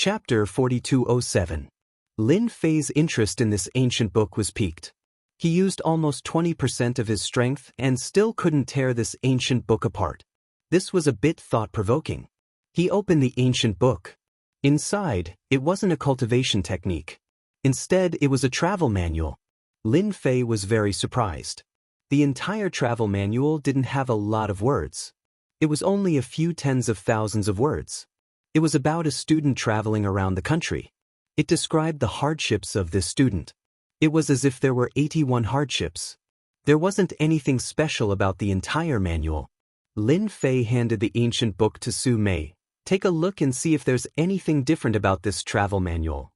Chapter 4207. Lin Fei's interest in this ancient book was piqued. He used almost 20% of his strength and still couldn't tear this ancient book apart. This was a bit thought-provoking. He opened the ancient book. Inside, it wasn't a cultivation technique. Instead, it was a travel manual. Lin Fei was very surprised. The entire travel manual didn't have a lot of words. It was only a few tens of thousands of words. It was about a student traveling around the country. It described the hardships of this student. It was as if there were 81 hardships. There wasn't anything special about the entire manual. Lin Fei handed the ancient book to Su Mei. Take a look and see if there's anything different about this travel manual.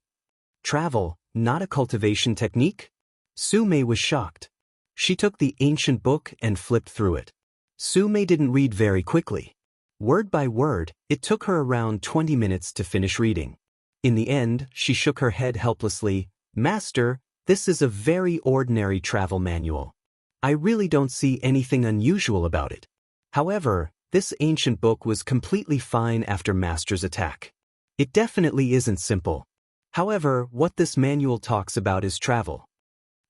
Travel, not a cultivation technique? Su Mei was shocked. She took the ancient book and flipped through it. Su Mei didn't read very quickly. Word by word, it took her around 20 minutes to finish reading. In the end, she shook her head helplessly. Master, this is a very ordinary travel manual. I really don't see anything unusual about it. However, this ancient book was completely fine after Master's attack. It definitely isn't simple. However, what this manual talks about is travel.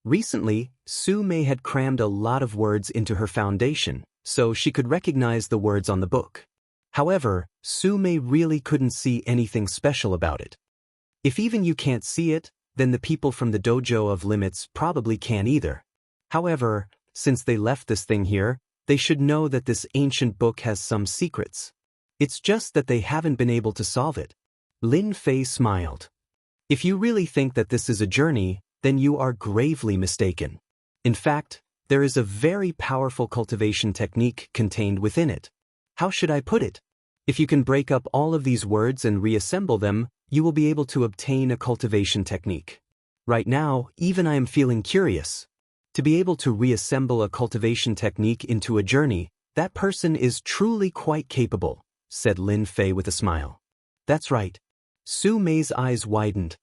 Recently, Su Mei had crammed a lot of words into her foundation, so she could recognize the words on the book. However, Su Mei really couldn't see anything special about it. If even you can't see it, then the people from the Dojo of Limits probably can't either. However, since they left this thing here, they should know that this ancient book has some secrets. It's just that they haven't been able to solve it. Lin Fei smiled. If you really think that this is a journey, then you are gravely mistaken. In fact, there is a very powerful cultivation technique contained within it. How should I put it? If you can break up all of these words and reassemble them, you will be able to obtain a cultivation technique. Right now, even I am feeling curious. To be able to reassemble a cultivation technique into a journey, that person is truly quite capable, said Lin Fei with a smile. That's right. Su Mei's eyes widened.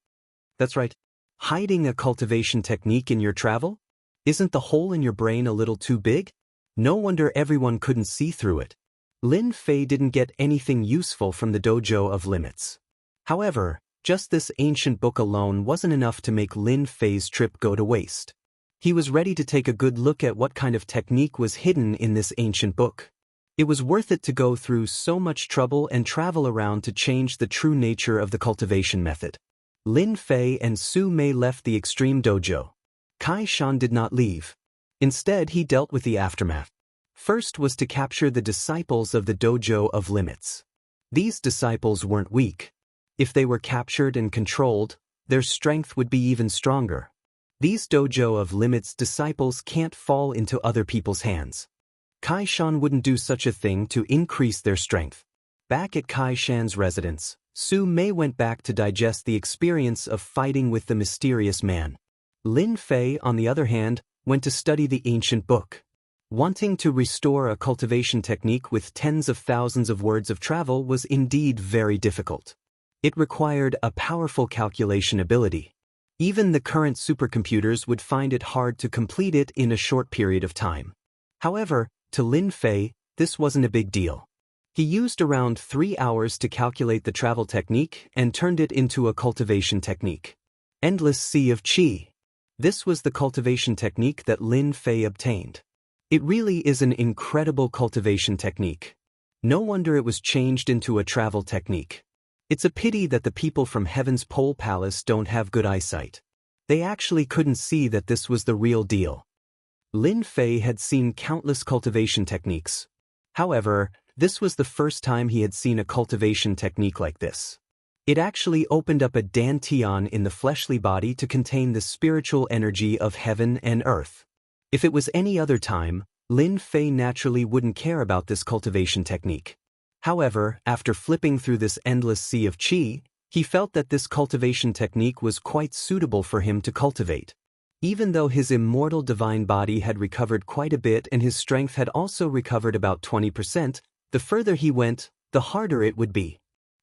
That's right. Hiding a cultivation technique in your travel? Isn't the hole in your brain a little too big? No wonder everyone couldn't see through it. Lin Fei didn't get anything useful from the Dojo of Limits. However, just this ancient book alone wasn't enough to make Lin Fei's trip go to waste. He was ready to take a good look at what kind of technique was hidden in this ancient book. It was worth it to go through so much trouble and travel around to change the true nature of the cultivation method. Lin Fei and Su Mei left the extreme dojo. Kai Shan did not leave. Instead, he dealt with the aftermath. First was to capture the disciples of the Dojo of Limits. These disciples weren't weak. If they were captured and controlled, their strength would be even stronger. These Dojo of Limits disciples can't fall into other people's hands. Kai Shan wouldn't do such a thing to increase their strength. Back at Kai Shan's residence, Su Mei went back to digest the experience of fighting with the mysterious man. Lin Fei, on the other hand, went to study the ancient book. Wanting to restore a cultivation technique with tens of thousands of words of travel was indeed very difficult. It required a powerful calculation ability. Even the current supercomputers would find it hard to complete it in a short period of time. However, to Lin Fei, this wasn't a big deal. He used around 3 hours to calculate the travel technique and turned it into a cultivation technique. Endless Sea of Qi. This was the cultivation technique that Lin Fei obtained. It really is an incredible cultivation technique. No wonder it was changed into a travel technique. It's a pity that the people from Heaven's Pole Palace don't have good eyesight. They actually couldn't see that this was the real deal. Lin Fei had seen countless cultivation techniques. However, this was the first time he had seen a cultivation technique like this. It actually opened up a dantian in the fleshly body to contain the spiritual energy of heaven and earth. If it was any other time, Lin Fei naturally wouldn't care about this cultivation technique. However, after flipping through this endless sea of qi, he felt that this cultivation technique was quite suitable for him to cultivate. Even though his immortal divine body had recovered quite a bit and his strength had also recovered about 20%, the further he went, the harder it would be.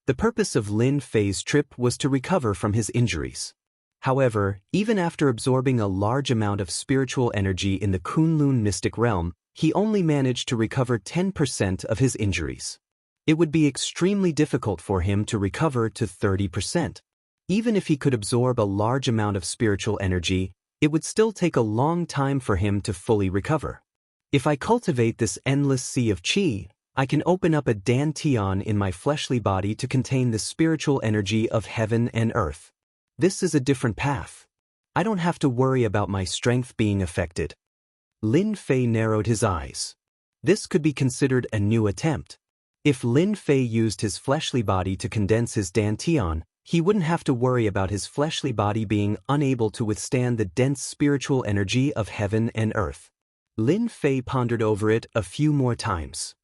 The purpose of Lin Fei's trip was to recover from his injuries. However, even after absorbing a large amount of spiritual energy in the Kunlun mystic realm, he only managed to recover 10% of his injuries. It would be extremely difficult for him to recover to 30%. Even if he could absorb a large amount of spiritual energy, it would still take a long time for him to fully recover. If I cultivate this endless sea of qi, I can open up a dantian in my fleshly body to contain the spiritual energy of heaven and earth. This is a different path. I don't have to worry about my strength being affected. Lin Fei narrowed his eyes. This could be considered a new attempt. If Lin Fei used his fleshly body to condense his dantian, he wouldn't have to worry about his fleshly body being unable to withstand the dense spiritual energy of heaven and earth. Lin Fei pondered over it a few more times.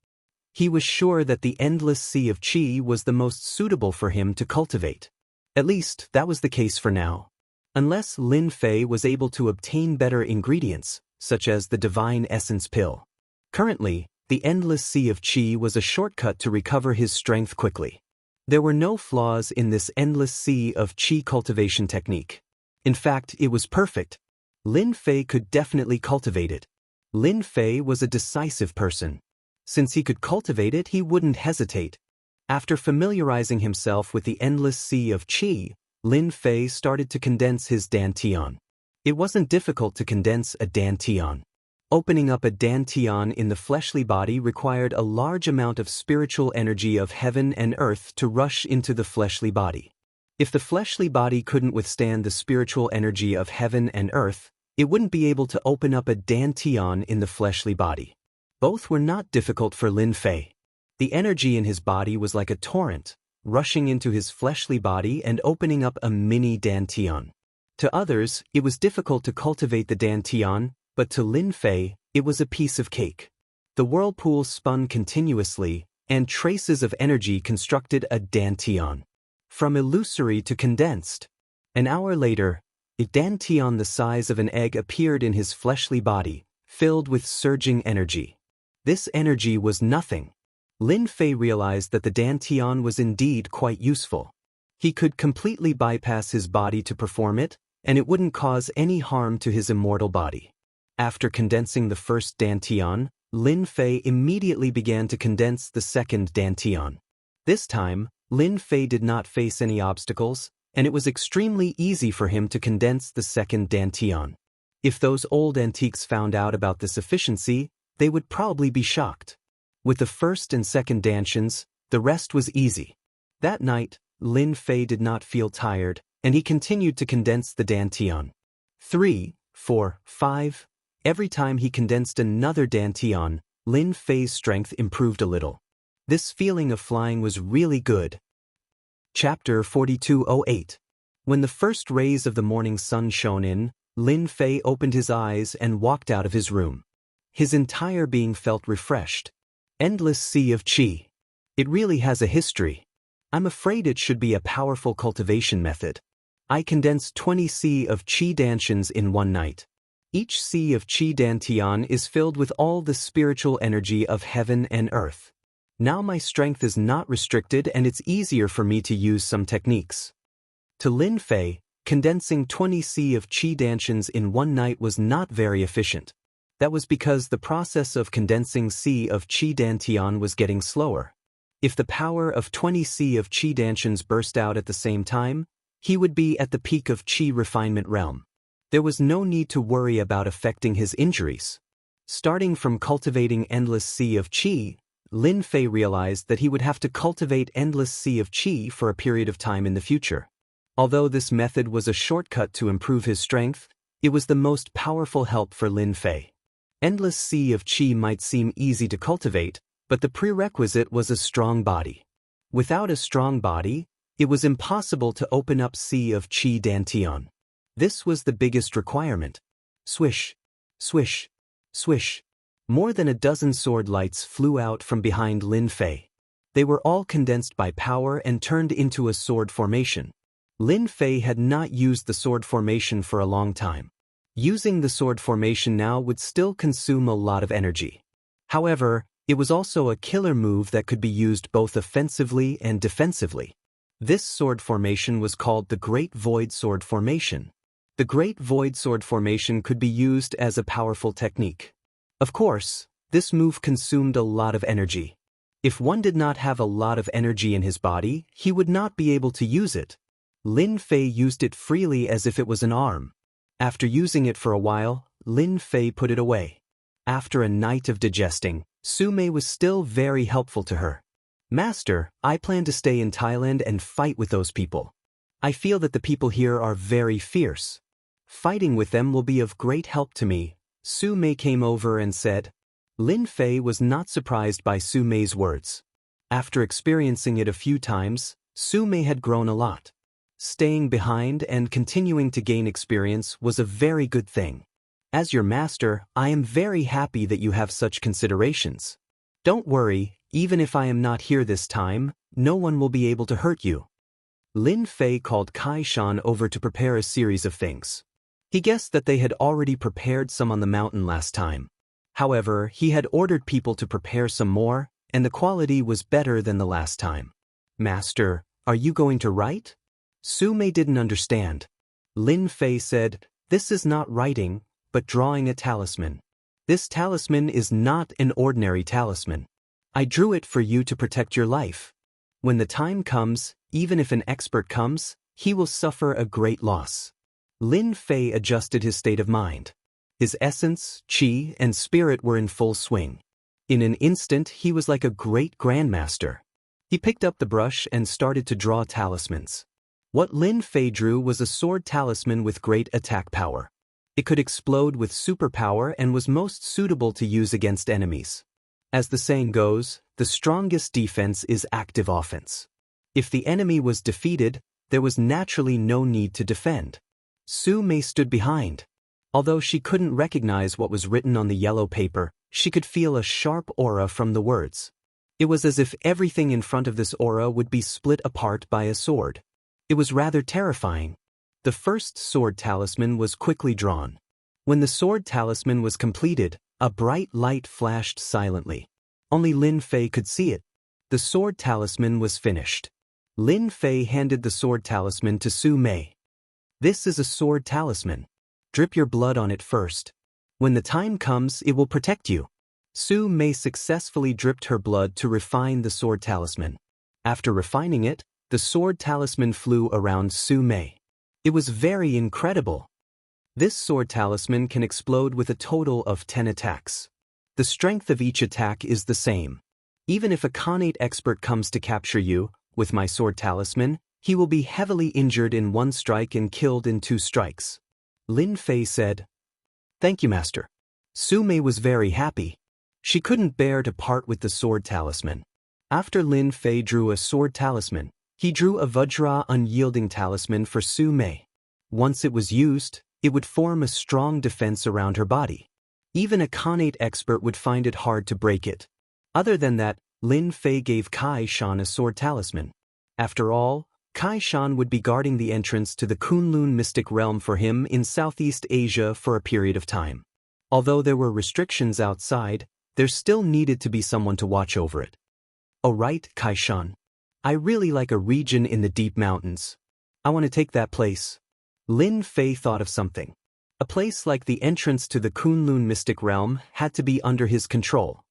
He was sure that the endless sea of qi was the most suitable for him to cultivate. At least, that was the case for now. Unless Lin Fei was able to obtain better ingredients, such as the divine essence pill. Currently, the endless sea of qi was a shortcut to recover his strength quickly. There were no flaws in this endless sea of qi cultivation technique. In fact, it was perfect. Lin Fei could definitely cultivate it. Lin Fei was a decisive person. Since he could cultivate it, he wouldn't hesitate. After familiarizing himself with the endless sea of qi, Lin Fei started to condense his dantian. It wasn't difficult to condense a dantian. Opening up a dantian in the fleshly body required a large amount of spiritual energy of heaven and earth to rush into the fleshly body. If the fleshly body couldn't withstand the spiritual energy of heaven and earth, it wouldn't be able to open up a dantian in the fleshly body. Both were not difficult for Lin Fei. The energy in his body was like a torrent, rushing into his fleshly body and opening up a mini dantian. To others, it was difficult to cultivate the dantian, but to Lin Fei, it was a piece of cake. The whirlpool spun continuously, and traces of energy constructed a dantian. From illusory to condensed. An hour later, a dantian the size of an egg appeared in his fleshly body, filled with surging energy. This energy was nothing. Lin Fei realized that the dantian was indeed quite useful. He could completely bypass his body to perform it, and it wouldn't cause any harm to his immortal body. After condensing the first dantian, Lin Fei immediately began to condense the second dantian. This time, Lin Fei did not face any obstacles, and it was extremely easy for him to condense the second dantian. If those old antiques found out about this efficiency, they would probably be shocked. With the first and second dantians, the rest was easy. That night, Lin Fei did not feel tired, and he continued to condense the dantian. 3, 4, 5. Every time he condensed another dantian, Lin Fei's strength improved a little. This feeling of flying was really good. Chapter 4208. When the first rays of the morning sun shone in, Lin Fei opened his eyes and walked out of his room. His entire being felt refreshed. Endless sea of qi. It really has a history. I'm afraid it should be a powerful cultivation method. I condensed 20 sea of qi dantians in one night. Each sea of qi dantian is filled with all the spiritual energy of heaven and earth. Now my strength is not restricted and it's easier for me to use some techniques. To Lin Fei, condensing 20 sea of qi dantians in one night was not very efficient. That was because the process of condensing sea of qi dantian was getting slower. If the power of 20 sea of qi dantians burst out at the same time, he would be at the peak of qi refinement realm. There was no need to worry about affecting his injuries. Starting from cultivating endless sea of qi, Lin Fei realized that he would have to cultivate endless sea of qi for a period of time in the future. Although this method was a shortcut to improve his strength, it was the most powerful help for Lin Fei. Endless sea of qi might seem easy to cultivate, but the prerequisite was a strong body. Without a strong body, it was impossible to open up sea of qi dantian. This was the biggest requirement. Swish, swish, swish. More than a dozen sword lights flew out from behind Lin Fei. They were all condensed by power and turned into a sword formation. Lin Fei had not used the sword formation for a long time. Using the sword formation now would still consume a lot of energy. However, it was also a killer move that could be used both offensively and defensively. This sword formation was called the Great Void Sword Formation. The Great Void Sword Formation could be used as a powerful technique. Of course, this move consumed a lot of energy. If one did not have a lot of energy in his body, he would not be able to use it. Lin Fei used it freely as if it was an arm. After using it for a while, Lin Fei put it away. After a night of digesting, Su Mei was still very helpful to her. Master, I plan to stay in Thailand and fight with those people. I feel that the people here are very fierce. Fighting with them will be of great help to me. Su Mei came over and said. Lin Fei was not surprised by Su Mei's words. After experiencing it a few times, Su Mei had grown a lot. Staying behind and continuing to gain experience was a very good thing. As your master, I am very happy that you have such considerations. Don't worry, even if I am not here this time, no one will be able to hurt you. Lin Fei called Kai Shan over to prepare a series of things. He guessed that they had already prepared some on the mountain last time. However, he had ordered people to prepare some more, and the quality was better than the last time. Master, are you going to write? Su Mei didn't understand. Lin Fei said, this is not writing, but drawing a talisman. This talisman is not an ordinary talisman. I drew it for you to protect your life. When the time comes, even if an expert comes, he will suffer a great loss. Lin Fei adjusted his state of mind. His essence, qi, and spirit were in full swing. In an instant, he was like a great grandmaster. He picked up the brush and started to draw talismans. What Lin Fei drew was a sword talisman with great attack power. It could explode with superpower and was most suitable to use against enemies. As the saying goes, the strongest defense is active offense. If the enemy was defeated, there was naturally no need to defend. Su Mei stood behind. Although she couldn't recognize what was written on the yellow paper, she could feel a sharp aura from the words. It was as if everything in front of this aura would be split apart by a sword. It was rather terrifying. The first sword talisman was quickly drawn. When the sword talisman was completed, a bright light flashed silently. Only Lin Fei could see it. The sword talisman was finished. Lin Fei handed the sword talisman to Su Mei. This is a sword talisman. Drip your blood on it first. When the time comes, it will protect you. Su Mei successfully dripped her blood to refine the sword talisman. After refining it, the sword talisman flew around Su Mei. It was very incredible. This sword talisman can explode with a total of 10 attacks. The strength of each attack is the same. Even if a Khanate expert comes to capture you, with my sword talisman, he will be heavily injured in 1 strike and killed in 2 strikes. Lin Fei said, Thank you, Master. Su Mei was very happy. She couldn't bear to part with the sword talisman. After Lin Fei drew a sword talisman, he drew a Vajra unyielding talisman for Su Mei. Once it was used, it would form a strong defense around her body. Even a Khanate expert would find it hard to break it. Other than that, Lin Fei gave Kai Shan a sword talisman. After all, Kai Shan would be guarding the entrance to the Kunlun mystic realm for him in Southeast Asia for a period of time. Although there were restrictions outside, there still needed to be someone to watch over it. Oh right, Kai Shan. I really like a region in the deep mountains. I want to take that place. Lin Fei thought of something. A place like the entrance to the Kunlun mystic realm had to be under his control.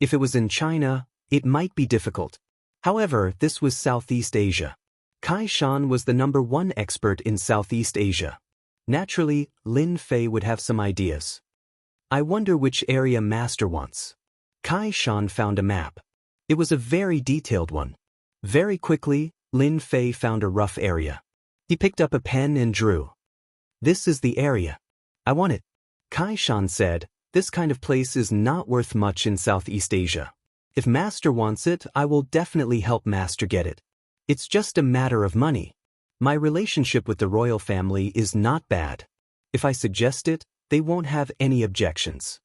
If it was in China, it might be difficult. However, this was Southeast Asia. Kai Shan was the #1 expert in Southeast Asia. Naturally, Lin Fei would have some ideas. I wonder which area Master wants. Kai Shan found a map. It was a very detailed one. Very quickly, Lin Fei found a rough area. He picked up a pen and drew. This is the area. I want it. Kai Shan said, this kind of place is not worth much in Southeast Asia. If Master wants it, I will definitely help Master get it. It's just a matter of money. My relationship with the royal family is not bad. If I suggest it, they won't have any objections.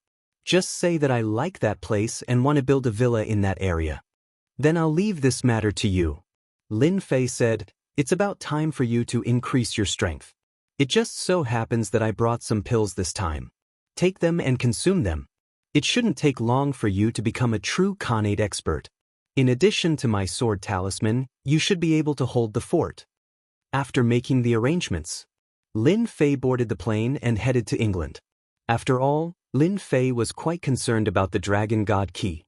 Just say that I like that place and want to build a villa in that area. Then I'll leave this matter to you. Lin Fei said, it's about time for you to increase your strength. It just so happens that I brought some pills this time. Take them and consume them. It shouldn't take long for you to become a true Khanate expert. In addition to my sword talisman, you should be able to hold the fort. After making the arrangements, Lin Fei boarded the plane and headed to England. After all, Lin Fei was quite concerned about the Dragon God Key.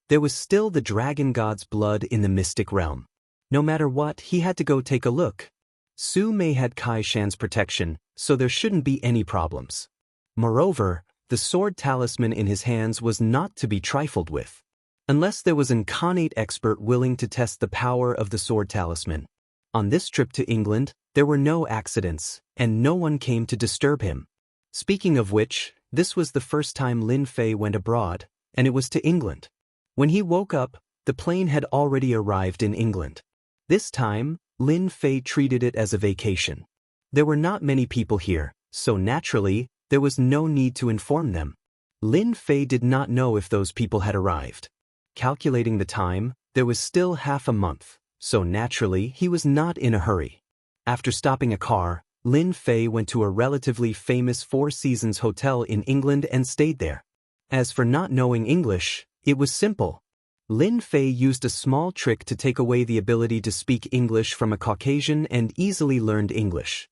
There was still the dragon god's blood in the mystic realm. No matter what, he had to go take a look. Su Mei had Kai Shan's protection, so there shouldn't be any problems. Moreover, the sword talisman in his hands was not to be trifled with. Unless there was an incarnate expert willing to test the power of the sword talisman. On this trip to England, there were no accidents, and no one came to disturb him. Speaking of which, this was the first time Lin Fei went abroad, and it was to England. When he woke up, the plane had already arrived in England. This time, Lin Fei treated it as a vacation. There were not many people here, so naturally, there was no need to inform them. Lin Fei did not know if those people had arrived. Calculating the time, there was still half a month, so naturally, he was not in a hurry. After stopping a car, Lin Fei went to a relatively famous Four Seasons hotel in England and stayed there. As for not knowing English, it was simple. Lin Fei used a small trick to take away the ability to speak English from a Caucasian and easily learned English.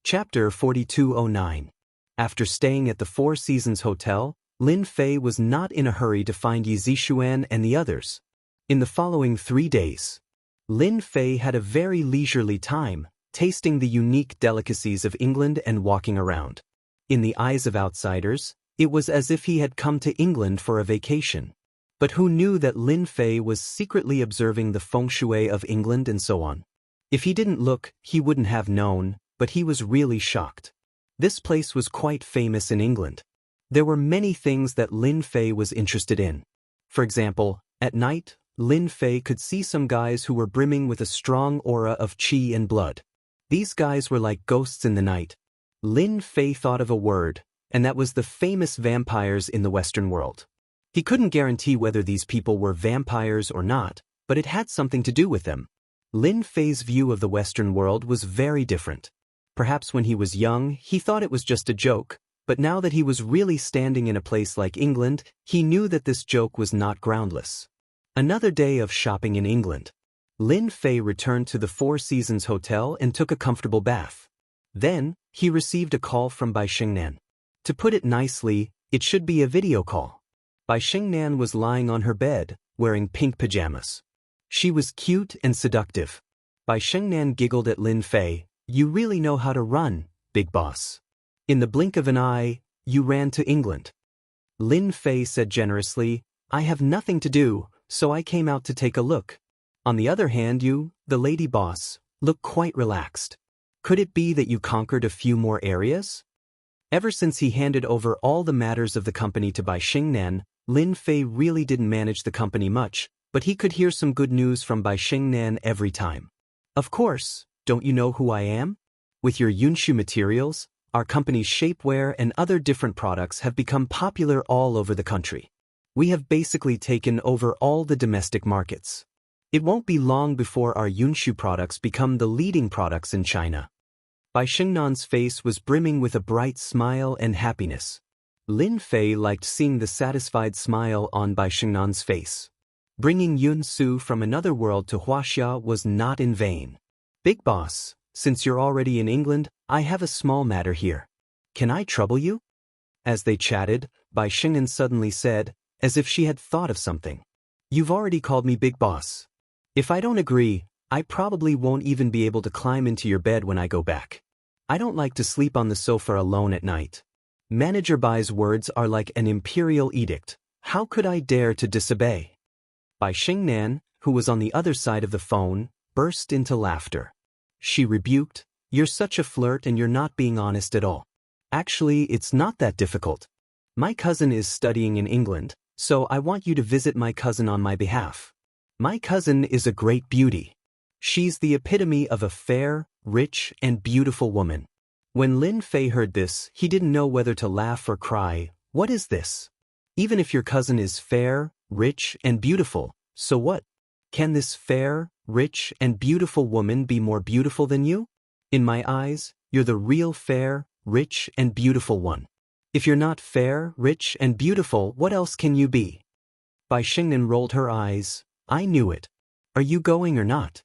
Chapter 4209. After staying at the Four Seasons Hotel, Lin Fei was not in a hurry to find Yi Zixuan and the others. In the following 3 days, Lin Fei had a very leisurely time, tasting the unique delicacies of England and walking around. In the eyes of outsiders, it was as if he had come to England for a vacation. But who knew that Lin Fei was secretly observing the feng shui of England and so on? If he didn't look, he wouldn't have known, but he was really shocked. This place was quite famous in England. There were many things that Lin Fei was interested in. For example, at night, Lin Fei could see some guys who were brimming with a strong aura of qi and blood. These guys were like ghosts in the night. Lin Fei thought of a word, and that was the famous vampires in the Western world. He couldn't guarantee whether these people were vampires or not, but it had something to do with them. Lin Fei's view of the Western world was very different. Perhaps when he was young, he thought it was just a joke, but now that he was really standing in a place like England, he knew that this joke was not groundless. Another day of shopping in England. Lin Fei returned to the Four Seasons Hotel and took a comfortable bath. Then, he received a call from Bai Xingnan. To put it nicely, it should be a video call. Bai Xingnan was lying on her bed, wearing pink pajamas. She was cute and seductive. Bai Xingnan giggled at Lin Fei. "You really know how to run, big boss. In the blink of an eye, you ran to England." Lin Fei said generously, "I have nothing to do, so I came out to take a look. On the other hand, you, the lady boss, look quite relaxed. Could it be that you conquered a few more areas?" Ever since he handed over all the matters of the company to Bai Xingnan, Lin Fei really didn't manage the company much, but he could hear some good news from Bai Xingnan every time. "Of course, don't you know who I am? With your Yunshu materials, our company's shapewear and other different products have become popular all over the country. We have basically taken over all the domestic markets. It won't be long before our Yunshu products become the leading products in China." Bai Xingnan's face was brimming with a bright smile and happiness. Lin Fei liked seeing the satisfied smile on Bai Xingnan's face. Bringing Yun Su from another world to Wuxia was not in vain. "Big boss, since you're already in England, I have a small matter here. Can I trouble you?" As they chatted, Bai Xingnan suddenly said, as if she had thought of something, "You've already called me big boss. If I don't agree, I probably won't even be able to climb into your bed when I go back. I don't like to sleep on the sofa alone at night." Manager Bai's words are like an imperial edict. How could I dare to disobey? Bai Xingnan, who was on the other side of the phone, burst into laughter. She rebuked, "You're such a flirt and you're not being honest at all. Actually, it's not that difficult. My cousin is studying in England, so I want you to visit my cousin on my behalf. My cousin is a great beauty. She's the epitome of a fair, rich, and beautiful woman." When Lin Fei heard this, he didn't know whether to laugh or cry. What is this? Even if your cousin is fair, rich, and beautiful, so what? Can this fair, rich, and beautiful woman be more beautiful than you? In my eyes, you're the real fair, rich, and beautiful one. If you're not fair, rich, and beautiful, what else can you be? Bai Xingnan rolled her eyes. "I knew it. Are you going or not?"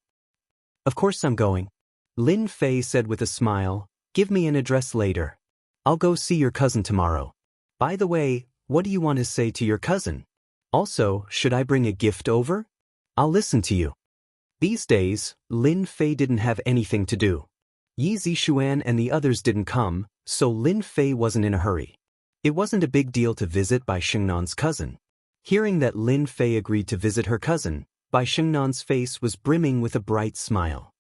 "Of course I'm going," Lin Fei said with a smile. "Give me an address later. I'll go see your cousin tomorrow. By the way, what do you want to say to your cousin?" Also, should I bring a gift over? I'll listen to you. These days, Lin Fei didn't have anything to do. Yi Zixuan and the others didn't come, so Lin Fei wasn't in a hurry. It wasn't a big deal to visit Bai Xingnan's cousin. Hearing that Lin Fei agreed to visit her cousin, Bai Xingnan's face was brimming with a bright smile.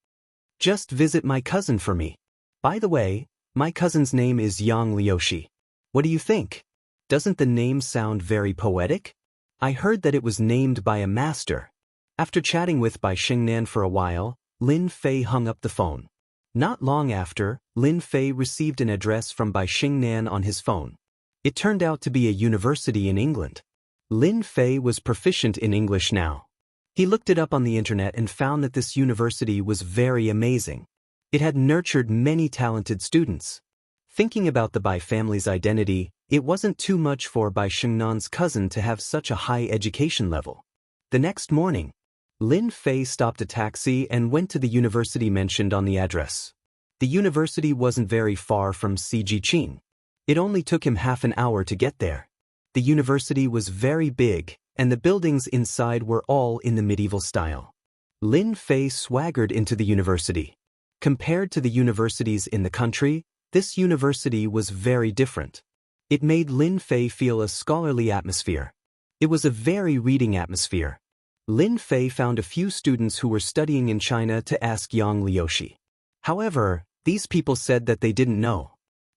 Just visit my cousin for me. By the way, my cousin's name is Yang Liuxi. What do you think? Doesn't the name sound very poetic? I heard that it was named by a master. After chatting with Bai Xingnan for a while, Lin Fei hung up the phone. Not long after, Lin Fei received an address from Bai Xingnan on his phone. It turned out to be a university in England. Lin Fei was proficient in English now. He looked it up on the internet and found that this university was very amazing. It had nurtured many talented students. Thinking about the Bai family's identity, it wasn't too much for Bai Xingnan's cousin to have such a high education level. The next morning, Lin Fei stopped a taxi and went to the university mentioned on the address. The university wasn't very far from Sijiqing. It only took him half an hour to get there. The university was very big, and the buildings inside were all in the medieval style. Lin Fei swaggered into the university. Compared to the universities in the country, this university was very different. It made Lin Fei feel a scholarly atmosphere. It was a very reading atmosphere. Lin Fei found a few students who were studying in China to ask Yang Liuxi. However, these people said that they didn't know.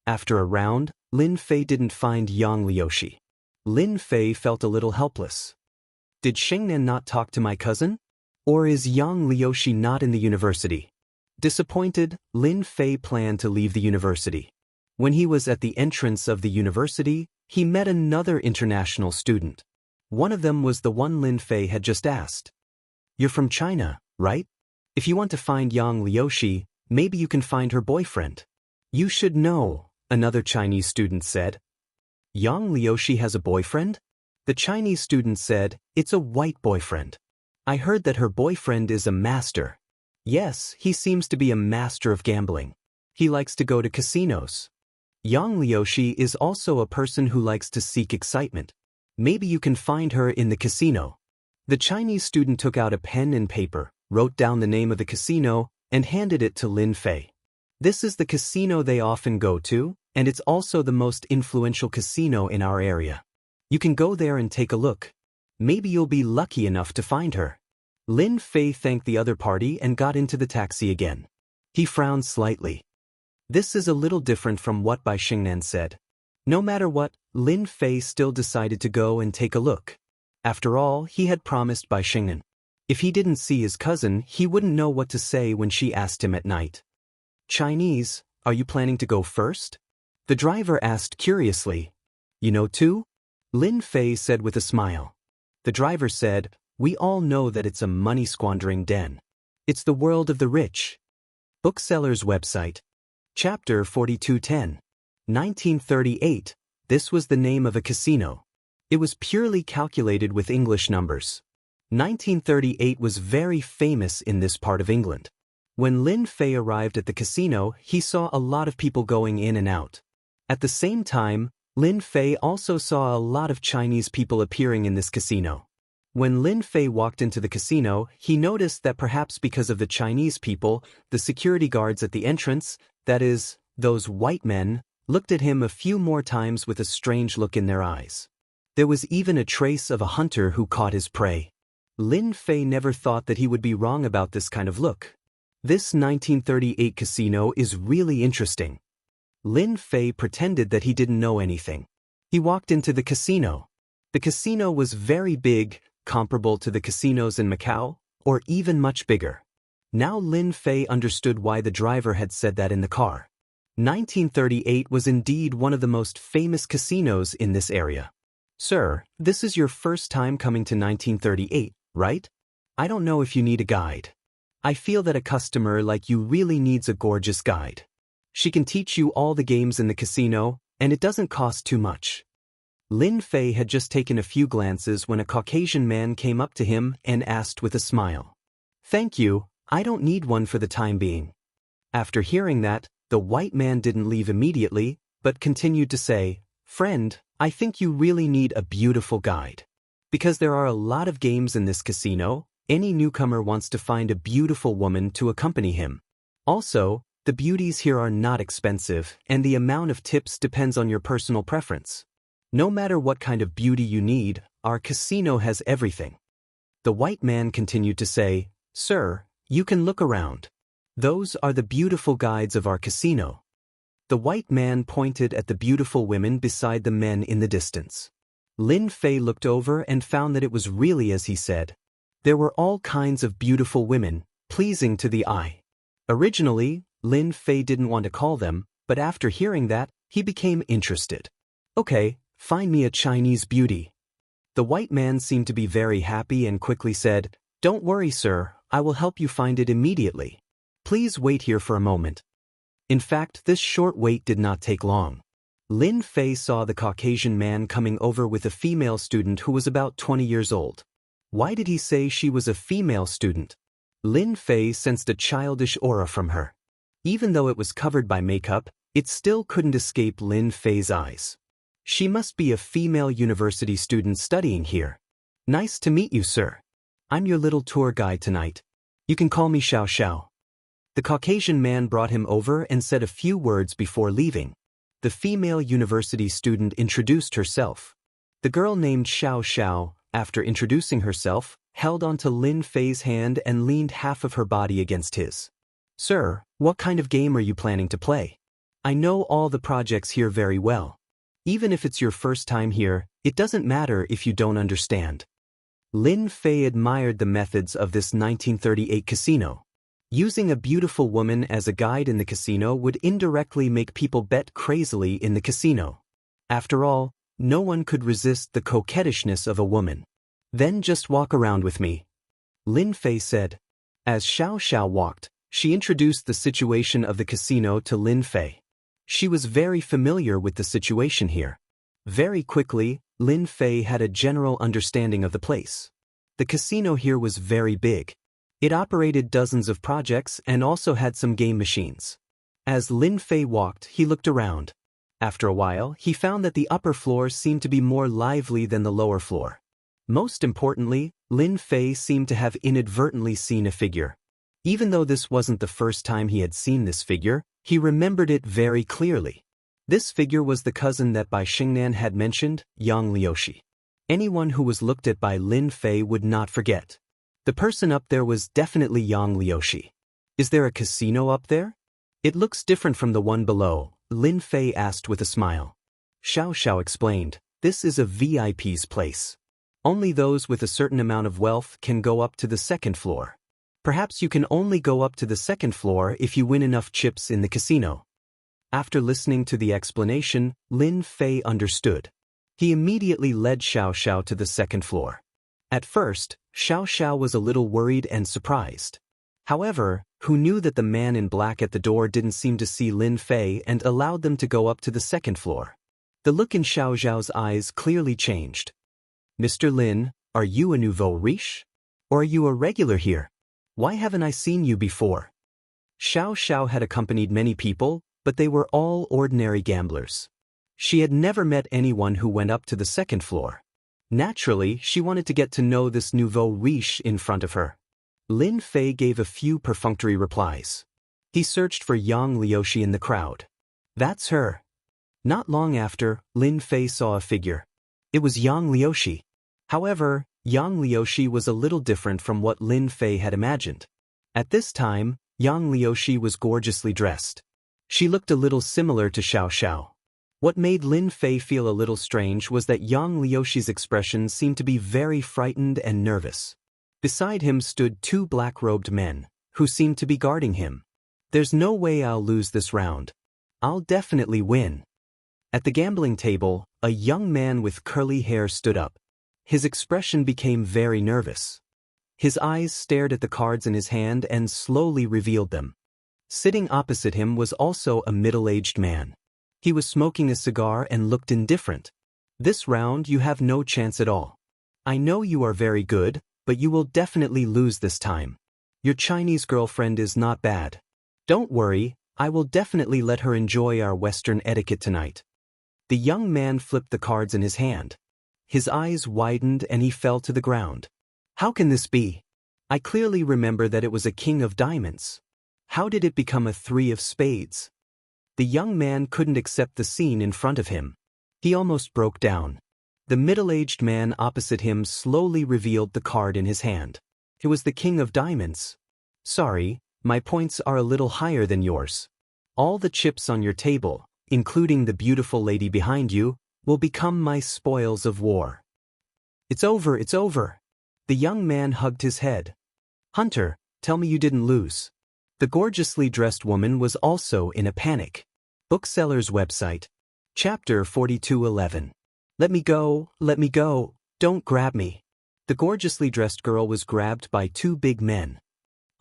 After a round, Lin Fei didn't find Yang Liuxi. Lin Fei felt a little helpless. Did Xingnan not talk to my cousin? Or is Yang Liuxi not in the university? Disappointed, Lin Fei planned to leave the university. When he was at the entrance of the university, he met another international student. One of them was the one Lin Fei had just asked. You're from China, right? If you want to find Yang Liuxi, maybe you can find her boyfriend. You should know, another Chinese student said. Yang Liuxi has a boyfriend? The Chinese student said, it's a white boyfriend. I heard that her boyfriend is a master. Yes, he seems to be a master of gambling. He likes to go to casinos. Yang Liuxi is also a person who likes to seek excitement. Maybe you can find her in the casino. The Chinese student took out a pen and paper, wrote down the name of the casino, and handed it to Lin Fei. This is the casino they often go to, and it's also the most influential casino in our area. You can go there and take a look. Maybe you'll be lucky enough to find her. Lin Fei thanked the other party and got into the taxi again. He frowned slightly. This is a little different from what Bai Xingnan said. No matter what, Lin Fei still decided to go and take a look. After all, he had promised Bai Xingnan. If he didn't see his cousin, he wouldn't know what to say when she asked him at night. Chinese, are you planning to go first? The driver asked curiously. You know too? Lin Fei said with a smile. The driver said, we all know that it's a money-squandering den. It's the world of the rich. Bookseller's website. Chapter 4210. 1938. This was the name of a casino. It was purely calculated with English numbers. 1938 was very famous in this part of England. When Lin Fei arrived at the casino, he saw a lot of people going in and out. At the same time, Lin Fei also saw a lot of Chinese people appearing in this casino. When Lin Fei walked into the casino, he noticed that perhaps because of the Chinese people, the security guards at the entrance, that is, those white men, looked at him a few more times with a strange look in their eyes. There was even a trace of a hunter who caught his prey. Lin Fei never thought that he would be wrong about this kind of look. This 1938 casino is really interesting. Lin Fei pretended that he didn't know anything. He walked into the casino. The casino was very big, comparable to the casinos in Macau, or even much bigger. Now Lin Fei understood why the driver had said that in the car. 1938 was indeed one of the most famous casinos in this area. Sir, this is your first time coming to 1938, right? I don't know if you need a guide. I feel that a customer like you really needs a gorgeous guide. She can teach you all the games in the casino, and it doesn't cost too much. Lin Fei had just taken a few glances when a Caucasian man came up to him and asked with a smile. Thank you, I don't need one for the time being. After hearing that, the white man didn't leave immediately, but continued to say, Friend, I think you really need a beautiful guide. Because there are a lot of games in this casino, any newcomer wants to find a beautiful woman to accompany him. Also, the beauties here are not expensive, and the amount of tips depends on your personal preference. No matter what kind of beauty you need, our casino has everything. The white man continued to say, "Sir, you can look around. Those are the beautiful guides of our casino." The white man pointed at the beautiful women beside the men in the distance. Lin Fei looked over and found that it was really as he said. There were all kinds of beautiful women, pleasing to the eye. Originally, Lin Fei didn't want to call them, but after hearing that, he became interested. "Okay, find me a Chinese beauty." The white man seemed to be very happy and quickly said, "Don't worry, sir, I will help you find it immediately. Please wait here for a moment." In fact, this short wait did not take long. Lin Fei saw the Caucasian man coming over with a female student who was about 20 years old. Why did he say she was a female student? Lin Fei sensed a childish aura from her. Even though it was covered by makeup, it still couldn't escape Lin Fei's eyes. She must be a female university student studying here. "Nice to meet you, sir. I'm your little tour guide tonight. You can call me Xiao Xiao." The Caucasian man brought him over and said a few words before leaving. The female university student introduced herself. The girl named Xiao Xiao, after introducing herself, held onto Lin Fei's hand and leaned half of her body against his. "Sir, what kind of game are you planning to play? I know all the projects here very well. Even if it's your first time here, it doesn't matter if you don't understand." Lin Fei admired the methods of this 1938 casino. Using a beautiful woman as a guide in the casino would indirectly make people bet crazily in the casino. After all, no one could resist the coquettishness of a woman. "Then just walk around with me," Lin Fei said. As Xiao Xiao walked, she introduced the situation of the casino to Lin Fei. She was very familiar with the situation here. Very quickly, Lin Fei had a general understanding of the place. The casino here was very big. It operated dozens of projects and also had some game machines. As Lin Fei walked, he looked around. After a while, he found that the upper floor seemed to be more lively than the lower floor. Most importantly, Lin Fei seemed to have inadvertently seen a figure. Even though this wasn't the first time he had seen this figure, he remembered it very clearly. This figure was the cousin that Bai Xingnan had mentioned, Yang Liushi. Anyone who was looked at by Lin Fei would not forget. The person up there was definitely Yang Liushi. "Is there a casino up there? It looks different from the one below," Lin Fei asked with a smile. Xiao Xiao explained, "This is a VIP's place. Only those with a certain amount of wealth can go up to the second floor. Perhaps you can only go up to the second floor if you win enough chips in the casino." After listening to the explanation, Lin Fei understood. He immediately led Xiao Xiao to the second floor. At first, Xiao Xiao was a little worried and surprised. However, who knew that the man in black at the door didn't seem to see Lin Fei and allowed them to go up to the second floor. The look in Xiao Xiao's eyes clearly changed. "Mr. Lin, are you a nouveau riche? Or are you a regular here? Why haven't I seen you before?" Xiao Xiao had accompanied many people, but they were all ordinary gamblers. She had never met anyone who went up to the second floor. Naturally, she wanted to get to know this nouveau riche in front of her. Lin Fei gave a few perfunctory replies. He searched for Yang Liushi in the crowd. "That's her." Not long after, Lin Fei saw a figure. It was Yang Liushi. However, Yang Liushi was a little different from what Lin Fei had imagined. At this time, Yang Liushi was gorgeously dressed. She looked a little similar to Xiao Xiao. What made Lin Fei feel a little strange was that Yang Liushi's expression seemed to be very frightened and nervous. Beside him stood two black-robed men, who seemed to be guarding him. "There's no way I'll lose this round. I'll definitely win." At the gambling table, a young man with curly hair stood up. His expression became very nervous. His eyes stared at the cards in his hand and slowly revealed them. Sitting opposite him was also a middle-aged man. He was smoking a cigar and looked indifferent. "This round you have no chance at all. I know you are very good, but you will definitely lose this time. Your Chinese girlfriend is not bad. Don't worry, I will definitely let her enjoy our Western etiquette tonight." The young man flipped the cards in his hand. his eyes widened and he fell to the ground. How can this be? I clearly remember that it was a king of diamonds. How did it become a 3 of spades? The young man couldn't accept the scene in front of him. He almost broke down. The middle-aged man opposite him slowly revealed the card in his hand. It was the king of diamonds. Sorry, my points are a little higher than yours. All the chips on your table, including the beautiful lady behind you, will become my spoils of war. It's over, it's over. The young man hugged his head. Hunter, tell me you didn't lose. The gorgeously dressed woman was also in a panic. Bookseller's website. Chapter 42:11. Let me go, don't grab me. The gorgeously dressed girl was grabbed by 2 big men.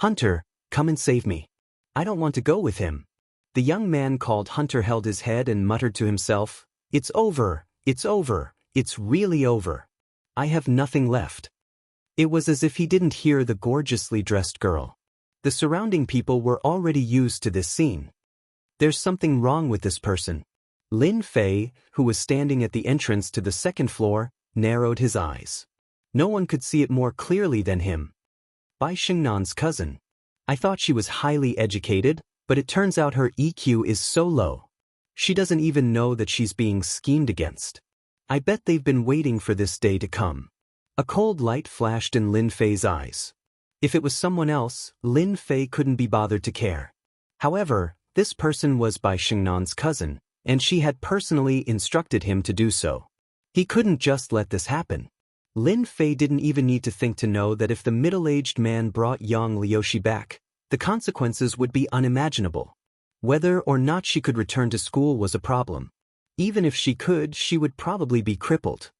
Hunter, come and save me. I don't want to go with him. The young man called Hunter held his head and muttered to himself, it's over, it's really over. I have nothing left. It was as if he didn't hear the gorgeously dressed girl. The surrounding people were already used to this scene. There's something wrong with this person. Lin Fei, who was standing at the entrance to the 2nd floor, narrowed his eyes. No one could see it more clearly than him. Bai Xingnan's cousin. I thought she was highly educated, but it turns out her EQ is so low. She doesn't even know that she's being schemed against. I bet they've been waiting for this day to come. A cold light flashed in Lin Fei's eyes. If it was someone else, Lin Fei couldn't be bothered to care. However, this person was Bai Xingnan's cousin, and she had personally instructed him to do so. He couldn't just let this happen. Lin Fei didn't even need to think to know that if the middle-aged man brought Yang Liuxi back, the consequences would be unimaginable. Whether or not she could return to school was a problem. Even if she could, she would probably be crippled.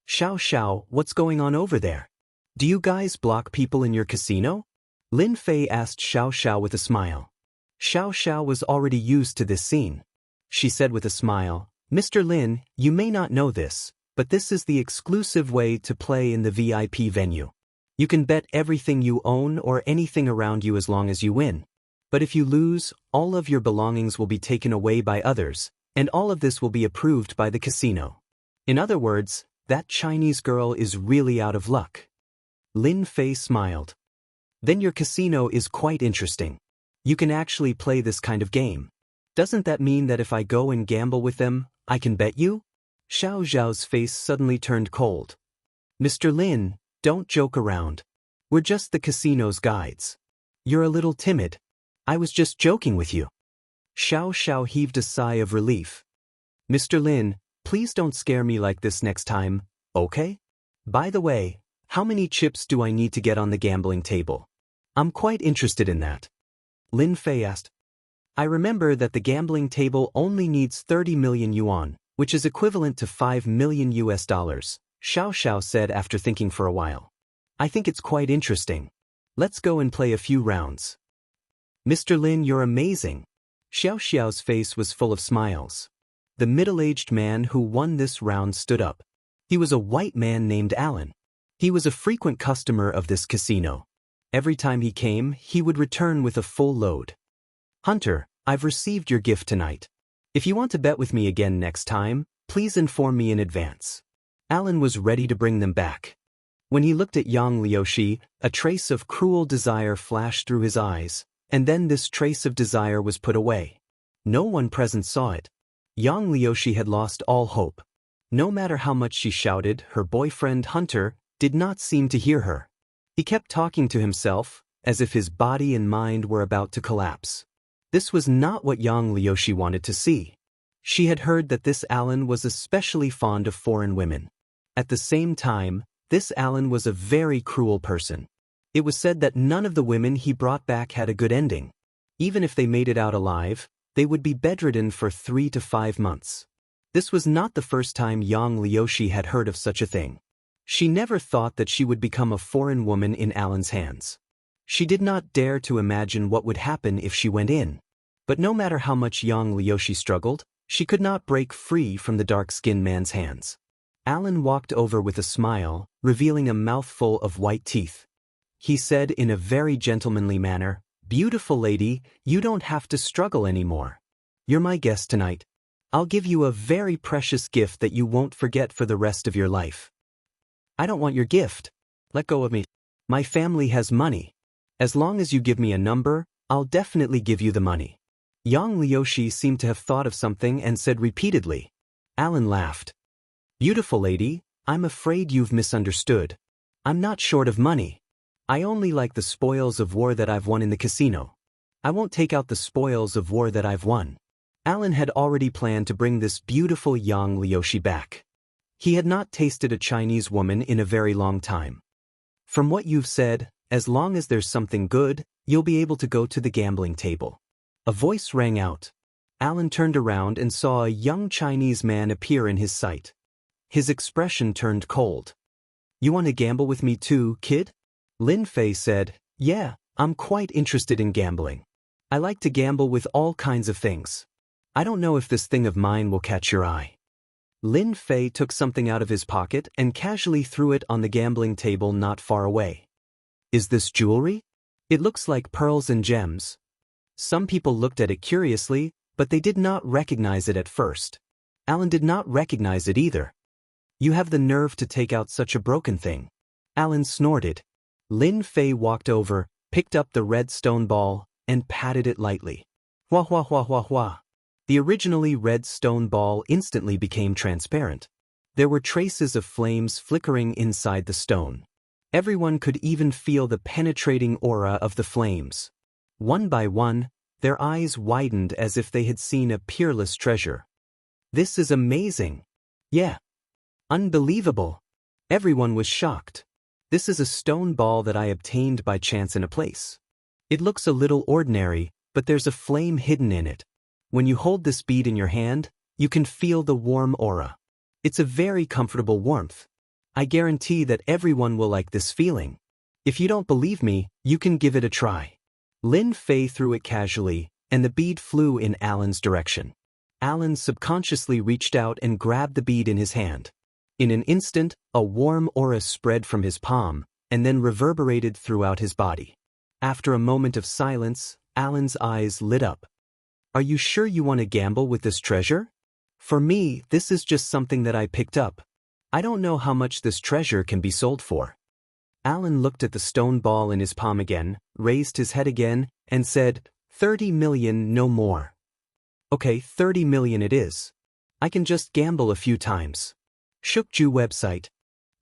Xiao, what's going on over there? Do you guys block people in your casino? Lin Fei asked Xiao with a smile. Xiao was already used to this scene. She said with a smile, Mr. Lin, you may not know this, but this is the exclusive way to play in the VIP venue. You can bet everything you own or anything around you as long as you win. But if you lose, all of your belongings will be taken away by others, and all of this will be approved by the casino. In other words, that Chinese girl is really out of luck. Lin Fei smiled. Then your casino is quite interesting. You can actually play this kind of game. Doesn't that mean that if I go and gamble with them, I can bet you? Xiao Zhao's face suddenly turned cold. Mr. Lin, don't joke around. We're just the casino's guides. You're a little timid. I was just joking with you. Xiao heaved a sigh of relief. Mr. Lin, please don't scare me like this next time, okay? By the way, how many chips do I need to get on the gambling table? I'm quite interested in that. Lin Fei asked. I remember that the gambling table only needs 30 million yuan, which is equivalent to $5 million. Xiao said after thinking for a while. I think it's quite interesting. Let's go and play a few rounds. Mr. Lin, you're amazing. Xiao's face was full of smiles. The middle-aged man who won this round stood up. He was a white man named Alan. He was a frequent customer of this casino. Every time he came, he would return with a full load. Hunter, I've received your gift tonight. If you want to bet with me again next time, please inform me in advance. Alan was ready to bring them back. When he looked at Yang Liuxi, a trace of cruel desire flashed through his eyes, and then this trace of desire was put away. No one present saw it. Yang Liuxi had lost all hope. No matter how much she shouted, her boyfriend Hunter did not seem to hear her. He kept talking to himself, as if his body and mind were about to collapse. This was not what Yang Liuxi wanted to see. She had heard that this Alan was especially fond of foreign women. At the same time, this Alan was a very cruel person. It was said that none of the women he brought back had a good ending. Even if they made it out alive, they would be bedridden for 3 to 5 months. This was not the first time Yang Liuxi had heard of such a thing. She never thought that she would become a foreign woman in Alan's hands. She did not dare to imagine what would happen if she went in. But no matter how much Yang Liuxi struggled, she could not break free from the dark-skinned man's hands. Alan walked over with a smile, revealing a mouthful of white teeth. He said in a very gentlemanly manner, "Beautiful lady, you don't have to struggle anymore. You're my guest tonight. I'll give you a very precious gift that you won't forget for the rest of your life. I don't want your gift. Let go of me. My family has money. As long as you give me a number, I'll definitely give you the money. Yang Liushi seemed to have thought of something and said repeatedly. Alan laughed. Beautiful lady, I'm afraid you've misunderstood. I'm not short of money. I only like the spoils of war that I've won in the casino. I won't take out the spoils of war that I've won. Alan had already planned to bring this beautiful Yang Liushi back. He had not tasted a Chinese woman in a very long time. From what you've said, as long as there's something good, you'll be able to go to the gambling table. A voice rang out. Alan turned around and saw a young Chinese man appear in his sight. His expression turned cold. You want to gamble with me too, kid? Lin Fei said, yeah, I'm quite interested in gambling. I like to gamble with all kinds of things. I don't know if this thing of mine will catch your eye. Lin Fei took something out of his pocket and casually threw it on the gambling table not far away. Is this jewelry? It looks like pearls and gems. Some people looked at it curiously, but they did not recognize it at first. Alan did not recognize it either. You have the nerve to take out such a broken thing. Alan snorted. Lin Fei walked over, picked up the red stone ball, and patted it lightly. Wah wah wah wah wah. The originally red stone ball instantly became transparent. There were traces of flames flickering inside the stone. Everyone could even feel the penetrating aura of the flames. One by one, their eyes widened as if they had seen a peerless treasure. This is amazing. Yeah. Unbelievable. Everyone was shocked. This is a stone ball that I obtained by chance in a place. It looks a little ordinary, but there's a flame hidden in it. When you hold this bead in your hand, you can feel the warm aura. It's a very comfortable warmth. I guarantee that everyone will like this feeling. If you don't believe me, you can give it a try. Lin Fei threw it casually, and the bead flew in Alan's direction. Alan subconsciously reached out and grabbed the bead in his hand. In an instant, a warm aura spread from his palm, and then reverberated throughout his body. After a moment of silence, Alan's eyes lit up. Are you sure you want to gamble with this treasure? For me, this is just something that I picked up. I don't know how much this treasure can be sold for. Alan looked at the stone ball in his palm again, raised his head again, and said, 30 million, no more. Okay, 30 million it is. I can just gamble a few times. Shukju website.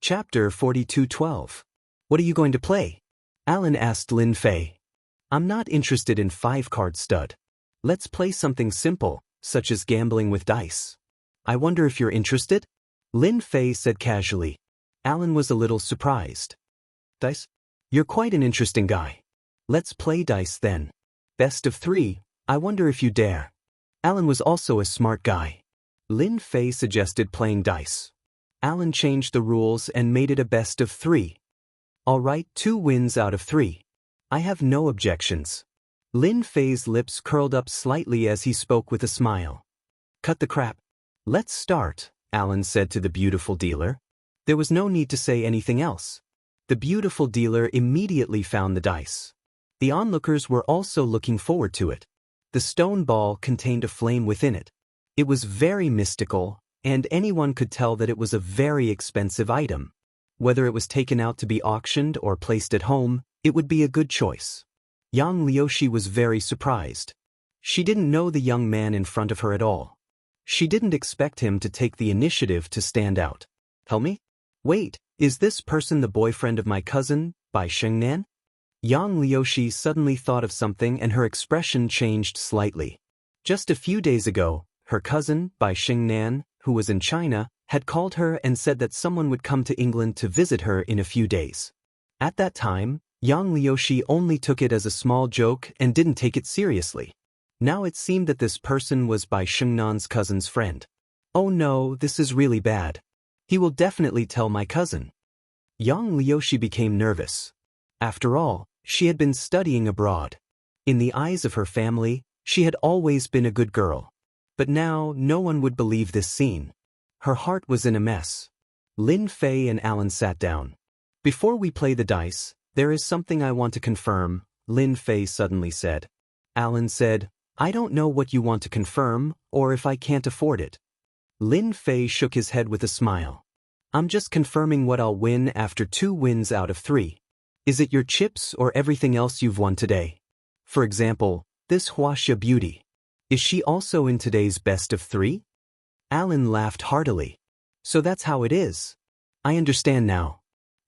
Chapter 4212. What are you going to play? Alan asked Lin Fei. I'm not interested in 5-card stud. Let's play something simple, such as gambling with dice. I wonder if you're interested? Lin Fei said casually. Alan was a little surprised. Dice? You're quite an interesting guy. Let's play dice then. Best of 3, I wonder if you dare. Alan was also a smart guy. Lin Fei suggested playing dice. Alan changed the rules and made it a best of 3. All right, 2 wins out of 3. I have no objections. Lin Fei's lips curled up slightly as he spoke with a smile. Cut the crap. Let's start, Alan said to the beautiful dealer. There was no need to say anything else. The beautiful dealer immediately found the dice. The onlookers were also looking forward to it. The stone ball contained a flame within it. It was very mystical, and anyone could tell that it was a very expensive item. Whether it was taken out to be auctioned or placed at home, it would be a good choice. Yang Liushi was very surprised. She didn't know the young man in front of her at all. She didn't expect him to take the initiative to stand out. Tell me? Wait, is this person the boyfriend of my cousin, Bai Shengnan? Yang Liushi suddenly thought of something and her expression changed slightly. Just a few days ago, her cousin, Bai Shengnan, who was in China, had called her and said that someone would come to England to visit her in a few days. At that time, Yang Liushi only took it as a small joke and didn't take it seriously. Now it seemed that this person was Bai Shengnan's cousin's friend. Oh no, this is really bad. He will definitely tell my cousin. Yang Liushi became nervous. After all, she had been studying abroad. In the eyes of her family, she had always been a good girl. But now no one would believe this scene. Her heart was in a mess. Lin Fei and Alan sat down. Before we play the dice, there is something I want to confirm, Lin Fei suddenly said. Alan said, I don't know what you want to confirm, or if I can't afford it. Lin Fei shook his head with a smile. I'm just confirming what I'll win after 2 wins out of 3. Is it your chips or everything else you've won today? For example, this Wuxia beauty. Is she also in today's best of 3? Alan laughed heartily. So that's how it is. I understand now.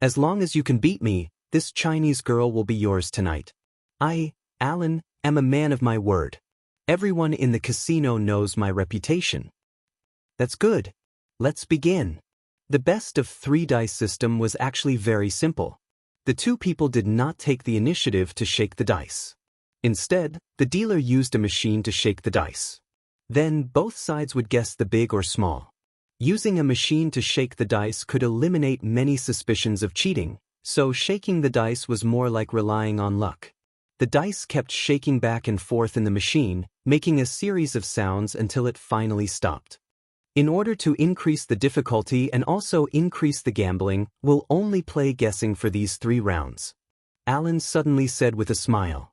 As long as you can beat me, this Chinese girl will be yours tonight. I, Alan, am a man of my word. Everyone in the casino knows my reputation. That's good. Let's begin. The best of 3 dice system was actually very simple. The 2 people did not take the initiative to shake the dice. Instead, the dealer used a machine to shake the dice. Then both sides would guess the big or small. Using a machine to shake the dice could eliminate many suspicions of cheating, so shaking the dice was more like relying on luck. The dice kept shaking back and forth in the machine, making a series of sounds until it finally stopped. In order to increase the difficulty and also increase the gambling, we'll only play guessing for these 3 rounds. Alan suddenly said with a smile.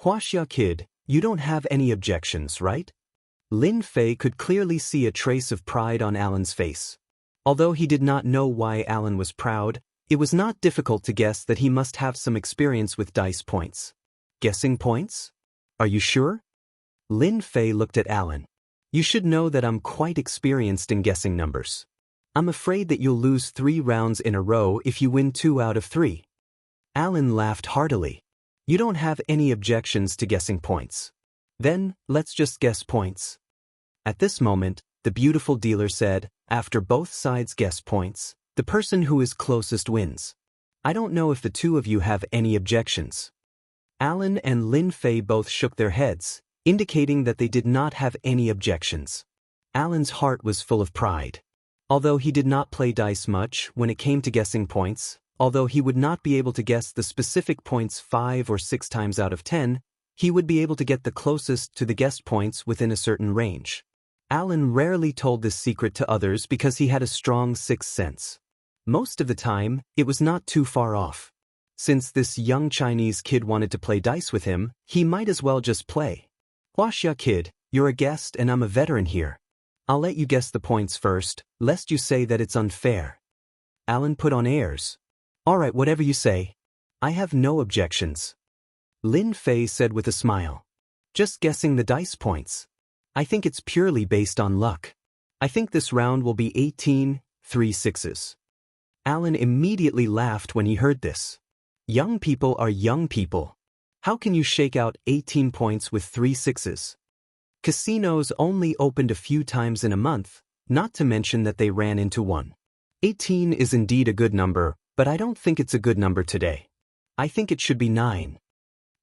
Wuxia kid, you don't have any objections, right? Lin Fei could clearly see a trace of pride on Alan's face. Although he did not know why Alan was proud, it was not difficult to guess that he must have some experience with dice points. Guessing points? Are you sure? Lin Fei looked at Alan. You should know that I'm quite experienced in guessing numbers. I'm afraid that you'll lose 3 rounds in a row if you win 2 out of 3. Alan laughed heartily. You don't have any objections to guessing points. Then, let's just guess points. At this moment, the beautiful dealer said, after both sides guess points, the person who is closest wins. I don't know if the 2 of you have any objections. Alan and Lin Fei both shook their heads, indicating that they did not have any objections. Alan's heart was full of pride. Although he did not play dice much when it came to guessing points, although he would not be able to guess the specific points 5 or 6 times out of 10, he would be able to get the closest to the guessed points within a certain range. Alan rarely told this secret to others because he had a strong 6th sense. Most of the time, it was not too far off. Since this young Chinese kid wanted to play dice with him, he might as well just play. Wuxia kid, you're a guest and I'm a veteran here. I'll let you guess the points first, lest you say that it's unfair. Alan put on airs. All right, whatever you say. I have no objections. Lin Fei said with a smile. Just guessing the dice points. I think it's purely based on luck. I think this round will be 18, 3 sixes. Alan immediately laughed when he heard this. Young people are young people. How can you shake out 18 points with 3 sixes? Casinos only opened a few times in a month, not to mention that they ran into one. 18 is indeed a good number, but I don't think it's a good number today. I think it should be 9.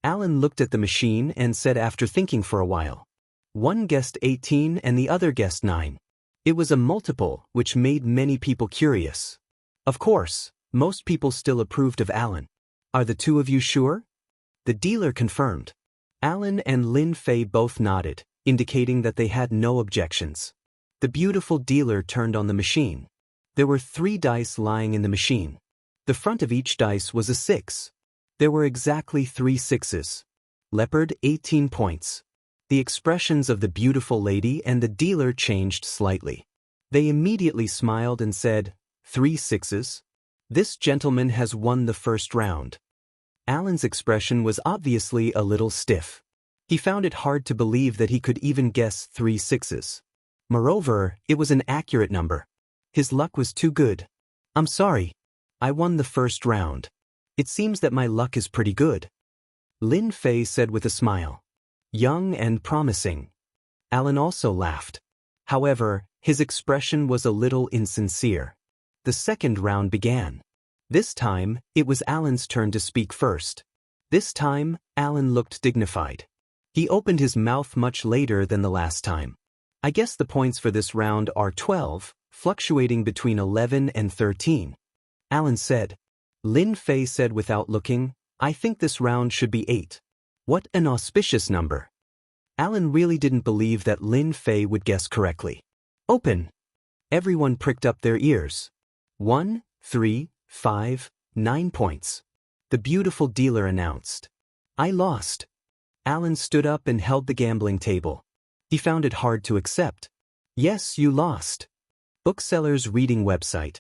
Alan looked at the machine and said after thinking for a while. One guessed 18 and the other guessed 9. It was a multiple, which made many people curious. Of course, most people still approved of Alan. Are the 2 of you sure? The dealer confirmed. Alan and Lin Fei both nodded, indicating that they had no objections. The beautiful dealer turned on the machine. There were 3 dice lying in the machine. The front of each dice was a 6. There were exactly 3 sixes. Leopard 18 points. The expressions of the beautiful lady and the dealer changed slightly. They immediately smiled and said, 3 sixes? This gentleman has won the first round. Alan's expression was obviously a little stiff. He found it hard to believe that he could even guess 3 sixes. Moreover, it was an accurate number. His luck was too good. I'm sorry. I won the first round. It seems that my luck is pretty good. Lin Fei said with a smile. Young and promising. Alan also laughed. However, his expression was a little insincere. The second round began. This time, it was Alan's turn to speak first. This time, Alan looked dignified. He opened his mouth much later than the last time. I guess the points for this round are 12, fluctuating between 11 and 13. Alan said. Lin Fei said without looking, I think this round should be 8. What an auspicious number. Alan really didn't believe that Lin Fei would guess correctly. Open. Everyone pricked up their ears. 1, 3, 5, 9 points. The beautiful dealer announced. I lost. Alan stood up and held the gambling table. He found it hard to accept. Yes, you lost. Bookseller's reading website.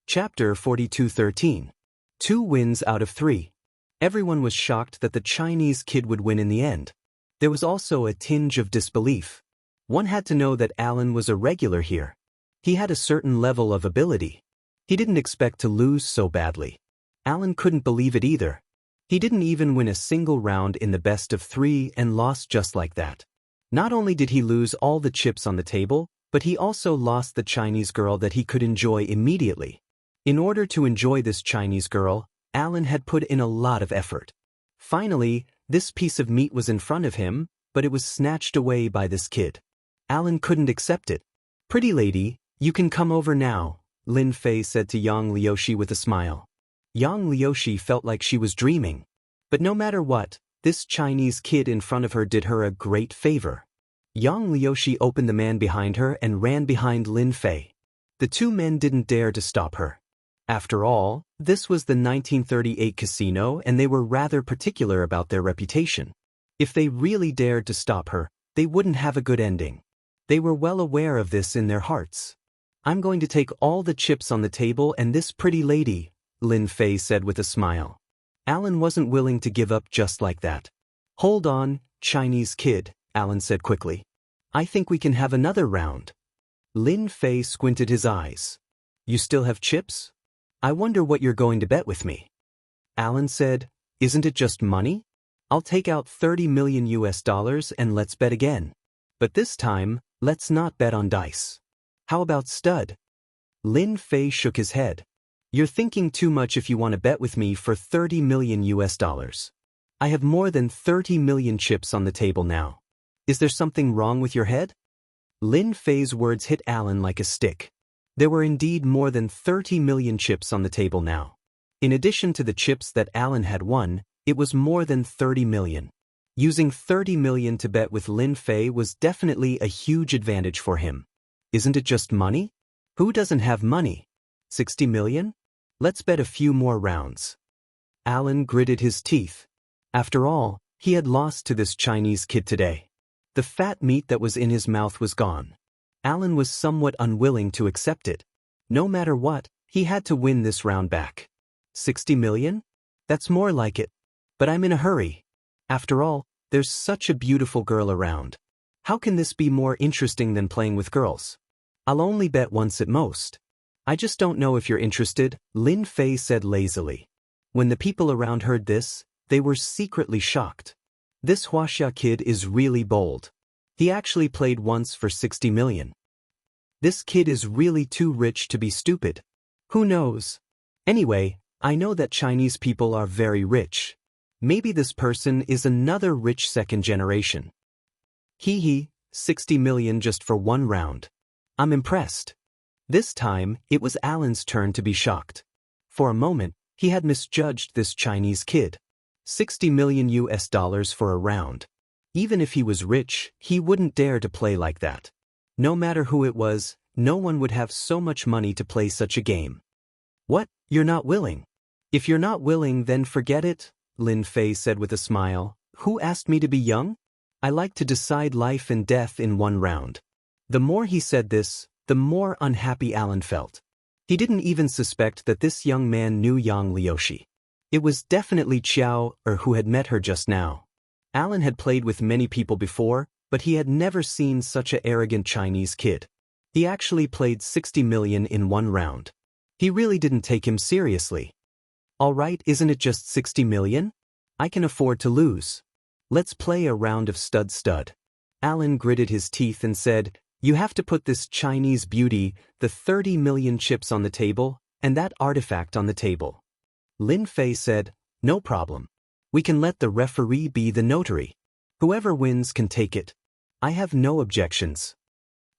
Chapter 42:13. 2 wins out of 3. Everyone was shocked that the Chinese kid would win in the end. There was also a tinge of disbelief. One had to know that Alan was a regular here. He had a certain level of ability. He didn't expect to lose so badly. Alan couldn't believe it either. He didn't even win a single round in the best of 3 and lost just like that. Not only did he lose all the chips on the table, but he also lost the Chinese girl that he could enjoy immediately. In order to enjoy this Chinese girl, Alan had put in a lot of effort. Finally, this piece of meat was in front of him, but it was snatched away by this kid. Alan couldn't accept it. "Pretty lady, you can come over now," Lin Fei said to Yang Liushi with a smile. Yang Liushi felt like she was dreaming. But no matter what, this Chinese kid in front of her did her a great favor. Yang Liushi opened the man behind her and ran behind Lin Fei. The 2 men didn't dare to stop her. After all, this was the 1938 casino and they were rather particular about their reputation. If they really dared to stop her, they wouldn't have a good ending. They were well aware of this in their hearts. "I'm going to take all the chips on the table and this pretty lady," Lin Fei said with a smile. Alan wasn't willing to give up just like that. "Hold on, Chinese kid," Alan said quickly. "I think we can have another round." Lin Fei squinted his eyes. "You still have chips? I wonder what you're going to bet with me." Alan said, "Isn't it just money? I'll take out $30 million and let's bet again. But this time, let's not bet on dice. How about stud?" Lin Fei shook his head. "You're thinking too much if you want to bet with me for $30 million. I have more than 30 million chips on the table now. Is there something wrong with your head?" Lin Fei's words hit Alan like a stick. There were indeed more than 30 million chips on the table now. In addition to the chips that Alan had won, it was more than 30 million. Using 30 million to bet with Lin Fei was definitely a huge advantage for him. Isn't it just money? Who doesn't have money? 60 million? Let's bet a few more rounds. Alan gritted his teeth. After all, he had lost to this Chinese kid today. The fat meat that was in his mouth was gone. Alan was somewhat unwilling to accept it. No matter what, he had to win this round back. 60 million? That's more like it. But I'm in a hurry. After all, there's such a beautiful girl around. How can this be more interesting than playing with girls? I'll only bet once at most. "I just don't know if you're interested," Lin Fei said lazily. When the people around heard this, they were secretly shocked. This Wuxia kid is really bold. He actually played once for 60 million. This kid is really too rich to be stupid. Who knows? Anyway, I know that Chinese people are very rich. Maybe this person is another rich second generation. Hee hee, 60 million just for one round. I'm impressed. This time, it was Alan's turn to be shocked. For a moment, he had misjudged this Chinese kid. 60 million for a round. Even if he was rich, he wouldn't dare to play like that. No matter who it was, no one would have so much money to play such a game. "What, you're not willing? If you're not willing, then forget it," Lin Fei said with a smile. "Who asked me to be young? I like to decide life and death in one round." The more he said this, the more unhappy Alan felt. He didn't even suspect that this young man knew Yang Liushi. It was definitely Xiao who had met her just now. Alan had played with many people before, but he had never seen such an arrogant Chinese kid. He actually played 60 million in one round. He really didn't take him seriously. "All right, isn't it just 60 million? I can afford to lose. Let's play a round of stud-stud." Alan gritted his teeth and said, "You have to put this Chinese beauty, the 30 million chips on the table, and that artifact on the table." Lin Fei said, "No problem. We can let the referee be the notary. Whoever wins can take it. I have no objections."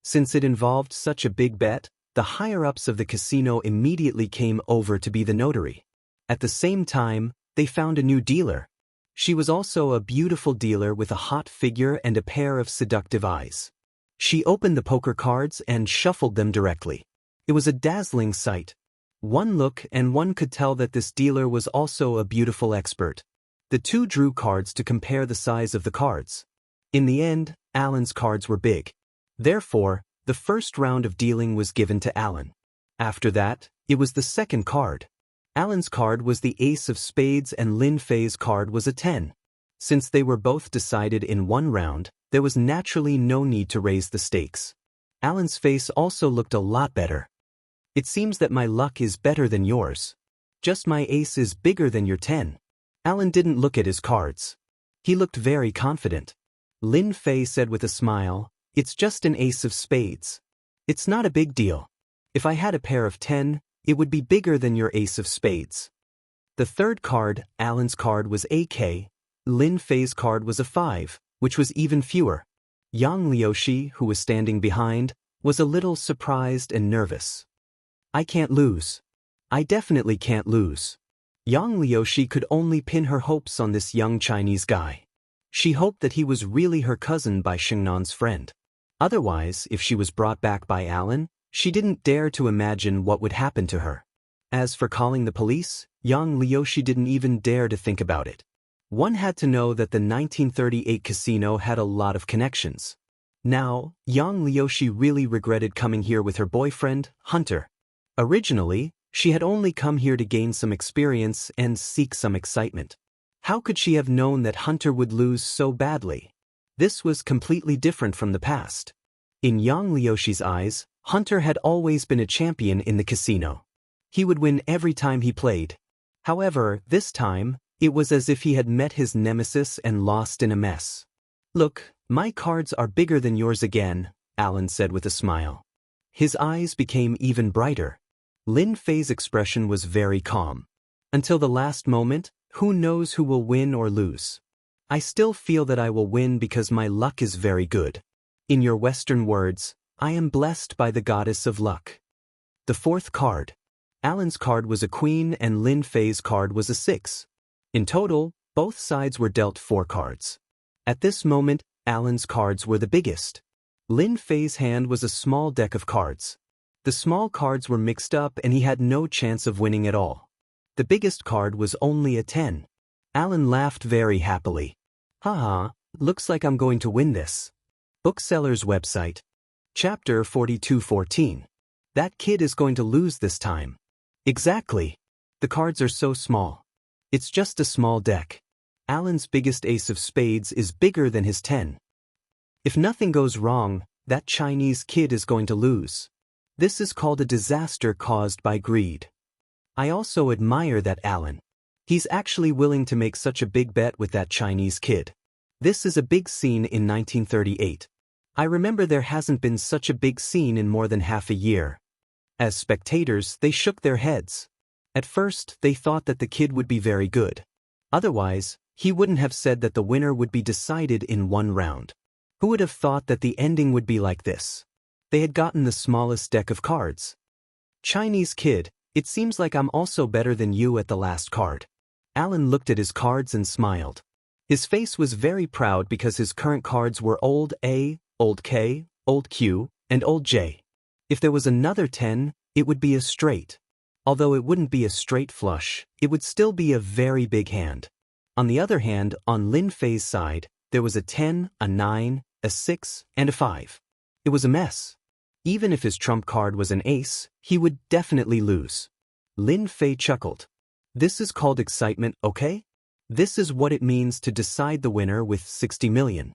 Since it involved such a big bet, the higher-ups of the casino immediately came over to be the notary. At the same time, they found a new dealer. She was also a beautiful dealer with a hot figure and a pair of seductive eyes. She opened the poker cards and shuffled them directly. It was a dazzling sight. One look and one could tell that this dealer was also a beautiful expert. The two drew cards to compare the size of the cards. In the end, Alan's cards were big. Therefore, the first round of dealing was given to Alan. After that, it was the second card. Alan's card was the ace of spades and Lin Fei's card was a 10. Since they were both decided in one round, there was naturally no need to raise the stakes. Alan's face also looked a lot better. It seems that my luck is better than yours. Just my ace is bigger than your 10. Alan didn't look at his cards. He looked very confident. Lin Fei said with a smile, "It's just an ace of spades. It's not a big deal. If I had a pair of 10, it would be bigger than your ace of spades." The third card, Alan's card was AK. Lin Fei's card was a 5, which was even fewer. Yang Liuxi, who was standing behind, was a little surprised and nervous. "I can't lose. I definitely can't lose." Yang Liuxi could only pin her hopes on this young Chinese guy. She hoped that he was really her cousin by Xingnan's friend. Otherwise, if she was brought back by Alan, she didn't dare to imagine what would happen to her. As for calling the police, Yang Liuxi didn't even dare to think about it. One had to know that the 1938 casino had a lot of connections. Now, Yang Liuxi really regretted coming here with her boyfriend, Hunter. Originally, she had only come here to gain some experience and seek some excitement. How could she have known that Hunter would lose so badly? This was completely different from the past. In Yang Liuxi's eyes, Hunter had always been a champion in the casino. He would win every time he played. However, this time, it was as if he had met his nemesis and lost in a mess. "Look, my cards are bigger than yours again," Alan said with a smile. His eyes became even brighter. Lin Fei's expression was very calm. "Until the last moment, who knows who will win or lose? I still feel that I will win because my luck is very good. In your Western words, I am blessed by the goddess of luck." The fourth card. Alan's card was a queen and Lin Fei's card was a 6. In total, both sides were dealt 4 cards. At this moment, Alan's cards were the biggest. Lin Fei's hand was a small deck of cards. The small cards were mixed up and he had no chance of winning at all. The biggest card was only a 10. Alan laughed very happily. "Haha, looks like I'm going to win this." Bookseller's website. Chapter 42:14. That kid is going to lose this time. Exactly. The cards are so small. It's just a small deck. Alan's biggest ace of spades is bigger than his 10. If nothing goes wrong, that Chinese kid is going to lose. This is called a disaster caused by greed. I also admire that Alan. He's actually willing to make such a big bet with that Chinese kid. This is a big scene in 1938. I remember there hasn't been such a big scene in more than half a year. As spectators, they shook their heads. At first, they thought that the kid would be very good. Otherwise, he wouldn't have said that the winner would be decided in one round. Who would have thought that the ending would be like this? They had gotten the smallest deck of cards. "Chinese kid, it seems like I'm also better than you at the last card." Alan looked at his cards and smiled. His face was very proud because his current cards were Old A, Old K, Old Q, and Old J. If there was another 10, it would be a straight. Although it wouldn't be a straight flush, it would still be a very big hand. On the other hand, on Lin Fei's side, there was a 10, a 9, a 6, and a 5. It was a mess. Even if his trump card was an ace, he would definitely lose. Lin Fei chuckled. "This is called excitement, okay? This is what it means to decide the winner with 60 million.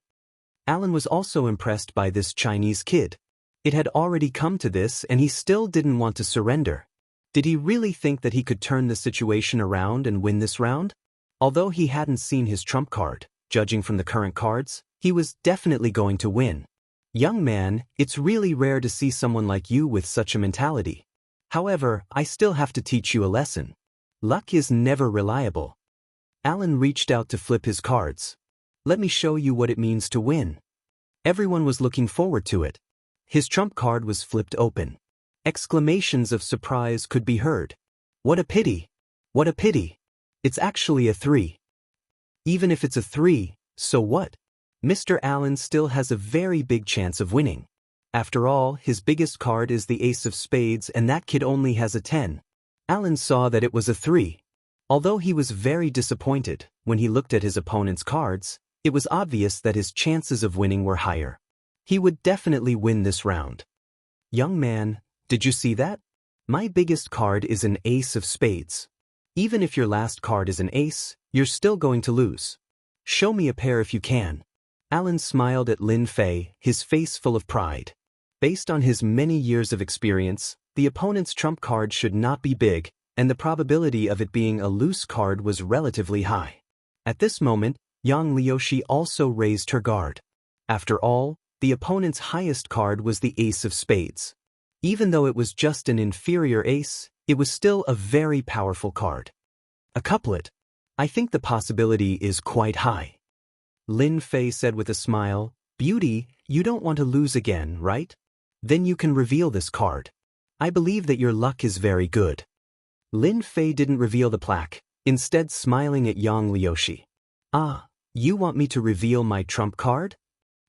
Alan was also impressed by this Chinese kid. It had already come to this and he still didn't want to surrender. Did he really think that he could turn the situation around and win this round? Although he hadn't seen his trump card, judging from the current cards, he was definitely going to win. "Young man, it's really rare to see someone like you with such a mentality. However, I still have to teach you a lesson. Luck is never reliable." Alan reached out to flip his cards. "Let me show you what it means to win." Everyone was looking forward to it. His trump card was flipped open. Exclamations of surprise could be heard. "What a pity! What a pity! It's actually a 3. Even if it's a 3, so what? Mr. Allen still has a very big chance of winning. After all, his biggest card is the ace of spades and that kid only has a 10. Allen saw that it was a 3. Although he was very disappointed, When he looked at his opponent's cards, it was obvious that his chances of winning were higher. He would definitely win this round. Young man, did you see that? My biggest card is an ace of spades. Even if your last card is an ace, you're still going to lose. Show me a pair if you can. Alan smiled at Lin Fei, his face full of pride. Based on his many years of experience, the opponent's trump card should not be big, and the probability of it being a loose card was relatively high. At this moment, Yang Liuxi also raised her guard. After all, the opponent's highest card was the ace of spades. Even though it was just an inferior ace, it was still a very powerful card. A couplet. I think the possibility is quite high. Lin Fei said with a smile, Beauty, you don't want to lose again, right? Then you can reveal this card. I believe that your luck is very good. Lin Fei didn't reveal the plaque, instead smiling at Yang Liuxi. Ah, you want me to reveal my trump card?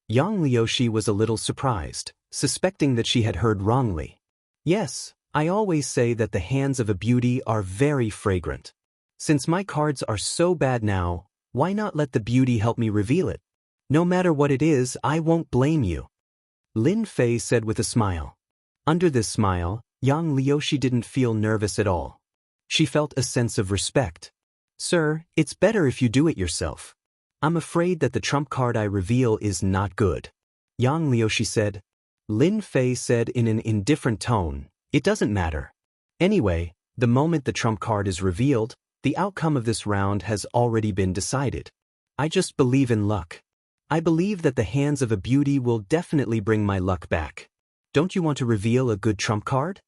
Yang Liuxi was a little surprised, suspecting that she had heard wrongly. Yes, I always say that the hands of a beauty are very fragrant. Since my cards are so bad now, why not let the beauty help me reveal it? No matter what it is, I won't blame you. Lin Fei said with a smile. Under this smile, Yang Liuxi didn't feel nervous at all. She felt a sense of respect. Sir, it's better if you do it yourself. I'm afraid that the trump card I reveal is not good. Yang Liuxi said. Lin Fei said in an indifferent tone, It doesn't matter. Anyway, the moment the trump card is revealed, the outcome of this round has already been decided. I just believe in luck. I believe that the hands of a beauty will definitely bring my luck back. Don't you want to reveal a good trump card?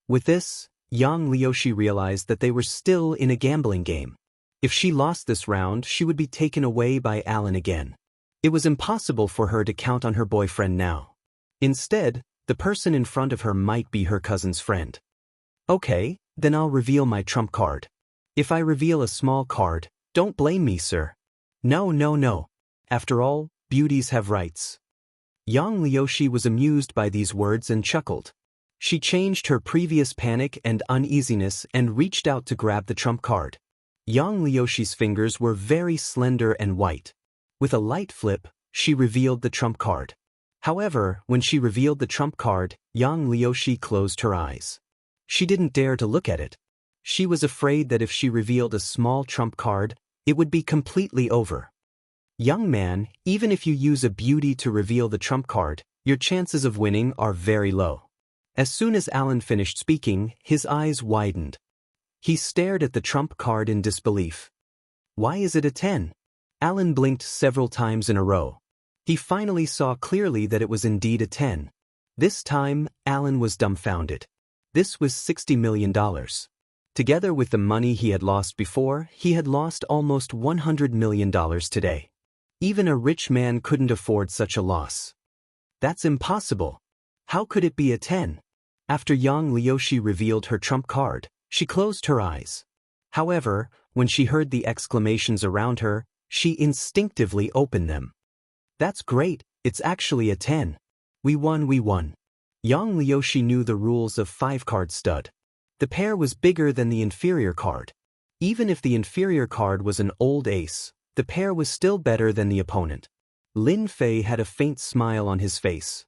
With this, Yang Liuxi realized that they were still in a gambling game. If she lost this round, she would be taken away by Alan again. It was impossible for her to count on her boyfriend now. Instead, the person in front of her might be her cousin's friend. Okay, then I'll reveal my trump card. If I reveal a small card, don't blame me, sir. No. After all, beauties have rights. Yang Liuxi was amused by these words and chuckled. She changed her previous panic and uneasiness and reached out to grab the trump card. Yang Liuxi's fingers were very slender and white. With a light flip, she revealed the trump card. However, when she revealed the trump card, Yang Liuxi closed her eyes. She didn't dare to look at it. She was afraid that if she revealed a small trump card, it would be completely over. Young man, even if you use a beauty to reveal the trump card, your chances of winning are very low. As soon as Alan finished speaking, his eyes widened. He stared at the trump card in disbelief. Why is it a 10? Alan blinked several times in a row. He finally saw clearly that it was indeed a 10. This time, Alan was dumbfounded. This was $60 million. Together with the money he had lost before, he had lost almost $100 million today. Even a rich man couldn't afford such a loss. That's impossible. How could it be a 10? After Yang Liuxi revealed her trump card, she closed her eyes. However, when she heard the exclamations around her, she instinctively opened them. That's great, it's actually a 10. We won. Yang Liuxi knew the rules of 5-card stud. The pair was bigger than the inferior card. Even if the inferior card was an old ace, the pair was still better than the opponent. Lin Fei had a faint smile on his face.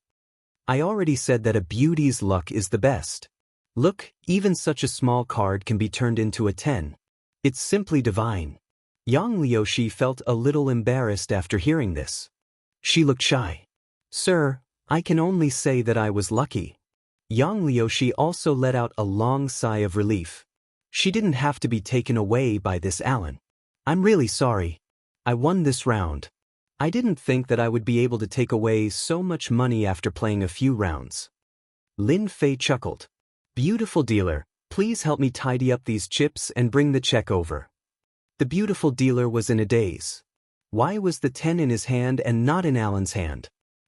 I already said that a beauty's luck is the best. Look, even such a small card can be turned into a 10. It's simply divine. Yang Liuxi felt a little embarrassed after hearing this. She looked shy. Sir, I can only say that I was lucky. Yang Liuxi also let out a long sigh of relief. She didn't have to be taken away by this Alan. I'm really sorry. I won this round. I didn't think that I would be able to take away so much money after playing a few rounds. Lin Fei chuckled. Beautiful dealer, please help me tidy up these chips and bring the check over. The beautiful dealer was in a daze. Why was the 10 in his hand and not in Alan's hand?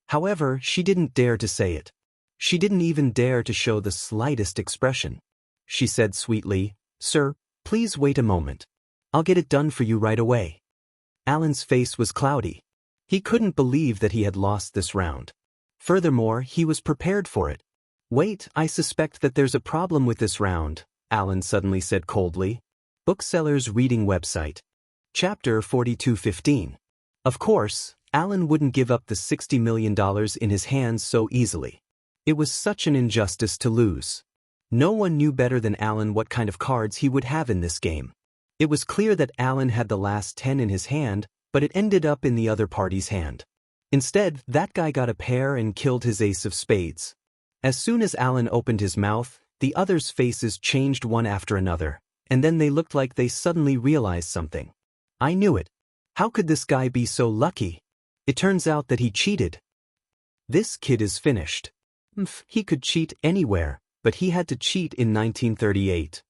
However, she didn't dare to say it. She didn't even dare to show the slightest expression. She said sweetly, Sir, please wait a moment. I'll get it done for you right away. Alan's face was cloudy. He couldn't believe that he had lost this round. Furthermore, he was prepared for it. Wait, I suspect that there's a problem with this round, Alan suddenly said coldly. Bookseller's reading website. Chapter 42:15. Of course, Alan wouldn't give up the $60 million in his hands so easily. It was such an injustice to lose. No one knew better than Alan what kind of cards he would have in this game. It was clear that Alan had the last 10 in his hand, but it ended up in the other party's hand. Instead, that guy got a pair and killed his ace of spades. As soon as Alan opened his mouth, the others' faces changed one after another, and then they looked like they suddenly realized something. I knew it. How could this guy be so lucky? It turns out that he cheated. This kid is finished. He could cheat anywhere, but he had to cheat in 1938.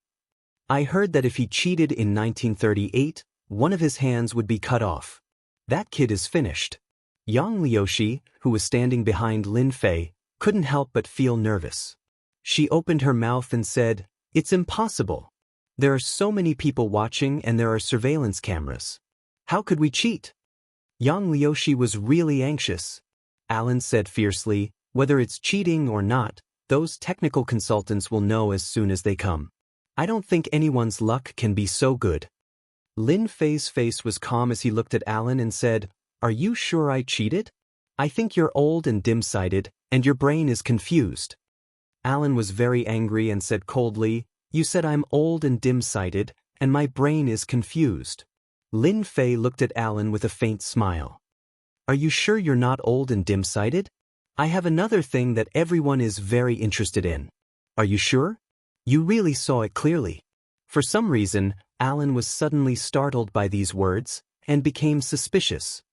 I heard that if he cheated in 1938, one of his hands would be cut off. That kid is finished. Yang Liuxi, who was standing behind Lin Fei, couldn't help but feel nervous. She opened her mouth and said, "It's impossible. There are so many people watching and there are surveillance cameras. How could we cheat?" Yang Liuxi was really anxious. Alan said fiercely, "Whether it's cheating or not, those technical consultants will know as soon as they come. I don't think anyone's luck can be so good." Lin Fei's face was calm as he looked at Alan and said, "Are you sure I cheated? I think you're old and dim-sighted, and your brain is confused." Alan was very angry and said coldly, "You said I'm old and dim-sighted, and my brain is confused." Lin Fei looked at Alan with a faint smile. "Are you sure you're not old and dim-sighted? I have another thing that everyone is very interested in." "Are you sure? You really saw it clearly." For some reason, Alan was suddenly startled by these words, and became suspicious.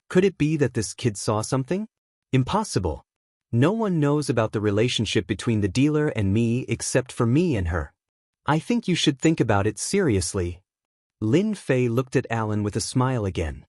Could it be that this kid saw something? Impossible. No one knows about the relationship between the dealer and me except for me and her. I think you should think about it seriously. Lin Fei looked at Alan with a smile again.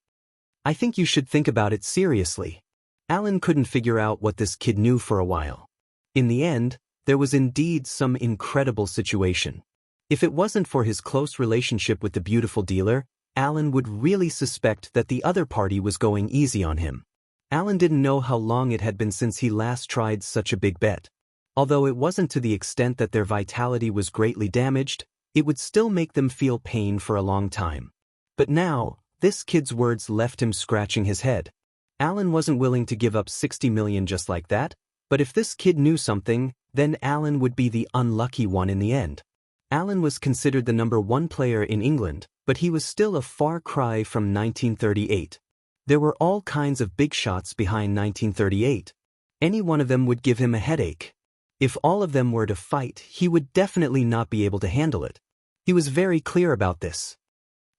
"I think you should think about it seriously." Alan couldn't figure out what this kid knew for a while. In the end, there was indeed some incredible situation. If it wasn't for his close relationship with the beautiful dealer, Alan would really suspect that the other party was going easy on him. Alan didn't know how long it had been since he last tried such a big bet. Although it wasn't to the extent that their vitality was greatly damaged, it would still make them feel pain for a long time. But now, this kid's words left him scratching his head. Alan wasn't willing to give up 60 million just like that, but if this kid knew something, then Alan would be the unlucky one in the end. Alan was considered the #1 player in England, but he was still a far cry from 1938. There were all kinds of big shots behind 1938. Any one of them would give him a headache. If all of them were to fight, he would definitely not be able to handle it. He was very clear about this.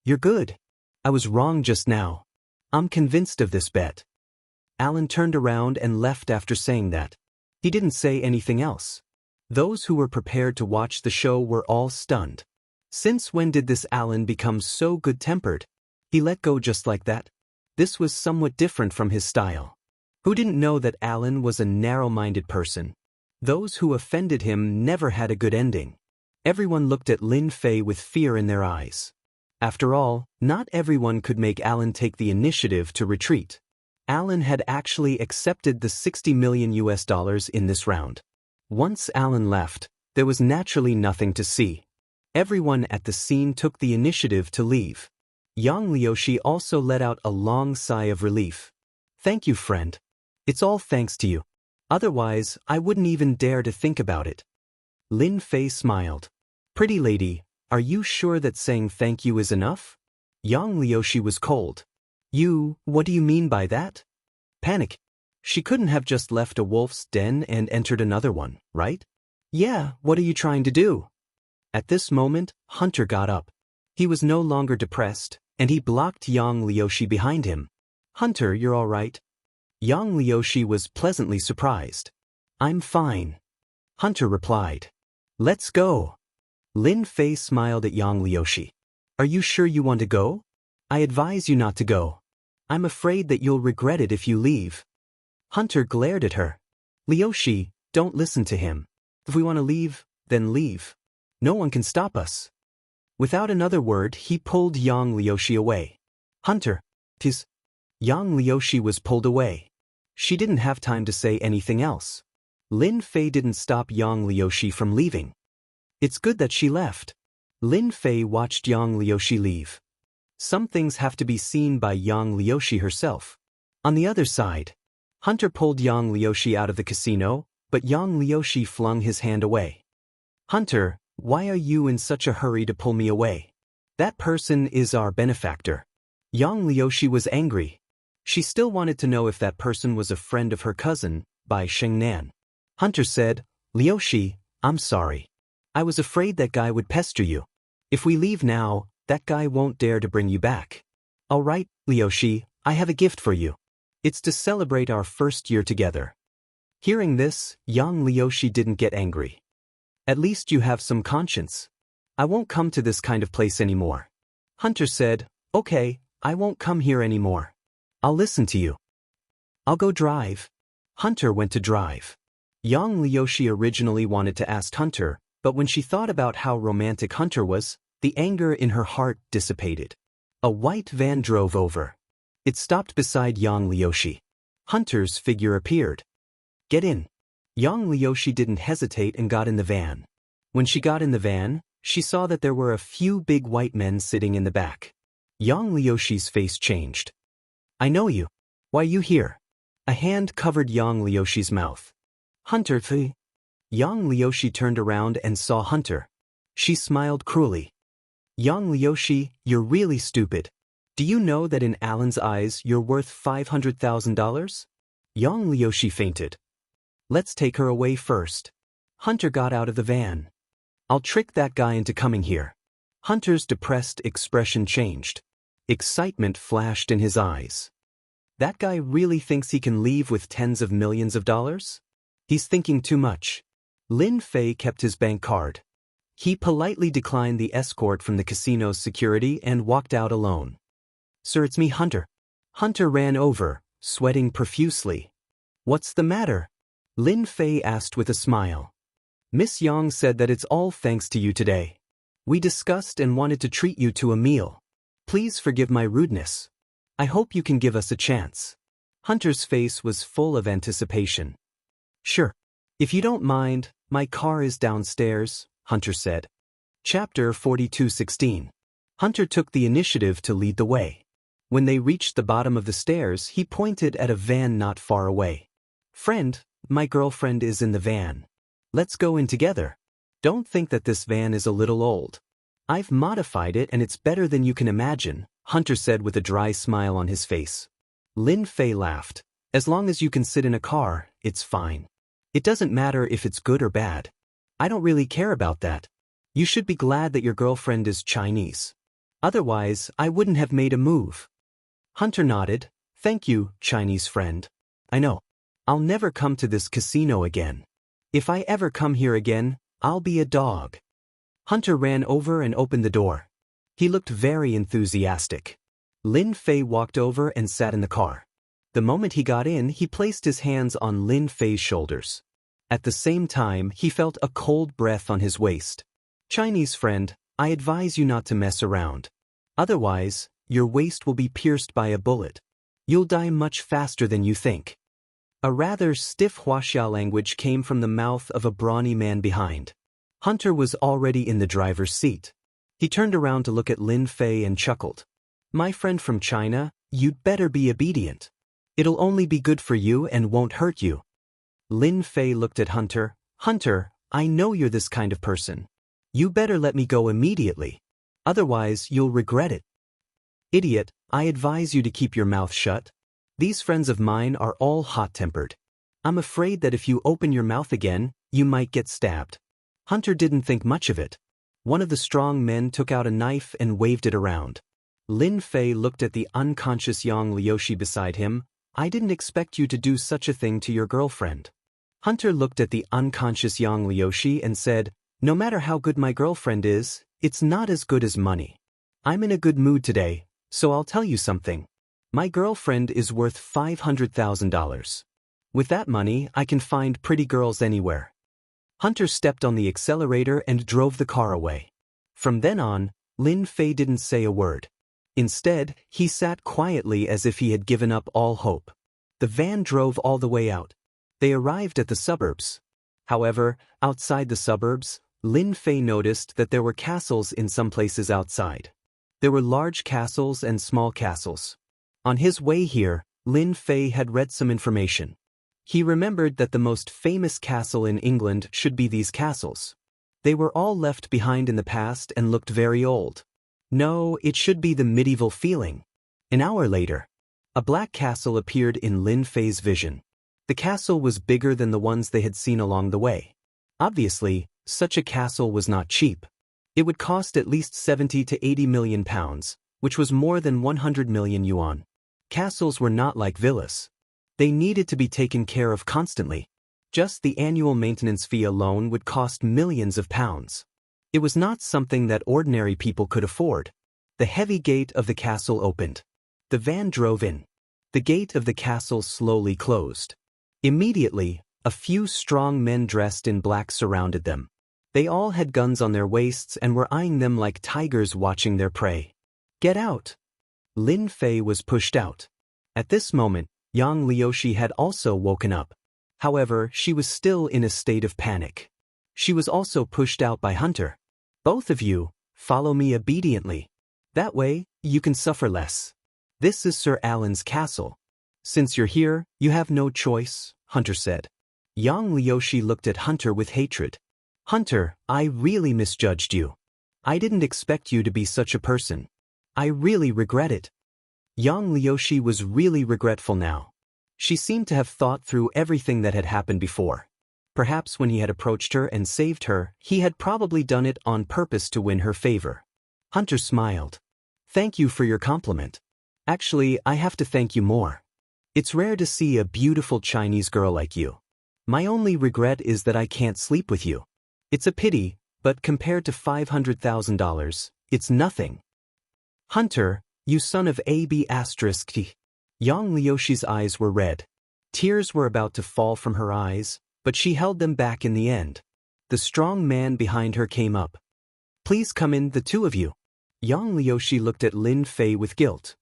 "You're good. I was wrong just now. I'm convinced of this bet." Alan turned around and left after saying that. He didn't say anything else. Those who were prepared to watch the show were all stunned. Since when did this Alan become so good-tempered? He let go just like that? This was somewhat different from his style. Who didn't know that Alan was a narrow-minded person? Those who offended him never had a good ending. Everyone looked at Lin Fei with fear in their eyes. After all, not everyone could make Alan take the initiative to retreat. Alan had actually accepted the $60 million in this round. Once Alan left, there was naturally nothing to see. Everyone at the scene took the initiative to leave. Yang Liuxi also let out a long sigh of relief. "Thank you, friend. It's all thanks to you. Otherwise, I wouldn't even dare to think about it." Lin Fei smiled. "Pretty lady, are you sure that saying thank you is enough?" Yang Liuxi was cold. What do you mean by that?" Panic. She couldn't have just left a wolf's den and entered another one, right? "Yeah, what are you trying to do?" At this moment, Hunter got up. He was no longer depressed, and he blocked Yang Liuxi behind him. "Hunter, you're all right?" Yang Liuxi was pleasantly surprised. "I'm fine," Hunter replied. "Let's go." Lin Fei smiled at Yang Liuxi. "Are you sure you want to go? I advise you not to go. I'm afraid that you'll regret it if you leave." Hunter glared at her. "Liuxi, don't listen to him. If we want to leave, then leave. No one can stop us." Without another word, he pulled Yang Liuxi away. "Hunter, tis..." Yang Liuxi was pulled away. She didn't have time to say anything else. Lin Fei didn't stop Yang Liuxi from leaving. It's good that she left. Lin Fei watched Yang Liuxi leave. Some things have to be seen by Yang Liuxi herself. On the other side, Hunter pulled Yang Liuxi out of the casino, but Yang Liuxi flung his hand away. Hunter, why are you in such a hurry to pull me away? That person is our benefactor. Yang Liuxi was angry. She still wanted to know if that person was a friend of her cousin, Bai Shengnan. Hunter said, Liuxi, I'm sorry. I was afraid that guy would pester you. If we leave now, that guy won't dare to bring you back. All right, Liuxi, I have a gift for you. It's to celebrate our first year together. Hearing this, Yang Liuxi didn't get angry. At least you have some conscience. I won't come to this kind of place anymore. Hunter said, okay, I won't come here anymore. I'll listen to you. I'll go drive. Hunter went to drive. Yang Liuxi originally wanted to ask Hunter, but when she thought about how romantic Hunter was, the anger in her heart dissipated. A white van drove over. It stopped beside Yang Liuxi. Hunter's figure appeared. Get in. Yang Liuxi didn't hesitate and got in the van. When she got in the van, she saw that there were a few big white men sitting in the back. Yang Liuxi's face changed. I know you. Why are you here? A hand covered Yang Liuxi's mouth. Hunter, Yang Liuxi turned around and saw Hunter. She smiled cruelly. Yang Liuxi, you're really stupid. Do you know that in Alan's eyes you're worth $500,000? Yang Liuxi fainted. Let's take her away first. Hunter got out of the van. I'll trick that guy into coming here. Hunter's depressed expression changed. Excitement flashed in his eyes. That guy really thinks he can leave with tens of millions of dollars? He's thinking too much. Lin Fei kept his bank card. He politely declined the escort from the casino's security and walked out alone. Sir, it's me, Hunter. Hunter ran over, sweating profusely. What's the matter? Lin Fei asked with a smile. Miss Yang said that it's all thanks to you today. We discussed and wanted to treat you to a meal. Please forgive my rudeness. I hope you can give us a chance. Hunter's face was full of anticipation. Sure. If you don't mind, my car is downstairs, Hunter said. Chapter 42:16. Hunter took the initiative to lead the way. When they reached the bottom of the stairs, he pointed at a van not far away. Friend, my girlfriend is in the van. Let's go in together. Don't think that this van is a little old. I've modified it and it's better than you can imagine, Hunter said with a dry smile on his face. Lin Fei laughed. As long as you can sit in a car, it's fine. It doesn't matter if it's good or bad. I don't really care about that. You should be glad that your girlfriend is Chinese. Otherwise, I wouldn't have made a move. Hunter nodded. Thank you, Chinese friend. I know. I'll never come to this casino again. If I ever come here again, I'll be a dog. Hunter ran over and opened the door. He looked very enthusiastic. Lin Fei walked over and sat in the car. The moment he got in, he placed his hands on Lin Fei's shoulders. At the same time, he felt a cold breath on his waist. Chinese friend, I advise you not to mess around. Otherwise, your waist will be pierced by a bullet. You'll die much faster than you think. A rather stiff Wuxia language came from the mouth of a brawny man behind. Hunter was already in the driver's seat. He turned around to look at Lin Fei and chuckled. My friend from China, you'd better be obedient. It'll only be good for you and won't hurt you. Lin Fei looked at Hunter. Hunter, I know you're this kind of person. You better let me go immediately. Otherwise, you'll regret it. Idiot, I advise you to keep your mouth shut. These friends of mine are all hot-tempered. I'm afraid that if you open your mouth again, you might get stabbed. Hunter didn't think much of it. One of the strong men took out a knife and waved it around. Lin Fei looked at the unconscious Yang Liuxi beside him. I didn't expect you to do such a thing to your girlfriend. Hunter looked at the unconscious Yang Liuxi and said, no matter how good my girlfriend is, it's not as good as money. I'm in a good mood today, so I'll tell you something. My girlfriend is worth $500,000. With that money, I can find pretty girls anywhere. Hunter stepped on the accelerator and drove the car away. From then on, Lin Fei didn't say a word. Instead, he sat quietly as if he had given up all hope. The van drove all the way out. They arrived at the suburbs. However, outside the suburbs, Lin Fei noticed that there were castles in some places outside. There were large castles and small castles. On his way here, Lin Fei had read some information. He remembered that the most famous castle in England should be these castles. They were all left behind in the past and looked very old. No, it should be the medieval feeling. An hour later, a black castle appeared in Lin Fei's vision. The castle was bigger than the ones they had seen along the way. Obviously, such a castle was not cheap. It would cost at least 70 to 80 million pounds, which was more than 100 million yuan. Castles were not like villas. They needed to be taken care of constantly. Just the annual maintenance fee alone would cost millions of pounds. It was not something that ordinary people could afford. The heavy gate of the castle opened. The van drove in. The gate of the castle slowly closed. Immediately, a few strong men dressed in black surrounded them. They all had guns on their waists and were eyeing them like tigers watching their prey. "Get out!" Lin Fei was pushed out. At this moment, Yang Liushi had also woken up. However, she was still in a state of panic. She was also pushed out by Hunter. "Both of you, follow me obediently. That way, you can suffer less. This is Sir Alan's castle. Since you're here, you have no choice," Hunter said. Yang Liushi looked at Hunter with hatred. "Hunter, I really misjudged you. I didn't expect you to be such a person. I really regret it." Yang Liushi was really regretful now. She seemed to have thought through everything that had happened before. Perhaps when he had approached her and saved her, he had probably done it on purpose to win her favor. Hunter smiled. "Thank you for your compliment. Actually, I have to thank you more. It's rare to see a beautiful Chinese girl like you. My only regret is that I can't sleep with you. It's a pity, but compared to $500,000, it's nothing." "Hunter, you son of AB***. Yang Liushi's eyes were red. Tears were about to fall from her eyes, but she held them back in the end. The strong man behind her came up. "Please come in, the two of you." Yang Liushi looked at Lin Fei with guilt.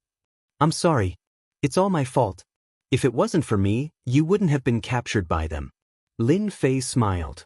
"I'm sorry. It's all my fault. If it wasn't for me, you wouldn't have been captured by them." Lin Fei smiled.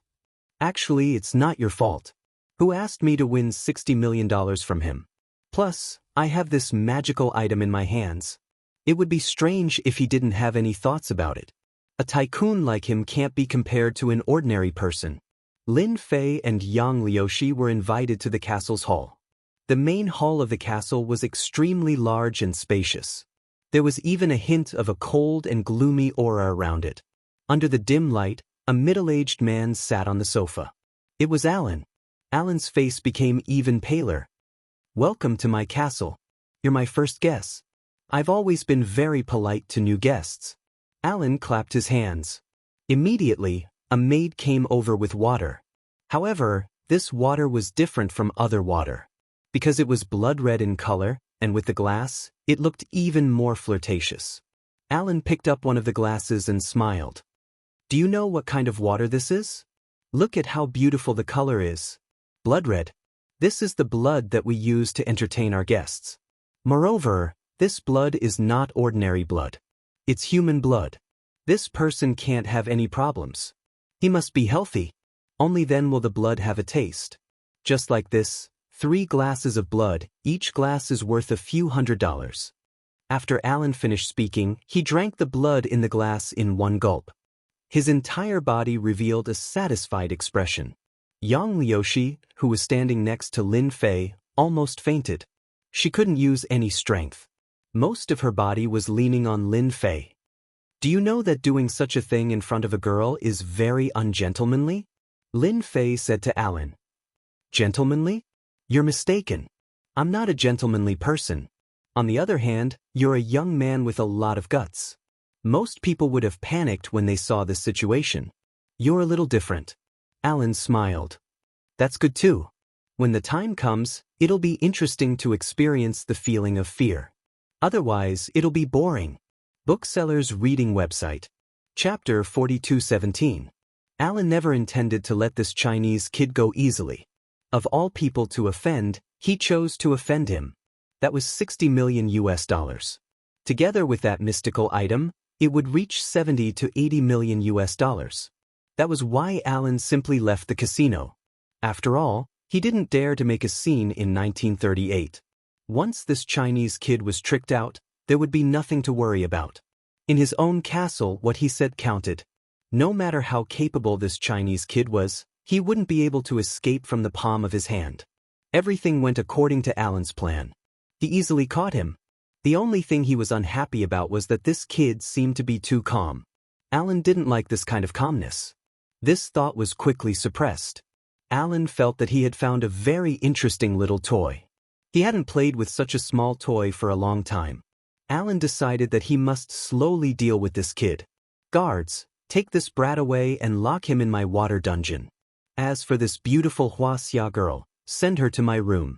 "Actually, it's not your fault. Who asked me to win $60 million from him? Plus, I have this magical item in my hands. It would be strange if he didn't have any thoughts about it. A tycoon like him can't be compared to an ordinary person." Lin Fei and Yang Liushi were invited to the castle's hall. The main hall of the castle was extremely large and spacious. There was even a hint of a cold and gloomy aura around it. Under the dim light, a middle-aged man sat on the sofa. It was Alan. Alan's face became even paler. "Welcome to my castle. You're my first guest. I've always been very polite to new guests." Alan clapped his hands. Immediately, a maid came over with water. However, this water was different from other water. Because it was blood red in color, and with the glass, it looked even more flirtatious. Alan picked up one of the glasses and smiled. "Do you know what kind of water this is? Look at how beautiful the color is. Blood red. This is the blood that we use to entertain our guests. Moreover, this blood is not ordinary blood. It's human blood. This person can't have any problems. He must be healthy. Only then will the blood have a taste. Just like this, 3 glasses of blood, each glass is worth a few $100s. After Alan finished speaking, he drank the blood in the glass in one gulp. His entire body revealed a satisfied expression. Yang Liushi, who was standing next to Lin Fei, almost fainted. She couldn't use any strength. Most of her body was leaning on Lin Fei. "Do you know that doing such a thing in front of a girl is very ungentlemanly?" Lin Fei said to Alan. "Gentlemanly? You're mistaken. I'm not a gentlemanly person. On the other hand, you're a young man with a lot of guts. Most people would have panicked when they saw this situation. You're a little different." Alan smiled. "That's good too. When the time comes, it'll be interesting to experience the feeling of fear. Otherwise, it'll be boring." Bookseller's Reading Website. Chapter 4217. Alan never intended to let this Chinese kid go easily. Of all people to offend, he chose to offend him. That was $60 million. Together with that mystical item, it would reach $70 to $80 million. That was why Alan simply left the casino. After all, he didn't dare to make a scene in 1938. Once this Chinese kid was tricked out, there would be nothing to worry about. In his own castle, what he said counted. No matter how capable this Chinese kid was, he wouldn't be able to escape from the palm of his hand. Everything went according to Alan's plan. He easily caught him. The only thing he was unhappy about was that this kid seemed to be too calm. Alan didn't like this kind of calmness. This thought was quickly suppressed. Alan felt that he had found a very interesting little toy. He hadn't played with such a small toy for a long time. Alan decided that he must slowly deal with this kid. Guards, take this brat away and lock him in my water dungeon. As for this beautiful Wuxia girl, send her to my room.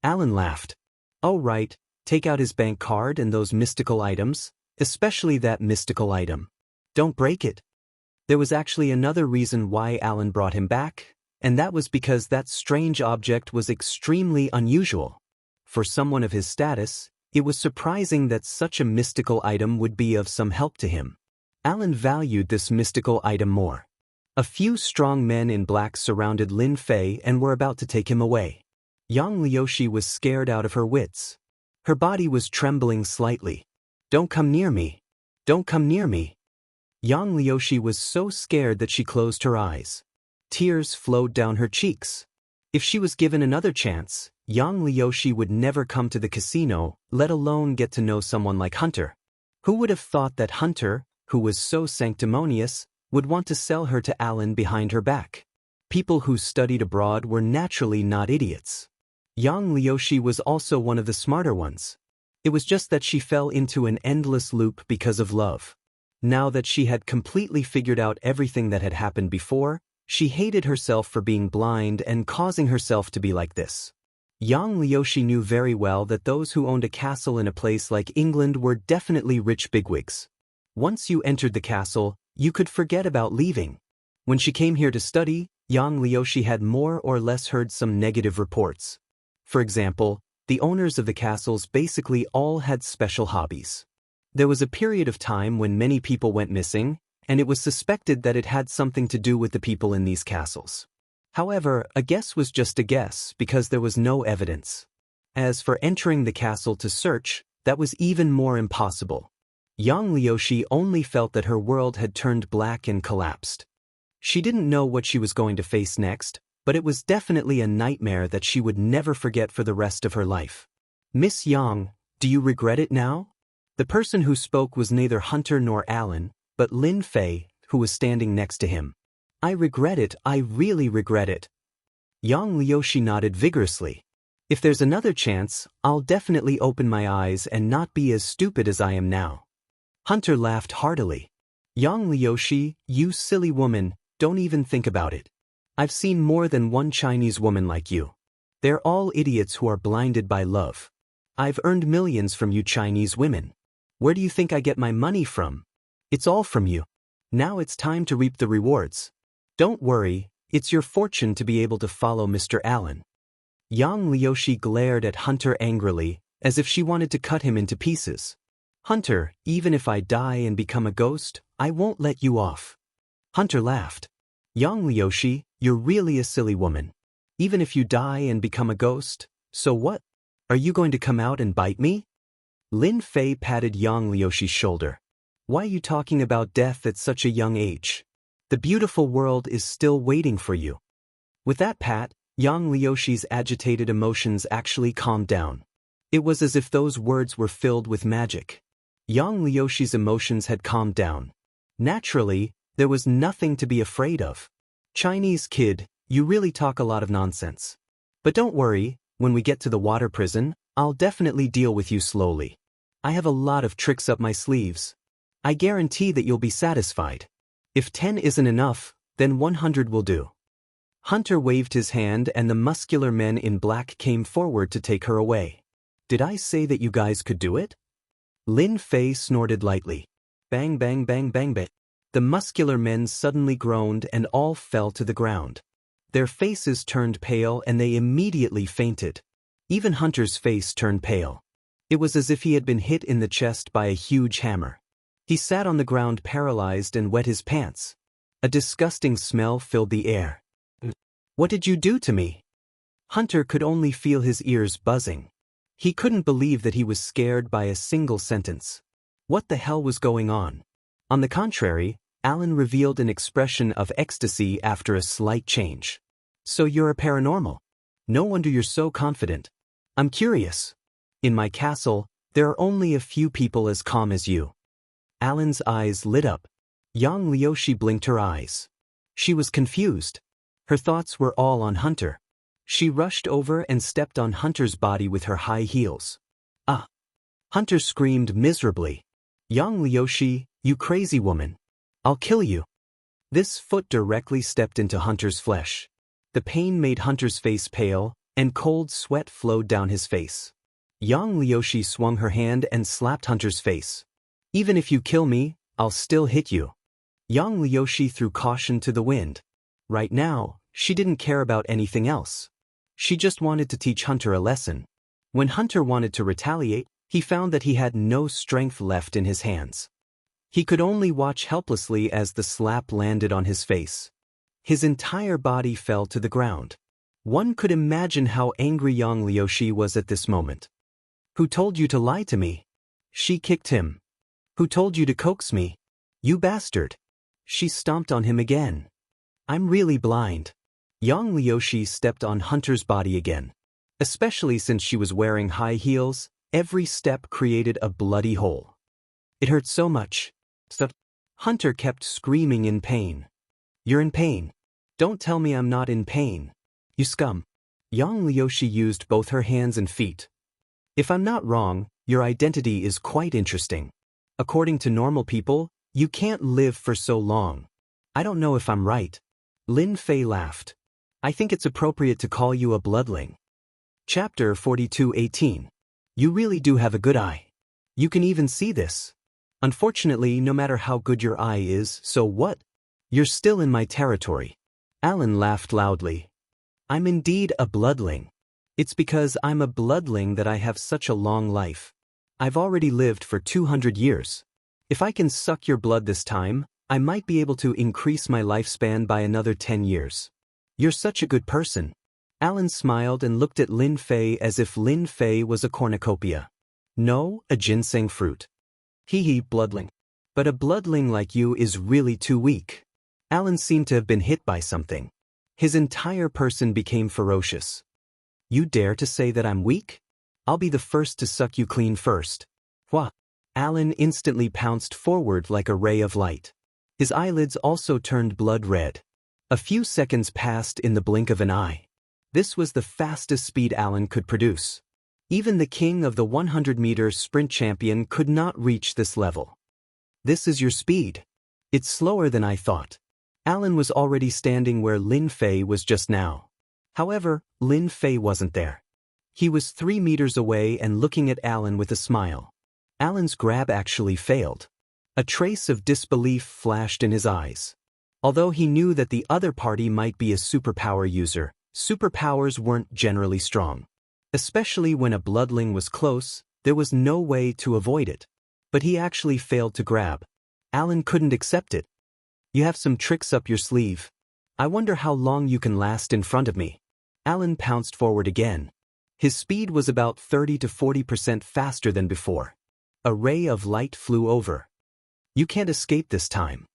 Alan laughed. Oh right, take out his bank card and those mystical items, especially that mystical item. Don't break it. There was actually another reason why Alan brought him back, and that was because that strange object was extremely unusual. For someone of his status, it was surprising that such a mystical item would be of some help to him. Alan valued this mystical item more. A few strong men in black surrounded Lin Fei and were about to take him away. Yang Liushi was scared out of her wits. Her body was trembling slightly. Don't come near me. Don't come near me. Yang Liushi was so scared that she closed her eyes. Tears flowed down her cheeks. If she was given another chance, Yang Liushi would never come to the casino, let alone get to know someone like Hunter. Who would have thought that Hunter, who was so sanctimonious, would want to sell her to Alan behind her back? People who studied abroad were naturally not idiots. Yang Liushi was also one of the smarter ones. It was just that she fell into an endless loop because of love. Now that she had completely figured out everything that had happened before, she hated herself for being blind and causing herself to be like this. Yang Liushi knew very well that those who owned a castle in a place like England were definitely rich bigwigs. Once you entered the castle, you could forget about leaving. When she came here to study, Yang Liushi had more or less heard some negative reports. For example, the owners of the castles basically all had special hobbies. There was a period of time when many people went missing, and it was suspected that it had something to do with the people in these castles. However, a guess was just a guess because there was no evidence. As for entering the castle to search, that was even more impossible. Yang Liushi only felt that her world had turned black and collapsed. She didn't know what she was going to face next, but it was definitely a nightmare that she would never forget for the rest of her life. Miss Yang, do you regret it now? The person who spoke was neither Hunter nor Alan, but Lin Fei, who was standing next to him. I regret it, I really regret it. Yang Liushi nodded vigorously. If there's another chance, I'll definitely open my eyes and not be as stupid as I am now. Hunter laughed heartily. Yang Liushi, you silly woman, don't even think about it. I've seen more than one Chinese woman like you. They're all idiots who are blinded by love. I've earned millions from you Chinese women. Where do you think I get my money from? It's all from you. Now it's time to reap the rewards. Don't worry, it's your fortune to be able to follow Mr. Allen. Yang Liushi glared at Hunter angrily, as if she wanted to cut him into pieces. Hunter, even if I die and become a ghost, I won't let you off. Hunter laughed. Yang Liushi, you're really a silly woman. Even if you die and become a ghost, so what? Are you going to come out and bite me? Lin Fei patted Yang Liushi's shoulder. Why are you talking about death at such a young age? The beautiful world is still waiting for you. With that pat, Yang Liushi's agitated emotions actually calmed down. It was as if those words were filled with magic. Yang Liushi's emotions had calmed down. Naturally, there was nothing to be afraid of. Chinese kid, you really talk a lot of nonsense. But don't worry, when we get to the water prison, I'll definitely deal with you slowly. I have a lot of tricks up my sleeves. I guarantee that you'll be satisfied. If 10 isn't enough, then 100 will do. Hunter waved his hand and the muscular men in black came forward to take her away. Did I say that you guys could do it? Lin Fei snorted lightly. Bang bang bang bang bang. The muscular men suddenly groaned and all fell to the ground. Their faces turned pale and they immediately fainted. Even Hunter's face turned pale. It was as if he had been hit in the chest by a huge hammer. He sat on the ground paralyzed and wet his pants. A disgusting smell filled the air. What did you do to me? Hunter could only feel his ears buzzing. He couldn't believe that he was scared by a single sentence. What the hell was going on? On the contrary, Alan revealed an expression of ecstasy after a slight change. So you're a paranormal? No wonder you're so confident. I'm curious. In my castle, there are only a few people as calm as you. Alan's eyes lit up. Yang Liushi blinked her eyes. She was confused. Her thoughts were all on Hunter. She rushed over and stepped on Hunter's body with her high heels. Ah! Hunter screamed miserably. Yang Liushi, you crazy woman. I'll kill you. This foot directly stepped into Hunter's flesh. The pain made Hunter's face pale, and cold sweat flowed down his face. Yang Liushi swung her hand and slapped Hunter's face. Even if you kill me, I'll still hit you. Yang Liushi threw caution to the wind. Right now, she didn't care about anything else. She just wanted to teach Hunter a lesson. When Hunter wanted to retaliate, he found that he had no strength left in his hands. He could only watch helplessly as the slap landed on his face. His entire body fell to the ground. One could imagine how angry Yang Liushi was at this moment. Who told you to lie to me? She kicked him. Who told you to coax me? You bastard. She stomped on him again. I'm really blind. Yang Liushi stepped on Hunter's body again. Especially since she was wearing high heels, every step created a bloody hole. It hurt so much. Hunter kept screaming in pain. You're in pain. Don't tell me I'm not in pain. You scum. Yang Liushi used both her hands and feet. If I'm not wrong, your identity is quite interesting. According to normal people, you can't live for so long. I don't know if I'm right. Lin Fei laughed. I think it's appropriate to call you a bloodling. Chapter 42:18. You really do have a good eye. You can even see this. Unfortunately, no matter how good your eye is, so what? You're still in my territory. Alan laughed loudly. I'm indeed a bloodling. It's because I'm a bloodling that I have such a long life. I've already lived for 200 years. If I can suck your blood this time, I might be able to increase my lifespan by another 10 years. You're such a good person. Alan smiled and looked at Lin Fei as if Lin Fei was a cornucopia. No, a ginseng fruit. Hee bloodling. But a bloodling like you is really too weak. Alan seemed to have been hit by something. His entire person became ferocious. You dare to say that I'm weak? I'll be the first to suck you clean first. Wha? Alan instantly pounced forward like a ray of light. His eyelids also turned blood red. A few seconds passed in the blink of an eye. This was the fastest speed Alan could produce. Even the king of the 100-meter sprint champion could not reach this level. This is your speed. It's slower than I thought. Alan was already standing where Lin Fei was just now. However, Lin Fei wasn't there. He was 3 meters away and looking at Alan with a smile. Alan's grab actually failed. A trace of disbelief flashed in his eyes. Although he knew that the other party might be a superpower user, superpowers weren't generally strong. Especially when a bloodling was close, there was no way to avoid it. But he actually failed to grab. Alan couldn't accept it. You have some tricks up your sleeve. I wonder how long you can last in front of me. Alan pounced forward again. His speed was about 30 to 40% faster than before. A ray of light flew over. You can't escape this time.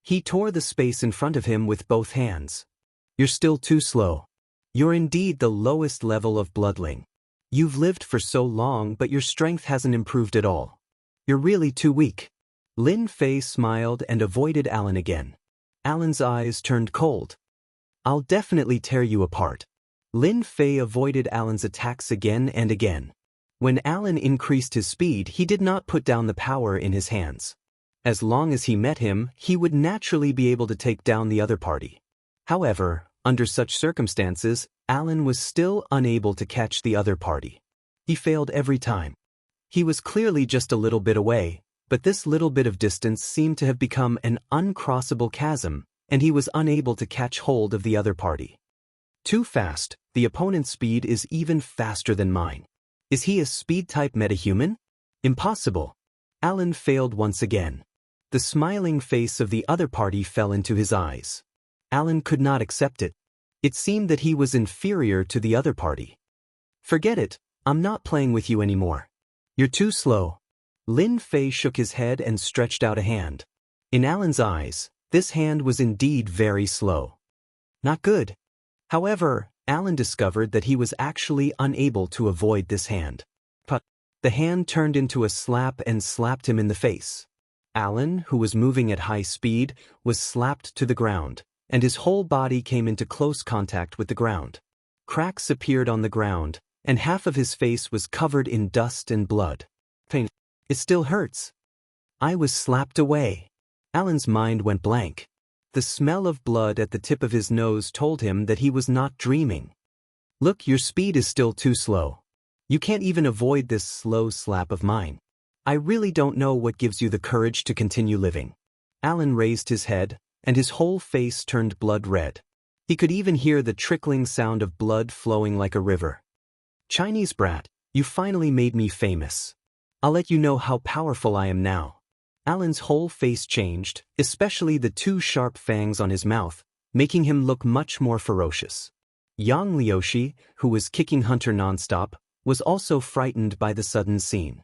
He tore the space in front of him with both hands. You're still too slow. You're indeed the lowest level of bloodling. You've lived for so long, but your strength hasn't improved at all. You're really too weak. Lin Fei smiled and avoided Alan again. Alan's eyes turned cold. I'll definitely tear you apart. Lin Fei avoided Alan's attacks again and again. When Alan increased his speed, he did not put down the power in his hands. As long as he met him, he would naturally be able to take down the other party. However, under such circumstances, Alan was still unable to catch the other party. He failed every time. He was clearly just a little bit away, but this little bit of distance seemed to have become an uncrossable chasm, and he was unable to catch hold of the other party. Too fast, the opponent's speed is even faster than mine. Is he a speed-type metahuman? Impossible. Alan failed once again. The smiling face of the other party fell into his eyes. Alan could not accept it. It seemed that he was inferior to the other party. Forget it, I'm not playing with you anymore. You're too slow. Lin Fei shook his head and stretched out a hand. In Alan's eyes, this hand was indeed very slow. Not good. However, Alan discovered that he was actually unable to avoid this hand. The hand turned into a slap and slapped him in the face. Alan, who was moving at high speed, was slapped to the ground, and his whole body came into close contact with the ground. Cracks appeared on the ground, and half of his face was covered in dust and blood. Pain. It still hurts. I was slapped away. Alan's mind went blank. The smell of blood at the tip of his nose told him that he was not dreaming. Look, your speed is still too slow. You can't even avoid this slow slap of mine. I really don't know what gives you the courage to continue living. Alan raised his head, and his whole face turned blood red. He could even hear the trickling sound of blood flowing like a river. Chinese brat, you finally made me famous. I'll let you know how powerful I am now. Alan's whole face changed, especially the two sharp fangs on his mouth, making him look much more ferocious. Yang Liushi, who was kicking Hunter nonstop, was also frightened by the sudden scene.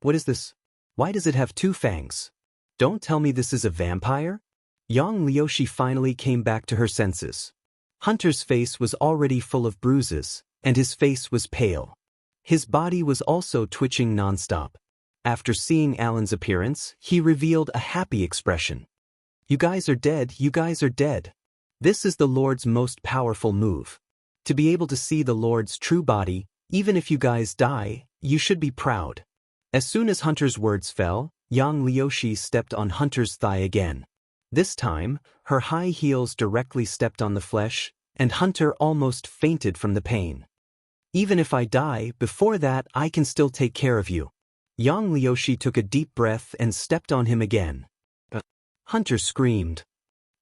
What is this? Why does it have two fangs? Don't tell me this is a vampire? Yang Liushi finally came back to her senses. Hunter's face was already full of bruises, and his face was pale. His body was also twitching nonstop. After seeing Alan's appearance, he revealed a happy expression. You guys are dead, you guys are dead. This is the Lord's most powerful move. To be able to see the Lord's true body, even if you guys die, you should be proud. As soon as Hunter's words fell, Yang Liushi stepped on Hunter's thigh again. This time, her high heels directly stepped on the flesh, and Hunter almost fainted from the pain. Even if I die, before that I can still take care of you. Yang Liushi took a deep breath and stepped on him again. Hunter screamed.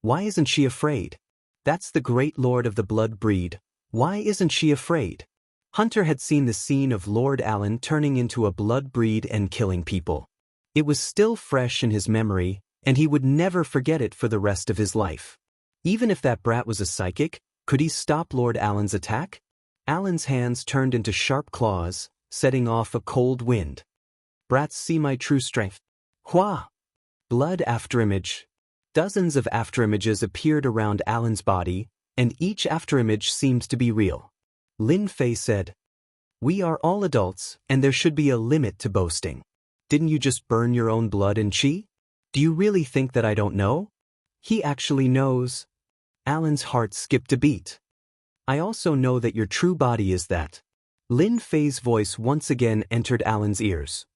Why isn't she afraid? That's the great lord of the blood breed. Why isn't she afraid? Hunter had seen the scene of Lord Alan turning into a blood breed and killing people. It was still fresh in his memory, and he would never forget it for the rest of his life. Even if that brat was a psychic, could he stop Lord Alan's attack? Alan's hands turned into sharp claws, setting off a cold wind. Brats see my true strength. Hua! Blood afterimage. Dozens of afterimages appeared around Alan's body, and each afterimage seemed to be real. Lin Fei said, We are all adults, and there should be a limit to boasting. Didn't you just burn your own blood and qi? Do you really think that I don't know? He actually knows. Alan's heart skipped a beat. I also know that your true body is that. Lin Fei's voice once again entered Alan's ears.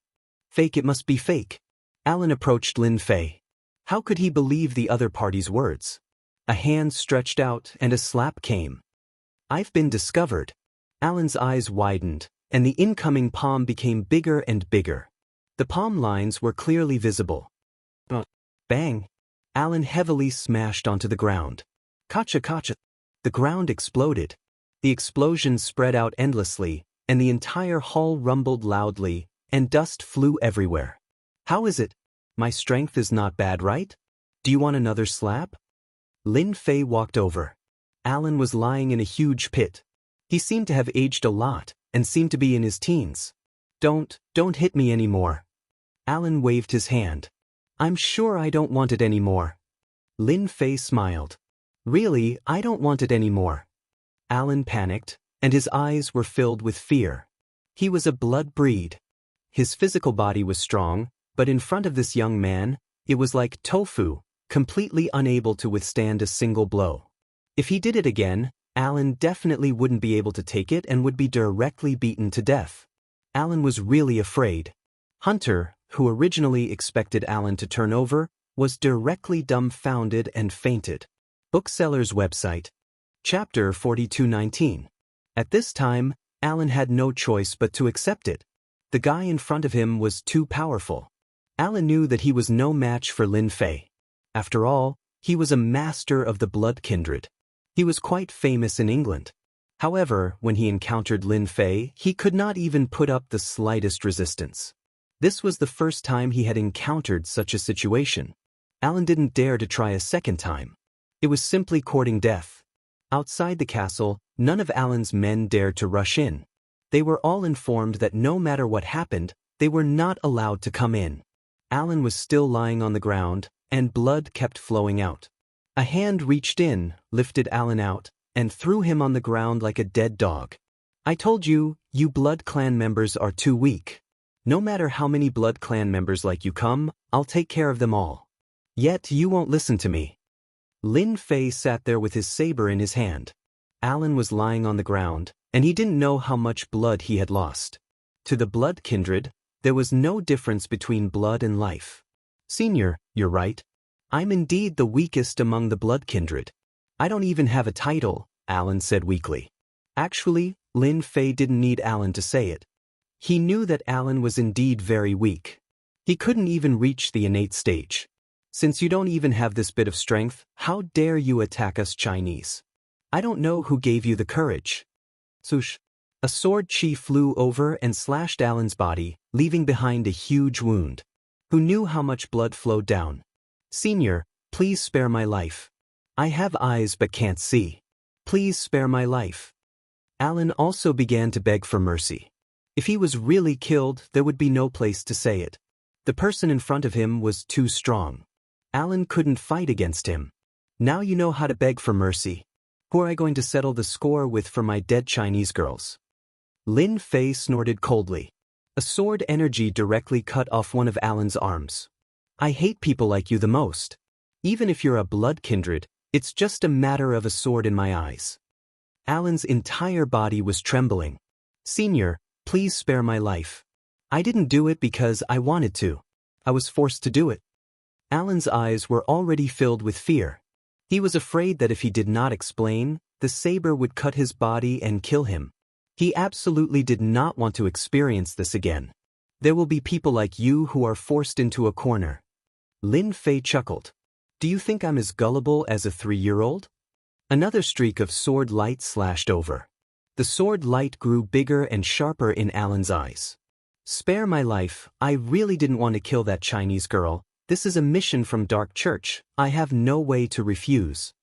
Fake, it must be fake. Alan approached Lin Fei. How could he believe the other party's words? A hand stretched out and a slap came. I've been discovered. Alan's eyes widened, and the incoming palm became bigger and bigger. The palm lines were clearly visible. Bang! Alan heavily smashed onto the ground. Kacha kacha! The ground exploded. The explosion spread out endlessly, and the entire hall rumbled loudly, and dust flew everywhere. How is it? My strength is not bad, right? Do you want another slap? Lin Fei walked over. Alan was lying in a huge pit. He seemed to have aged a lot, and seemed to be in his teens. Don't hit me anymore. Alan waved his hand. I'm sure I don't want it anymore. Lin Fei smiled. Really, I don't want it anymore. Alan panicked, and his eyes were filled with fear. He was a blood breed. His physical body was strong, but in front of this young man, it was like tofu, completely unable to withstand a single blow. If he did it again, Alan definitely wouldn't be able to take it and would be directly beaten to death. Alan was really afraid. Hunter, who originally expected Alan to turn over, was directly dumbfounded and fainted. Bookseller's website. Chapter 4219. At this time, Alan had no choice but to accept it. The guy in front of him was too powerful. Alan knew that he was no match for Lin Fei. After all, he was a master of the blood kindred. He was quite famous in England. However, when he encountered Lin Fei, he could not even put up the slightest resistance. This was the first time he had encountered such a situation. Alan didn't dare to try a second time. It was simply courting death. Outside the castle, none of Alan's men dared to rush in. They were all informed that no matter what happened, they were not allowed to come in. Alan was still lying on the ground, and blood kept flowing out. A hand reached in, lifted Alan out, and threw him on the ground like a dead dog. I told you, you Blood Clan members are too weak. No matter how many Blood Clan members like you come, I'll take care of them all. Yet you won't listen to me. Lin Fei sat there with his saber in his hand. Alan was lying on the ground, and he didn't know how much blood he had lost. To the Blood Kindred, there was no difference between blood and life. Senior, you're right. I'm indeed the weakest among the Blood Kindred. I don't even have a title, Alan said weakly. Actually, Lin Fei didn't need Alan to say it. He knew that Alan was indeed very weak. He couldn't even reach the innate stage. Since you don't even have this bit of strength, how dare you attack us Chinese? I don't know who gave you the courage. Swoosh. A sword chi flew over and slashed Alan's body, leaving behind a huge wound. Who knew how much blood flowed down? Senior, please spare my life. I have eyes but can't see. Please spare my life. Alan also began to beg for mercy. If he was really killed, there would be no place to say it. The person in front of him was too strong. Alan couldn't fight against him. Now you know how to beg for mercy. Who are I going to settle the score with for my dead Chinese girls? Lin Fei snorted coldly. A sword energy directly cut off one of Alan's arms. I hate people like you the most. Even if you're a Blood Kindred, it's just a matter of a sword in my eyes. Alan's entire body was trembling. Senior, please spare my life. I didn't do it because I wanted to. I was forced to do it. Alan's eyes were already filled with fear. He was afraid that if he did not explain, the saber would cut his body and kill him. He absolutely did not want to experience this again. There will be people like you who are forced into a corner. Lin Fei chuckled. Do you think I'm as gullible as a 3-year-old? Another streak of sword light slashed over. The sword light grew bigger and sharper in Alan's eyes. Spare my life, I really didn't want to kill that Chinese girl. This is a mission from Dark Church, I have no way to refuse.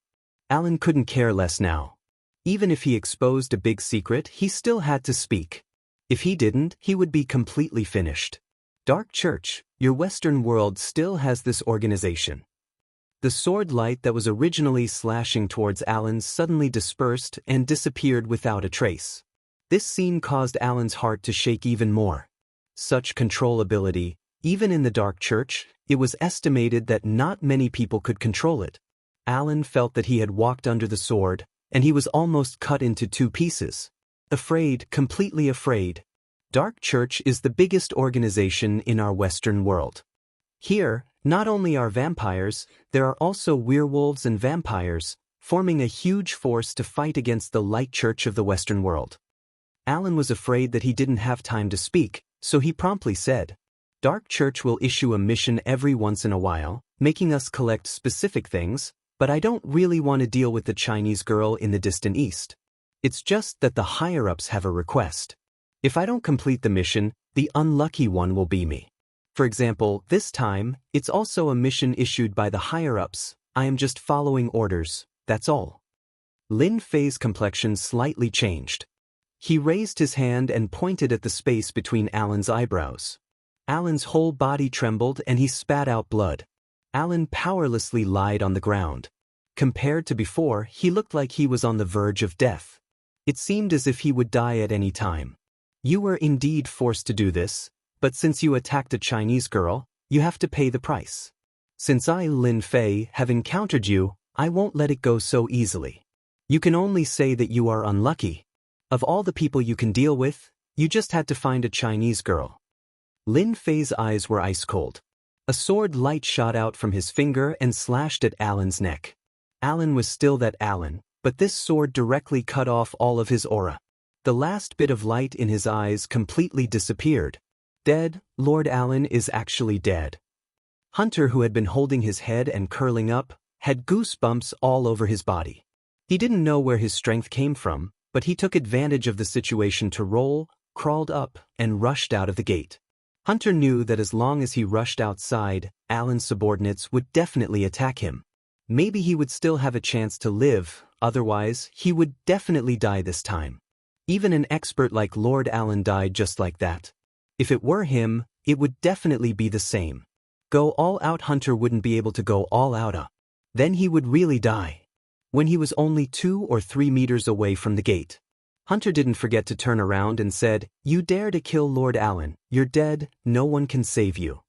Alan couldn't care less now. Even if he exposed a big secret, he still had to speak. If he didn't, he would be completely finished. Dark Church, your Western world still has this organization. The sword light that was originally slashing towards Alan suddenly dispersed and disappeared without a trace. This scene caused Alan's heart to shake even more. Such control ability, even in the Dark Church, it was estimated that not many people could control it. Alan felt that he had walked under the sword, and he was almost cut into 2 pieces. Afraid, completely afraid. Dark Church is the biggest organization in our Western world. Here, not only are vampires, there are also werewolves and vampires, forming a huge force to fight against the Light Church of the Western world. Alan was afraid that he didn't have time to speak, so he promptly said, Dark Church will issue a mission every once in a while, making us collect specific things, but I don't really want to deal with the Chinese girl in the distant east. It's just that the higher-ups have a request. If I don't complete the mission, the unlucky one will be me. For example, this time, it's also a mission issued by the higher-ups. I am just following orders, that's all. Lin Fei's complexion slightly changed. He raised his hand and pointed at the space between Alan's eyebrows. Alan's whole body trembled and he spat out blood. Alan powerlessly lied on the ground. Compared to before, he looked like he was on the verge of death. It seemed as if he would die at any time. You were indeed forced to do this, but since you attacked a Chinese girl, you have to pay the price. Since I, Lin Fei, have encountered you, I won't let it go so easily. You can only say that you are unlucky. Of all the people you can deal with, you just had to find a Chinese girl. Lin Fei's eyes were ice cold. A sword light shot out from his finger and slashed at Alan's neck. Alan was still that Alan, but this sword directly cut off all of his aura. The last bit of light in his eyes completely disappeared. Dead, Lord Alan is actually dead. Hunter, who had been holding his head and curling up, had goosebumps all over his body. He didn't know where his strength came from, but he took advantage of the situation to roll, crawled up, and rushed out of the gate. Hunter knew that as long as he rushed outside, Alan's subordinates would definitely attack him. Maybe he would still have a chance to live, otherwise, he would definitely die this time. Even an expert like Lord Allen died just like that. If it were him, it would definitely be the same. Go all out Hunter wouldn't be able to go all out. Then he would really die. When he was only 2 or 3 meters away from the gate, Hunter didn't forget to turn around and said, "You dare to kill Lord Allen, you're dead, no one can save you."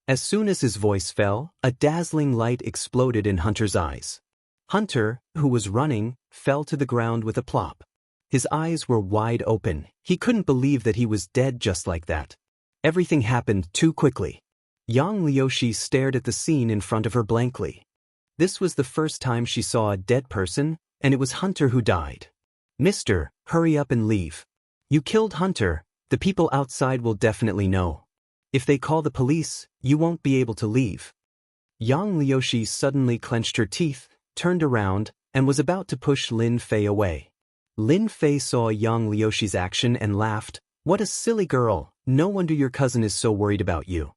As soon as his voice fell, a dazzling light exploded in Hunter's eyes. Hunter, who was running, fell to the ground with a plop. His eyes were wide open. He couldn't believe that he was dead just like that. Everything happened too quickly. Yang Liushi stared at the scene in front of her blankly. This was the first time she saw a dead person, and it was Hunter who died. "Mister, hurry up and leave. You killed Hunter, the people outside will definitely know. If they call the police, you won't be able to leave." Yang Liushi suddenly clenched her teeth, turned around, and was about to push Lin Fei away. Lin Fei saw Yang Liushi's action and laughed. "What a silly girl, no wonder your cousin is so worried about you."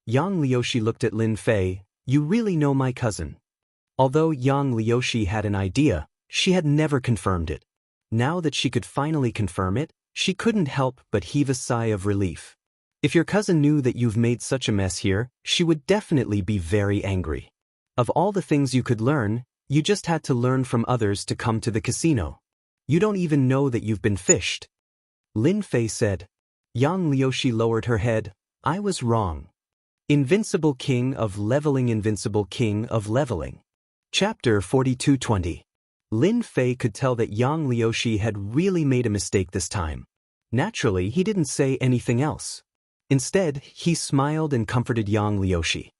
Yang Liushi looked at Lin Fei. "You really know my cousin?" Although Yang Liushi had an idea, she had never confirmed it. Now that she could finally confirm it, she couldn't help but heave a sigh of relief. If your cousin knew that you've made such a mess here, she would definitely be very angry. Of all the things you could learn, you just had to learn from others to come to the casino. You don't even know that you've been fished. Lin Fei said. Yang Liushi lowered her head. "I was wrong. Invincible King of Leveling, Invincible King of Leveling." Chapter 42:20. Lin Fei could tell that Yang Liushi had really made a mistake this time. Naturally, he didn't say anything else. Instead, he smiled and comforted Yang Liushi.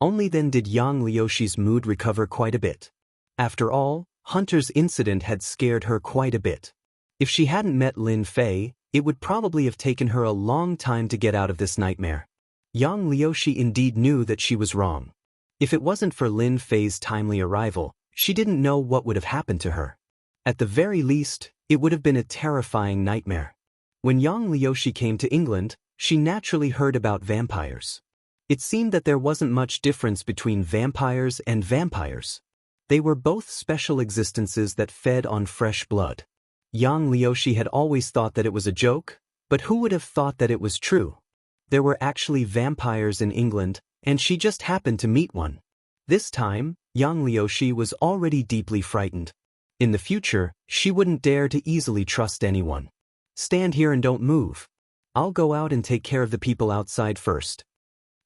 Only then did Yang Liushi's mood recover quite a bit. After all, Hunter's incident had scared her quite a bit. If she hadn't met Lin Fei, it would probably have taken her a long time to get out of this nightmare. Yang Liushi indeed knew that she was wrong. If it wasn't for Lin Fei's timely arrival, she didn't know what would have happened to her. At the very least, it would have been a terrifying nightmare. When Yang Liushi came to England, she naturally heard about vampires. It seemed that there wasn't much difference between vampires and vampires. They were both special existences that fed on fresh blood. Yang Liushi had always thought that it was a joke, but who would have thought that it was true? There were actually vampires in England, and she just happened to meet one. This time, Yang Liushi was already deeply frightened. In the future, she wouldn't dare to easily trust anyone. "Stand here and don't move. I'll go out and take care of the people outside first."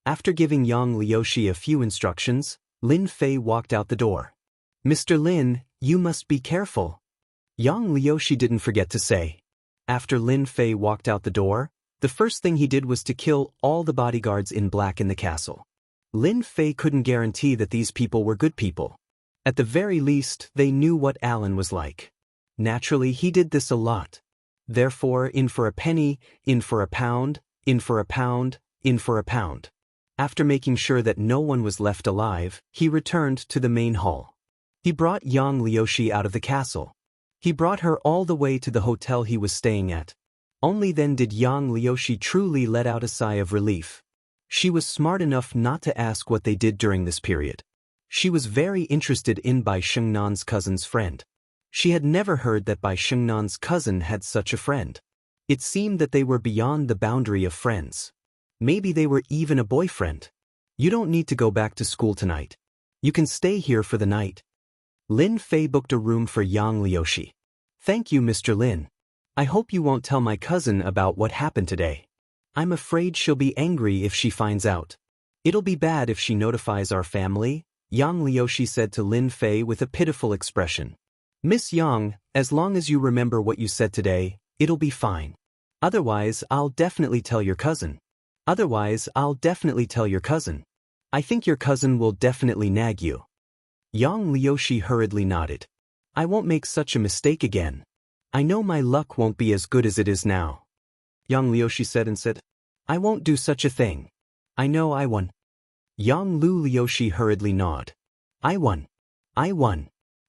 After giving Yang Liushi a few instructions, Lin Fei walked out the door. "Mr. Lin, you must be careful," Yang Liushi didn't forget to say. After Lin Fei walked out the door, the first thing he did was to kill all the bodyguards in black in the castle. Lin Fei couldn't guarantee that these people were good people. At the very least, they knew what Alan was like. Naturally, he did this a lot. Therefore, in for a penny, in for a pound, in for a pound, in for a pound. After making sure that no one was left alive, he returned to the main hall. He brought Yang Liushi out of the castle. He brought her all the way to the hotel he was staying at. Only then did Yang Liushi truly let out a sigh of relief. She was smart enough not to ask what they did during this period. She was very interested in Bai Shengnan's cousin's friend. She had never heard that Bai Shengnan's cousin had such a friend. It seemed that they were beyond the boundary of friends. Maybe they were even a boyfriend. "You don't need to go back to school tonight. You can stay here for the night." Lin Fei booked a room for Yang Liushi. "Thank you, Mr. Lin. I hope you won't tell my cousin about what happened today. I'm afraid she'll be angry if she finds out. It'll be bad if she notifies our family," Yang Liushi said to Lin Fei with a pitiful expression. "Miss Yang, as long as you remember what you said today, it'll be fine. Otherwise, I'll definitely tell your cousin. Otherwise, I'll definitely tell your cousin. I think your cousin will definitely nag you." Yang Liushi hurriedly nodded. "I won't make such a mistake again. I know my luck won't be as good as it is now." Yang Liushi said, "I won't do such a thing. I know I won." Yang Liushi hurriedly nodded. "I won. I won.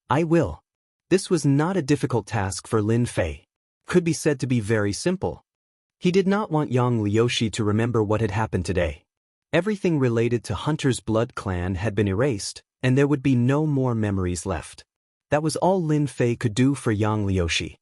I will." This was not a difficult task for Lin Fei. Could be said to be very simple. He did not want Yang Liushi to remember what had happened today. Everything related to Hunter's blood clan had been erased, and there would be no more memories left. That was all Lin Fei could do for Yang Liushi.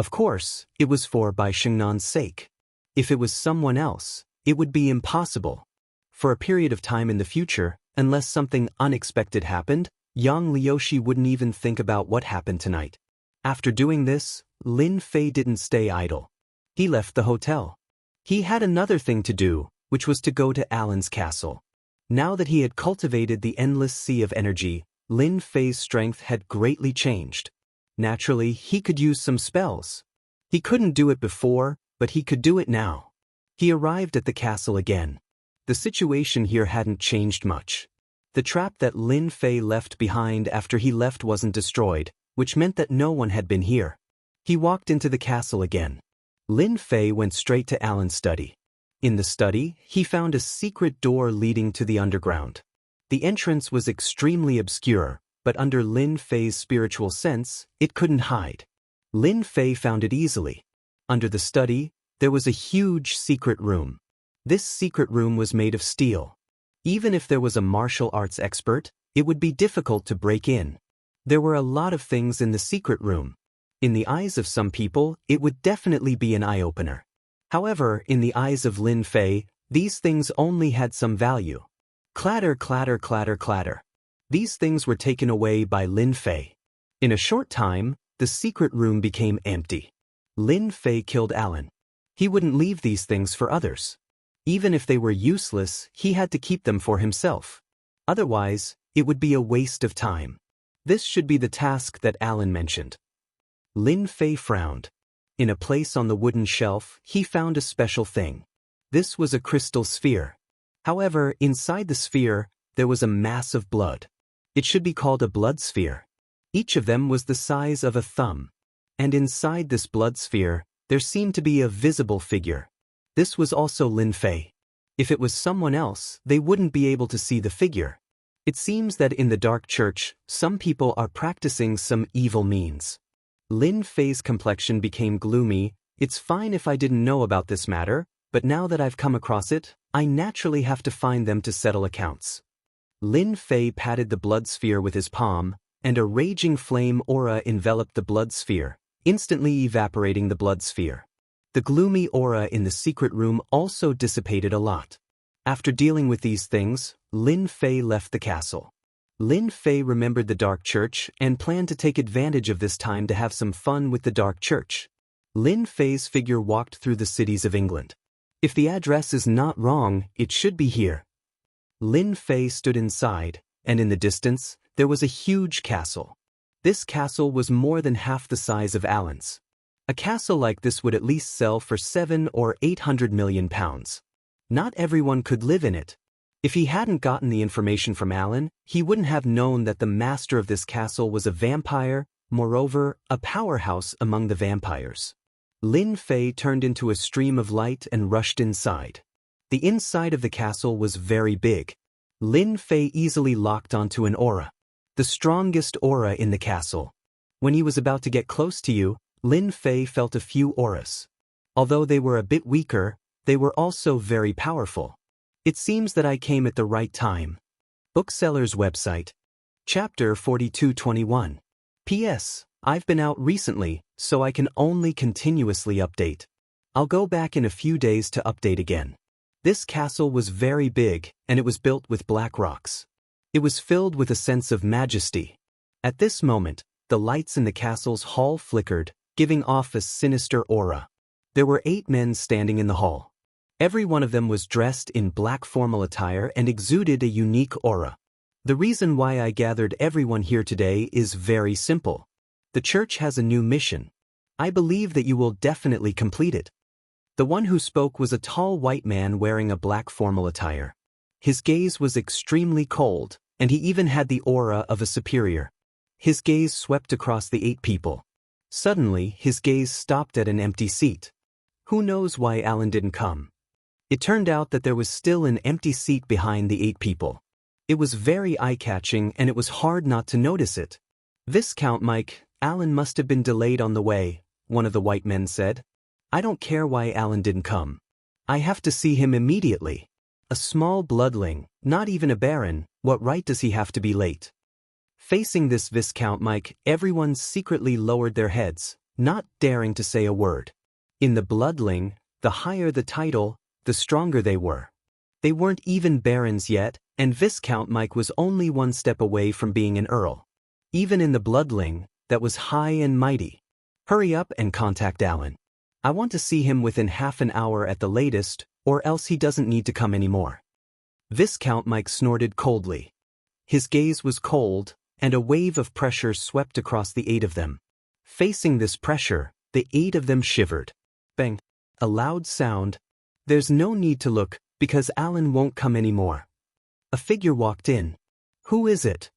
Of course, it was for Bai Xingnan's sake. If it was someone else, it would be impossible. For a period of time in the future, unless something unexpected happened, Yang Liushi wouldn't even think about what happened tonight. After doing this, Lin Fei didn't stay idle. He left the hotel. He had another thing to do, which was to go to Alan's castle. Now that he had cultivated the endless sea of energy, Lin Fei's strength had greatly changed. Naturally, he could use some spells. He couldn't do it before, but he could do it now. He arrived at the castle again. The situation here hadn't changed much. The trap that Lin Fei left behind after he left wasn't destroyed, which meant that no one had been here. He walked into the castle again. Lin Fei went straight to Alan's study. In the study, he found a secret door leading to the underground. The entrance was extremely obscure, but under Lin Fei's spiritual sense, it couldn't hide. Lin Fei found it easily. Under the study, there was a huge secret room. This secret room was made of steel. Even if there was a martial arts expert, it would be difficult to break in. There were a lot of things in the secret room. In the eyes of some people, it would definitely be an eye-opener. However, in the eyes of Lin Fei, these things only had some value. Clatter, clatter, clatter, clatter. These things were taken away by Lin Fei. In a short time, the secret room became empty. Lin Fei killed Alan. He wouldn't leave these things for others. Even if they were useless, he had to keep them for himself. Otherwise, it would be a waste of time. This should be the task that Alan mentioned. Lin Fei frowned. In a place on the wooden shelf, he found a special thing. This was a crystal sphere. However, inside the sphere, there was a mass of blood. It should be called a blood sphere. Each of them was the size of a thumb. And inside this blood sphere, there seemed to be a visible figure. This was also Lin Fei. If it was someone else, they wouldn't be able to see the figure. It seems that in the dark church, some people are practicing some evil means. Lin Fei's complexion became gloomy. It's fine if I didn't know about this matter, but now that I've come across it, I naturally have to find them to settle accounts. Lin Fei patted the blood sphere with his palm, and a raging flame aura enveloped the blood sphere, instantly evaporating the blood sphere. The gloomy aura in the secret room also dissipated a lot. After dealing with these things, Lin Fei left the castle. Lin Fei remembered the dark church and planned to take advantage of this time to have some fun with the dark church. Lin Fei's figure walked through the cities of England. If the address is not wrong, it should be here. Lin Fei stood inside, and in the distance, there was a huge castle. This castle was more than half the size of Alan's. A castle like this would at least sell for 700 or 800 million pounds. Not everyone could live in it. If he hadn't gotten the information from Alan, he wouldn't have known that the master of this castle was a vampire, moreover, a powerhouse among the vampires. Lin Fei turned into a stream of light and rushed inside. The inside of the castle was very big. Lin Fei easily locked onto an aura. The strongest aura in the castle. When he was about to get close to you, Lin Fei felt a few auras. Although they were a bit weaker, they were also very powerful. It seems that I came at the right time. Bookseller's website. Chapter 4221. P.S. I've been out recently, so I can only continuously update. I'll go back in a few days to update again. This castle was very big, and it was built with black rocks. It was filled with a sense of majesty. At this moment, the lights in the castle's hall flickered, giving off a sinister aura. There were 8 men standing in the hall. Every one of them was dressed in black formal attire and exuded a unique aura. The reason why I gathered everyone here today is very simple. The church has a new mission. I believe that you will definitely complete it. The one who spoke was a tall white man wearing a black formal attire. His gaze was extremely cold, and he even had the aura of a superior. His gaze swept across the 8 people. Suddenly, his gaze stopped at an empty seat. Who knows why Alan didn't come? It turned out that there was still an empty seat behind the 8 people. It was very eye-catching and it was hard not to notice it. Viscount Mike, Alan must have been delayed on the way, one of the white men said. I don't care why Alan didn't come. I have to see him immediately. A small bloodling, not even a baron, what right does he have to be late? Facing this Viscount Mike, everyone secretly lowered their heads. not daring to say a word. In the bloodling, the higher the title, the stronger they were. They weren't even barons yet, and Viscount Mike was only one step away from being an earl. Even in the bloodling, that was high and mighty. Hurry up and contact Alan. I want to see him within half an hour at the latest, or else he doesn't need to come anymore. Viscount Mike snorted coldly. His gaze was cold, and a wave of pressure swept across the 8 of them. Facing this pressure, the 8 of them shivered. Bang! A loud sound. There's no need to look, because Alan won't come anymore. A figure walked in. Who is it?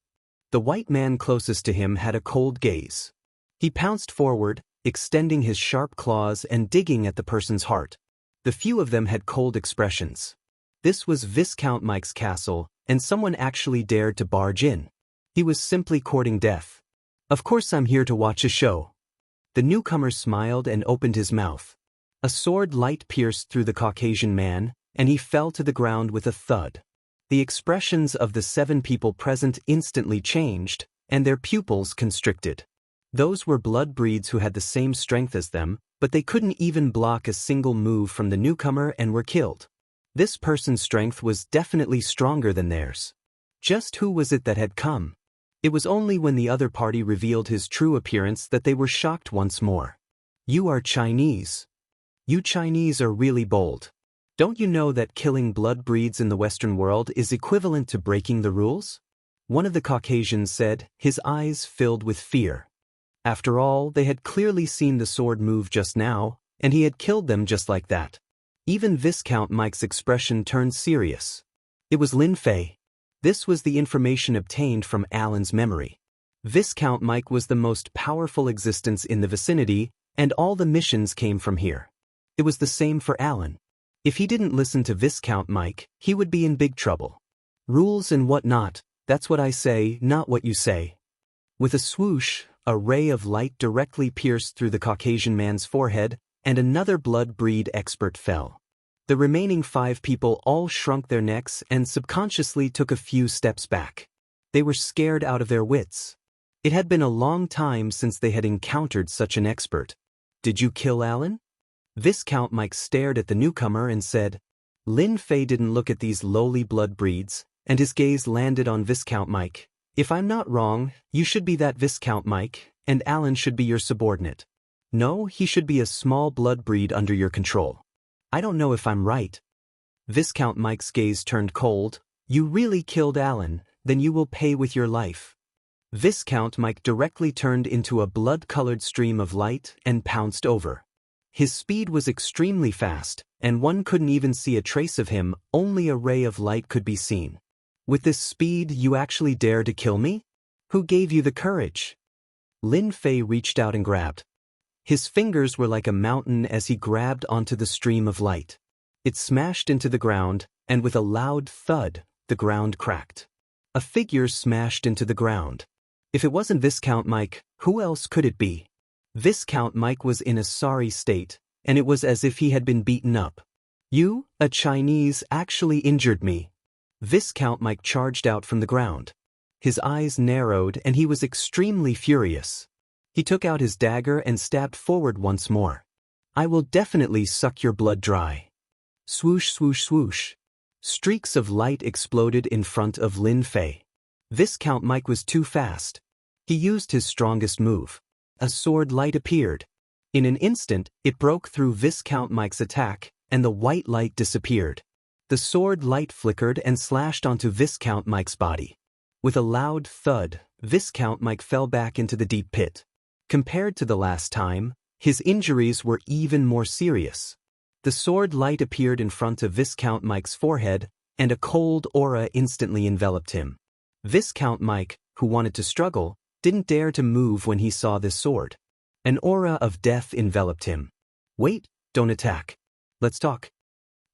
The white man closest to him had a cold gaze. He pounced forward, extending his sharp claws and digging at the person's heart. The few of them had cold expressions. This was Viscount Mike's castle, and someone actually dared to barge in. He was simply courting death. Of course I'm here to watch a show. The newcomer smiled and opened his mouth. A sword light pierced through the Caucasian man, and he fell to the ground with a thud. The expressions of the 7 people present instantly changed, and their pupils constricted. Those were blood breeds who had the same strength as them, but they couldn't even block a single move from the newcomer and were killed. This person's strength was definitely stronger than theirs. Just who was it that had come? It was only when the other party revealed his true appearance that they were shocked once more. You are Chinese. You Chinese are really bold. Don't you know that killing blood breeds in the Western world is equivalent to breaking the rules? One of the Caucasians said, his eyes filled with fear. After all, they had clearly seen the sword move just now, and he had killed them just like that. Even Viscount Mike's expression turned serious. It was Lin Fei. This was the information obtained from Alan's memory. Viscount Mike was the most powerful existence in the vicinity, and all the missions came from here. It was the same for Alan. If he didn't listen to Viscount Mike, he would be in big trouble. Rules and whatnot, that's what I say, not what you say. With a swoosh, a ray of light directly pierced through the Caucasian man's forehead, and another blood breed expert fell. The remaining 5 people all shrunk their necks and subconsciously took a few steps back. They were scared out of their wits. It had been a long time since they had encountered such an expert. Did you kill Alan? Viscount Mike stared at the newcomer and said, Lin Fei didn't look at these lowly blood breeds, and his gaze landed on Viscount Mike. If I'm not wrong, you should be that Viscount Mike, and Alan should be your subordinate. No, he should be a small blood breed under your control. I don't know if I'm right. Viscount Mike's gaze turned cold. You really killed Alan, then you will pay with your life. Viscount Mike directly turned into a blood-colored stream of light and pounced over. His speed was extremely fast, and one couldn't even see a trace of him, only a ray of light could be seen. With this speed, you actually dare to kill me? Who gave you the courage? Lin Fei reached out and grabbed. His fingers were like a mountain as he grabbed onto the stream of light. It smashed into the ground, and with a loud thud, the ground cracked. A figure smashed into the ground. If it wasn't Viscount Mike, who else could it be? Viscount Mike was in a sorry state, and it was as if he had been beaten up. You, a Chinese, actually injured me. Viscount Mike charged out from the ground. His eyes narrowed and he was extremely furious. He took out his dagger and stabbed forward once more. I will definitely suck your blood dry. Swoosh, swoosh, swoosh. Streaks of light exploded in front of Lin Fei. Viscount Mike was too fast. He used his strongest move. A sword light appeared. In an instant, it broke through Viscount Mike's attack, and the white light disappeared. The sword light flickered and slashed onto Viscount Mike's body. With a loud thud, Viscount Mike fell back into the deep pit. Compared to the last time, his injuries were even more serious. The sword light appeared in front of Viscount Mike's forehead, and a cold aura instantly enveloped him. Viscount Mike, who wanted to struggle, didn't dare to move when he saw this sword. An aura of death enveloped him. Wait, don't attack. Let's talk.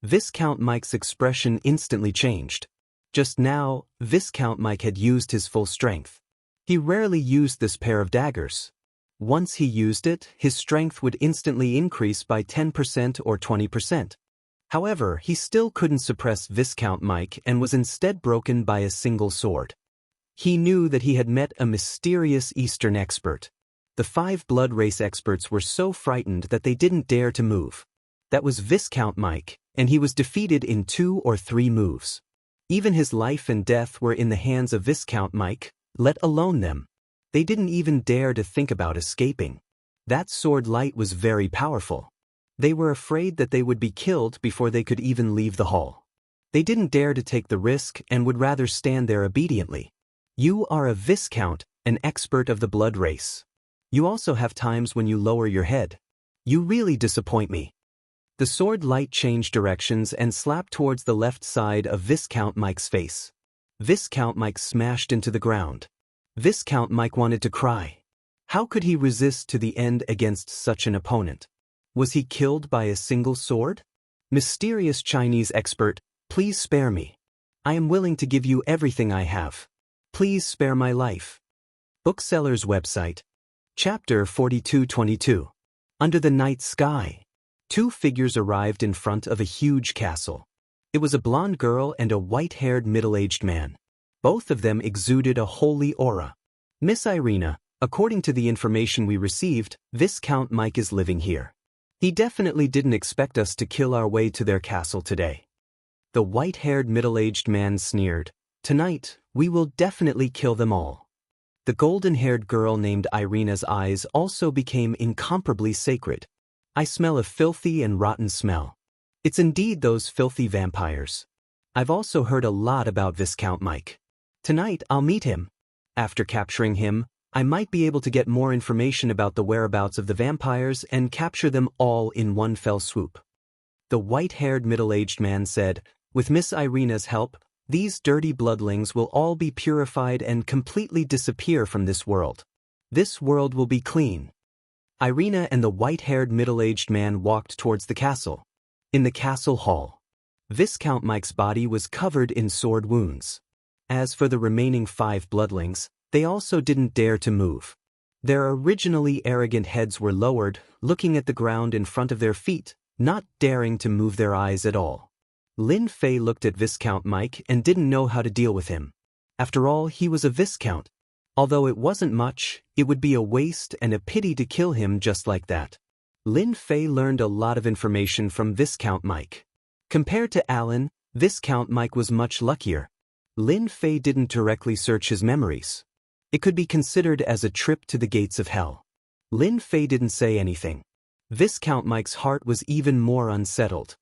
Viscount Mike's expression instantly changed. Just now, Viscount Mike had used his full strength. He rarely used this pair of daggers. Once he used it, his strength would instantly increase by 10% or 20%. However, he still couldn't suppress Viscount Mike and was instead broken by a single sword. He knew that he had met a mysterious Eastern expert. The 5 blood race experts were so frightened that they didn't dare to move. That was Viscount Mike, and he was defeated in 2 or 3 moves. Even his life and death were in the hands of Viscount Mike, let alone them. They didn't even dare to think about escaping. That sword light was very powerful. They were afraid that they would be killed before they could even leave the hall. They didn't dare to take the risk and would rather stand there obediently. You are a Viscount, an expert of the blood race. You also have times when you lower your head. You really disappoint me. The sword light changed directions and slapped towards the left side of Viscount Mike's face. Viscount Mike smashed into the ground. Viscount Mike wanted to cry. How could he resist to the end against such an opponent? Was he killed by a single sword? Mysterious Chinese expert, please spare me. I am willing to give you everything I have. Please spare my life. Bookseller's website. Chapter 4222. Under the night sky. 2 figures arrived in front of a huge castle. It was a blonde girl and a white-haired middle-aged man. Both of them exuded a holy aura. Miss Irina, according to the information we received, Viscount Mike is living here. He definitely didn't expect us to kill our way to their castle today. The white-haired middle-aged man sneered. Tonight, we will definitely kill them all. The golden-haired girl named Irina's eyes also became incomparably sacred. I smell a filthy and rotten smell. It's indeed those filthy vampires. I've also heard a lot about Viscount Mike. Tonight I'll meet him. After capturing him, I might be able to get more information about the whereabouts of the vampires and capture them all in one fell swoop. The white-haired middle-aged man said, with Miss Irina's help, these dirty bloodlings will all be purified and completely disappear from this world. This world will be clean. Irina and the white-haired middle-aged man walked towards the castle. In the castle hall, Viscount Mike's body was covered in sword wounds. As for the remaining 5 bloodlings, they also didn't dare to move. Their originally arrogant heads were lowered, looking at the ground in front of their feet, not daring to move their eyes at all. Lin Fei looked at Viscount Mike and didn't know how to deal with him. After all, he was a Viscount. Although it wasn't much, it would be a waste and a pity to kill him just like that. Lin Fei learned a lot of information from Viscount Mike. Compared to Alan, Viscount Mike was much luckier. Lin Fei didn't directly search his memories. It could be considered as a trip to the gates of hell. Lin Fei didn't say anything. Viscount Mike's heart was even more unsettled.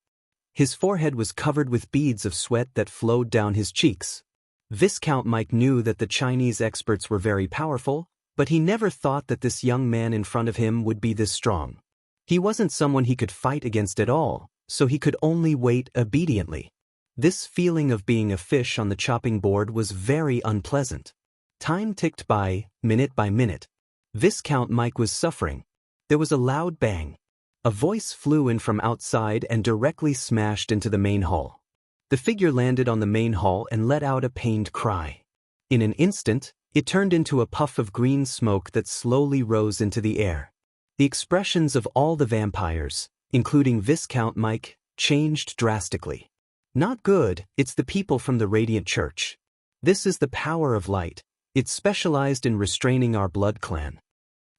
His forehead was covered with beads of sweat that flowed down his cheeks. Viscount Mike knew that the Chinese experts were very powerful, but he never thought that this young man in front of him would be this strong. He wasn't someone he could fight against at all, so he could only wait obediently. This feeling of being a fish on the chopping board was very unpleasant. Time ticked by minute. Viscount Mike was suffering. There was a loud bang. A voice flew in from outside and directly smashed into the main hall. The figure landed on the main hall and let out a pained cry. In an instant, it turned into a puff of green smoke that slowly rose into the air. The expressions of all the vampires, including Viscount Mike, changed drastically. Not good, it's the people from the Radiant Church. This is the power of light. It's specialized in restraining our blood clan.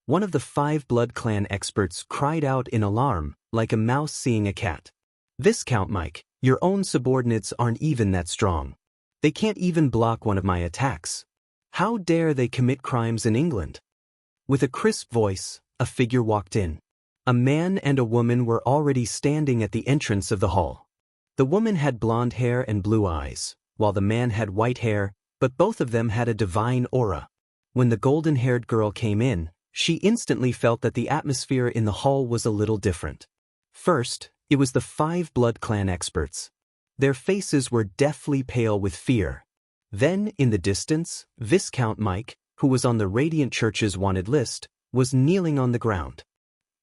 One of the 5 blood clan experts cried out in alarm, like a mouse seeing a cat. Viscount Mike, your own subordinates aren't even that strong. They can't even block one of my attacks. How dare they commit crimes in England? With a crisp voice, a figure walked in. A man and a woman were already standing at the entrance of the hall. The woman had blonde hair and blue eyes, while the man had white hair, but both of them had a divine aura. When the golden-haired girl came in, she instantly felt that the atmosphere in the hall was a little different. First, it was the 5 blood clan experts. Their faces were deathly pale with fear. Then, in the distance, Viscount Mike, who was on the Radiant Church's wanted list, was kneeling on the ground.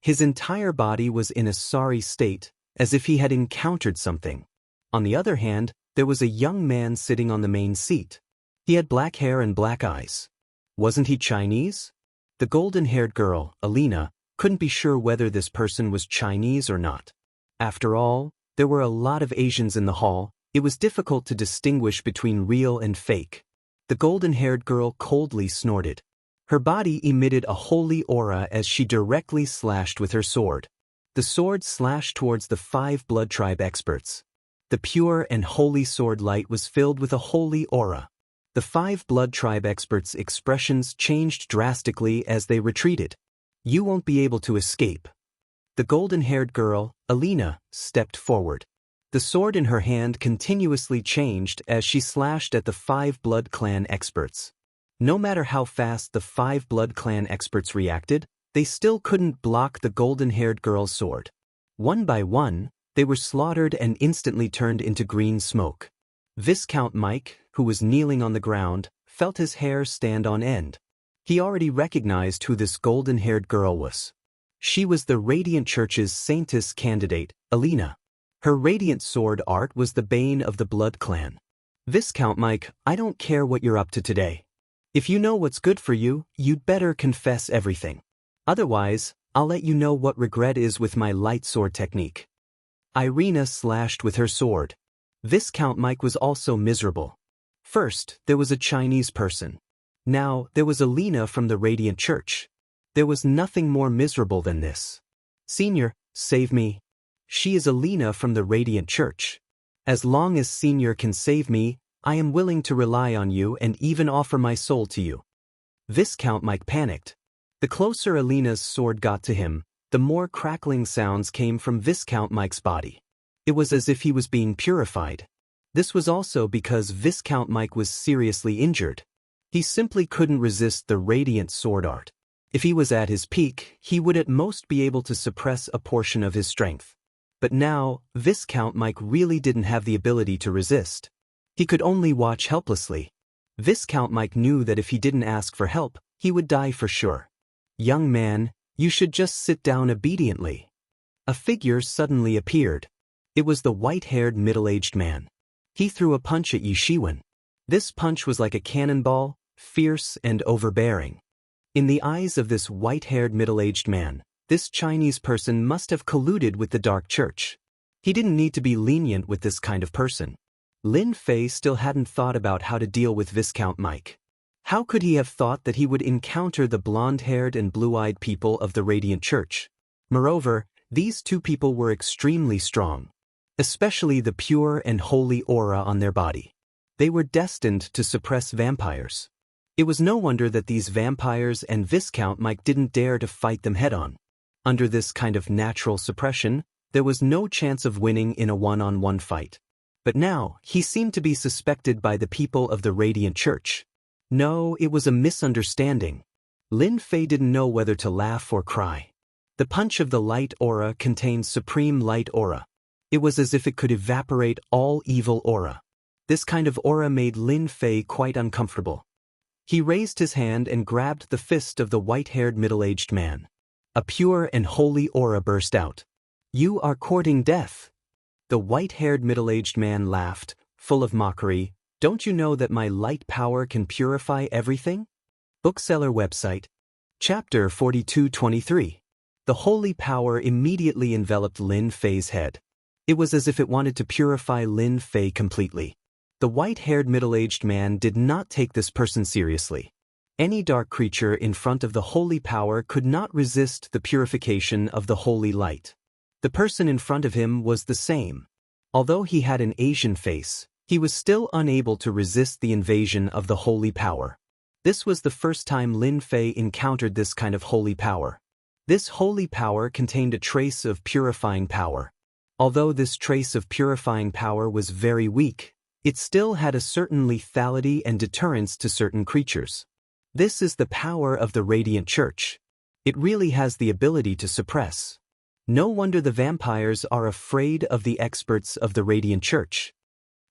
His entire body was in a sorry state, as if he had encountered something. On the other hand, there was a young man sitting on the main seat. He had black hair and black eyes. Wasn't he Chinese? The golden-haired girl, Alina, couldn't be sure whether this person was Chinese or not. After all, there were a lot of Asians in the hall. It was difficult to distinguish between real and fake. The golden-haired girl coldly snorted. Her body emitted a holy aura as she directly slashed with her sword. The sword slashed towards the 5 blood tribe experts. The pure and holy sword light was filled with a holy aura. The 5 blood tribe experts' expressions changed drastically as they retreated. You won't be able to escape. The golden-haired girl, Alina, stepped forward. The sword in her hand continuously changed as she slashed at the 5 blood clan experts. No matter how fast the 5 blood clan experts reacted, they still couldn't block the golden-haired girl's sword. One by one, they were slaughtered and instantly turned into green smoke. Viscount Mike, who was kneeling on the ground, felt his hair stand on end. He already recognized who this golden-haired girl was. She was the Radiant Church's Saintess candidate, Alina. Her radiant sword art was the bane of the Blood Clan. Viscount Mike, I don't care what you're up to today. If you know what's good for you, you'd better confess everything. Otherwise, I'll let you know what regret is with my light sword technique. Irina slashed with her sword. Viscount Mike was also miserable. First, there was a Chinese person. Now, there was Alina from the Radiant Church. There was nothing more miserable than this. Senior, save me. She is Alina from the Radiant Church. As long as Senior can save me, I am willing to rely on you and even offer my soul to you. Viscount Mike panicked. The closer Alina's sword got to him, the more crackling sounds came from Viscount Mike's body. It was as if he was being purified. This was also because Viscount Mike was seriously injured. He simply couldn't resist the radiant sword art. If he was at his peak, he would at most be able to suppress a portion of his strength. But now, Viscount Mike really didn't have the ability to resist. He could only watch helplessly. Viscount Mike knew that if he didn't ask for help, he would die for sure. Young man, you should just sit down obediently. A figure suddenly appeared. It was the white-haired middle-aged man. He threw a punch at Yi Shiwen. This punch was like a cannonball, fierce and overbearing. In the eyes of this white-haired middle-aged man, this Chinese person must have colluded with the Dark Church. He didn't need to be lenient with this kind of person. Lin Fei still hadn't thought about how to deal with Viscount Mike. How could he have thought that he would encounter the blonde-haired and blue-eyed people of the Radiant Church? Moreover, these 2 people were extremely strong, especially the pure and holy aura on their body. They were destined to suppress vampires. It was no wonder that these vampires and Viscount Mike didn't dare to fight them head-on. Under this kind of natural suppression, there was no chance of winning in a one-on-one fight. But now, he seemed to be suspected by the people of the Radiant Church. No, it was a misunderstanding. Lin Fei didn't know whether to laugh or cry. The punch of the light aura contained supreme light aura. It was as if it could evaporate all evil aura. This kind of aura made Lin Fei quite uncomfortable. He raised his hand and grabbed the fist of the white-haired middle-aged man. A pure and holy aura burst out. You are courting death. The white-haired middle-aged man laughed, full of mockery. Don't you know that my light power can purify everything? Bookseller website. Chapter 42-23. The holy power immediately enveloped Lin Fei's head. It was as if it wanted to purify Lin Fei completely. The white-haired middle-aged man did not take this person seriously. Any dark creature in front of the holy power could not resist the purification of the holy light. The person in front of him was the same. Although he had an Asian face, he was still unable to resist the invasion of the holy power. This was the first time Lin Fei encountered this kind of holy power. This holy power contained a trace of purifying power. Although this trace of purifying power was very weak, it still had a certain lethality and deterrence to certain creatures. This is the power of the Radiant Church. It really has the ability to suppress. No wonder the vampires are afraid of the experts of the Radiant Church.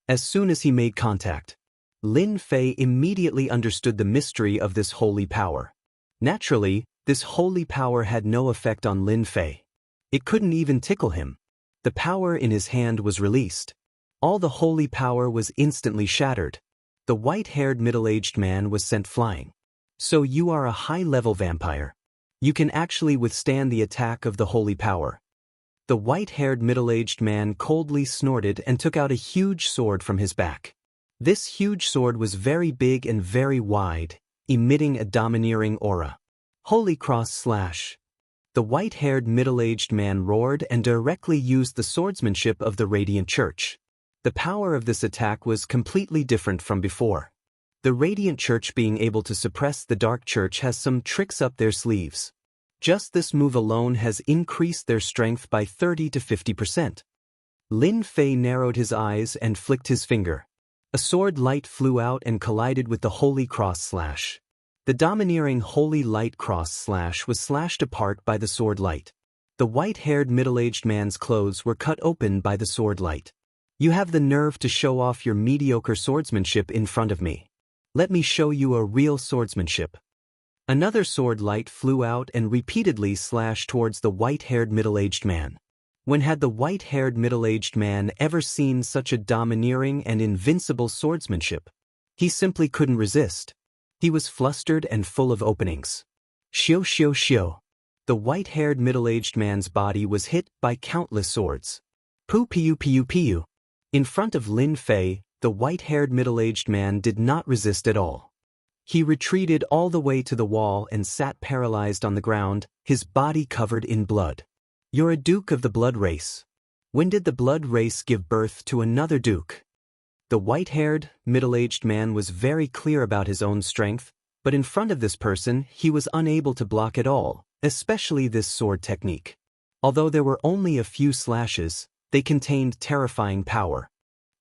As soon as he made contact, Lin Fei immediately understood the mystery of this holy power. Naturally, this holy power had no effect on Lin Fei. It couldn't even tickle him. The power in his hand was released. All the holy power was instantly shattered. The white-haired middle-aged man was sent flying. So you are a high-level vampire. You can actually withstand the attack of the holy power. The white-haired middle-aged man coldly snorted and took out a huge sword from his back. This huge sword was very big and very wide. emitting a domineering aura. Holy Cross slash. The white-haired middle-aged man roared and directly used the swordsmanship of the Radiant Church. The power of this attack was completely different from before. The Radiant Church being able to suppress the Dark Church has some tricks up their sleeves. Just this move alone has increased their strength by 30 to 50%. Lin Fei narrowed his eyes and flicked his finger. A sword light flew out and collided with the Holy Cross slash. The domineering Holy Light Cross slash was slashed apart by the sword light. The white-haired middle-aged man's clothes were cut open by the sword light. You have the nerve to show off your mediocre swordsmanship in front of me. Let me show you a real swordsmanship. Another sword light flew out and repeatedly slashed towards the white-haired middle-aged man. When had the white-haired middle-aged man ever seen such a domineering and invincible swordsmanship? He simply couldn't resist. He was flustered and full of openings. Xiu xiu xiu. The white-haired middle-aged man's body was hit by countless swords. Pu piu piu piu. In front of Lin Fei, the white-haired middle-aged man did not resist at all. He retreated all the way to the wall and sat paralyzed on the ground, his body covered in blood. You're a duke of the blood race. When did the blood race give birth to another duke? The white-haired, middle-aged man was very clear about his own strength, but in front of this person he was unable to block at all, especially this sword technique. Although there were only a few slashes, they contained terrifying power.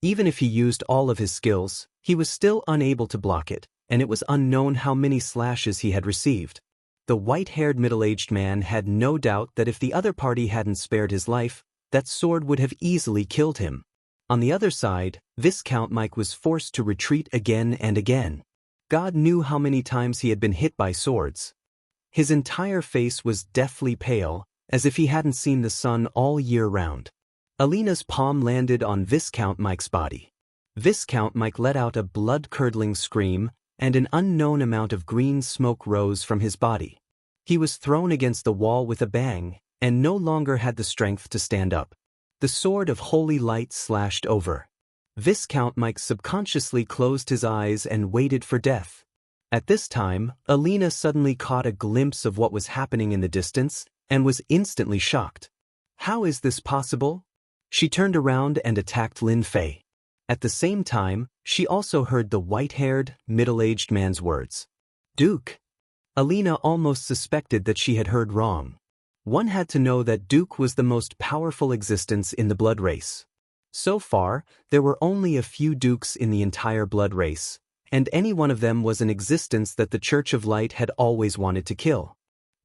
Even if he used all of his skills, he was still unable to block it, and it was unknown how many slashes he had received. The white-haired middle-aged man had no doubt that if the other party hadn't spared his life, that sword would have easily killed him. On the other side, Viscount Mike was forced to retreat again and again. God knew how many times he had been hit by swords. His entire face was deathly pale, as if he hadn't seen the sun all year round. Alina's palm landed on Viscount Mike's body. Viscount Mike let out a blood-curdling scream, and an unknown amount of green smoke rose from his body. He was thrown against the wall with a bang, and no longer had the strength to stand up. The sword of holy light slashed over. Viscount Mike subconsciously closed his eyes and waited for death. At this time, Alina suddenly caught a glimpse of what was happening in the distance, and was instantly shocked. How is this possible? She turned around and attacked Lin Fei. At the same time, she also heard the white-haired, middle-aged man's words. Duke. Alina almost suspected that she had heard wrong. One had to know that Duke was the most powerful existence in the blood race. So far, there were only a few dukes in the entire blood race, and any one of them was an existence that the Church of Light had always wanted to kill.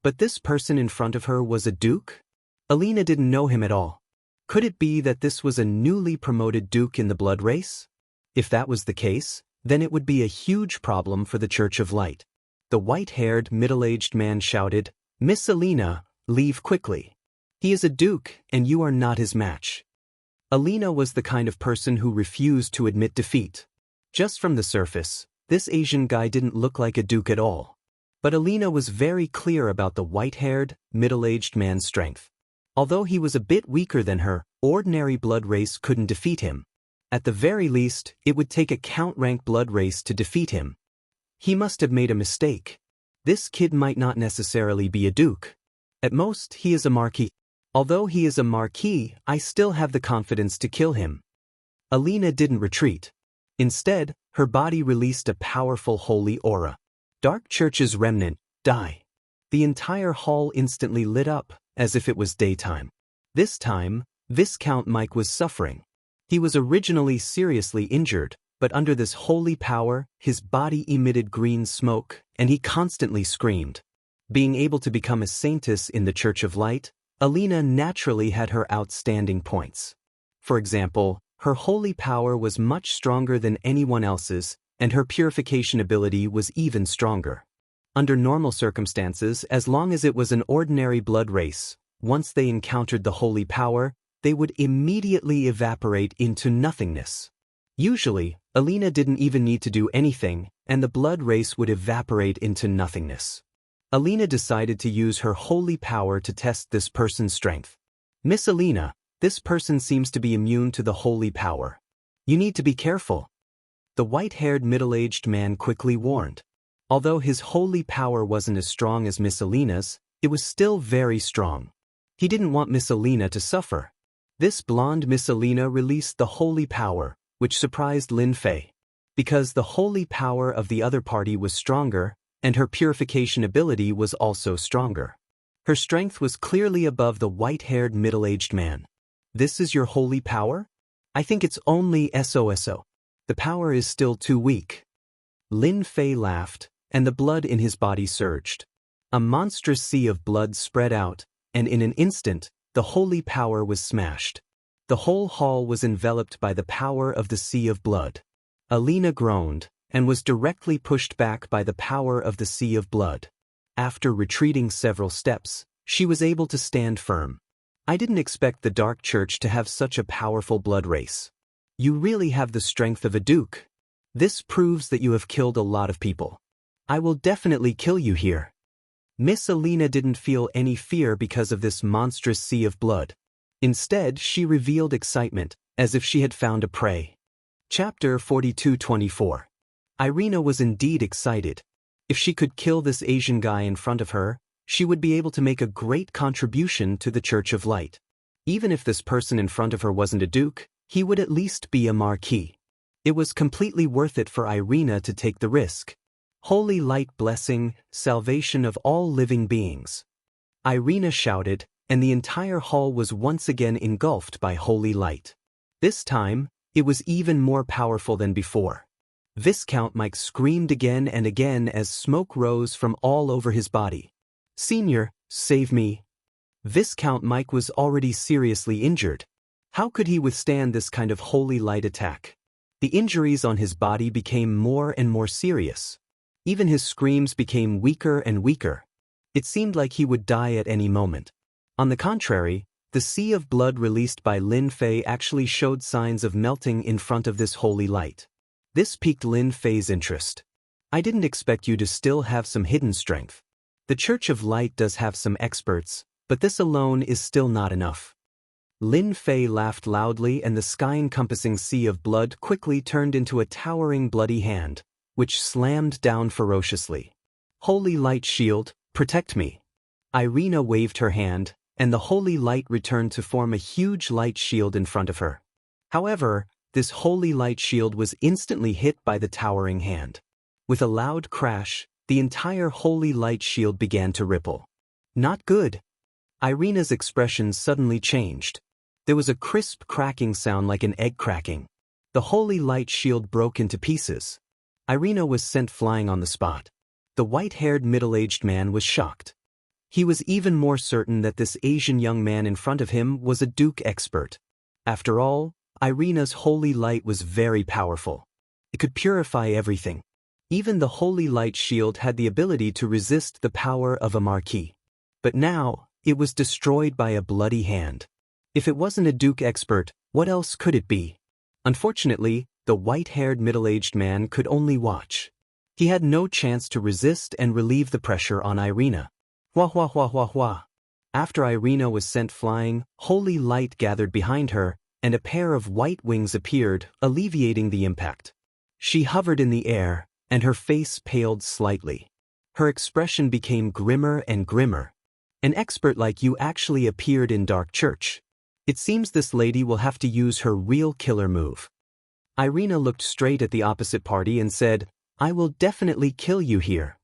But this person in front of her was a duke? Alina didn't know him at all. Could it be that this was a newly promoted duke in the blood race? If that was the case, then it would be a huge problem for the Church of Light. The white-haired, middle-aged man shouted, Miss Alina, leave quickly. He is a duke, and you are not his match. Alina was the kind of person who refused to admit defeat. Just from the surface, this Asian guy didn't look like a duke at all. But Alina was very clear about the white-haired, middle-aged man's strength. Although he was a bit weaker than her, ordinary blood race couldn't defeat him. At the very least, it would take a count-rank blood race to defeat him. He must have made a mistake. This kid might not necessarily be a duke. At most, he is a marquis. Although he is a marquis, I still have the confidence to kill him. Alina didn't retreat. Instead, her body released a powerful holy aura. Dark Church's remnant, die. The entire hall instantly lit up, as if it was daytime. This time, Viscount Mike was suffering. He was originally seriously injured, but under this holy power, his body emitted green smoke, and he constantly screamed. Being able to become a saintess in the Church of Light, Alina naturally had her outstanding points. For example, her holy power was much stronger than anyone else's, and her purification ability was even stronger. Under normal circumstances, as long as it was an ordinary blood race, once they encountered the holy power, they would immediately evaporate into nothingness. Usually, Alina didn't even need to do anything, and the blood race would evaporate into nothingness. Alina decided to use her holy power to test this person's strength. Miss Alina, this person seems to be immune to the holy power. You need to be careful. The white-haired middle-aged man quickly warned. Although his holy power wasn't as strong as Miss Alina's, it was still very strong. He didn't want Miss Alina to suffer. This blonde Miss Alina released the holy power, which surprised Lin Fei. Because the holy power of the other party was stronger, and her purification ability was also stronger. Her strength was clearly above the white-haired middle-aged man. This is your holy power? I think it's only SOSO. The power is still too weak. Lin Fei laughed, and the blood in his body surged. A monstrous sea of blood spread out, and in an instant, the holy power was smashed. The whole hall was enveloped by the power of the sea of blood. Alina groaned, and was directly pushed back by the power of the sea of blood. After retreating several steps, she was able to stand firm. I didn't expect the Dark Church to have such a powerful blood race. You really have the strength of a duke. This proves that you have killed a lot of people. I will definitely kill you here. Miss Alina didn't feel any fear because of this monstrous sea of blood. Instead, she revealed excitement, as if she had found a prey. Chapter 42-24. Irina was indeed excited. If she could kill this Asian guy in front of her, she would be able to make a great contribution to the Church of Light. Even if this person in front of her wasn't a duke, he would at least be a marquis. It was completely worth it for Irina to take the risk. Holy light blessing, salvation of all living beings. Irina shouted, and the entire hall was once again engulfed by holy light. This time, it was even more powerful than before. Viscount Mike screamed again and again as smoke rose from all over his body. "Senior, save me." Viscount Mike was already seriously injured. How could he withstand this kind of holy light attack? The injuries on his body became more and more serious. Even his screams became weaker and weaker. It seemed like he would die at any moment. On the contrary, the sea of blood released by Lin Fei actually showed signs of melting in front of this holy light. This piqued Lin Fei's interest. I didn't expect you to still have some hidden strength. The Church of Light does have some experts, but this alone is still not enough. Lin Fei laughed loudly, and the sky-encompassing sea of blood quickly turned into a towering bloody hand, which slammed down ferociously. "Holy light shield, protect me." Irina waved her hand, and the holy light returned to form a huge light shield in front of her. However, this holy light shield was instantly hit by the towering hand. With a loud crash, the entire holy light shield began to ripple. Not good. Irina's expression suddenly changed. There was a crisp cracking sound like an egg cracking. The holy light shield broke into pieces. Irina was sent flying on the spot. The white-haired middle-aged man was shocked. He was even more certain that this Asian young man in front of him was a duke expert. After all, Irina's holy light was very powerful. It could purify everything. Even the holy light shield had the ability to resist the power of a marquis. But now, it was destroyed by a bloody hand. If it wasn't a duke expert, what else could it be? Unfortunately, the white-haired middle-aged man could only watch. He had no chance to resist and relieve the pressure on Irina. Wah wah wah wah wah. After Irina was sent flying, holy light gathered behind her, and a pair of white wings appeared, alleviating the impact. She hovered in the air, and her face paled slightly. Her expression became grimmer and grimmer. An expert like you actually appeared in Dark Church. It seems this lady will have to use her real killer move. Irina looked straight at the opposite party and said, "I will definitely kill you here."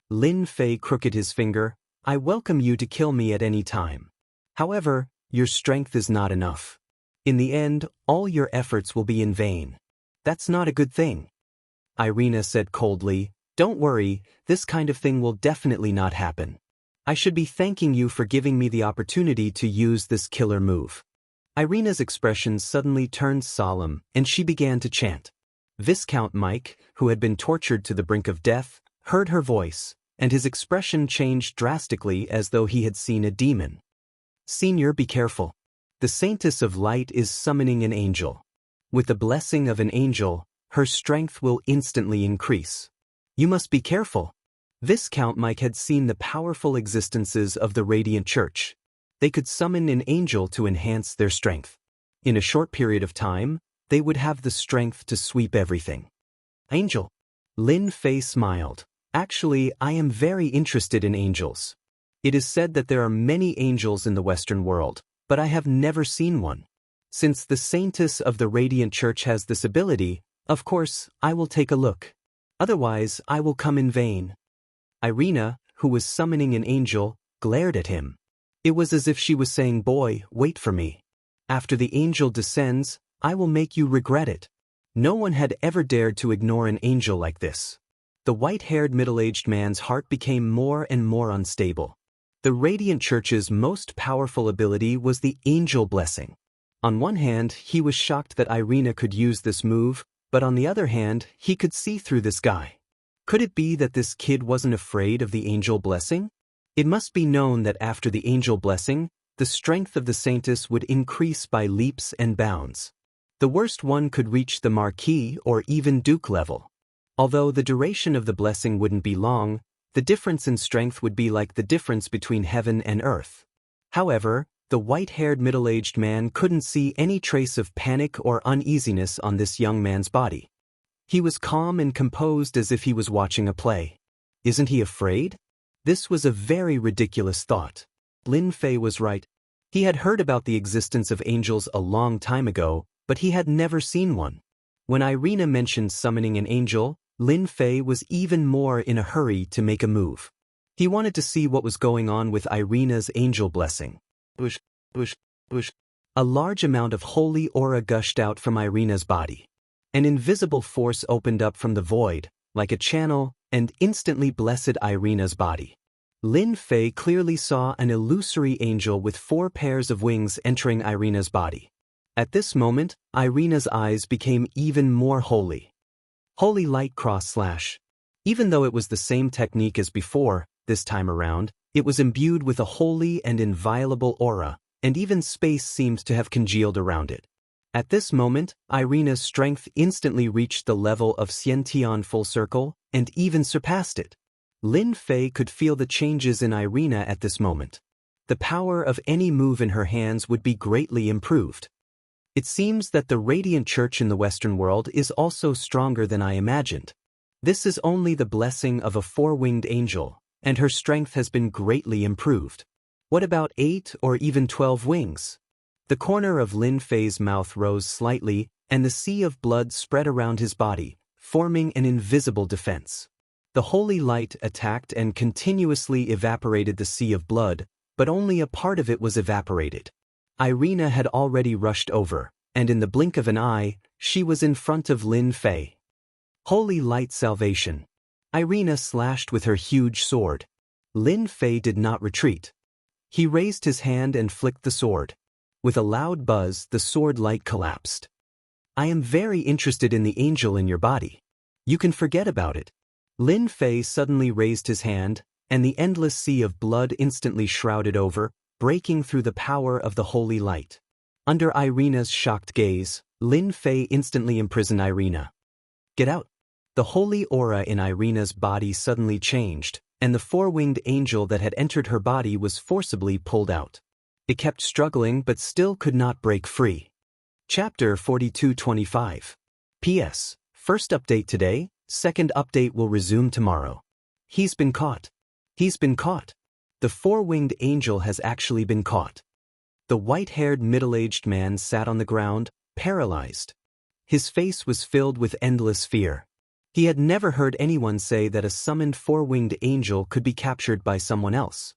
Lin Fei crooked his finger. "I welcome you to kill me at any time. However, your strength is not enough. In the end, all your efforts will be in vain. That's not a good thing." Irina said coldly, "Don't worry, this kind of thing will definitely not happen. I should be thanking you for giving me the opportunity to use this killer move." Irina's expression suddenly turned solemn, and she began to chant. Viscount Mike, who had been tortured to the brink of death, heard her voice, and his expression changed drastically as though he had seen a demon. "Senior, be careful. The Saintess of Light is summoning an angel. With the blessing of an angel, her strength will instantly increase. You must be careful." Viscount Mike had seen the powerful existences of the Radiant Church. They could summon an angel to enhance their strength. In a short period of time, they would have the strength to sweep everything. "Angel." Lin Fei smiled. Actually, I am very interested in angels. It is said that there are many angels in the Western world, but I have never seen one. Since the saintess of the Radiant Church has this ability, of course, I will take a look. Otherwise, I will come in vain. Irina, who was summoning an angel, glared at him. It was as if she was saying, "Boy, wait for me. After the angel descends, I will make you regret it." No one had ever dared to ignore an angel like this. The white-haired middle-aged man's heart became more and more unstable. The Radiant Church's most powerful ability was the angel blessing. On one hand, he was shocked that Irina could use this move, but on the other hand, he could see through this guy. Could it be that this kid wasn't afraid of the angel blessing? It must be known that after the angel blessing, the strength of the saintess would increase by leaps and bounds. The worst one could reach the marquis or even duke level. Although the duration of the blessing wouldn't be long, the difference in strength would be like the difference between heaven and earth. However, the white-haired middle-aged man couldn't see any trace of panic or uneasiness on this young man's body. He was calm and composed as if he was watching a play. Isn't he afraid? This was a very ridiculous thought. Lin Fei was right. He had heard about the existence of angels a long time ago, but he had never seen one. When Irina mentioned summoning an angel, Lin Fei was even more in a hurry to make a move. He wanted to see what was going on with Irina's angel blessing. Bush, bush, bush. A large amount of holy aura gushed out from Irina's body. An invisible force opened up from the void, like a channel, and instantly blessed Irina's body. Lin Fei clearly saw an illusory angel with 4 pairs of wings entering Irina's body. At this moment, Irina's eyes became even more holy. Holy light cross/. Even though it was the same technique as before, this time around, it was imbued with a holy and inviolable aura, and even space seemed to have congealed around it. At this moment, Irina's strength instantly reached the level of Xianxia full circle, and even surpassed it. Lin Fei could feel the changes in Irina at this moment. The power of any move in her hands would be greatly improved. It seems that the Radiant Church in the Western world is also stronger than I imagined. This is only the blessing of a 4-winged angel, and her strength has been greatly improved. What about 8 or even 12 wings? The corner of Lin Fei's mouth rose slightly, and the sea of blood spread around his body, forming an invisible defense. The holy light attacked and continuously evaporated the sea of blood, but only a part of it was evaporated. Irina had already rushed over, and in the blink of an eye, she was in front of Lin Fei. Holy light salvation. Irina slashed with her huge sword. Lin Fei did not retreat. He raised his hand and flicked the sword. With a loud buzz, the sword light collapsed. I am very interested in the angel in your body. You can forget about it. Lin Fei suddenly raised his hand, and the endless sea of blood instantly shrouded over, breaking through the power of the holy light. Under Irina's shocked gaze, Lin Fei instantly imprisoned Irina. Get out! The holy aura in Irina's body suddenly changed, and the 4-winged angel that had entered her body was forcibly pulled out. It kept struggling but still could not break free. Chapter 42:25. P.S. First update today, second update will resume tomorrow. He's been caught. He's been caught. The 4-winged angel has actually been caught. The white-haired middle-aged man sat on the ground, paralyzed. His face was filled with endless fear. He had never heard anyone say that a summoned 4-winged angel could be captured by someone else.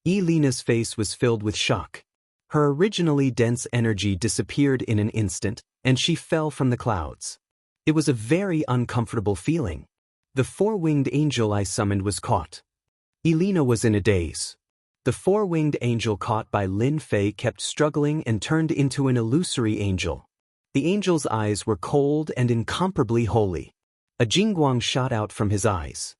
Elena's face was filled with shock. Her originally dense energy disappeared in an instant, and she fell from the clouds. It was a very uncomfortable feeling. The 4-winged angel I summoned was caught. Elena was in a daze. The 4-winged angel caught by Lin Fei kept struggling and turned into an illusory angel. The angel's eyes were cold and incomparably holy. A jingguang shot out from his eyes.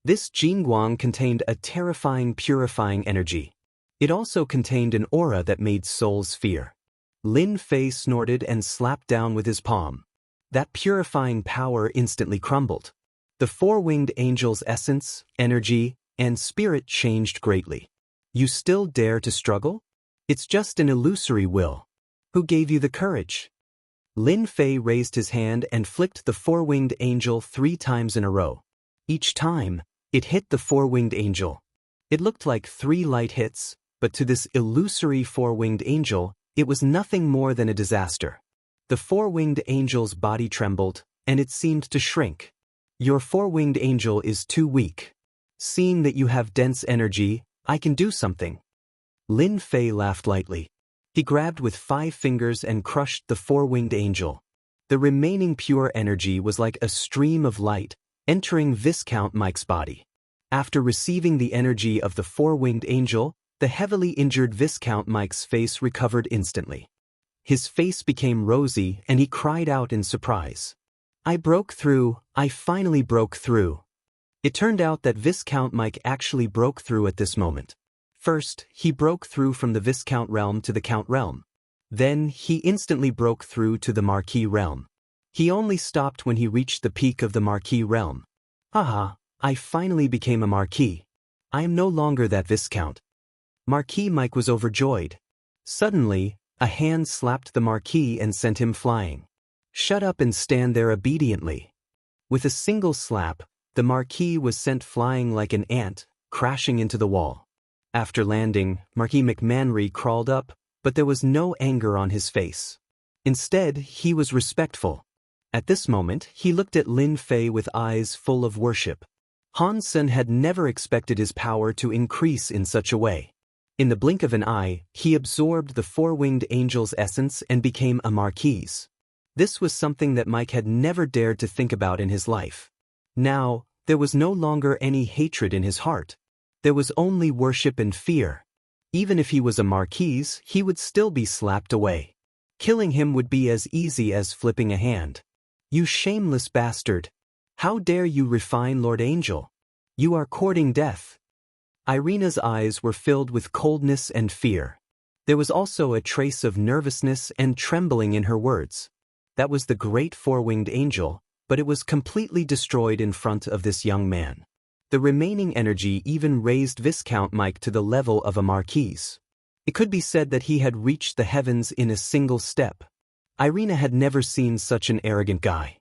This jingguang contained a terrifying, purifying energy. It also contained an aura that made souls fear. Lin Fei snorted and slapped down with his palm. That purifying power instantly crumbled. The 4-winged angel's essence, energy, and spirit changed greatly. You still dare to struggle? It's just an illusory will. Who gave you the courage? Lin Fei raised his hand and flicked the 4-winged angel 3 times in a row. Each time, It hit the four-winged angel. It looked like 3 light hits, but to this illusory four-winged angel, it was nothing more than a disaster. The four-winged angel's body trembled, and it seemed to shrink. Your four-winged angel is too weak. Seeing that you have dense energy, I can do something. Lin Fei laughed lightly. He grabbed with 5 fingers and crushed the four-winged angel. The remaining pure energy was like a stream of light, entering Viscount Mike's body. After receiving the energy of the four-winged angel, the heavily injured Viscount Mike's face recovered instantly. His face became rosy and he cried out in surprise. I broke through, I finally broke through. It turned out that Viscount Mike actually broke through at this moment. First, he broke through from the Viscount realm to the Count realm. Then, he instantly broke through to the Marquis realm. He only stopped when he reached the peak of the Marquis realm. Haha, I finally became a Marquis. I am no longer that Viscount. Marquis Mike was overjoyed. Suddenly, a hand slapped the Marquis and sent him flying. Shut up and stand there obediently. With a single slap, the Marquis was sent flying like an ant, crashing into the wall. After landing, Marquis McManry crawled up, but there was no anger on his face. Instead, he was respectful. At this moment, he looked at Lin Fei with eyes full of worship. Han Sen had never expected his power to increase in such a way. In the blink of an eye, he absorbed the four-winged angel's essence and became a Marquis. This was something that Mike had never dared to think about in his life. Now, there was no longer any hatred in his heart. There was only worship and fear. Even if he was a Marquis, he would still be slapped away. Killing him would be as easy as flipping a hand. You shameless bastard! How dare you refine Lord Angel? You are courting death. Irina's eyes were filled with coldness and fear. There was also a trace of nervousness and trembling in her words. That was the great four-winged angel, but it was completely destroyed in front of this young man. The remaining energy even raised Viscount Mike to the level of a Marquis. It could be said that he had reached the heavens in a single step. Irina had never seen such an arrogant guy.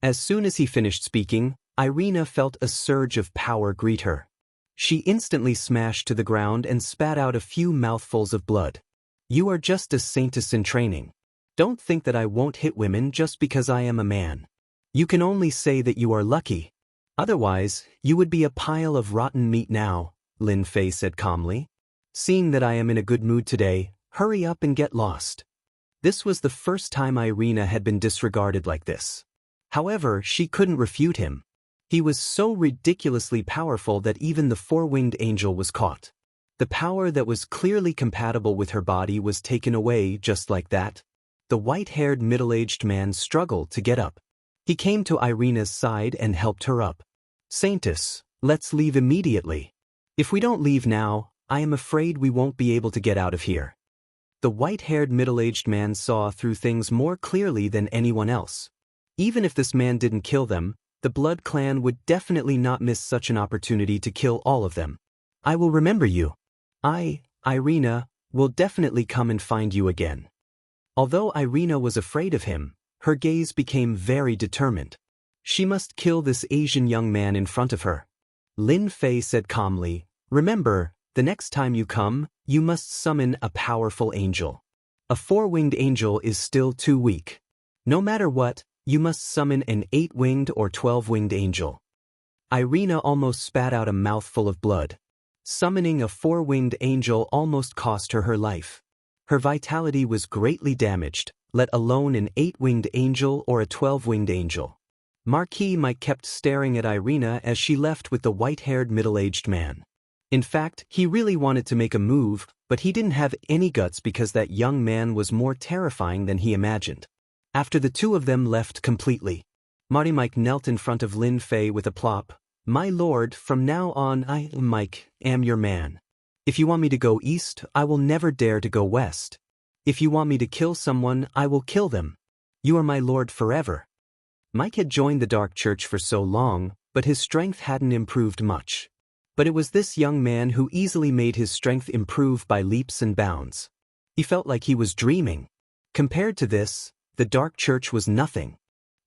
As soon as he finished speaking, Irina felt a surge of power greet her. She instantly smashed to the ground and spat out a few mouthfuls of blood. You are just a saintess in training. Don't think that I won't hit women just because I am a man. You can only say that you are lucky. Otherwise, you would be a pile of rotten meat now, Lin Fei said calmly. Seeing that I am in a good mood today, hurry up and get lost. This was the first time Irina had been disregarded like this. However, she couldn't refute him. He was so ridiculously powerful that even the four-winged angel was caught. The power that was clearly compatible with her body was taken away just like that. The white-haired middle-aged man struggled to get up. He came to Irina's side and helped her up. Saintess, let's leave immediately. If we don't leave now, I am afraid we won't be able to get out of here. The white-haired middle-aged man saw through things more clearly than anyone else. Even if this man didn't kill them, the Blood Clan would definitely not miss such an opportunity to kill all of them. I will remember you. Irina, will definitely come and find you again. Although Irina was afraid of him, her gaze became very determined. She must kill this Asian young man in front of her. Lin Fei said calmly, remember, the next time you come, you must summon a powerful angel. A four-winged angel is still too weak. No matter what, you must summon an 8-winged or 12-winged angel. Irina almost spat out a mouthful of blood. Summoning a 4-winged angel almost cost her life. Her vitality was greatly damaged, let alone an 8-winged angel or a 12-winged angel. Marquis Mike kept staring at Irina as she left with the white-haired middle-aged man. In fact, he really wanted to make a move, but he didn't have any guts because that young man was more terrifying than he imagined. After the two of them left completely, Marty Mike knelt in front of Lin Fei with a plop. My lord, from now on I, Mike, am your man. If you want me to go east, I will never dare to go west. If you want me to kill someone, I will kill them. You are my lord forever. Mike had joined the Dark Church for so long, but his strength hadn't improved much. But it was this young man who easily made his strength improve by leaps and bounds. He felt like he was dreaming. Compared to this, the Dark Church was nothing.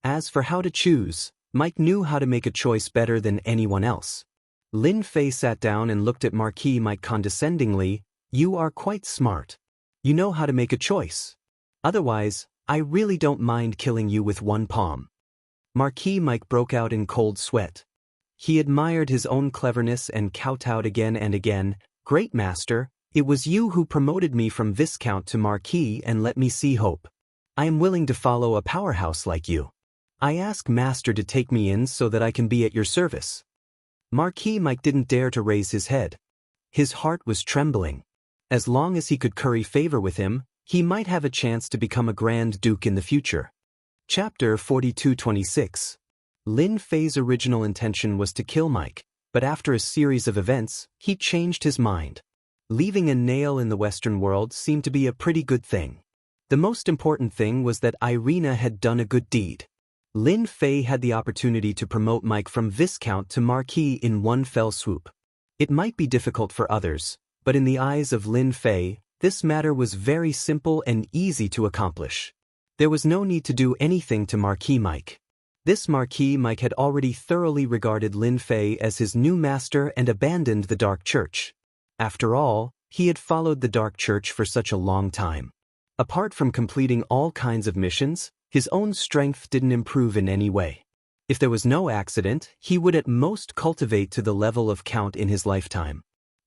As for how to choose, Mike knew how to make a choice better than anyone else. Lin Fei sat down and looked at Marquis Mike condescendingly. You are quite smart. You know how to make a choice. Otherwise, I really don't mind killing you with one palm. Marquis Mike broke out in cold sweat. He admired his own cleverness and kowtowed again and again. Great master, it was you who promoted me from Viscount to Marquis and let me see hope. I am willing to follow a powerhouse like you. I ask master to take me in so that I can be at your service. Marquis Mike didn't dare to raise his head. His heart was trembling. As long as he could curry favor with him, he might have a chance to become a Grand Duke in the future. Chapter 42-26. Lin Fei's original intention was to kill Mike, but after a series of events, he changed his mind. Leaving a nail in the Western world seemed to be a pretty good thing. The most important thing was that Irina had done a good deed. Lin Fei had the opportunity to promote Mike from Viscount to Marquis in one fell swoop. It might be difficult for others, but in the eyes of Lin Fei, this matter was very simple and easy to accomplish. There was no need to do anything to Marquis Mike. This Marquis Mike had already thoroughly regarded Lin Fei as his new master and abandoned the Dark Church. After all, he had followed the Dark Church for such a long time. Apart from completing all kinds of missions, his own strength didn't improve in any way. If there was no accident, he would at most cultivate to the level of Count in his lifetime.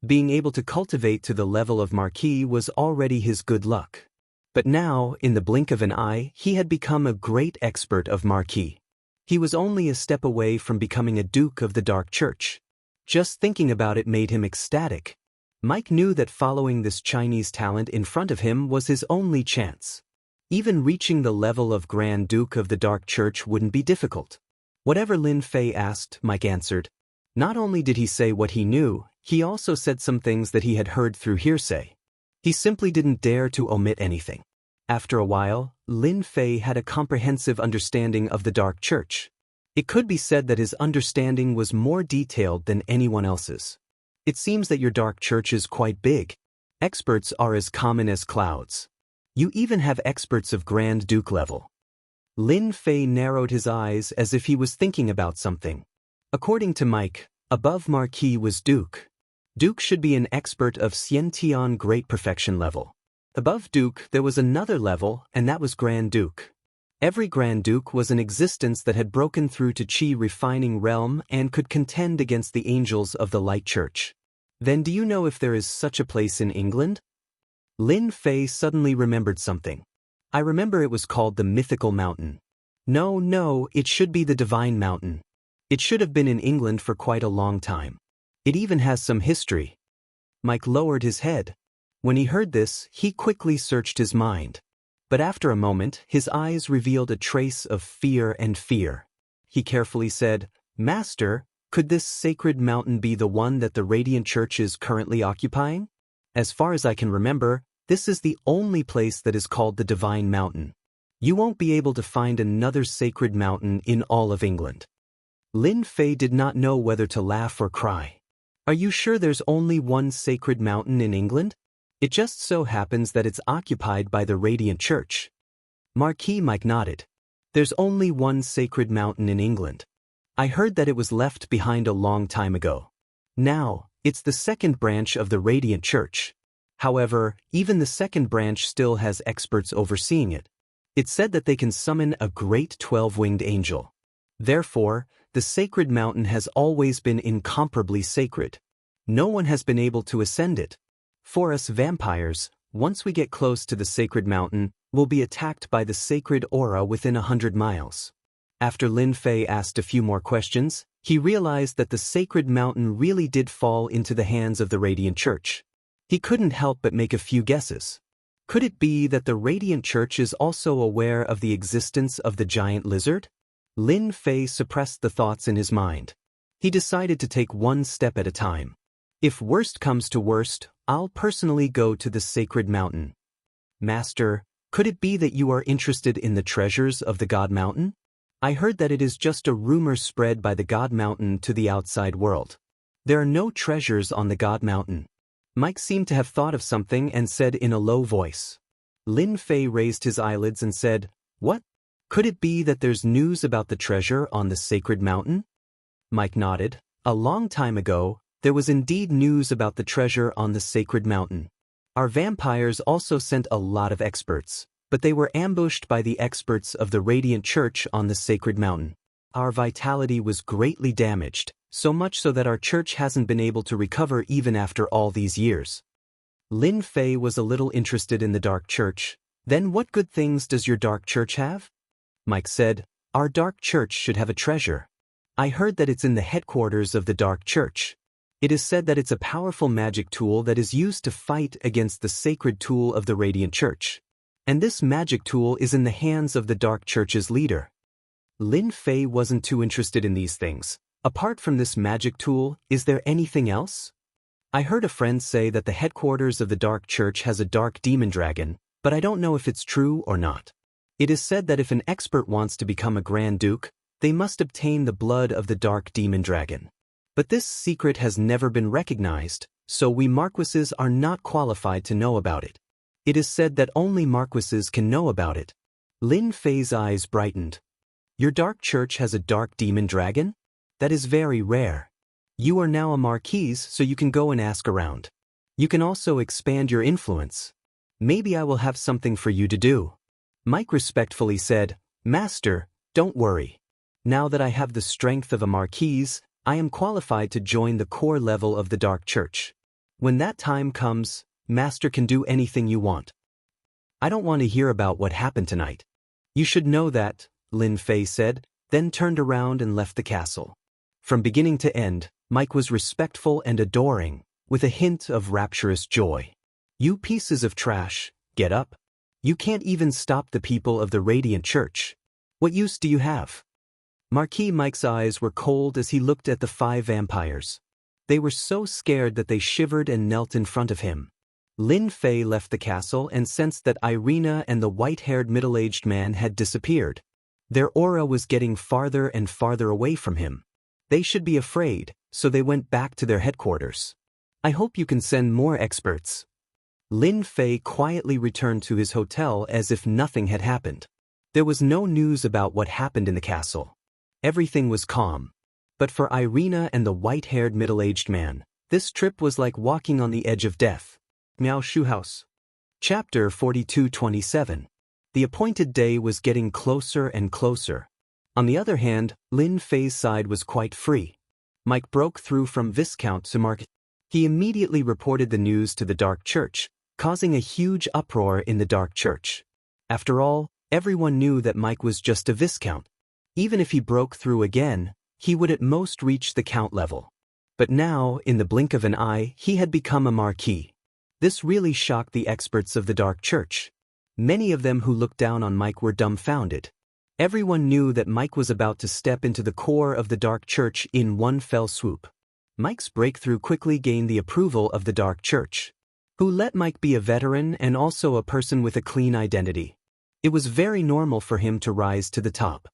Being able to cultivate to the level of Marquis was already his good luck. But now, in the blink of an eye, he had become a great expert of Marquis. He was only a step away from becoming a Duke of the Dark Church. Just thinking about it made him ecstatic. Mike knew that following this Chinese talent in front of him was his only chance. Even reaching the level of Grand Duke of the Dark Church wouldn't be difficult. Whatever Lin Fei asked, Mike answered. Not only did he say what he knew, he also said some things that he had heard through hearsay. He simply didn't dare to omit anything. After a while, Lin Fei had a comprehensive understanding of the Dark Church. It could be said that his understanding was more detailed than anyone else's. It seems that your Dark Church is quite big. Experts are as common as clouds. You even have experts of Grand Duke level. Lin Fei narrowed his eyes as if he was thinking about something. According to Mike, above Marquis was Duke. Duke should be an expert of Xianxia Great Perfection level. Above Duke there was another level, and that was Grand Duke. Every Grand Duke was an existence that had broken through to Qi refining realm and could contend against the angels of the Light Church. Then do you know if there is such a place in England? Lin Fei suddenly remembered something. I remember it was called the Mythical Mountain. No, it should be the Divine Mountain. It should have been in England for quite a long time. It even has some history. Mike lowered his head. When he heard this, he quickly searched his mind. But after a moment, his eyes revealed a trace of fear. He carefully said, Master, could this sacred mountain be the one that the Radiant Church is currently occupying? As far as I can remember, this is the only place that is called the Divine Mountain. You won't be able to find another sacred mountain in all of England. Lin Fei did not know whether to laugh or cry. Are you sure there's only one sacred mountain in England? It just so happens that it's occupied by the Radiant Church. Marquis Mike nodded. There's only one sacred mountain in England. I heard that it was left behind a long time ago. Now, it's the second branch of the Radiant Church. However, even the second branch still has experts overseeing it. It's said that they can summon a great 12-winged angel. Therefore, the sacred mountain has always been incomparably sacred. No one has been able to ascend it. For us vampires, once we get close to the sacred mountain, we'll be attacked by the sacred aura within 100 miles. After Lin Fei asked a few more questions, he realized that the sacred mountain really did fall into the hands of the Radiant Church. He couldn't help but make a few guesses. Could it be that the Radiant Church is also aware of the existence of the giant lizard? Lin Fei suppressed the thoughts in his mind. He decided to take one step at a time. If worst comes to worst, I'll personally go to the sacred mountain. Master, could it be that you are interested in the treasures of the God Mountain? I heard that it is just a rumor spread by the God Mountain to the outside world. There are no treasures on the God Mountain. Mike seemed to have thought of something and said in a low voice. Lin Fei raised his eyelids and said, What? Could it be that there's news about the treasure on the sacred mountain? Mike nodded. A long time ago, there was indeed news about the treasure on the sacred mountain. Our vampires also sent a lot of experts, but they were ambushed by the experts of the Radiant Church on the sacred mountain. Our vitality was greatly damaged, so much so that our church hasn't been able to recover even after all these years. Lin Fei was a little interested in the Dark Church. Then what good things does your Dark Church have? Mike said, our Dark Church should have a treasure. I heard that it's in the headquarters of the Dark Church. It is said that it's a powerful magic tool that is used to fight against the sacred tool of the Radiant Church. And this magic tool is in the hands of the Dark Church's leader. Lin Fei wasn't too interested in these things. Apart from this magic tool, is there anything else? I heard a friend say that the headquarters of the Dark Church has a dark demon dragon, but I don't know if it's true or not. It is said that if an expert wants to become a Grand Duke, they must obtain the blood of the dark demon dragon. But this secret has never been recognized, so we marquises are not qualified to know about it. It is said that only marquises can know about it. Lin Fei's eyes brightened. Your Dark Church has a dark demon dragon? That is very rare. You are now a marquise, so you can go and ask around. You can also expand your influence. Maybe I will have something for you to do. Mike respectfully said, Master, don't worry. Now that I have the strength of a marquise, I am qualified to join the core level of the Dark Church. When that time comes, Master can do anything you want. I don't want to hear about what happened tonight. You should know that, Lin Fei said, then turned around and left the castle. From beginning to end, Mike was respectful and adoring, with a hint of rapturous joy. You pieces of trash, get up. You can't even stop the people of the Radiant Church. What use do you have? Marquis Mike's eyes were cold as he looked at the 5 vampires. They were so scared that they shivered and knelt in front of him. Lin Fei left the castle and sensed that Irina and the white-haired middle-aged man had disappeared. Their aura was getting farther and farther away from him. They should be afraid, so they went back to their headquarters. I hope you can send more experts. Lin Fei quietly returned to his hotel as if nothing had happened. There was no news about what happened in the castle. Everything was calm. But for Irina and the white-haired middle-aged man, this trip was like walking on the edge of death. Miao Shu House. Chapter 42-27. The appointed day was getting closer and closer. On the other hand, Lin Fei's side was quite free. Mike broke through from Viscount to Marquis. He immediately reported the news to the Dark Church, causing a huge uproar in the Dark Church. After all, everyone knew that Mike was just a Viscount. Even if he broke through again, he would at most reach the Count level. But now, in the blink of an eye, he had become a Marquis. This really shocked the experts of the Dark Church. Many of them who looked down on Mike were dumbfounded. Everyone knew that Mike was about to step into the core of the Dark Church in one fell swoop. Mike's breakthrough quickly gained the approval of the Dark Church, who let Mike be a veteran and also a person with a clean identity. It was very normal for him to rise to the top.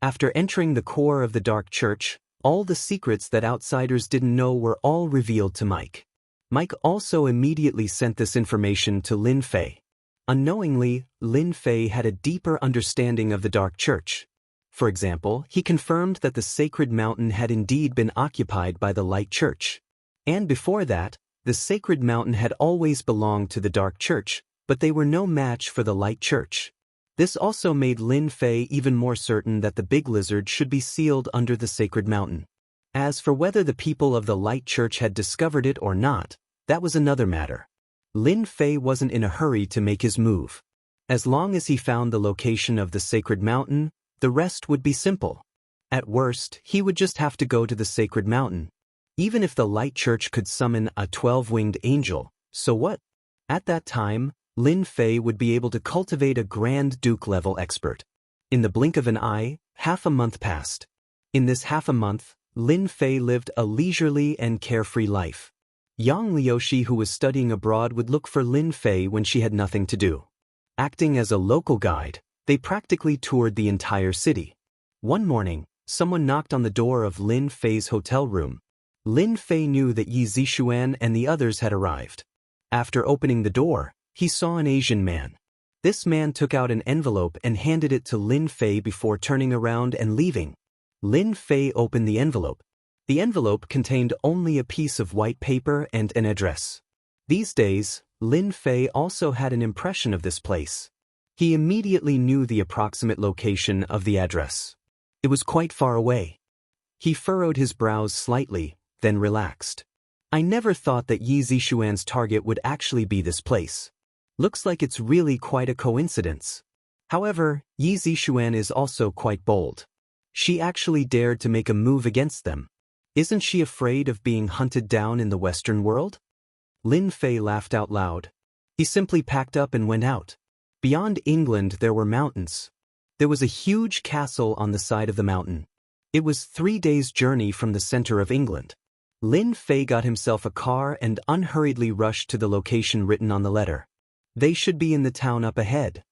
After entering the core of the Dark Church, all the secrets that outsiders didn't know were all revealed to Mike. Mike also immediately sent this information to Lin Fei. Unknowingly, Lin Fei had a deeper understanding of the Dark Church. For example, he confirmed that the sacred mountain had indeed been occupied by the Light Church. And before that, the sacred mountain had always belonged to the Dark Church, but they were no match for the Light Church. This also made Lin Fei even more certain that the Big Lizard should be sealed under the sacred mountain. As for whether the people of the Light Church had discovered it or not, that was another matter. Lin Fei wasn't in a hurry to make his move. As long as he found the location of the sacred mountain, the rest would be simple. At worst, he would just have to go to the sacred mountain. Even if the Light Church could summon a 12-winged angel, so what? At that time, Lin Fei would be able to cultivate a Grand Duke-level expert. In the blink of an eye, half a month passed. In this half a month, Lin Fei lived a leisurely and carefree life. Yang Liushi, who was studying abroad, would look for Lin Fei when she had nothing to do. Acting as a local guide, they practically toured the entire city. One morning, someone knocked on the door of Lin Fei's hotel room. Lin Fei knew that Yi Zixuan and the others had arrived. After opening the door, he saw an Asian man. This man took out an envelope and handed it to Lin Fei before turning around and leaving. Lin Fei opened the envelope. The envelope contained only a piece of white paper and an address. These days, Lin Fei also had an impression of this place. He immediately knew the approximate location of the address. It was quite far away. He furrowed his brows slightly, then relaxed. I never thought that Yi Zixuan's target would actually be this place. Looks like it's really quite a coincidence. However, Yi Zixuan is also quite bold. She actually dared to make a move against them. Isn't she afraid of being hunted down in the Western world? Lin Fei laughed out loud. He simply packed up and went out. Beyond England there were mountains. There was a huge castle on the side of the mountain. It was 3 days' journey from the center of England. Lin Fei got himself a car and unhurriedly rushed to the location written on the letter. They should be in the town up ahead.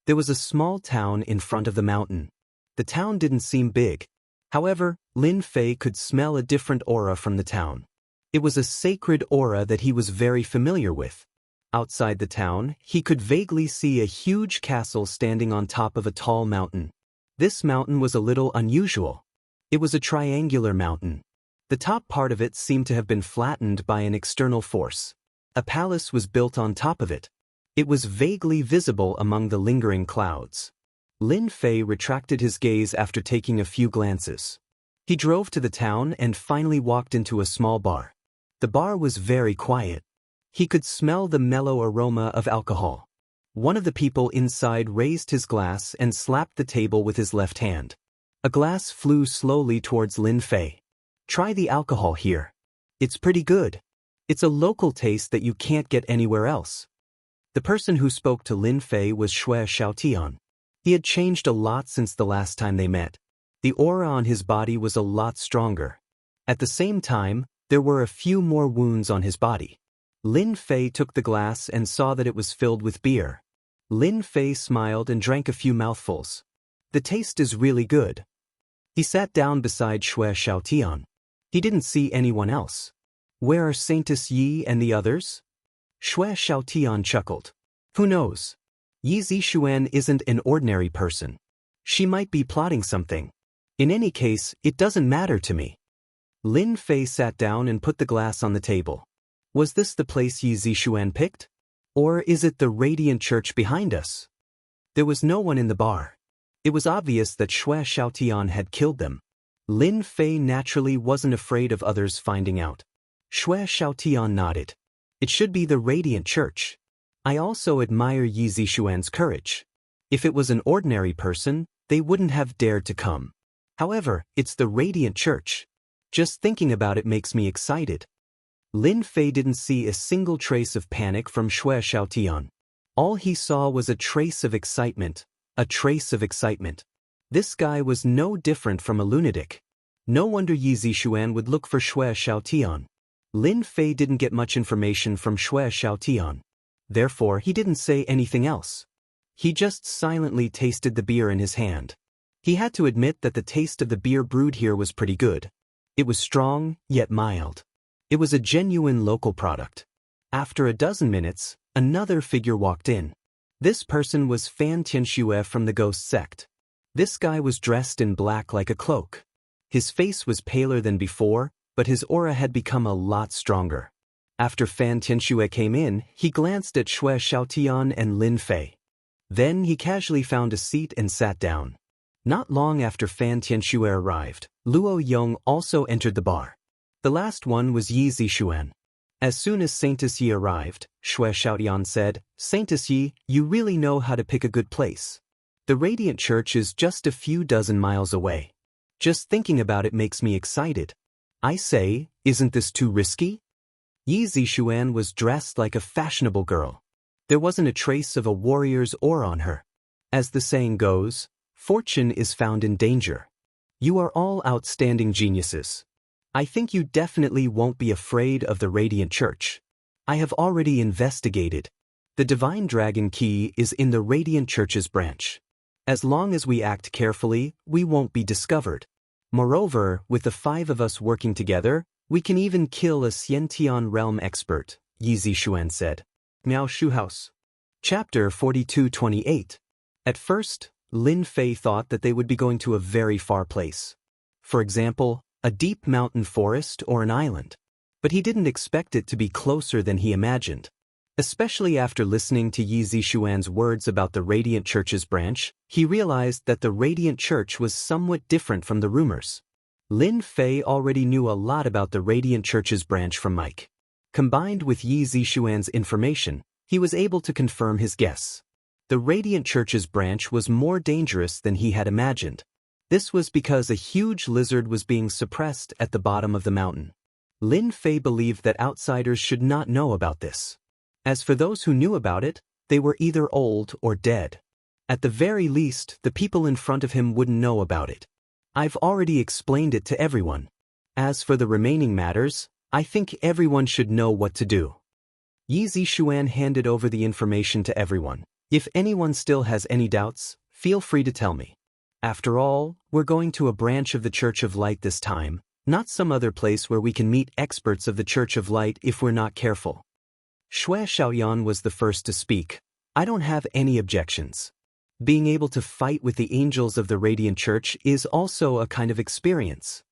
There was a small town in front of the mountain. The town didn't seem big. However, Lin Fei could smell a different aura from the town. It was a sacred aura that he was very familiar with. Outside the town, he could vaguely see a huge castle standing on top of a tall mountain. This mountain was a little unusual. It was a triangular mountain. The top part of it seemed to have been flattened by an external force. A palace was built on top of it. It was vaguely visible among the lingering clouds. Lin Fei retracted his gaze after taking a few glances. He drove to the town and finally walked into a small bar. The bar was very quiet. He could smell the mellow aroma of alcohol. One of the people inside raised his glass and slapped the table with his left hand. A glass flew slowly towards Lin Fei. Try the alcohol here. It's pretty good. It's a local taste that you can't get anywhere else. The person who spoke to Lin Fei was Xianxia. He had changed a lot since the last time they met. The aura on his body was a lot stronger. At the same time, there were a few more wounds on his body. Lin Fei took the glass and saw that it was filled with beer. Lin Fei smiled and drank a few mouthfuls. The taste is really good. He sat down beside Xianxia. He didn't see anyone else. Where are Saintess Yi and the others? Xianxia chuckled. Who knows? Yi Zixuan isn't an ordinary person. She might be plotting something. In any case, it doesn't matter to me. Lin Fei sat down and put the glass on the table. Was this the place Yi Zixuan picked? Or is it the radiant church behind us? There was no one in the bar. It was obvious that Xianxia had killed them. Lin Fei naturally wasn't afraid of others finding out. Xianxia nodded. It should be the radiant church. I also admire Yi Zixuan's courage. If it was an ordinary person, they wouldn't have dared to come. However, it's the radiant church. Just thinking about it makes me excited. Lin Fei didn't see a single trace of panic from Xianxia. All he saw was a trace of excitement. A trace of excitement. This guy was no different from a lunatic. No wonder Yi Zixuan would look for Xianxia. Lin Fei didn't get much information from Xianxia. Therefore, he didn't say anything else. He just silently tasted the beer in his hand. He had to admit that the taste of the beer brewed here was pretty good. It was strong, yet mild. It was a genuine local product. After a dozen minutes, another figure walked in. This person was Fan Tianxue from the Ghost sect. This guy was dressed in black like a cloak. His face was paler than before, but his aura had become a lot stronger. After Fan Tianxue came in, he glanced at Xianxia and Lin Fei. Then he casually found a seat and sat down. Not long after Fan Tianxue arrived, Luo Yong also entered the bar. The last one was Yi Zixuan. As soon as Saintess Yi arrived, Xianxia said, Saintess Yi, you really know how to pick a good place. The Radiant Church is just a few dozen miles away. Just thinking about it makes me excited. I say, isn't this too risky? Yi Zixuan was dressed like a fashionable girl. There wasn't a trace of a warrior's aura on her. As the saying goes, fortune is found in danger. You are all outstanding geniuses. I think you definitely won't be afraid of the Radiant Church. I have already investigated. The Divine Dragon Key is in the Radiant Church's branch. As long as we act carefully, we won't be discovered. Moreover, with the 5 of us working together, we can even kill a Xiantian realm expert, Yi Zixuan said. Miao Shu House. Chapter 42-28. At first, Lin Fei thought that they would be going to a very far place. For example, a deep mountain forest or an island. But he didn't expect it to be closer than he imagined. Especially after listening to Yi Zixuan's words about the Radiant Church's branch, he realized that the Radiant Church was somewhat different from the rumors. Lin Fei already knew a lot about the Radiant Church's branch from Mike. Combined with Yi Zixuan's information, he was able to confirm his guess. The Radiant Church's branch was more dangerous than he had imagined. This was because a huge lizard was being suppressed at the bottom of the mountain. Lin Fei believed that outsiders should not know about this. As for those who knew about it, they were either old or dead. At the very least, the people in front of him wouldn't know about it. I've already explained it to everyone. As for the remaining matters, I think everyone should know what to do. Yi Zixuan handed over the information to everyone. If anyone still has any doubts, feel free to tell me. After all, we're going to a branch of the Church of Light this time, not some other place where we can meet experts of the Church of Light if we're not careful. Shui Xiaoyan was the first to speak. I don't have any objections. Being able to fight with the angels of the Radiant Church is also a kind of experience.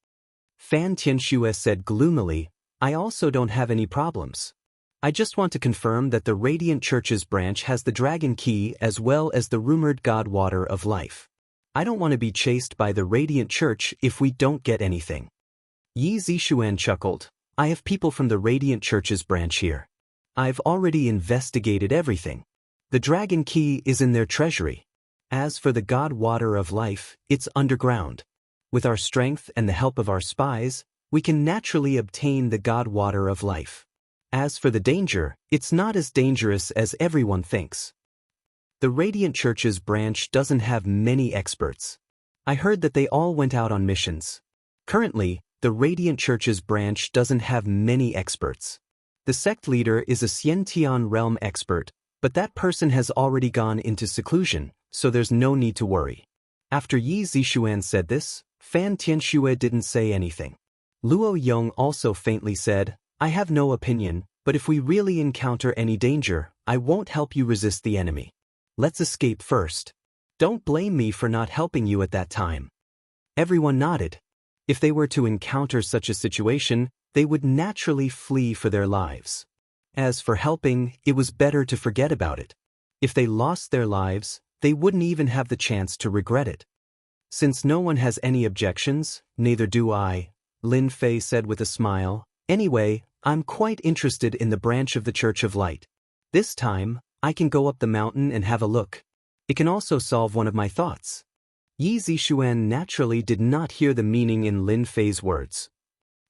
Fan Tianxue said gloomily, I also don't have any problems. I just want to confirm that the Radiant Church's branch has the Dragon Key as well as the rumored God Water of Life. I don't want to be chased by the Radiant Church if we don't get anything. Yi Zixuan chuckled, I have people from the Radiant Church's branch here. I've already investigated everything. The Dragon Key is in their treasury. As for the God Water of Life, it's underground. With our strength and the help of our spies, we can naturally obtain the God Water of Life. As for the danger, it's not as dangerous as everyone thinks. The Radiant Church's branch doesn't have many experts. I heard that they all went out on missions. Currently, the Radiant Church's branch doesn't have many experts. The sect leader is a Xianxia realm expert, but that person has already gone into seclusion, so there's no need to worry. After Yi Zixuan said this, Fan Tianxue didn't say anything. Luo Yong also faintly said, I have no opinion, but if we really encounter any danger, I won't help you resist the enemy. Let's escape first. Don't blame me for not helping you at that time. Everyone nodded. If they were to encounter such a situation, they would naturally flee for their lives. As for helping, it was better to forget about it. If they lost their lives, they wouldn't even have the chance to regret it. Since no one has any objections, neither do I, Lin Fei said with a smile. Anyway, I'm quite interested in the branch of the Church of Light. This time, I can go up the mountain and have a look. It can also solve one of my thoughts. Yi Zixuan naturally did not hear the meaning in Lin Fei's words.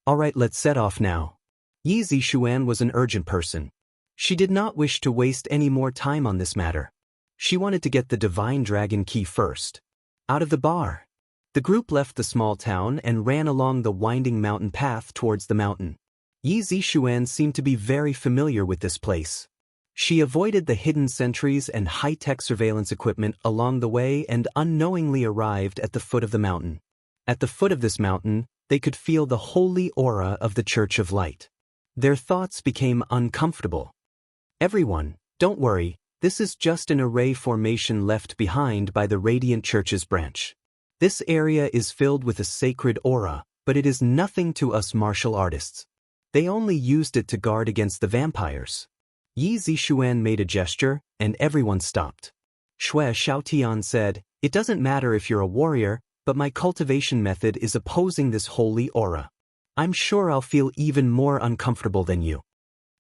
Alright, let's set off now. Yi Zixuan was an urgent person. She did not wish to waste any more time on this matter. She wanted to get the Divine Dragon Key first. Out of the bar. The group left the small town and ran along the winding mountain path towards the mountain. Yi Zixuan seemed to be very familiar with this place. She avoided the hidden sentries and high-tech surveillance equipment along the way and unknowingly arrived at the foot of the mountain. At the foot of this mountain, they could feel the holy aura of the Church of Light. Their thoughts became uncomfortable. Everyone, don't worry, this is just an array formation left behind by the Radiant Church's branch. This area is filled with a sacred aura, but it is nothing to us martial artists. They only used it to guard against the vampires. Yi Zixuan made a gesture, and everyone stopped. Shui Xiaotian said, It doesn't matter if you're a warrior, but my cultivation method is opposing this holy aura. I'm sure I'll feel even more uncomfortable than you.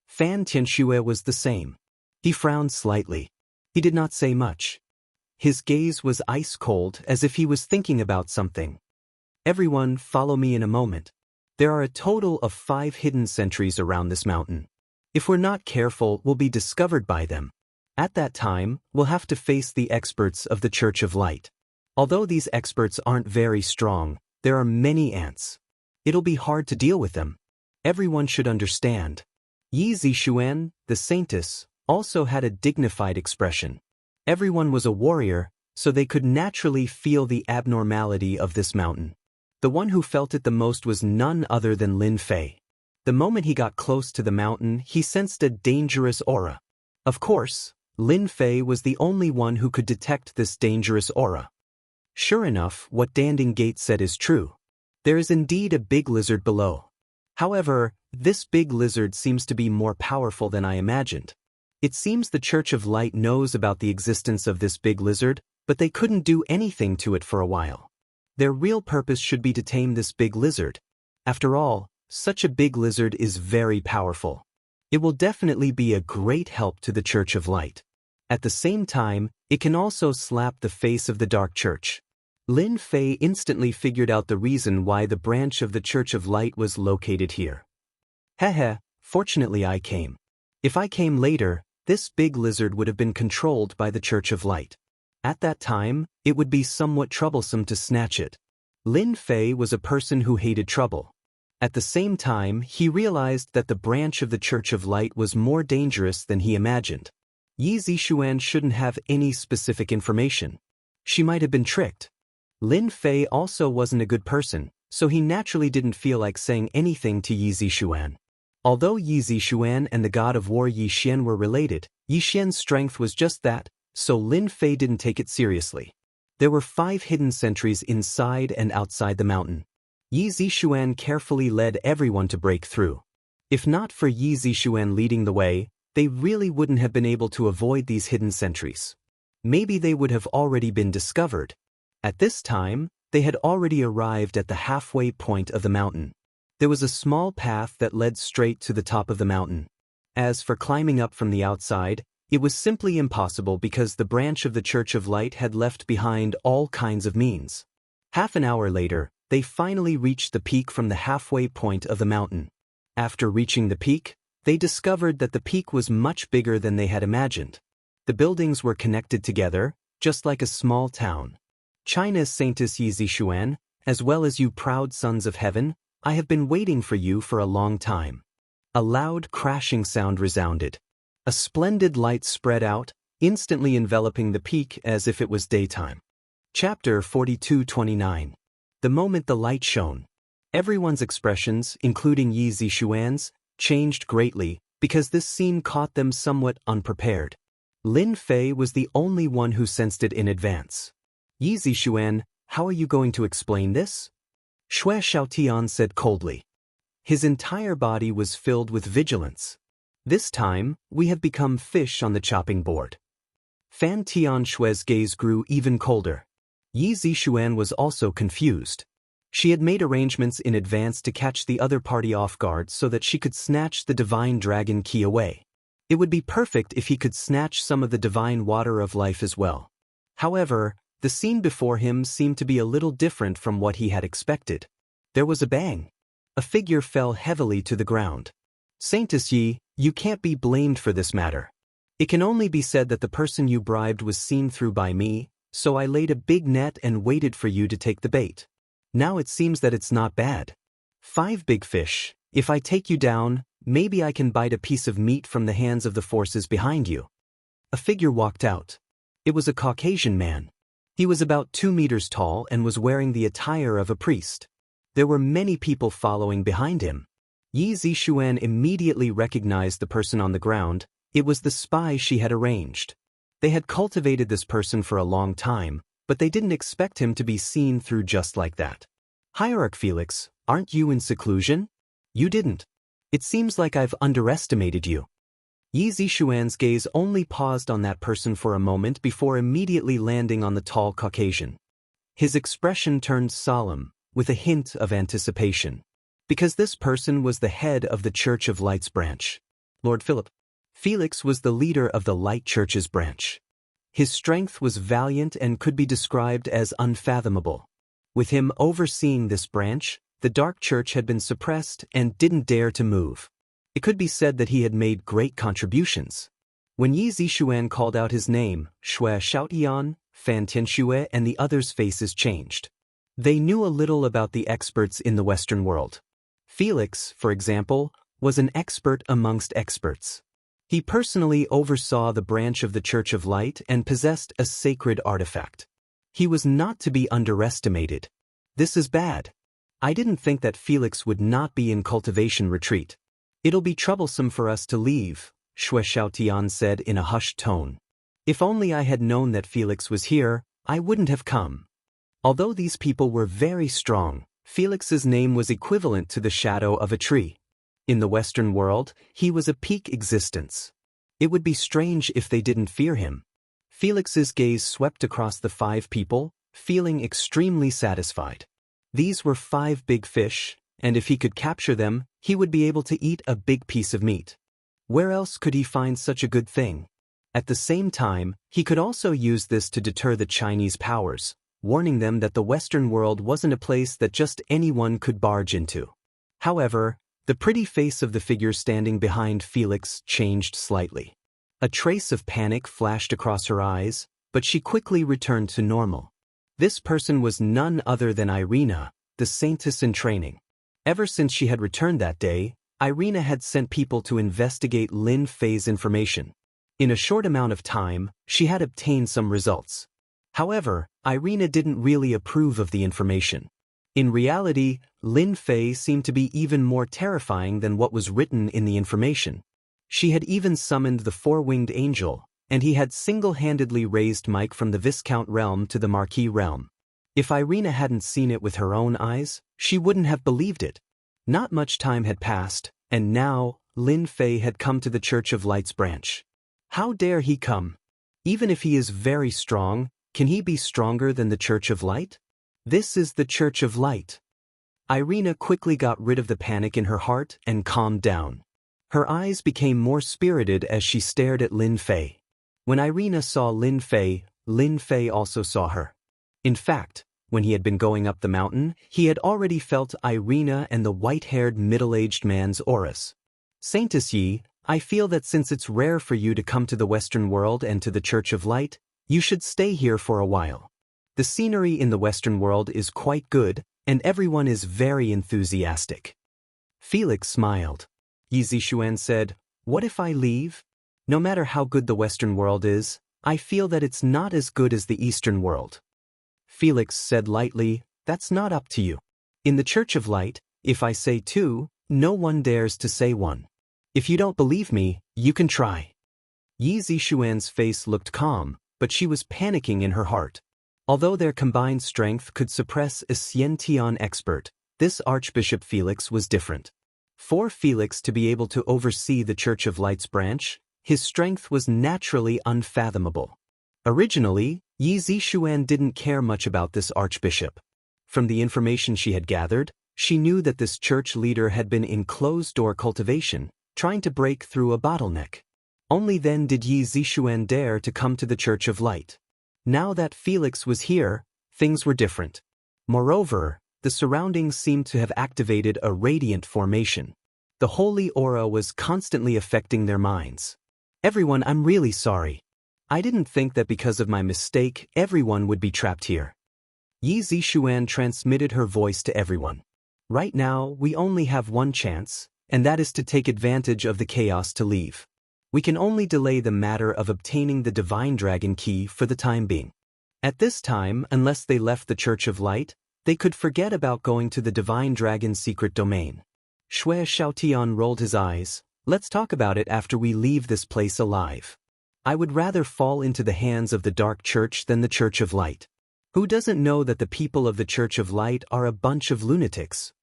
Fan Tianxue was the same. He frowned slightly. He did not say much. His gaze was ice-cold as if he was thinking about something. Everyone, follow me in a moment. There are a total of 5 hidden sentries around this mountain. If we're not careful, we'll be discovered by them. At that time, we'll have to face the experts of the Church of Light. Although these experts aren't very strong, there are many ants. It'll be hard to deal with them. Everyone should understand. Yi Zixuan, the saintess, also had a dignified expression. Everyone was a warrior, so they could naturally feel the abnormality of this mountain. The one who felt it the most was none other than Lin Fei. The moment he got close to the mountain, he sensed a dangerous aura. Of course, Lin Fei was the only one who could detect this dangerous aura. Sure enough, what Danding Gate said is true. There is indeed a big lizard below. However, this big lizard seems to be more powerful than I imagined. It seems the Church of Light knows about the existence of this big lizard, but they couldn't do anything to it for a while. Their real purpose should be to tame this big lizard. After all, such a big lizard is very powerful. It will definitely be a great help to the Church of Light. At the same time, it can also slap the face of the Dark Church. Lin Fei instantly figured out the reason why the branch of the Church of Light was located here. Heh, fortunately I came. If I came later, this big lizard would have been controlled by the Church of Light. At that time, it would be somewhat troublesome to snatch it. Lin Fei was a person who hated trouble. At the same time, he realized that the branch of the Church of Light was more dangerous than he imagined. Yi Zixuan shouldn't have any specific information. She might have been tricked. Lin Fei also wasn't a good person, so he naturally didn't feel like saying anything to Yi Zixuan. Although Yi Zixuan and the god of war Yi Xian were related, Yi Xian's strength was just that, so Lin Fei didn't take it seriously. There were 5 hidden sentries inside and outside the mountain. Yi Zixuan carefully led everyone to break through. If not for Yi Zixuan leading the way, they really wouldn't have been able to avoid these hidden sentries. Maybe they would have already been discovered. At this time, they had already arrived at the halfway point of the mountain. There was a small path that led straight to the top of the mountain. As for climbing up from the outside, it was simply impossible because the branch of the Church of Light had left behind all kinds of means. Half an hour later, they finally reached the peak from the halfway point of the mountain. After reaching the peak, they discovered that the peak was much bigger than they had imagined. The buildings were connected together, just like a small town. China's Saintess Yi Zixuan, as well as you proud sons of heaven, I have been waiting for you for a long time. A loud crashing sound resounded. A splendid light spread out, instantly enveloping the peak as if it was daytime. Chapter 42:29. The moment the light shone, everyone's expressions, including Yi Zixuan's, changed greatly because this scene caught them somewhat unprepared. Lin Fei was the only one who sensed it in advance. Yi Zixuan, how are you going to explain this? Xue Xiaotian said coldly. His entire body was filled with vigilance. This time, we have become fish on the chopping board. Fan Tianshue's gaze grew even colder. Yi Zixuan was also confused. She had made arrangements in advance to catch the other party off guard so that she could snatch the divine dragon key away. It would be perfect if he could snatch some of the divine water of life as well. However, the scene before him seemed to be a little different from what he had expected. There was a bang. A figure fell heavily to the ground. Saintess Yi, you can't be blamed for this matter. It can only be said that the person you bribed was seen through by me, so I laid a big net and waited for you to take the bait. Now it seems that it's not bad. 5 big fish. If I take you down, maybe I can bite a piece of meat from the hands of the forces behind you. A figure walked out. It was a Caucasian man. He was about 2 meters tall and was wearing the attire of a priest. There were many people following behind him. Yi Zixuan immediately recognized the person on the ground. It was the spy she had arranged. They had cultivated this person for a long time, but they didn't expect him to be seen through just like that. Hierarch Felix, aren't you in seclusion? You didn't. It seems like I've underestimated you. Yi Zixuan's gaze only paused on that person for a moment before immediately landing on the tall Caucasian. His expression turned solemn, with a hint of anticipation. Because this person was the head of the Church of Light's branch. Lord Philip. Felix was the leader of the Light Church's branch. His strength was valiant and could be described as unfathomable. With him overseeing this branch, the Dark Church had been suppressed and didn't dare to move. It could be said that he had made great contributions. When Yi Zixuan called out his name, Xue Xiaotian, Fan Tianxue and the others' faces changed. They knew a little about the experts in the Western world. Felix, for example, was an expert amongst experts. He personally oversaw the branch of the Church of Light and possessed a sacred artifact. He was not to be underestimated. This is bad. I didn't think that Felix would not be in cultivation retreat. It'll be troublesome for us to leave, Xue Xiaotian said in a hushed tone. If only I had known that Felix was here, I wouldn't have come. Although these people were very strong, Felix's name was equivalent to the shadow of a tree. In the Western world, he was a peak existence. It would be strange if they didn't fear him. Felix's gaze swept across the 5 people, feeling extremely satisfied. These were 5 big fish, and if he could capture them, he would be able to eat a big piece of meat. Where else could he find such a good thing? At the same time, he could also use this to deter the Chinese powers, warning them that the Western world wasn't a place that just anyone could barge into. However, the pretty face of the figure standing behind Felix changed slightly. A trace of panic flashed across her eyes, but she quickly returned to normal. This person was none other than Irina, the saintess in training. Ever since she had returned that day, Irina had sent people to investigate Lin Fei's information. In a short amount of time, she had obtained some results. However, Irina didn't really approve of the information. In reality, Lin Fei seemed to be even more terrifying than what was written in the information. She had even summoned the 4-winged angel, and he had single-handedly raised Mike from the Viscount realm to the Marquis realm. If Irina hadn't seen it with her own eyes, she wouldn't have believed it. Not much time had passed, and now, Lin Fei had come to the Church of Light's branch. How dare he come? Even if he is very strong, can he be stronger than the Church of Light? This is the Church of Light. Irina quickly got rid of the panic in her heart and calmed down. Her eyes became more spirited as she stared at Lin Fei. When Irina saw Lin Fei also saw her. In fact, when he had been going up the mountain, he had already felt Irina and the white-haired middle-aged man's auras. Saintess Yi, I feel that since it's rare for you to come to the Western world and to the Church of Light, you should stay here for a while. The scenery in the Western world is quite good, and everyone is very enthusiastic. Felix smiled. Yi Zixuan said, "What if I leave? No matter how good the Western world is, I feel that it's not as good as the Eastern world." Felix said lightly, "That's not up to you. In the Church of Light, if I say 2, no one dares to say 1. If you don't believe me, you can try." Yi Zixuan's face looked calm, but she was panicking in her heart. Although their combined strength could suppress a Xianxia expert, this Archbishop Felix was different. For Felix to be able to oversee the Church of Light's branch, his strength was naturally unfathomable. Originally, Yi Zixuan didn't care much about this archbishop. From the information she had gathered, she knew that this church leader had been in closed-door cultivation, trying to break through a bottleneck. Only then did Yi Zixuan dare to come to the Church of Light. Now that Felix was here, things were different. Moreover, the surroundings seemed to have activated a radiant formation. The holy aura was constantly affecting their minds. "Everyone, I'm really sorry. I didn't think that because of my mistake, everyone would be trapped here." Yi Zixuan transmitted her voice to everyone. "Right now, we only have one chance, and that is to take advantage of the chaos to leave. We can only delay the matter of obtaining the Divine Dragon Key for the time being. At this time, unless they left the Church of Light, they could forget about going to the Divine Dragon's secret domain." Xue Xiaotian rolled his eyes. "Let's talk about it after we leave this place alive. I would rather fall into the hands of the Dark Church than the Church of Light. Who doesn't know that the people of the Church of Light are a bunch of lunatics?"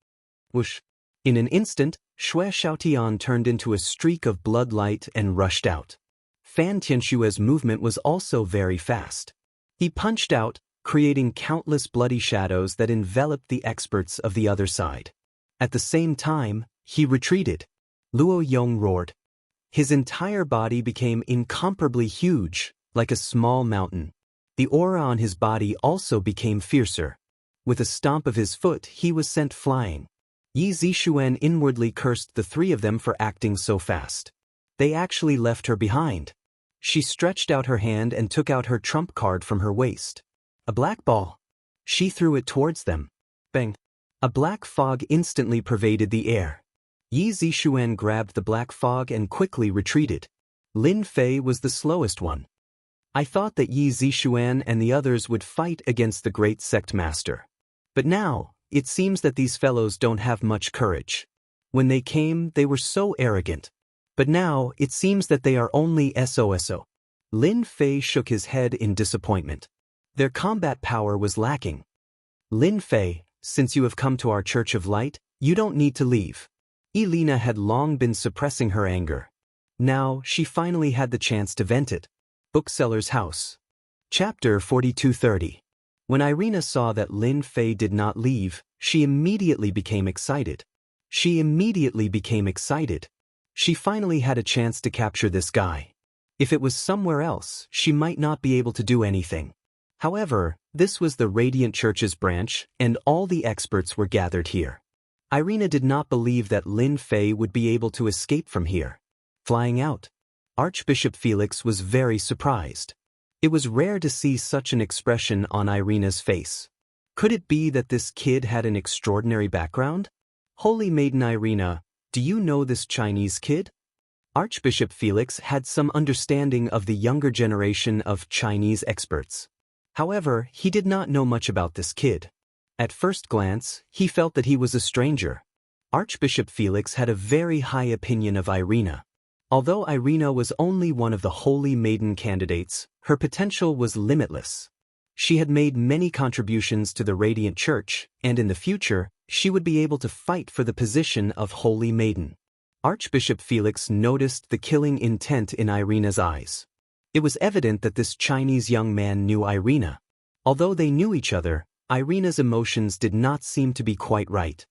Whoosh! In an instant, Xue Xiaotian turned into a streak of blood light and rushed out. Fan Tianshue's movement was also very fast. He punched out, creating countless bloody shadows that enveloped the experts of the other side. At the same time, he retreated. Luo Yong roared. His entire body became incomparably huge, like a small mountain. The aura on his body also became fiercer. With a stomp of his foot, he was sent flying. Yi Zixuan inwardly cursed the 3 of them for acting so fast. They actually left her behind. She stretched out her hand and took out her trump card from her waist. A black ball. She threw it towards them. Bang! A black fog instantly pervaded the air. Yi Zixuan grabbed the black fog and quickly retreated. Lin Fei was the slowest one. I thought that Yi Zixuan and the others would fight against the great sect master. But now, it seems that these fellows don't have much courage. When they came, they were so arrogant. But now, it seems that they are only SOSO. Lin Fei shook his head in disappointment. Their combat power was lacking. Lin Fei, Since you have come to our Church of Light, you don't need to leave. Elena had long been suppressing her anger. Now, she finally had the chance to vent it. Bookseller's house. Chapter 4230. When Irina saw that Lin Fei did not leave, she immediately became excited. She finally had a chance to capture this guy. If it was somewhere else, she might not be able to do anything. However, this was the Radiant Church's branch, and all the experts were gathered here. Irina did not believe that Lin Fei would be able to escape from here. Flying out. Archbishop Felix was very surprised. It was rare to see such an expression on Irina's face. Could it be that this kid had an extraordinary background? Holy Maiden Irina, do you know this Chinese kid? Archbishop Felix had some understanding of the younger generation of Chinese experts. However, he did not know much about this kid. At first glance, he felt that he was a stranger. Archbishop Felix had a very high opinion of Irina. Although Irina was only one of the Holy Maiden candidates, her potential was limitless. She had made many contributions to the Radiant Church, and in the future, she would be able to fight for the position of Holy Maiden. Archbishop Felix noticed the killing intent in Irina's eyes. It was evident that this Chinese young man knew Irina. Although they knew each other, Irina's emotions did not seem to be quite right.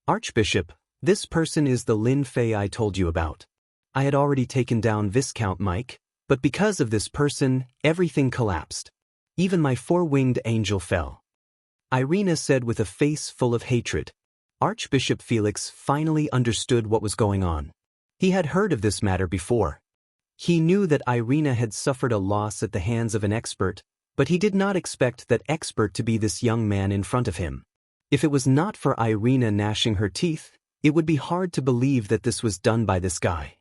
Archbishop, this person is the Lin Fei I told you about. I had already taken down Viscount Mike, but because of this person, everything collapsed. Even my four-winged angel fell. Irina said with a face full of hatred. Archbishop Felix finally understood what was going on. He had heard of this matter before. He knew that Irina had suffered a loss at the hands of an expert, but he did not expect that expert to be this young man in front of him. If it was not for Irina gnashing her teeth, it would be hard to believe that this was done by this guy.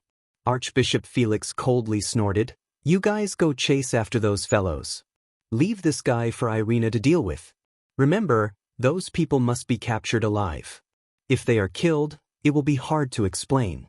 Archbishop Felix coldly snorted, "You guys go chase after those fellows. Leave this guy for Irina to deal with. Remember, those people must be captured alive. If they are killed, it will be hard to explain."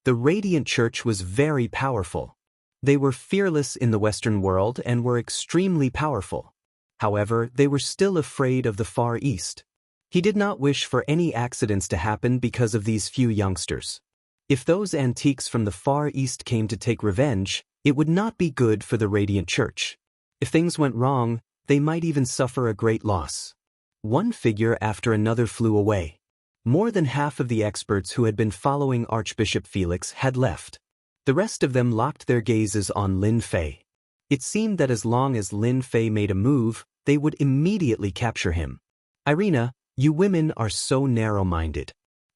The Radiant Church was very powerful. They were fearless in the Western world and were extremely powerful. However, they were still afraid of the Far East. He did not wish for any accidents to happen because of these few youngsters. If those antiques from the Far East came to take revenge, it would not be good for the Radiant Church. If things went wrong, they might even suffer a great loss. One figure after another flew away. More than half of the experts who had been following Archbishop Felix had left. The rest of them locked their gazes on Lin Fei. It seemed that as long as Lin Fei made a move, they would immediately capture him. Irina, you women are so narrow-minded.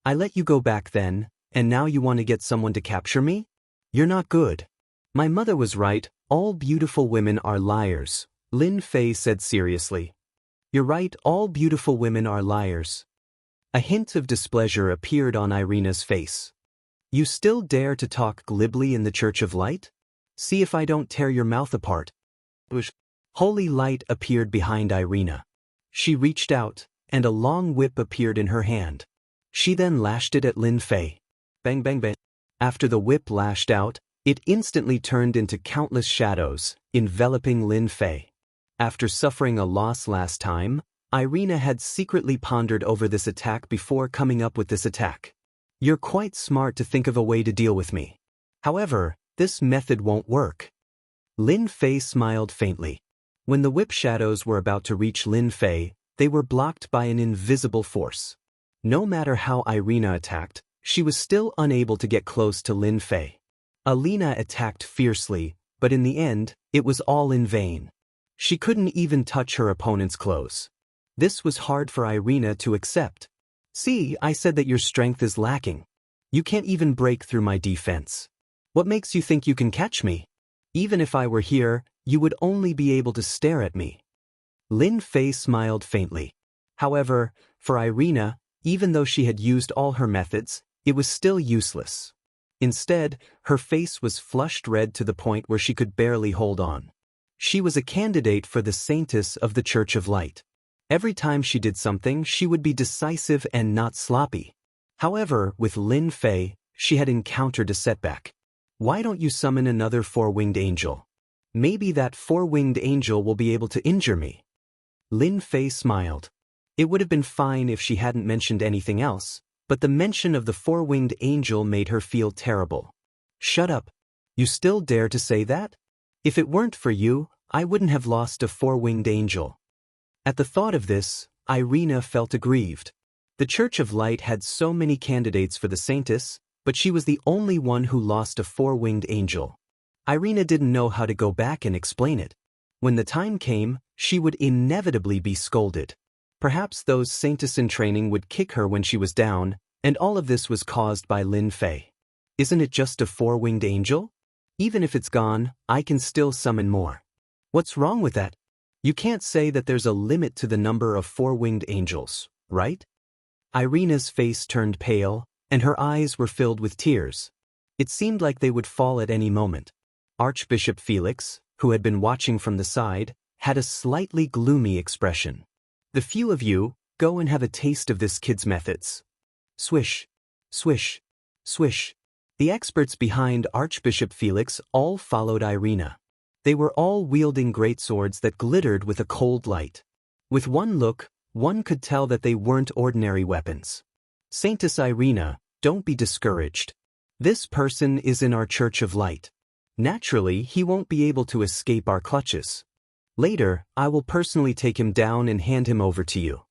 I let you go back then, and now you want to get someone to capture me? You're not good. My mother was right, all beautiful women are liars, Lin Fei said seriously. You're right, all beautiful women are liars. A hint of displeasure appeared on Irina's face. You still dare to talk glibly in the Church of Light? See if I don't tear your mouth apart. Holy light appeared behind Irina. She reached out, and a long whip appeared in her hand. She then lashed it at Lin Fei. Bang bang bang. After the whip lashed out, it instantly turned into countless shadows, enveloping Lin Fei. After suffering a loss last time, Irina had secretly pondered over this attack before coming up with this attack. You're quite smart to think of a way to deal with me. However, this method won't work. Lin Fei smiled faintly. When the whip shadows were about to reach Lin Fei, they were blocked by an invisible force. No matter how Irina attacked, she was still unable to get close to Lin Fei. Alina attacked fiercely, but in the end, it was all in vain. She couldn't even touch her opponent's clothes. This was hard for Irina to accept. See, I said that your strength is lacking. You can't even break through my defense. What makes you think you can catch me? Even if I were here, you would only be able to stare at me. Lin Fei smiled faintly. However, for Irina, even though she had used all her methods, it was still useless. Instead, her face was flushed red to the point where she could barely hold on. She was a candidate for the Saintess of the Church of Light. Every time she did something, she would be decisive and not sloppy. However, with Lin Fei, she had encountered a setback. Why don't you summon another four-winged angel? Maybe that four-winged angel will be able to injure me. Lin Fei smiled. It would have been fine if she hadn't mentioned anything else, but the mention of the four-winged angel made her feel terrible. Shut up. You still dare to say that? If it weren't for you, I wouldn't have lost a four-winged angel. At the thought of this, Irina felt aggrieved. The Church of Light had so many candidates for the saintess, but she was the only one who lost a four-winged angel. Irina didn't know how to go back and explain it. When the time came, she would inevitably be scolded. Perhaps those saintess in training would kick her when she was down, and all of this was caused by Lin Fei. Isn't it just a four-winged angel? Even if it's gone, I can still summon more. What's wrong with that? You can't say that there's a limit to the number of four-winged angels, right? Irina's face turned pale, and her eyes were filled with tears. It seemed like they would fall at any moment. Archbishop Felix, who had been watching from the side, had a slightly gloomy expression. The few of you, go and have a taste of this kid's methods. Swish, swish, swish. The experts behind Archbishop Felix all followed Irina. They were all wielding greatswords that glittered with a cold light. With one look, one could tell that they weren't ordinary weapons. Saintess Irina, don't be discouraged. This person is in our Church of Light. Naturally, he won't be able to escape our clutches. Later, I will personally take him down and hand him over to you.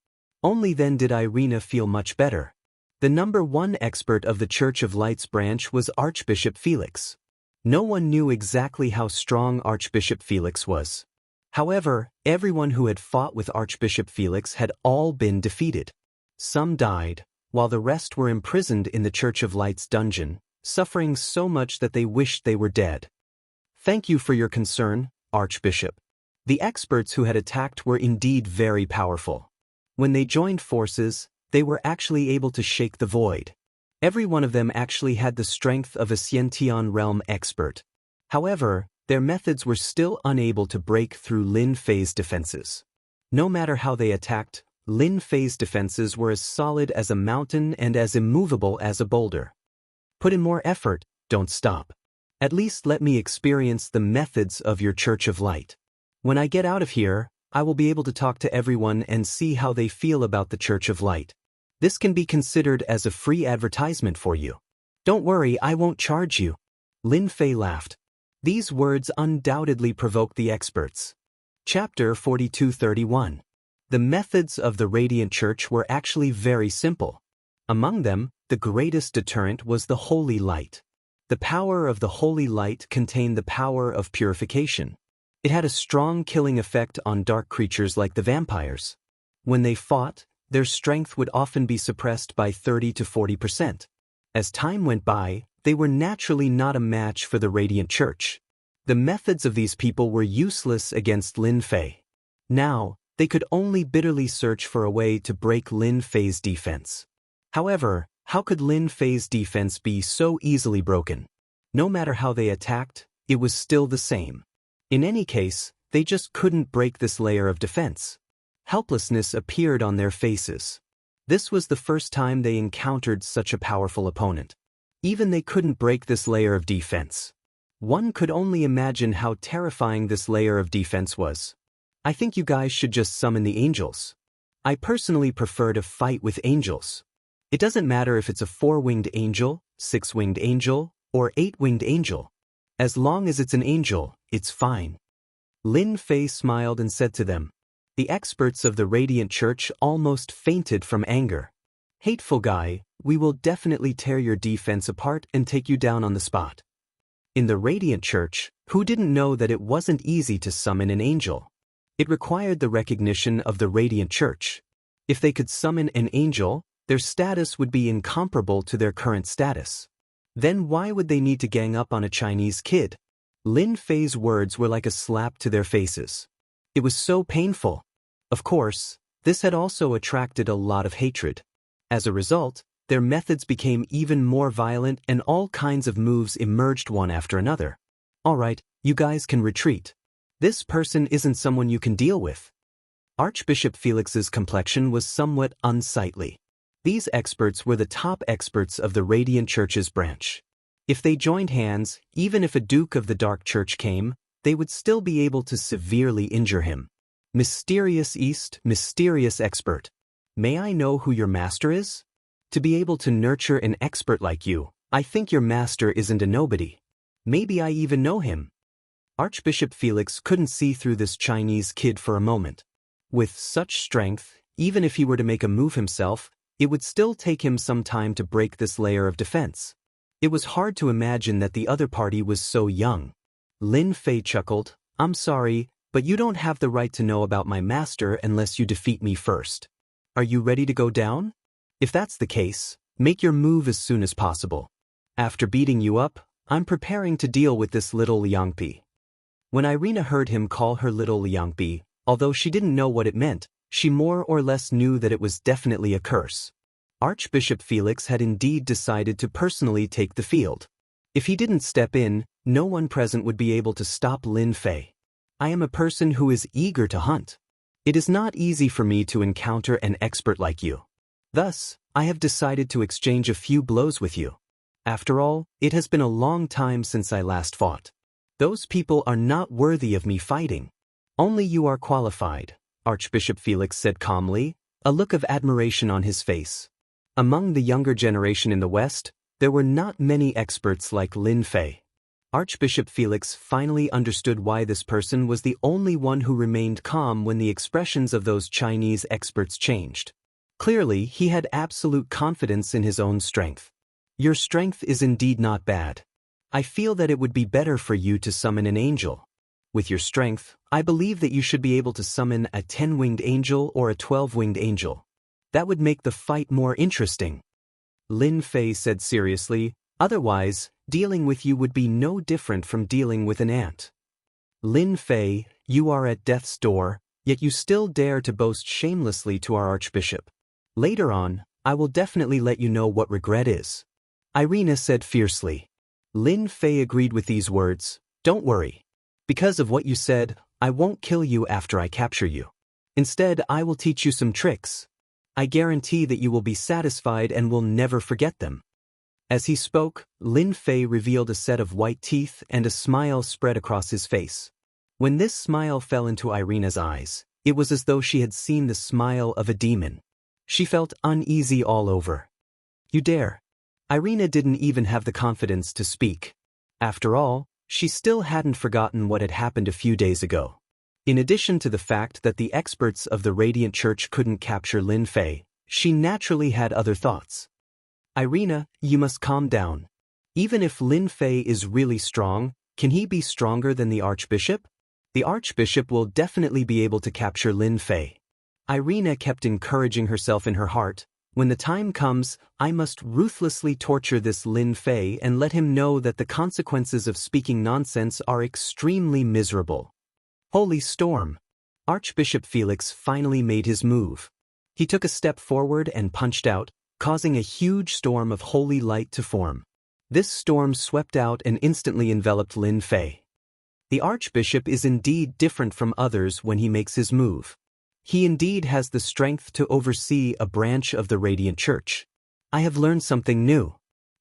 Only then did Irina feel much better. The number one expert of the Church of Light's branch was Archbishop Felix. No one knew exactly how strong Archbishop Felix was. However, everyone who had fought with Archbishop Felix had all been defeated. Some died, while the rest were imprisoned in the Church of Light's dungeon, suffering so much that they wished they were dead. Thank you for your concern, Archbishop. The experts who had attacked were indeed very powerful. When they joined forces, they were actually able to shake the void. Every one of them actually had the strength of a Xianxia realm expert. However, their methods were still unable to break through Lin Fei's defenses. No matter how they attacked, Lin Fei's defenses were as solid as a mountain and as immovable as a boulder. Put in more effort, don't stop. At least let me experience the methods of your Church of Light. When I get out of here, I will be able to talk to everyone and see how they feel about the Church of Light. This can be considered as a free advertisement for you. Don't worry, I won't charge you. Lin Fei laughed. These words undoubtedly provoked the experts. Chapter 4231. The methods of the Radiant Church were actually very simple. Among them, the greatest deterrent was the Holy Light. The power of the Holy Light contained the power of purification. It had a strong killing effect on dark creatures like the vampires. When they fought, their strength would often be suppressed by 30 to 40%. As time went by, they were naturally not a match for the Radiant Church. The methods of these people were useless against Lin Fei. Now, they could only bitterly search for a way to break Lin Fei's defense. However, how could Lin Fei's defense be so easily broken? No matter how they attacked, it was still the same. In any case, they just couldn't break this layer of defense. Helplessness appeared on their faces. This was the first time they encountered such a powerful opponent. Even they couldn't break this layer of defense. One could only imagine how terrifying this layer of defense was. I think you guys should just summon the angels. I personally prefer to fight with angels. It doesn't matter if it's a four-winged angel, six-winged angel, or eight-winged angel. As long as it's an angel, it's fine. Lin Fei smiled and said to them. The experts of the Radiant Church almost fainted from anger. Hateful guy, we will definitely tear your defense apart and take you down on the spot. In the Radiant Church, who didn't know that it wasn't easy to summon an angel? It required the recognition of the Radiant Church. If they could summon an angel, their status would be incomparable to their current status. Then why would they need to gang up on a Chinese kid? Lin Fei's words were like a slap to their faces. It was so painful. Of course, this had also attracted a lot of hatred. As a result, their methods became even more violent and all kinds of moves emerged one after another. Alright, you guys can retreat. This person isn't someone you can deal with. Archbishop Felix's complexion was somewhat unsightly. These experts were the top experts of the Radiant Church's branch. If they joined hands, even if a Duke of the Dark Church came, they would still be able to severely injure him. Mysterious East, mysterious expert. May I know who your master is? To be able to nurture an expert like you, I think your master isn't a nobody. Maybe I even know him. Archbishop Felix couldn't see through this Chinese kid for a moment. With such strength, even if he were to make a move himself, it would still take him some time to break this layer of defense. It was hard to imagine that the other party was so young. Lin Fei chuckled, I'm sorry, but you don't have the right to know about my master unless you defeat me first. Are you ready to go down? If that's the case, make your move as soon as possible. After beating you up, I'm preparing to deal with this little Liangpi. When Irina heard him call her little Liangpi, although she didn't know what it meant, she more or less knew that it was definitely a curse. Archbishop Felix had indeed decided to personally take the field. If he didn't step in, no one present would be able to stop Lin Fei. I am a person who is eager to hunt. It is not easy for me to encounter an expert like you. Thus, I have decided to exchange a few blows with you. After all, it has been a long time since I last fought. Those people are not worthy of me fighting. Only you are qualified, Archbishop Felix said calmly, a look of admiration on his face. Among the younger generation in the West, there were not many experts like Lin Fei. Archbishop Felix finally understood why this person was the only one who remained calm when the expressions of those Chinese experts changed. Clearly, he had absolute confidence in his own strength. Your strength is indeed not bad. I feel that it would be better for you to summon an angel. With your strength, I believe that you should be able to summon a 10-winged angel or a 12-winged angel. That would make the fight more interesting. Lin Fei said seriously, otherwise, dealing with you would be no different from dealing with an ant. Lin Fei, you are at death's door, yet you still dare to boast shamelessly to our archbishop. Later on, I will definitely let you know what regret is. Irina said fiercely. Lin Fei agreed with these words, don't worry. Because of what you said, I won't kill you after I capture you. Instead, I will teach you some tricks. I guarantee that you will be satisfied and will never forget them. As he spoke, Lin Fei revealed a set of white teeth and a smile spread across his face. When this smile fell into Irina's eyes, it was as though she had seen the smile of a demon. She felt uneasy all over. You dare. Irina didn't even have the confidence to speak. After all, she still hadn't forgotten what had happened a few days ago. In addition to the fact that the experts of the Radiant Church couldn't capture Lin Fei, she naturally had other thoughts. Irina, you must calm down. Even if Lin Fei is really strong, can he be stronger than the Archbishop? The Archbishop will definitely be able to capture Lin Fei. Irina kept encouraging herself in her heart, when the time comes, I must ruthlessly torture this Lin Fei and let him know that the consequences of speaking nonsense are extremely miserable. Holy storm! Archbishop Felix finally made his move. He took a step forward and punched out, causing a huge storm of holy light to form. This storm swept out and instantly enveloped Lin Fei. The Archbishop is indeed different from others when he makes his move. He indeed has the strength to oversee a branch of the Radiant Church. I have learned something new.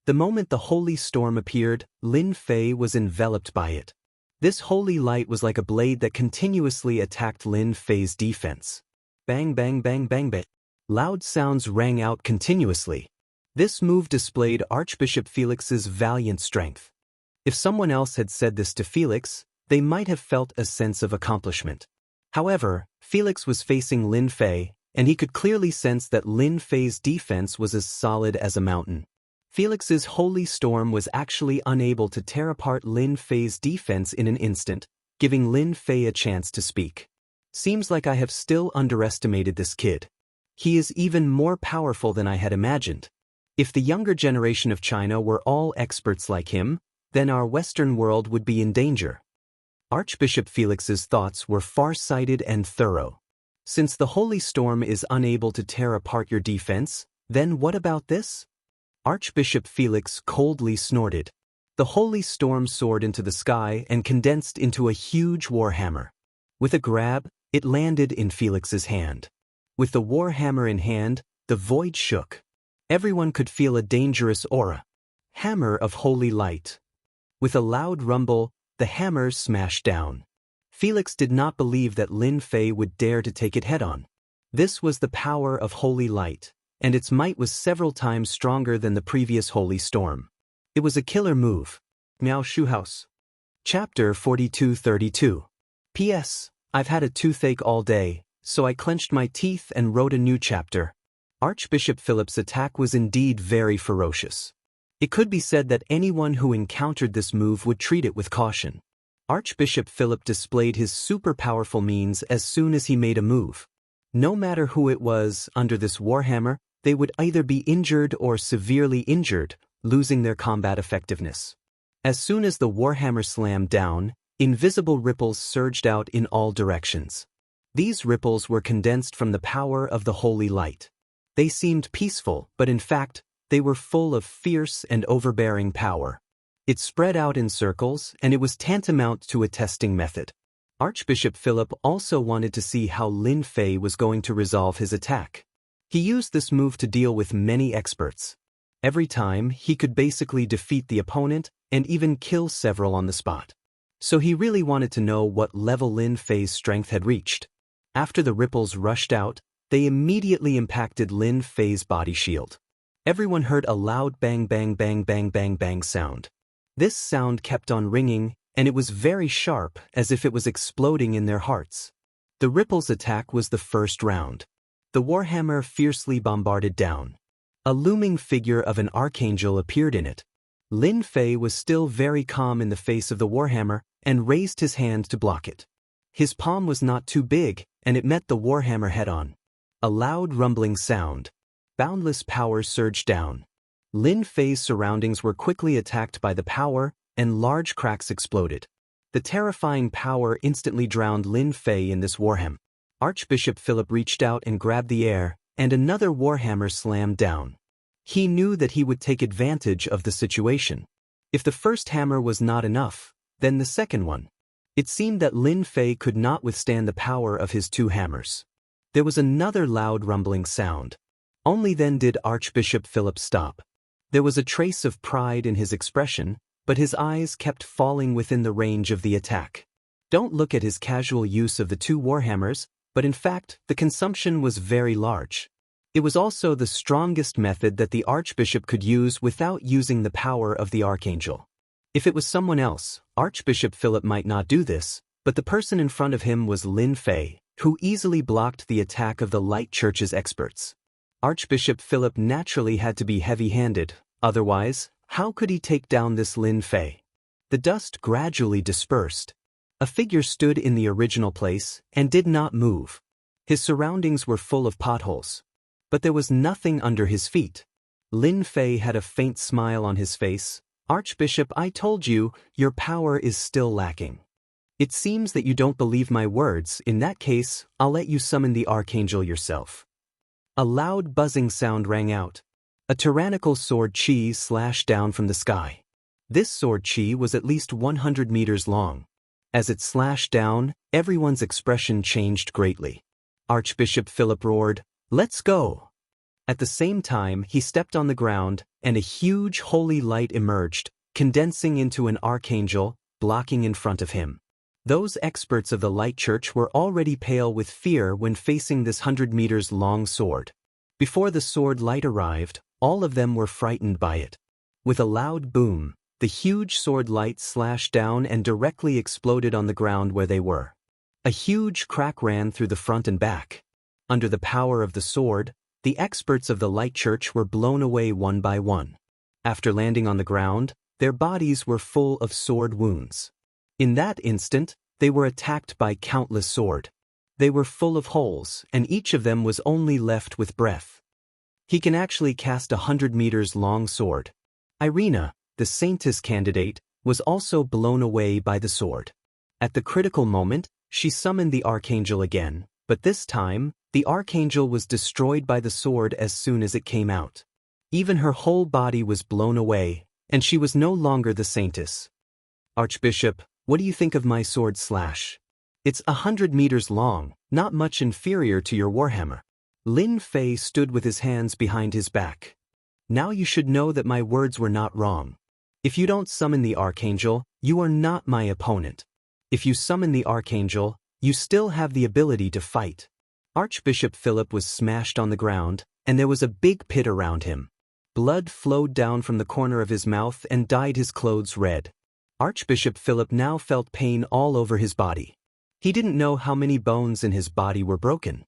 The moment the holy storm appeared, Lin Fei was enveloped by it. This holy light was like a blade that continuously attacked Lin Fei's defense. Bang bang bang bang bang. Loud sounds rang out continuously. This move displayed Archbishop Felix's valiant strength. If someone else had said this to Felix, they might have felt a sense of accomplishment. However, Felix was facing Lin Fei, and he could clearly sense that Lin Fei's defense was as solid as a mountain. Felix's holy storm was actually unable to tear apart Lin Fei's defense in an instant, giving Lin Fei a chance to speak. Seems like I have still underestimated this kid. He is even more powerful than I had imagined. If the younger generation of China were all experts like him, then our Western world would be in danger. Archbishop Felix's thoughts were far-sighted and thorough. Since the holy storm is unable to tear apart your defense, then what about this? Archbishop Felix coldly snorted. The holy storm soared into the sky and condensed into a huge warhammer. With a grab, it landed in Felix's hand. With the warhammer in hand, the void shook. Everyone could feel a dangerous aura. Hammer of holy light. With a loud rumble, the hammer smashed down. Felix did not believe that Lin Fei would dare to take it head-on. This was the power of holy light, and its might was several times stronger than the previous holy storm. It was a killer move. Miao Shu House. Chapter 4232. P.S. I've had a toothache all day, so I clenched my teeth and wrote a new chapter. Archbishop Philip's attack was indeed very ferocious. It could be said that anyone who encountered this move would treat it with caution. Archbishop Philip displayed his super powerful means as soon as he made a move. No matter who it was under this warhammer, they would either be injured or severely injured, losing their combat effectiveness. As soon as the warhammer slammed down, invisible ripples surged out in all directions. These ripples were condensed from the power of the holy light. They seemed peaceful, but in fact, they were full of fierce and overbearing power. It spread out in circles, and it was tantamount to a testing method. Archbishop Philip also wanted to see how Lin Fei was going to resolve his attack. He used this move to deal with many experts. Every time, he could basically defeat the opponent and even kill several on the spot. So he really wanted to know what level Lin Fei's strength had reached. After the ripples rushed out, they immediately impacted Lin Fei's body shield. Everyone heard a loud bang bang bang bang bang bang sound. This sound kept on ringing, and it was very sharp, as if it was exploding in their hearts. The ripples attack was the first round. The warhammer fiercely bombarded down. A looming figure of an archangel appeared in it. Lin Fei was still very calm in the face of the warhammer and raised his hand to block it. His palm was not too big, and it met the warhammer head-on. A loud rumbling sound. Boundless power surged down. Lin Fei's surroundings were quickly attacked by the power, and large cracks exploded. The terrifying power instantly drowned Lin Fei in this warhammer. Archbishop Philip reached out and grabbed the air, and another warhammer slammed down. He knew that he would take advantage of the situation. If the first hammer was not enough, then the second one. It seemed that Lin Fei could not withstand the power of his two hammers. There was another loud rumbling sound. Only then did Archbishop Philip stop. There was a trace of pride in his expression, but his eyes kept falling within the range of the attack. Don't look at his casual use of the two warhammers, but in fact, the consumption was very large. It was also the strongest method that the Archbishop could use without using the power of the Archangel. If it was someone else, Archbishop Philip might not do this, but the person in front of him was Lin Fei, who easily blocked the attack of the Light Church's experts. Archbishop Philip naturally had to be heavy-handed, otherwise, how could he take down this Lin Fei? The dust gradually dispersed. A figure stood in the original place and did not move. His surroundings were full of potholes. But there was nothing under his feet. Lin Fei had a faint smile on his face. Archbishop, I told you, your power is still lacking. It seems that you don't believe my words. In that case, I'll let you summon the Archangel yourself. A loud buzzing sound rang out. A tyrannical sword chi slashed down from the sky. This sword chi was at least 100 meters long. As it slashed down, everyone's expression changed greatly. Archbishop Philip roared, "Let's go!" At the same time, he stepped on the ground, and a huge holy light emerged, condensing into an archangel, blocking in front of him. Those experts of the Light Church were already pale with fear when facing this 100 meters long sword. Before the sword light arrived, all of them were frightened by it. With a loud boom, the huge sword light slashed down and directly exploded on the ground where they were. A huge crack ran through the front and back. Under the power of the sword, the experts of the Light Church were blown away one by one. After landing on the ground, their bodies were full of sword wounds. In that instant, they were attacked by countless sword. They were full of holes, and each of them was only left with breath. He can actually cast a 100 meters long sword. Irina, the Saintess candidate, was also blown away by the sword. At the critical moment, she summoned the Archangel again, but this time, the Archangel was destroyed by the sword as soon as it came out. Even her whole body was blown away, and she was no longer the Saintess. Archbishop, what do you think of my sword slash? It's 100 meters long, not much inferior to your warhammer. Lin Fei stood with his hands behind his back. Now you should know that my words were not wrong. If you don't summon the Archangel, you are not my opponent. If you summon the Archangel, you still have the ability to fight. Archbishop Philip was smashed on the ground, and there was a big pit around him. Blood flowed down from the corner of his mouth and dyed his clothes red. Archbishop Philip now felt pain all over his body. He didn't know how many bones in his body were broken.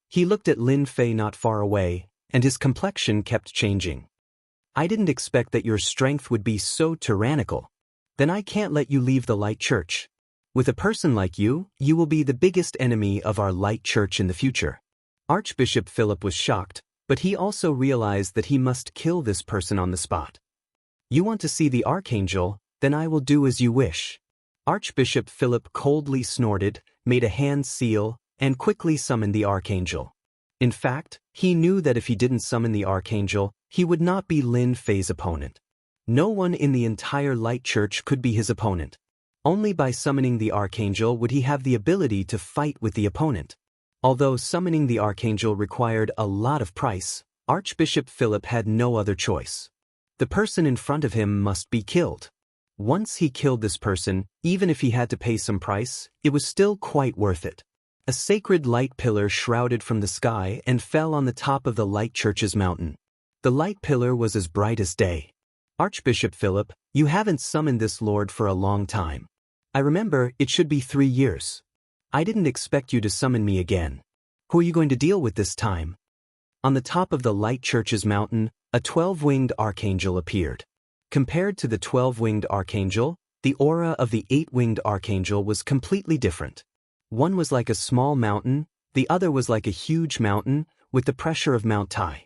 He looked at Lin Fei not far away, and his complexion kept changing. I didn't expect that your strength would be so tyrannical. Then I can't let you leave the Light Church. With a person like you, you will be the biggest enemy of our Light Church in the future. Archbishop Philip was shocked, but he also realized that he must kill this person on the spot. You want to see the Archangel? Then I will do as you wish. Archbishop Philip coldly snorted, made a hand seal, and quickly summoned the Archangel. In fact, he knew that if he didn't summon the Archangel, he would not be Lin Fei's opponent. No one in the entire Light Church could be his opponent. Only by summoning the Archangel would he have the ability to fight with the opponent. Although summoning the Archangel required a lot of price, Archbishop Philip had no other choice. The person in front of him must be killed. Once he killed this person, even if he had to pay some price, it was still quite worth it. A sacred light pillar shrouded from the sky and fell on the top of the Light Church's mountain. The light pillar was as bright as day. Archbishop Philip, you haven't summoned this lord for a long time. I remember it should be 3 years. I didn't expect you to summon me again. Who are you going to deal with this time? On the top of the Light Church's mountain, a 12-winged archangel appeared. Compared to the 12-winged archangel, the aura of the 8-winged archangel was completely different. One was like a small mountain, the other was like a huge mountain, with the pressure of Mount Tai.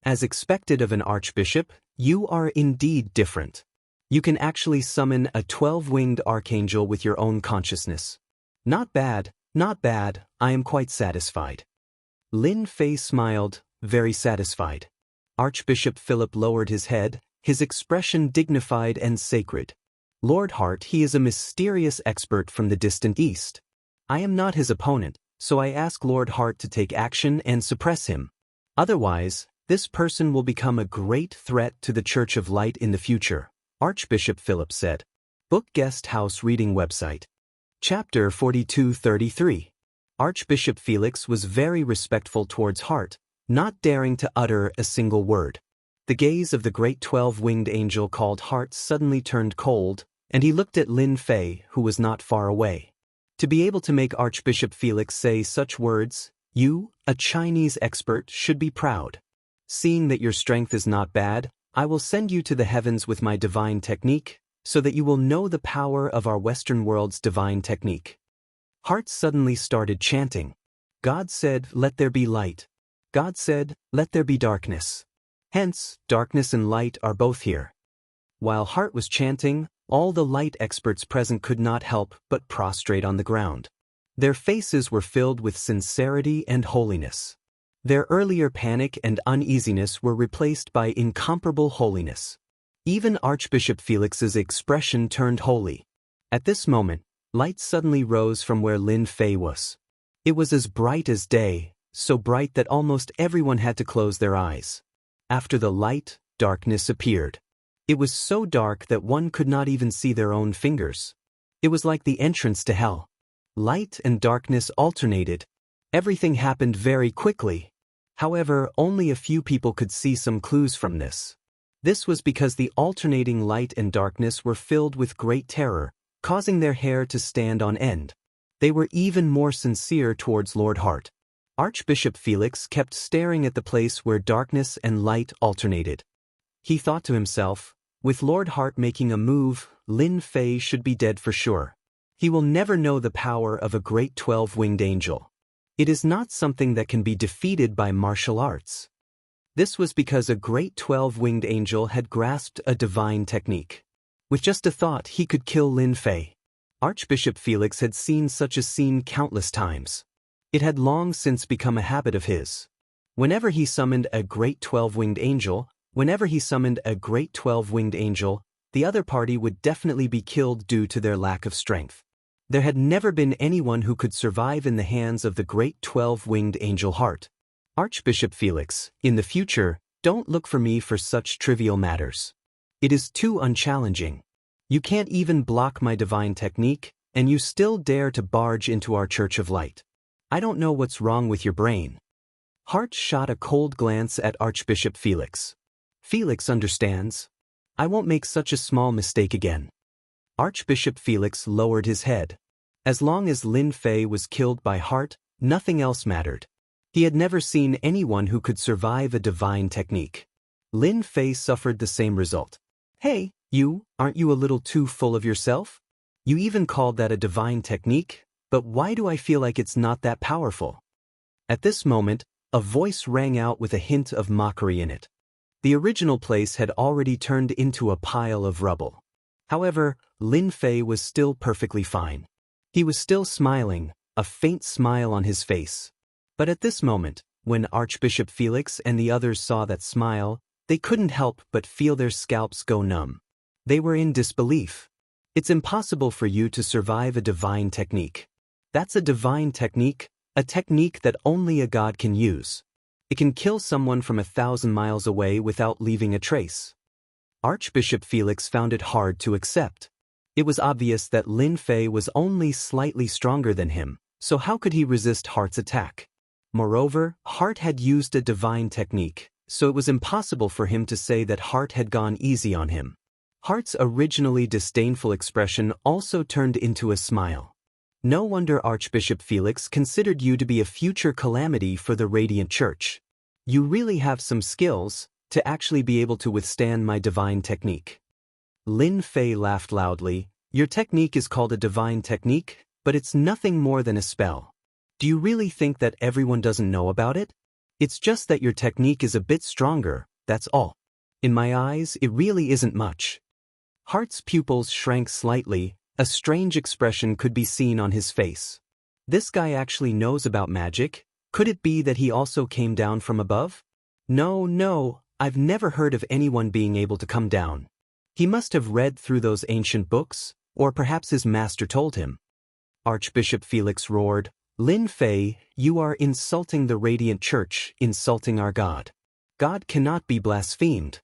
As expected of an archbishop, you are indeed different. You can actually summon a 12-winged archangel with your own consciousness. Not bad, I am quite satisfied. Lin Fei smiled, very satisfied. Archbishop Philip lowered his head, his expression dignified and sacred. Lord Hart, he is a mysterious expert from the distant east. I am not his opponent, so I ask Lord Hart to take action and suppress him. Otherwise, this person will become a great threat to the Church of Light in the future, Archbishop Philip said. Book Guest House Reading Website. Chapter 4233. Archbishop Felix was very respectful towards Hart, not daring to utter a single word. The gaze of the great 12-winged angel called Hart suddenly turned cold, and he looked at Lin Fei, who was not far away. To be able to make Archbishop Felix say such words, you, a Chinese expert, should be proud. Seeing that your strength is not bad, I will send you to the heavens with my divine technique, so that you will know the power of our Western world's divine technique. Hart suddenly started chanting. God said, let there be light. God said, let there be darkness. Hence, darkness and light are both here. While Hart was chanting, all the light experts present could not help but prostrate on the ground. Their faces were filled with sincerity and holiness. Their earlier panic and uneasiness were replaced by incomparable holiness. Even Archbishop Felix's expression turned holy. At this moment, light suddenly rose from where Lin Fei was. It was as bright as day, so bright that almost everyone had to close their eyes. After the light, darkness appeared. It was so dark that one could not even see their own fingers. It was like the entrance to hell. Light and darkness alternated. Everything happened very quickly. However, only a few people could see some clues from this. This was because the alternating light and darkness were filled with great terror, causing their hair to stand on end. They were even more sincere towards Lord Hart. Archbishop Felix kept staring at the place where darkness and light alternated. He thought to himself, with Lord Hart making a move, Lin Fei should be dead for sure. He will never know the power of a great 12-winged angel. It is not something that can be defeated by martial arts. This was because a great 12-winged angel had grasped a divine technique. With just a thought, he could kill Lin Fei. Archbishop Felix had seen such a scene countless times. It had long since become a habit of his. Whenever he summoned a great 12-winged angel, the other party would definitely be killed due to their lack of strength. There had never been anyone who could survive in the hands of the great 12-winged angel Hart. Archbishop Felix, in the future, don't look for me for such trivial matters. It is too unchallenging. You can't even block my divine technique, and you still dare to barge into our Church of Light. I don't know what's wrong with your brain. Hart shot a cold glance at Archbishop Felix. Felix understands. I won't make such a small mistake again. Archbishop Felix lowered his head. As long as Lin Fei was killed by Hart, nothing else mattered. He had never seen anyone who could survive a divine technique. Lin Fei suffered the same result. Hey, aren't you a little too full of yourself? You even called that a divine technique, but why do I feel like it's not that powerful? At this moment, a voice rang out with a hint of mockery in it. The original place had already turned into a pile of rubble. However, Lin Fei was still perfectly fine. He was still smiling, a faint smile on his face. But at this moment, when Archbishop Felix and the others saw that smile, they couldn't help but feel their scalps go numb. They were in disbelief. It's impossible for you to survive a divine technique. That's a divine technique, a technique that only a god can use. It can kill someone from 1,000 miles away without leaving a trace. Archbishop Felix found it hard to accept. It was obvious that Lin Fei was only slightly stronger than him, so how could he resist Hart's attack? Moreover, Hart had used a divine technique, so it was impossible for him to say that Hart had gone easy on him. Hart's originally disdainful expression also turned into a smile. No wonder Archbishop Felix considered you to be a future calamity for the Radiant Church. You really have some skills to actually be able to withstand my divine technique. Lin Fei laughed loudly. Your technique is called a divine technique, but it's nothing more than a spell. Do you really think that everyone doesn't know about it? It's just that your technique is a bit stronger, that's all. In my eyes, it really isn't much. Hart's pupils shrank slightly, a strange expression could be seen on his face. This guy actually knows about magic? Could it be that he also came down from above? No, I've never heard of anyone being able to come down. He must have read through those ancient books, or perhaps his master told him. Archbishop Felix roared, Lin Fei, you are insulting the Radiant Church, insulting our God. God cannot be blasphemed.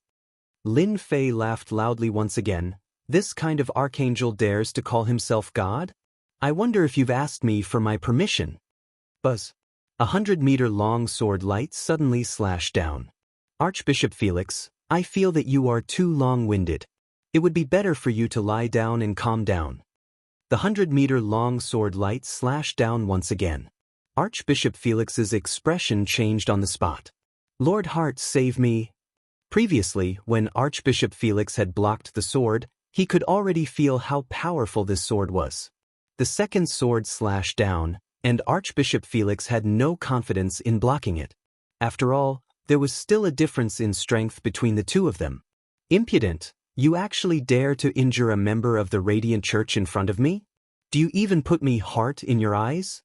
Lin Fei laughed loudly once again. This kind of archangel dares to call himself God? I wonder if you've asked me for my permission. Buzz. 100-meter-long sword light suddenly slashed down. Archbishop Felix, I feel that you are too long-winded. It would be better for you to lie down and calm down. The 100-meter-long sword light slashed down once again. Archbishop Felix's expression changed on the spot. Lord Hart, save me. Previously, when Archbishop Felix had blocked the sword, he could already feel how powerful this sword was. The second sword slashed down, and Archbishop Felix had no confidence in blocking it. After all, there was still a difference in strength between the two of them. Impudent, you actually dare to injure a member of the Radiant Church in front of me? Do you even put me Hart in your eyes?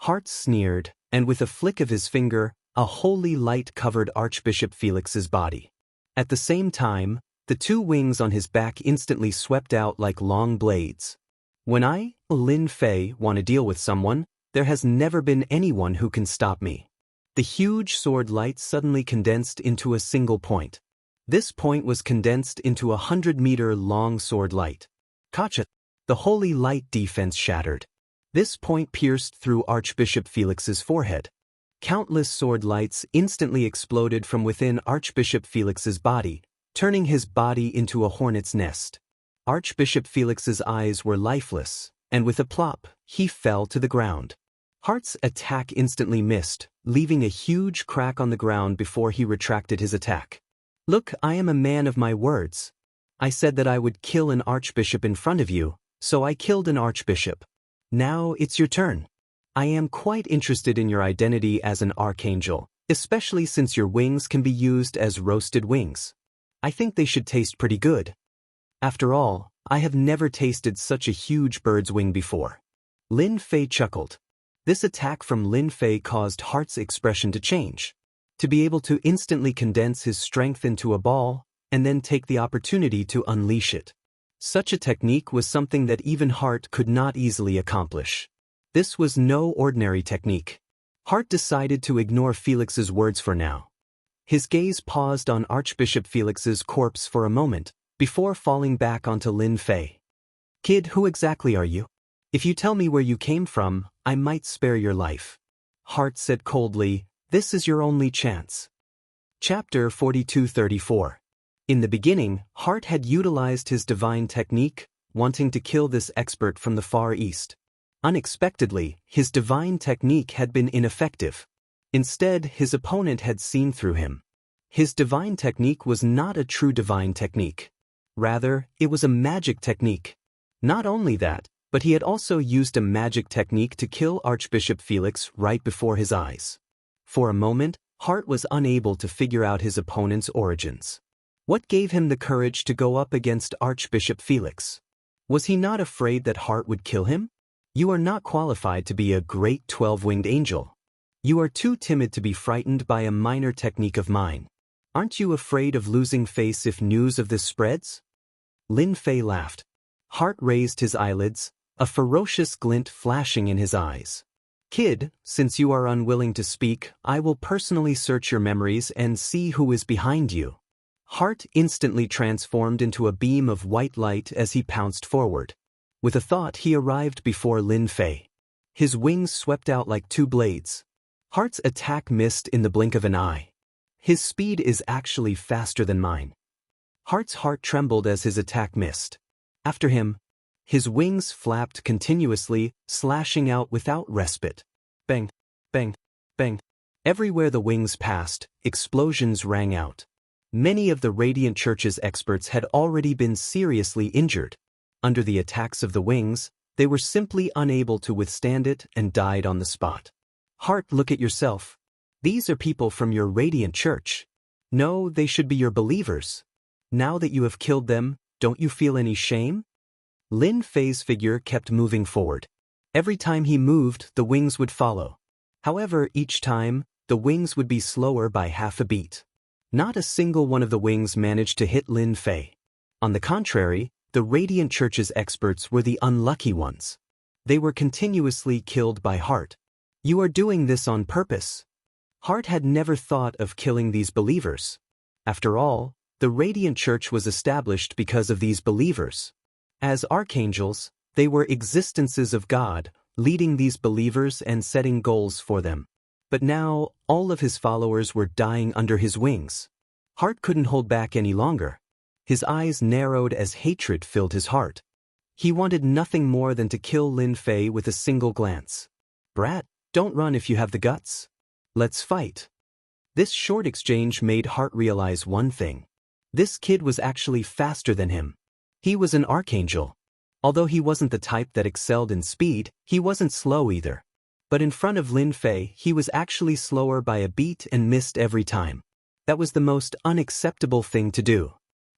Hart sneered, and with a flick of his finger, a holy light covered Archbishop Felix's body. At the same time, the two wings on his back instantly swept out like long blades. When I, Lin Fei, want to deal with someone, there has never been anyone who can stop me. The huge sword light suddenly condensed into a single point. This point was condensed into a 100-meter-long sword light. Gotcha! The holy light defense shattered. This point pierced through Archbishop Felix's forehead. Countless sword lights instantly exploded from within Archbishop Felix's body, turning his body into a hornet's nest. Archbishop Felix's eyes were lifeless, and with a plop, he fell to the ground. Hart's attack instantly missed, leaving a huge crack on the ground before he retracted his attack. Look, I am a man of my words. I said that I would kill an archbishop in front of you, so I killed an archbishop. Now it's your turn. I am quite interested in your identity as an archangel, especially since your wings can be used as roasted wings. I think they should taste pretty good. After all, I have never tasted such a huge bird's wing before. Lin Fei chuckled. This attack from Lin Fei caused Hart's expression to change. To be able to instantly condense his strength into a ball, and then take the opportunity to unleash it. Such a technique was something that even Hart could not easily accomplish. This was no ordinary technique. Hart decided to ignore Felix's words for now. His gaze paused on Archbishop Felix's corpse for a moment, before falling back onto Lin Fei. Kid, who exactly are you? If you tell me where you came from, I might spare your life. Heart said coldly, "This is your only chance." Chapter 42-34. In the beginning, Heart had utilized his divine technique, wanting to kill this expert from the Far East. Unexpectedly, his divine technique had been ineffective. Instead, his opponent had seen through him. His divine technique was not a true divine technique. Rather, it was a magic technique. Not only that, but he had also used a magic technique to kill Archbishop Felix right before his eyes. For a moment, Heart was unable to figure out his opponent's origins. What gave him the courage to go up against Archbishop Felix? Was he not afraid that Heart would kill him? You are not qualified to be a great 12-winged angel. You are too timid to be frightened by a minor technique of mine. Aren't you afraid of losing face if news of this spreads? Lin Fei laughed. Heart raised his eyelids, a ferocious glint flashing in his eyes. Kid, since you are unwilling to speak, I will personally search your memories and see who is behind you. Heart instantly transformed into a beam of white light as he pounced forward. With a thought, he arrived before Lin Fei. His wings swept out like two blades. Heart's attack missed in the blink of an eye. His speed is actually faster than mine. Heart's heart trembled as his attack missed. After him, his wings flapped continuously, slashing out without respite. Bang, bang, bang. Everywhere the wings passed, explosions rang out. Many of the Radiant Church's experts had already been seriously injured. Under the attacks of the wings, they were simply unable to withstand it and died on the spot. Heart, look at yourself. These are people from your Radiant Church. No, they should be your believers. Now that you have killed them, don't you feel any shame? Lin Fei's figure kept moving forward. Every time he moved, the wings would follow. However, each time, the wings would be slower by half a beat. Not a single one of the wings managed to hit Lin Fei. On the contrary, the Radiant Church's experts were the unlucky ones. They were continuously killed by Heart. You are doing this on purpose. Heart had never thought of killing these believers. After all, the Radiant Church was established because of these believers. As archangels, they were existences of God, leading these believers and setting goals for them. But now, all of his followers were dying under his wings. Heart couldn't hold back any longer. His eyes narrowed as hatred filled his heart. He wanted nothing more than to kill Lin Fei with a single glance. Brat, don't run if you have the guts. Let's fight. This short exchange made Heart realize one thing. This kid was actually faster than him. He was an archangel. Although he wasn't the type that excelled in speed, he wasn't slow either. But in front of Lin Fei, he was actually slower by a beat and missed every time. That was the most unacceptable thing to do.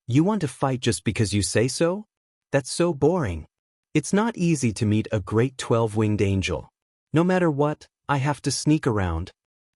You want to fight just because you say so? That's so boring. It's not easy to meet a great 12-winged angel. No matter what, I have to sneak around.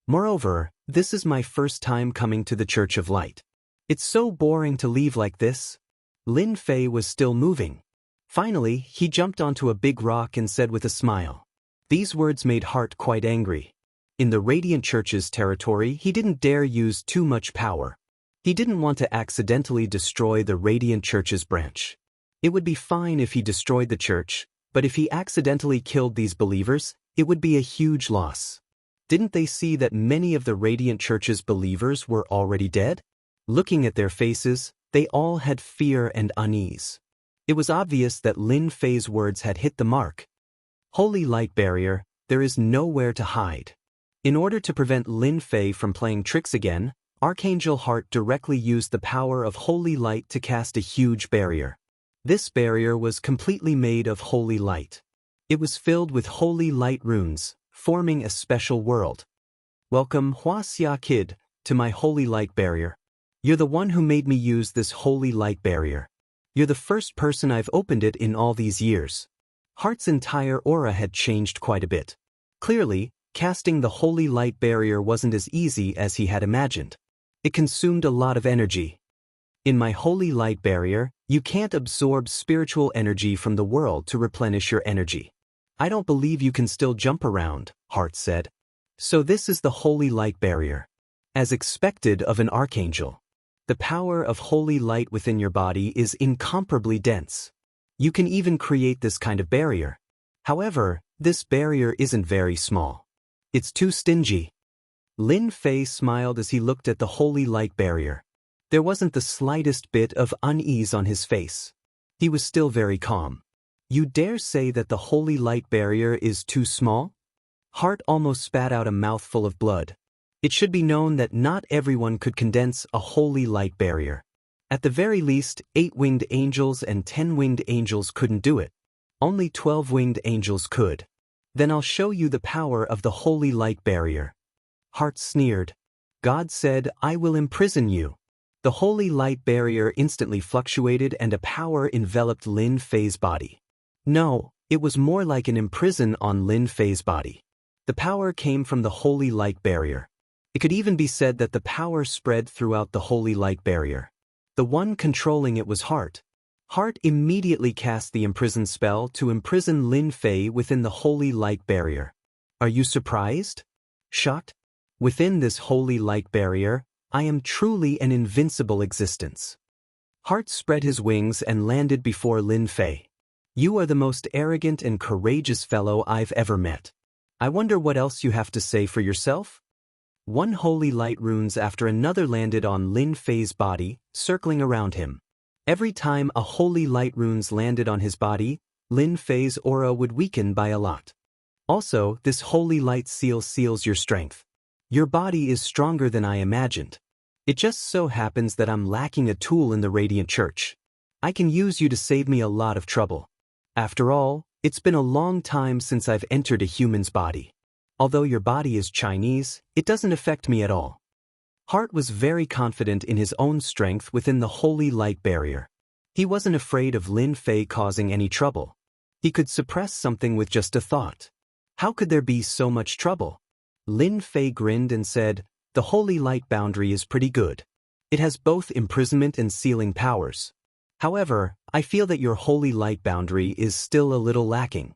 Moreover, this is my first time coming to the Church of Light. It's so boring to leave like this. Lin Fei was still moving. Finally, he jumped onto a big rock and said with a smile. These words made Heart quite angry. In the Radiant Church's territory, he didn't dare use too much power. He didn't want to accidentally destroy the Radiant Church's branch. It would be fine if he destroyed the church, but if he accidentally killed these believers, it would be a huge loss. Didn't they see that many of the Radiant Church's believers were already dead? Looking at their faces, they all had fear and unease. It was obvious that Lin Fei's words had hit the mark. Holy Light Barrier, there is nowhere to hide. In order to prevent Lin Fei from playing tricks again, Archangel Heart directly used the power of Holy Light to cast a huge barrier. This barrier was completely made of holy light. It was filled with holy light runes, forming a special world. Welcome, Wuxia kid, to my holy light barrier. You're the one who made me use this holy light barrier. You're the first person I've opened it in all these years. Heart's entire aura had changed quite a bit. Clearly, casting the holy light barrier wasn't as easy as he had imagined. It consumed a lot of energy. In my holy light barrier, you can't absorb spiritual energy from the world to replenish your energy. I don't believe you can still jump around, Heart said. So this is the holy light barrier. As expected of an archangel. The power of holy light within your body is incomparably dense. You can even create this kind of barrier. However, this barrier isn't very small. It's too stingy. Lin Fei smiled as he looked at the holy light barrier. There wasn't the slightest bit of unease on his face. He was still very calm. You dare say that the holy light barrier is too small? Hart almost spat out a mouthful of blood. It should be known that not everyone could condense a holy light barrier. At the very least, 8 winged angels and 10 winged angels couldn't do it. Only 12 winged angels could. Then I'll show you the power of the holy light barrier. Hart sneered. God said, I will imprison you. The holy light barrier instantly fluctuated and a power enveloped Lin Fei's body. No, it was more like an imprison on Lin Fei's body. The power came from the holy light barrier. It could even be said that the power spread throughout the holy light barrier. The one controlling it was Hart. Hart immediately cast the imprison spell to imprison Lin Fei within the holy light barrier. Are you surprised? Shocked? Within this holy light barrier, I am truly an invincible existence. Hart spread his wings and landed before Lin Fei. You are the most arrogant and courageous fellow I've ever met. I wonder what else you have to say for yourself? One holy light runes after another landed on Lin Fei's body, circling around him. Every time a holy light runes landed on his body, Lin Fei's aura would weaken by a lot. Also, this holy light seal seals your strength. Your body is stronger than I imagined. It just so happens that I'm lacking a tool in the Radiant Church. I can use you to save me a lot of trouble. After all, it's been a long time since I've entered a human's body. Although your body is Chinese, it doesn't affect me at all. Hart was very confident in his own strength within the holy light barrier. He wasn't afraid of Lin Fei causing any trouble. He could suppress something with just a thought. How could there be so much trouble? Lin Fei grinned and said, the holy light boundary is pretty good. It has both imprisonment and sealing powers. However, I feel that your holy light boundary is still a little lacking.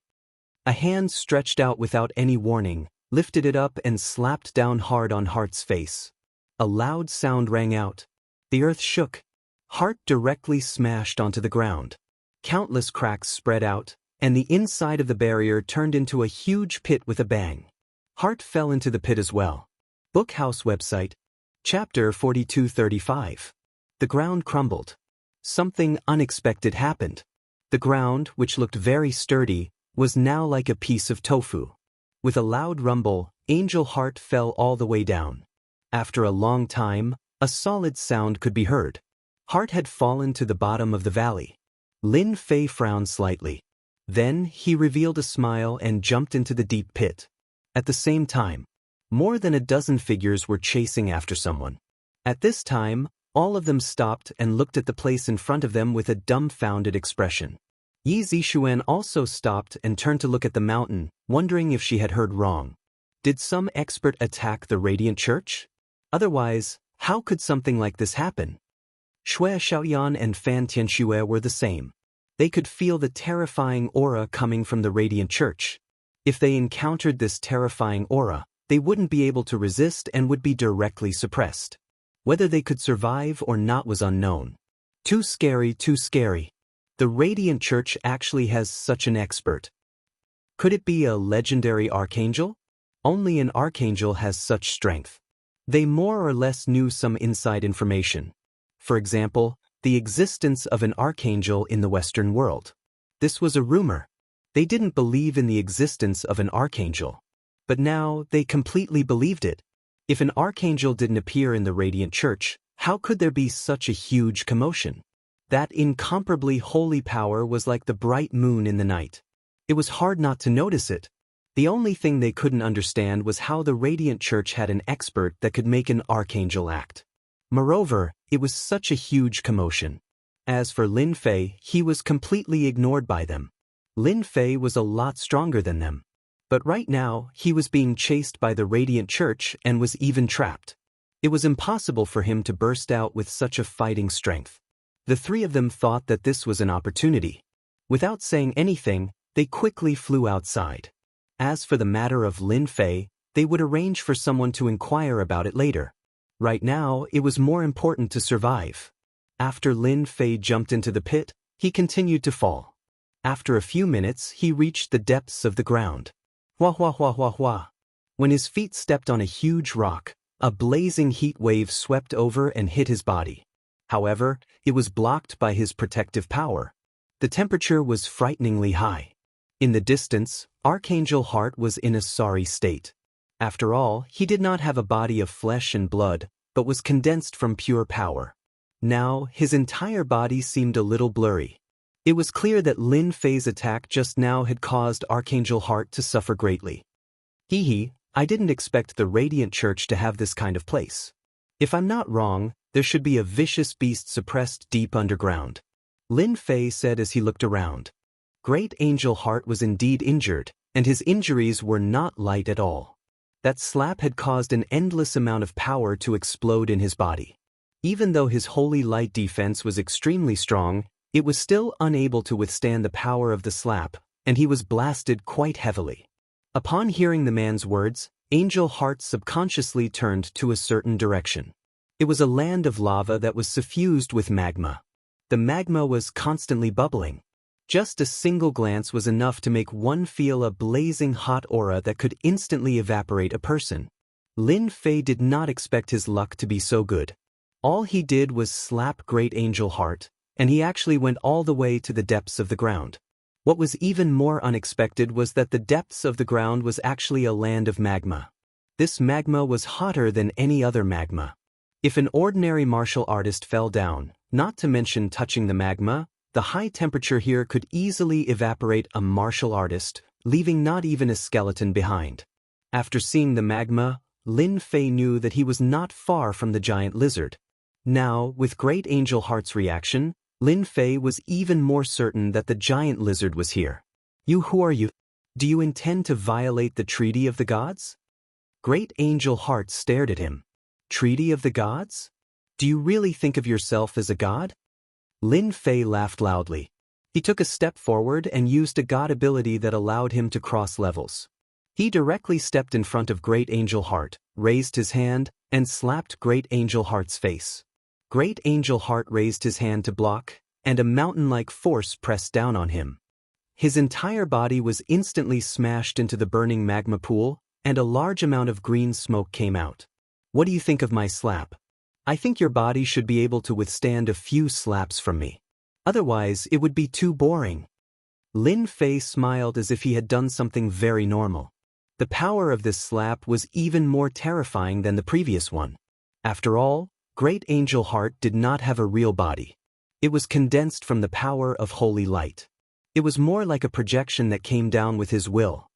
A hand stretched out without any warning, lifted it up and slapped down hard on Hart's face. A loud sound rang out. The earth shook. Hart directly smashed onto the ground. Countless cracks spread out, and the inside of the barrier turned into a huge pit with a bang. Hart fell into the pit as well. Bookhouse website. Chapter 4235. The ground crumbled. Something unexpected happened. The ground, which looked very sturdy, was now like a piece of tofu. With a loud rumble, Angel Hart fell all the way down. After a long time, a solid sound could be heard. Hart had fallen to the bottom of the valley. Lin Fei frowned slightly. Then he revealed a smile and jumped into the deep pit. At the same time, more than a dozen figures were chasing after someone. At this time, all of them stopped and looked at the place in front of them with a dumbfounded expression. Yi Zixuan also stopped and turned to look at the mountain, wondering if she had heard wrong. Did some expert attack the Radiant Church? Otherwise, how could something like this happen? Xue Xiaoyan and Fan Tianxue were the same. They could feel the terrifying aura coming from the Radiant Church. If they encountered this terrifying aura, they wouldn't be able to resist and would be directly suppressed. Whether they could survive or not was unknown. Too scary, too scary. The Radiant Church actually has such an expert. Could it be a legendary archangel? Only an archangel has such strength. They more or less knew some inside information. For example, the existence of an archangel in the Western world. This was a rumor. They didn't believe in the existence of an archangel. But now they completely believed it. If an archangel didn't appear in the Radiant Church, how could there be such a huge commotion? That incomparably holy power was like the bright moon in the night. It was hard not to notice it. The only thing they couldn't understand was how the Radiant Church had an expert that could make an archangel act. Moreover, it was such a huge commotion. As for Lin Fei, he was completely ignored by them. Lin Fei was a lot stronger than them. But right now, he was being chased by the Radiant Church and was even trapped. It was impossible for him to burst out with such a fighting strength. The three of them thought that this was an opportunity. Without saying anything, they quickly flew outside. As for the matter of Lin Fei, they would arrange for someone to inquire about it later. Right now, it was more important to survive. After Lin Fei jumped into the pit, he continued to fall. After a few minutes, he reached the depths of the ground. Wah wah wah wah wah. When his feet stepped on a huge rock, a blazing heat wave swept over and hit his body. However, it was blocked by his protective power. The temperature was frighteningly high. In the distance, Archangel Heart was in a sorry state. After all, he did not have a body of flesh and blood, but was condensed from pure power. Now, his entire body seemed a little blurry. It was clear that Lin Fei's attack just now had caused Archangel Heart to suffer greatly. Hee, I didn't expect the Radiant Church to have this kind of place. If I'm not wrong, there should be a vicious beast suppressed deep underground. Lin Fei said as he looked around. Great Angel Heart was indeed injured, and his injuries were not light at all. That slap had caused an endless amount of power to explode in his body. Even though his holy light defense was extremely strong, it was still unable to withstand the power of the slap, and he was blasted quite heavily. Upon hearing the man's words, Angel Heart subconsciously turned to a certain direction. It was a land of lava that was suffused with magma. The magma was constantly bubbling. Just a single glance was enough to make one feel a blazing hot aura that could instantly evaporate a person. Lin Fei did not expect his luck to be so good. All he did was slap Great Angel Heart, and he actually went all the way to the depths of the ground. What was even more unexpected was that the depths of the ground was actually a land of magma. This magma was hotter than any other magma. If an ordinary martial artist fell down, not to mention touching the magma, the high temperature here could easily evaporate a martial artist, leaving not even a skeleton behind. After seeing the magma, Lin Fei knew that he was not far from the giant lizard. Now, with Great Angel Heart's reaction, Lin Fei was even more certain that the giant lizard was here. Who are you? Do you intend to violate the Treaty of the Gods? Great Angel Heart stared at him. Treaty of the Gods? Do you really think of yourself as a god? Lin Fei laughed loudly. He took a step forward and used a god ability that allowed him to cross levels. He directly stepped in front of Great Angel Heart, raised his hand, and slapped Great Angel Heart's face. Great Angel Heart raised his hand to block, and a mountain-like force pressed down on him. His entire body was instantly smashed into the burning magma pool, and a large amount of green smoke came out. What do you think of my slap? I think your body should be able to withstand a few slaps from me. Otherwise, it would be too boring. Lin Fei smiled as if he had done something very normal. The power of this slap was even more terrifying than the previous one. After all, Great Angel Heart did not have a real body. It was condensed from the power of holy light. It was more like a projection that came down with his will.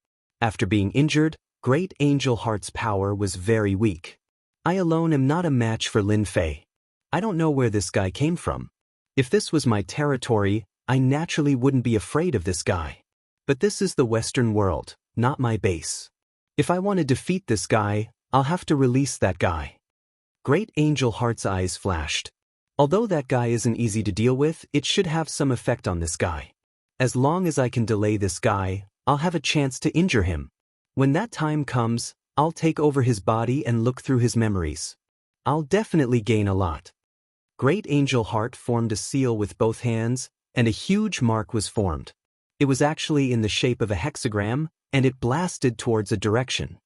After being injured, Great Angel Heart's power was very weak. I alone am not a match for Lin Fei. I don't know where this guy came from. If this was my territory, I naturally wouldn't be afraid of this guy. But this is the Western world, not my base. If I want to defeat this guy, I'll have to release that guy. Great Angel Heart's eyes flashed. Although that guy isn't easy to deal with, it should have some effect on this guy. As long as I can delay this guy, I'll have a chance to injure him. When that time comes, I'll take over his body and look through his memories. I'll definitely gain a lot. Great Angel Heart formed a seal with both hands, and a huge mark was formed. It was actually in the shape of a hexagram, and it blasted towards a direction.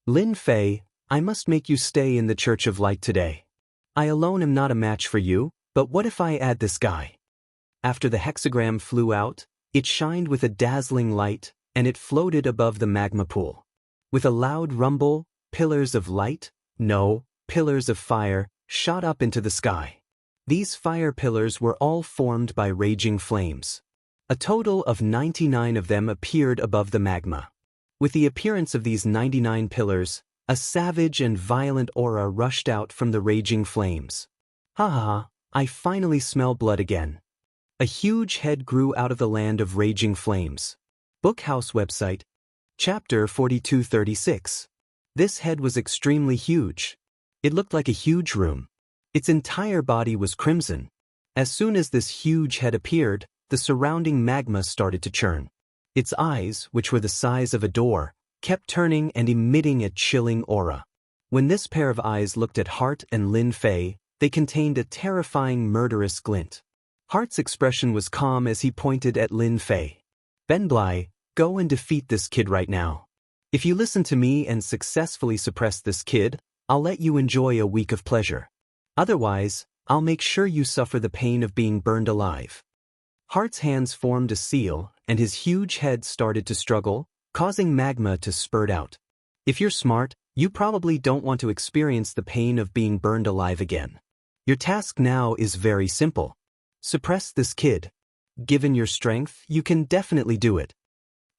Lin Fei, I must make you stay in the Church of Light today. I alone am not a match for you, but what if I add this guy? After the hexagram flew out, it shined with a dazzling light, and it floated above the magma pool. With a loud rumble, pillars of light, pillars of fire, shot up into the sky. These fire pillars were all formed by raging flames. A total of 99 of them appeared above the magma. With the appearance of these 99 pillars, a savage and violent aura rushed out from the raging flames. I finally smell blood again. A huge head grew out of the land of raging flames. Bookhouse website. Chapter 4236. This head was extremely huge. It looked like a huge room. Its entire body was crimson. As soon as this huge head appeared, the surrounding magma started to churn. Its eyes, which were the size of a door, kept turning and emitting a chilling aura. When this pair of eyes looked at Heart and Lin Fei, they contained a terrifying murderous glint. Heart's expression was calm as he pointed at Lin Fei. Benblai, go and defeat this kid right now. If you listen to me and successfully suppress this kid, I'll let you enjoy a week of pleasure. Otherwise, I'll make sure you suffer the pain of being burned alive. Heart's hands formed a seal, and his huge head started to struggle, causing magma to spurt out. If you're smart, you probably don't want to experience the pain of being burned alive again. Your task now is very simple. Suppress this kid. Given your strength, you can definitely do it.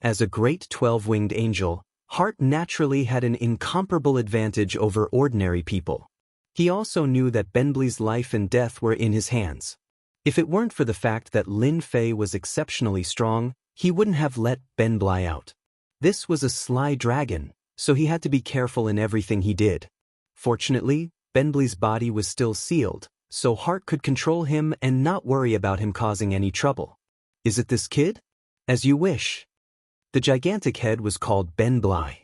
As a great 12-winged angel, Heart naturally had an incomparable advantage over ordinary people. He also knew that Benbly's life and death were in his hands. If it weren't for the fact that Lin Fei was exceptionally strong, he wouldn't have let Benbly out. This was a sly dragon, so he had to be careful in everything he did. Fortunately, Benbly's body was still sealed, so Heart could control him and not worry about him causing any trouble. Is it this kid? As you wish. The gigantic head was called Benbly.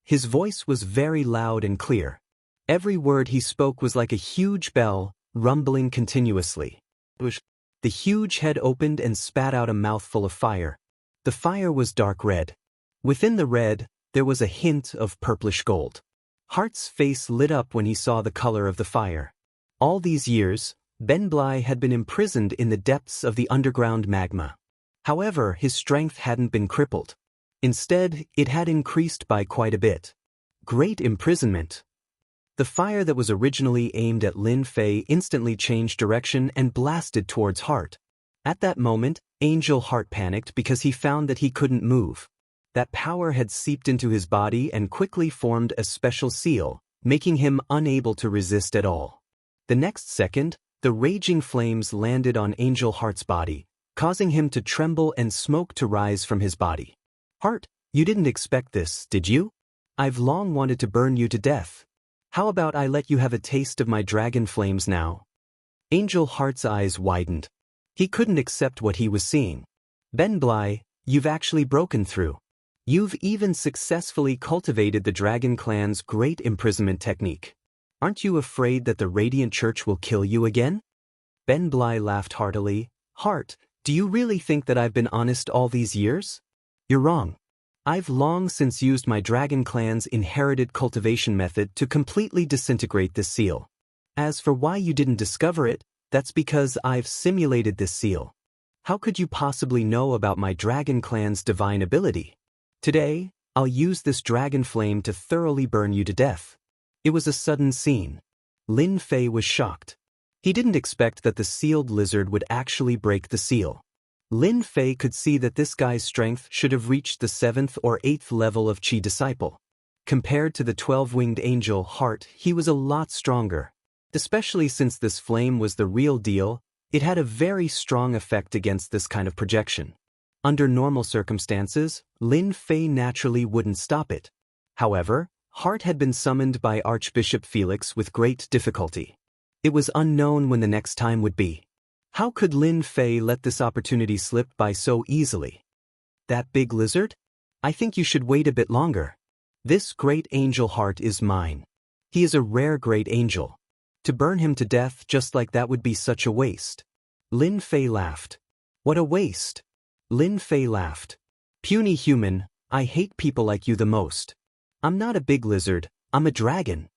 His voice was very loud and clear. Every word he spoke was like a huge bell, rumbling continuously. The huge head opened and spat out a mouthful of fire. The fire was dark red. Within the red, there was a hint of purplish gold. Heart's face lit up when he saw the color of the fire. All these years, Benbly had been imprisoned in the depths of the underground magma. However, his strength hadn't been crippled. Instead, it had increased by quite a bit. Great imprisonment. The fire that was originally aimed at Lin Fei instantly changed direction and blasted towards Heart. At that moment, Angel Heart panicked because he found that he couldn't move. That power had seeped into his body and quickly formed a special seal, making him unable to resist at all. The next second, the raging flames landed on Angel Heart's body, causing him to tremble and smoke to rise from his body. Heart, you didn't expect this, did you? I've long wanted to burn you to death. How about I let you have a taste of my dragon flames now? Angel Heart's eyes widened. He couldn't accept what he was seeing. Benbly, you've actually broken through. You've even successfully cultivated the Dragon Clan's great imprisonment technique. Aren't you afraid that the Radiant Church will kill you again? Benbly laughed heartily. Heart, do you really think that I've been honest all these years? You're wrong. I've long since used my Dragon Clan's inherited cultivation method to completely disintegrate this seal. As for why you didn't discover it, that's because I've simulated this seal. How could you possibly know about my Dragon Clan's divine ability? Today, I'll use this dragon flame to thoroughly burn you to death. It was a sudden scene. Lin Fei was shocked. He didn't expect that the sealed lizard would actually break the seal. Lin Fei could see that this guy's strength should have reached the 7th or 8th level of Qi Disciple. Compared to the 12-winged angel Heart, he was a lot stronger. Especially since this flame was the real deal, it had a very strong effect against this kind of projection. Under normal circumstances, Lin Fei naturally wouldn't stop it. However, Heart had been summoned by Archbishop Felix with great difficulty. It was unknown when the next time would be. How could Lin Fei let this opportunity slip by so easily? That big lizard? I think you should wait a bit longer. This great angel Heart is mine. He is a rare great angel. To burn him to death just like that would be such a waste. Lin Fei laughed. What a waste. Lin Fei laughed. Puny human, I hate people like you the most. I'm not a big lizard, I'm a dragon.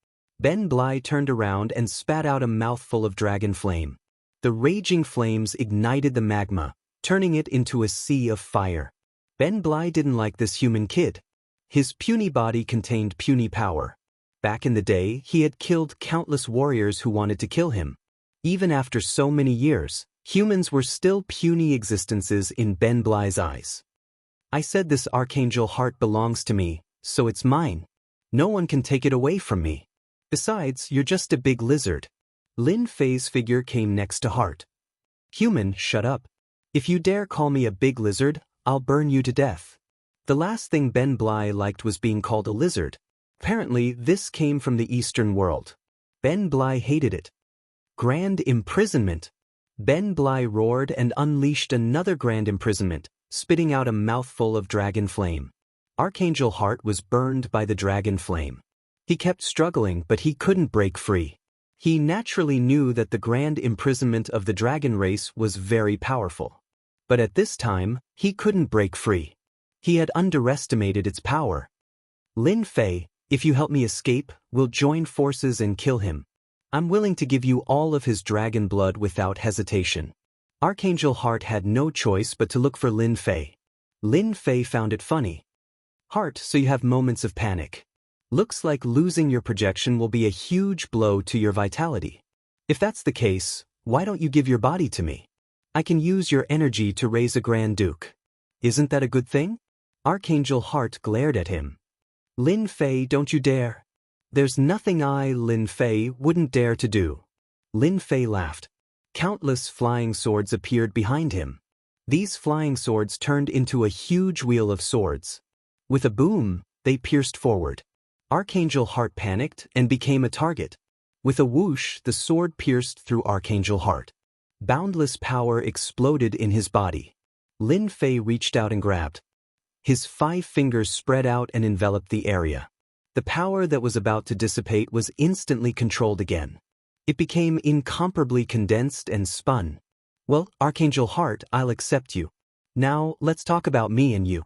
Benbly turned around and spat out a mouthful of dragon flame. The raging flames ignited the magma, turning it into a sea of fire. Benbly didn't like this human kid. His puny body contained puny power. Back in the day, he had killed countless warriors who wanted to kill him. Even after so many years, humans were still puny existences in Benbly's eyes. I said this Archangel Heart belongs to me, so it's mine. No one can take it away from me. Besides, you're just a big lizard. Lin Fei's figure came next to Heart. Human, shut up. If you dare call me a big lizard, I'll burn you to death. The last thing Benbly liked was being called a lizard. Apparently, this came from the Eastern world. Benbly hated it. Grand imprisonment. Benbly roared and unleashed another grand imprisonment, spitting out a mouthful of dragon flame. Archangel Heart was burned by the dragon flame. He kept struggling, but he couldn't break free. He naturally knew that the grand imprisonment of the dragon race was very powerful. But at this time, he couldn't break free. He had underestimated its power. Lin Fei, if you help me escape, we'll join forces and kill him. I'm willing to give you all of his dragon blood without hesitation. Archangel Heart had no choice but to look for Lin Fei. Lin Fei found it funny. Heart, so you have moments of panic. Looks like losing your projection will be a huge blow to your vitality. If that's the case, why don't you give your body to me? I can use your energy to raise a Grand Duke. Isn't that a good thing? Archangel Heart glared at him. Lin Fei, don't you dare. There's nothing I, Lin Fei, wouldn't dare to do. Lin Fei laughed. Countless flying swords appeared behind him. These flying swords turned into a huge wheel of swords. With a boom, they pierced forward. Archangel Heart panicked and became a target. With a whoosh, the sword pierced through Archangel Heart. Boundless power exploded in his body. Lin Fei reached out and grabbed. His 5 fingers spread out and enveloped the area. The power that was about to dissipate was instantly controlled again. It became incomparably condensed and spun. Well, Archangel Heart, I'll accept you. Now, let's talk about me and you.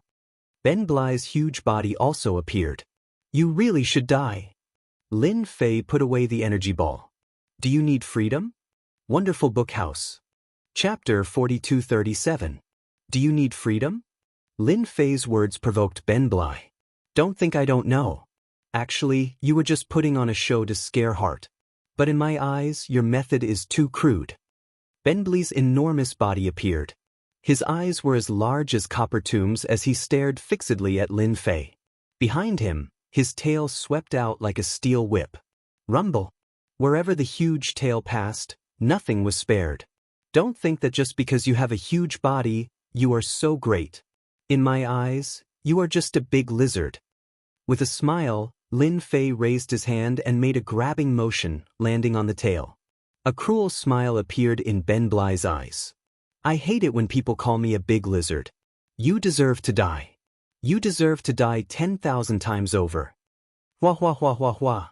Ben Blai's huge body also appeared. You really should die. Lin Fei put away the energy ball. Do you need freedom? Wonderful Book House. Chapter 4237. Do you need freedom? Lin Fei's words provoked Ben Blai. Don't think I don't know. Actually, you were just putting on a show to scare Heart. But in my eyes, your method is too crude. Ben Blai's enormous body appeared. His eyes were as large as copper tombs as he stared fixedly at Lin Fei. Behind him, his tail swept out like a steel whip. Rumble. Wherever the huge tail passed, nothing was spared. Don't think that just because you have a huge body, you are so great. In my eyes, you are just a big lizard. With a smile, Lin Fei raised his hand and made a grabbing motion, landing on the tail. A cruel smile appeared in Ben Blai's eyes. I hate it when people call me a big lizard. You deserve to die. You deserve to die 10,000 times over. Wah wah wah wah wah.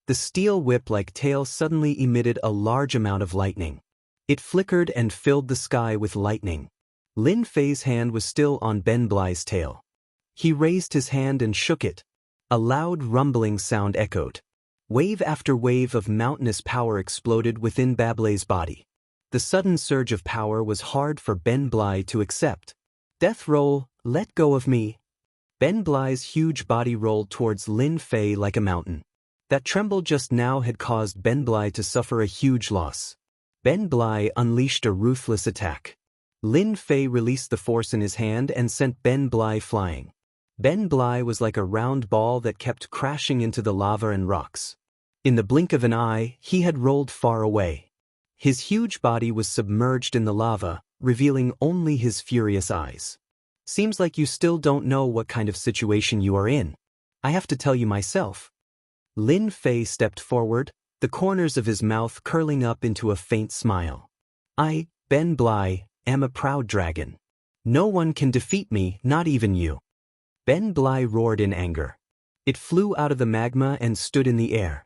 The steel whip-like tail suddenly emitted a large amount of lightning. It flickered and filled the sky with lightning. Lin Fei's hand was still on Ben Blai's tail. He raised his hand and shook it. A loud rumbling sound echoed. Wave after wave of mountainous power exploded within Ben Blai's body. The sudden surge of power was hard for Ben Blai to accept. Death roll, let go of me. Ben Blai's huge body rolled towards Lin Fei like a mountain. That tremble just now had caused Ben Blai to suffer a huge loss. Ben Blai unleashed a ruthless attack. Lin Fei released the force in his hand and sent Ben Blai flying. Ben Blai was like a round ball that kept crashing into the lava and rocks. In the blink of an eye, he had rolled far away. His huge body was submerged in the lava, revealing only his furious eyes. Seems like you still don't know what kind of situation you are in. I have to tell you myself. Lin Fei stepped forward, the corners of his mouth curling up into a faint smile. I, Ben Blai, am a proud dragon. No one can defeat me, not even you. Ben Blai roared in anger. It flew out of the magma and stood in the air.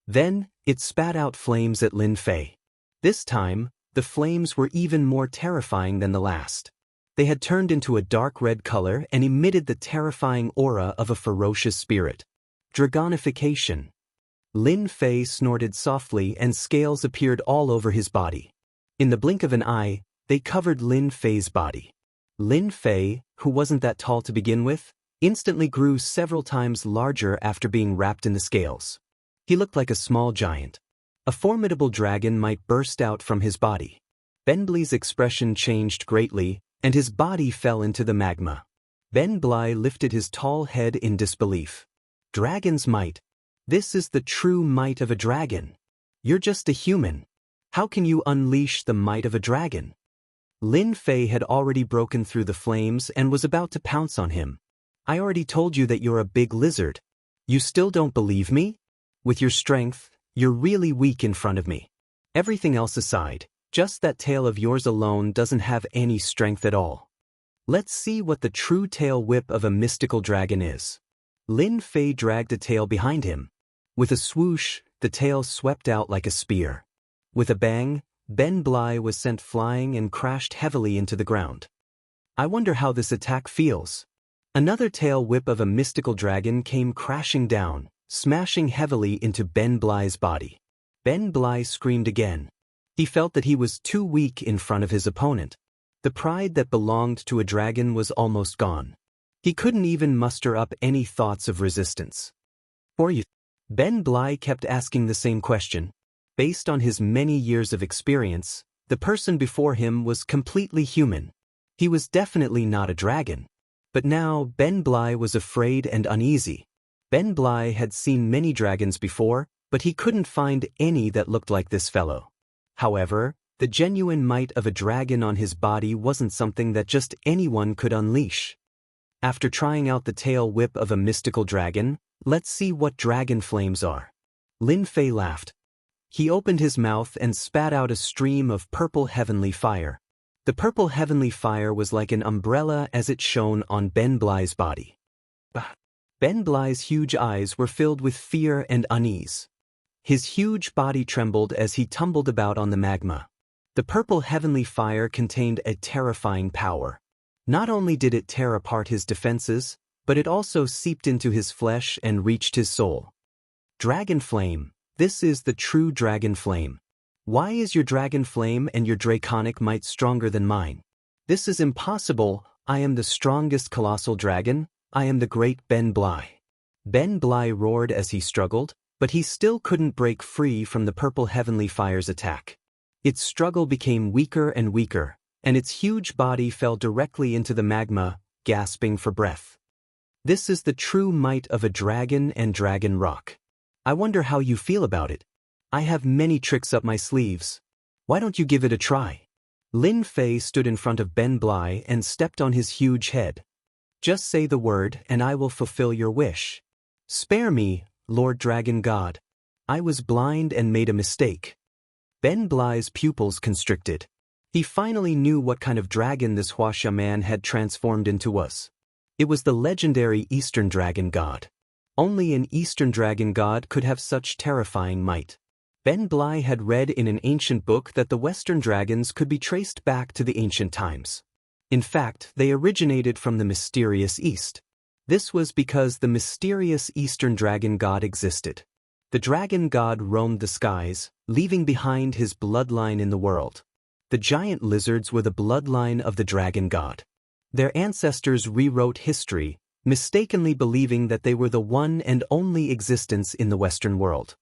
Then, it spat out flames at Lin Fei. This time, the flames were even more terrifying than the last. They had turned into a dark red color and emitted the terrifying aura of a ferocious spirit. Dragonification. Lin Fei snorted softly and scales appeared all over his body. In the blink of an eye, they covered Lin Fei's body. Lin Fei, who wasn't that tall to begin with, instantly grew several times larger after being wrapped in the scales. He looked like a small giant. A formidable dragon might burst out from his body. Ben Blai's expression changed greatly, and his body fell into the magma. Ben Blai lifted his tall head in disbelief. Dragon's might. This is the true might of a dragon. You're just a human. How can you unleash the might of a dragon? Lin Fei had already broken through the flames and was about to pounce on him. I already told you that you're a big lizard. You still don't believe me? With your strength, you're really weak in front of me. Everything else aside, just that tail of yours alone doesn't have any strength at all. Let's see what the true tail whip of a mystical dragon is. Lin Fei dragged a tail behind him. With a swoosh, the tail swept out like a spear. With a bang, Ben Blai was sent flying and crashed heavily into the ground. I wonder how this attack feels. Another tail whip of a mystical dragon came crashing down, smashing heavily into Ben Bly's body. Ben Bly screamed again. He felt that he was too weak in front of his opponent. The pride that belonged to a dragon was almost gone. He couldn't even muster up any thoughts of resistance. "For you?" Ben Bly kept asking the same question. Based on his many years of experience, the person before him was completely human. He was definitely not a dragon. But now Ben Bly was afraid and uneasy. Ben Bly had seen many dragons before, but he couldn't find any that looked like this fellow. However, the genuine might of a dragon on his body wasn't something that just anyone could unleash. After trying out the tail whip of a mystical dragon, let's see what dragon flames are. Lin Fei laughed. He opened his mouth and spat out a stream of purple heavenly fire. The purple heavenly fire was like an umbrella as it shone on Ben Bly's body. Ben Bly's huge eyes were filled with fear and unease. His huge body trembled as he tumbled about on the magma. The purple heavenly fire contained a terrifying power. Not only did it tear apart his defenses, but it also seeped into his flesh and reached his soul. Dragon flame, this is the true dragon flame. Why is your dragon flame and your draconic might stronger than mine? This is impossible. I am the strongest colossal dragon. I am the great Ben Bly. Ben Bly roared as he struggled, but he still couldn't break free from the purple heavenly fire's attack. Its struggle became weaker and weaker, and its huge body fell directly into the magma, gasping for breath. This is the true might of a dragon and dragon rock. I wonder how you feel about it. I have many tricks up my sleeves. Why don't you give it a try? Lin Fei stood in front of Ben Bly and stepped on his huge head. Just say the word and I will fulfill your wish. Spare me, Lord Dragon God. I was blind and made a mistake. Ben Bly's pupils constricted. He finally knew what kind of dragon this Wuxia man had transformed into was. It was the legendary Eastern Dragon God. Only an Eastern Dragon God could have such terrifying might. Ben Bly had read in an ancient book that the Western dragons could be traced back to the ancient times. In fact, they originated from the mysterious East. This was because the mysterious Eastern Dragon God existed. The Dragon God roamed the skies, leaving behind his bloodline in the world. The giant lizards were the bloodline of the Dragon God. Their ancestors rewrote history, mistakenly believing that they were the one and only existence in the Western world.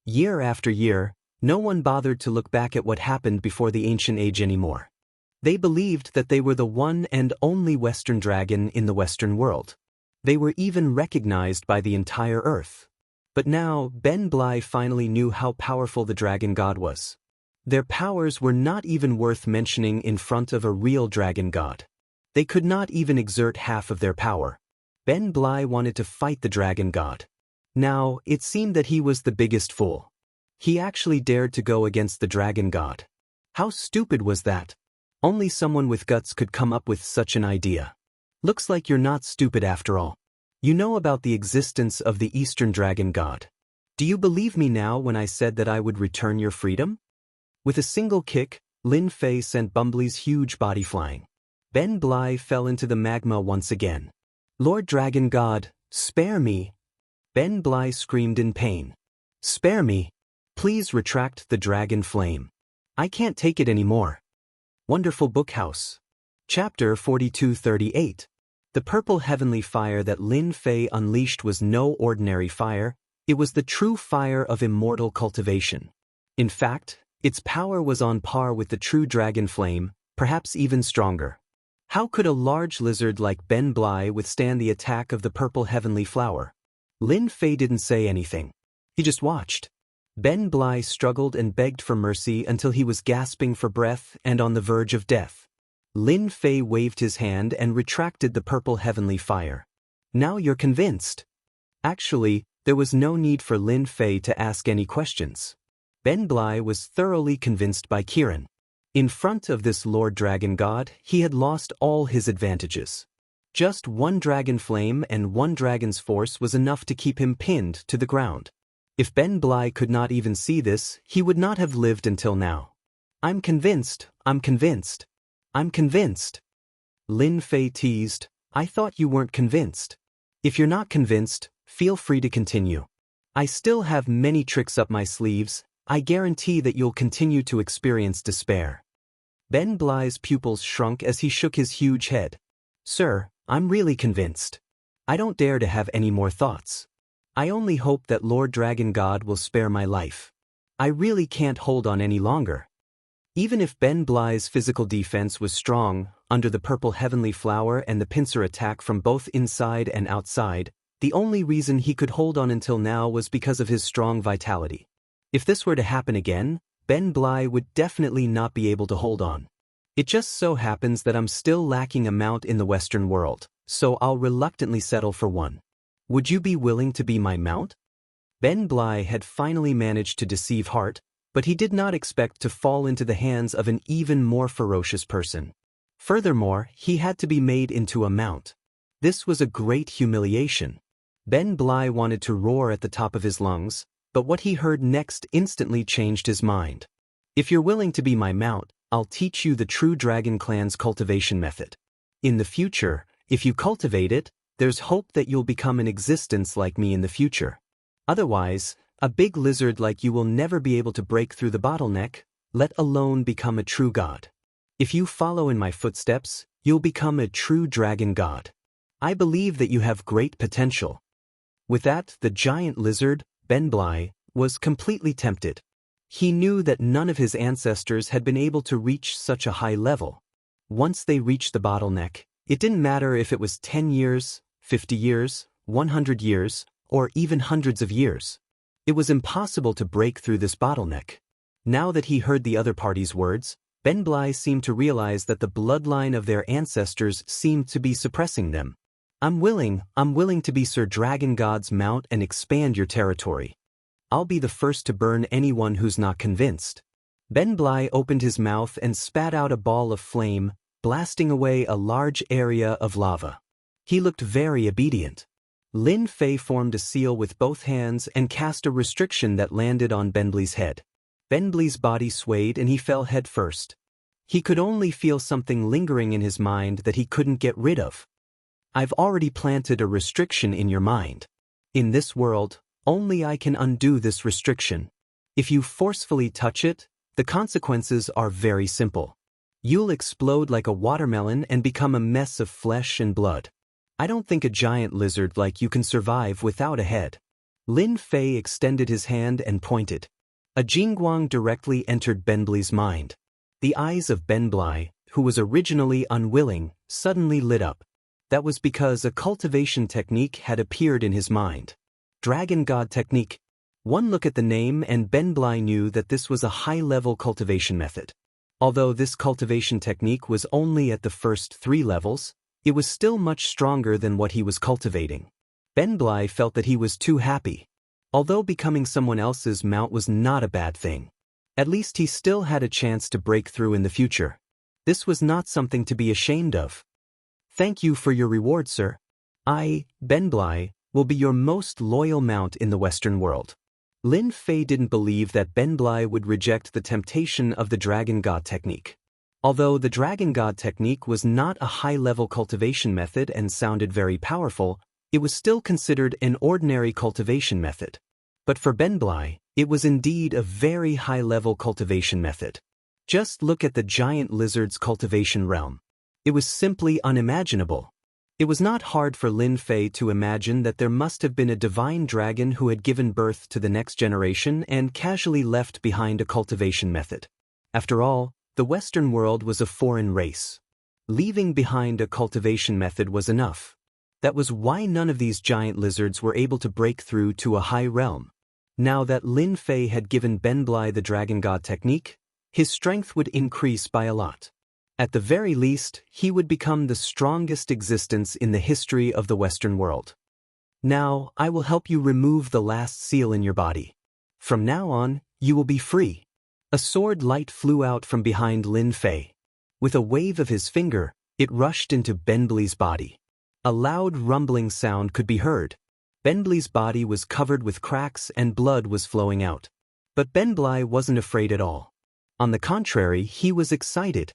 Year after year, no one bothered to look back at what happened before the Ancient Age anymore. They believed that they were the one and only Western dragon in the Western world. They were even recognized by the entire Earth. But now, Ben Bly finally knew how powerful the Dragon God was. Their powers were not even worth mentioning in front of a real Dragon God. They could not even exert half of their power. Ben Bly wanted to fight the Dragon God. Now, it seemed that he was the biggest fool. He actually dared to go against the Dragon God. How stupid was that? Only someone with guts could come up with such an idea. Looks like you're not stupid after all. You know about the existence of the Eastern Dragon God. Do you believe me now when I said that I would return your freedom? With a single kick, Lin Fei sent Bumbly's huge body flying. Ben Bly fell into the magma once again. Lord Dragon God, spare me! Ben Bly screamed in pain. Spare me! Please retract the dragon flame. I can't take it anymore. Wonderful Bookhouse. Chapter 4238. The purple heavenly fire that Lin Fei unleashed was no ordinary fire, it was the true fire of immortal cultivation. In fact, its power was on par with the true dragon flame, perhaps even stronger. How could a large lizard like Ben Bly withstand the attack of the purple heavenly flower? Lin Fei didn't say anything. He just watched. Ben Bly struggled and begged for mercy until he was gasping for breath and on the verge of death. Lin Fei waved his hand and retracted the purple heavenly fire. Now you're convinced. Actually, there was no need for Lin Fei to ask any questions. Ben Bly was thoroughly convinced by Kiran. In front of this Lord Dragon God, he had lost all his advantages. Just one dragon flame and one dragon's force was enough to keep him pinned to the ground. If Ben Bly could not even see this, he would not have lived until now. I'm convinced, I'm convinced, I'm convinced. Lin Fei teased, I thought you weren't convinced. If you're not convinced, feel free to continue. I still have many tricks up my sleeves. I guarantee that you'll continue to experience despair. Ben Bly's pupils shrunk as he shook his huge head. Sir, I'm really convinced. I don't dare to have any more thoughts. I only hope that Lord Dragon God will spare my life. I really can't hold on any longer. Even if Ben Bly's physical defense was strong, under the purple heavenly flower and the pincer attack from both inside and outside, the only reason he could hold on until now was because of his strong vitality. If this were to happen again, Ben Bly would definitely not be able to hold on. It just so happens that I'm still lacking a mount in the Western world, so I'll reluctantly settle for one. Would you be willing to be my mount? Ben Bly had finally managed to deceive Hart, but he did not expect to fall into the hands of an even more ferocious person. Furthermore, he had to be made into a mount. This was a great humiliation. Ben Bly wanted to roar at the top of his lungs, but what he heard next instantly changed his mind. If you're willing to be my mount, I'll teach you the true Dragon Clan's cultivation method. In the future, if you cultivate it, there's hope that you'll become an existence like me in the future. Otherwise, a big lizard like you will never be able to break through the bottleneck, let alone become a true god. If you follow in my footsteps, you'll become a true dragon god. I believe that you have great potential. With that, the giant lizard, Ben Bly, was completely tempted. He knew that none of his ancestors had been able to reach such a high level. Once they reached the bottleneck, it didn't matter if it was 10 years, 50 years, 100 years, or even hundreds of years. It was impossible to break through this bottleneck. Now that he heard the other party's words, Ben Bly seemed to realize that the bloodline of their ancestors seemed to be suppressing them. I'm willing to be Sir Dragon God's mount and expand your territory. I'll be the first to burn anyone who's not convinced. Ben Bly opened his mouth and spat out a ball of flame, blasting away a large area of lava. He looked very obedient. Lin Fei formed a seal with both hands and cast a restriction that landed on Ben Bly's head. Ben Bly's body swayed and he fell head first. He could only feel something lingering in his mind that he couldn't get rid of. I've already planted a restriction in your mind. In this world, only I can undo this restriction. If you forcefully touch it, the consequences are very simple. You'll explode like a watermelon and become a mess of flesh and blood. I don't think a giant lizard like you can survive without a head. Lin Fei extended his hand and pointed. A jingguang directly entered Ben Bly's mind. The eyes of Ben Bly, who was originally unwilling, suddenly lit up. That was because a cultivation technique had appeared in his mind. Dragon God Technique. One look at the name and Ben Bly knew that this was a high-level cultivation method. Although this cultivation technique was only at the first 3 levels, it was still much stronger than what he was cultivating. Ben Bly felt that he was too happy. Although becoming someone else's mount was not a bad thing. At least he still had a chance to break through in the future. This was not something to be ashamed of. Thank you for your reward, sir. I, Ben Bly, will be your most loyal mount in the Western world. Lin Fei didn't believe that Ben Bly would reject the temptation of the Dragon God Technique. Although the Dragon God Technique was not a high-level cultivation method and sounded very powerful, it was still considered an ordinary cultivation method. But for Ben Bly, it was indeed a very high-level cultivation method. Just look at the giant lizard's cultivation realm. It was simply unimaginable. It was not hard for Lin Fei to imagine that there must have been a divine dragon who had given birth to the next generation and casually left behind a cultivation method. After all, the Western world was a foreign race. Leaving behind a cultivation method was enough. That was why none of these giant lizards were able to break through to a high realm. Now that Lin Fei had given Ben Bly the Dragon God Technique, his strength would increase by a lot. At the very least, he would become the strongest existence in the history of the Western world. Now, I will help you remove the last seal in your body. From now on, you will be free. A sword light flew out from behind Lin Fei. With a wave of his finger, it rushed into Ben Bly's body. A loud rumbling sound could be heard. Ben Bly's body was covered with cracks and blood was flowing out. But Ben Bly wasn't afraid at all. On the contrary, he was excited.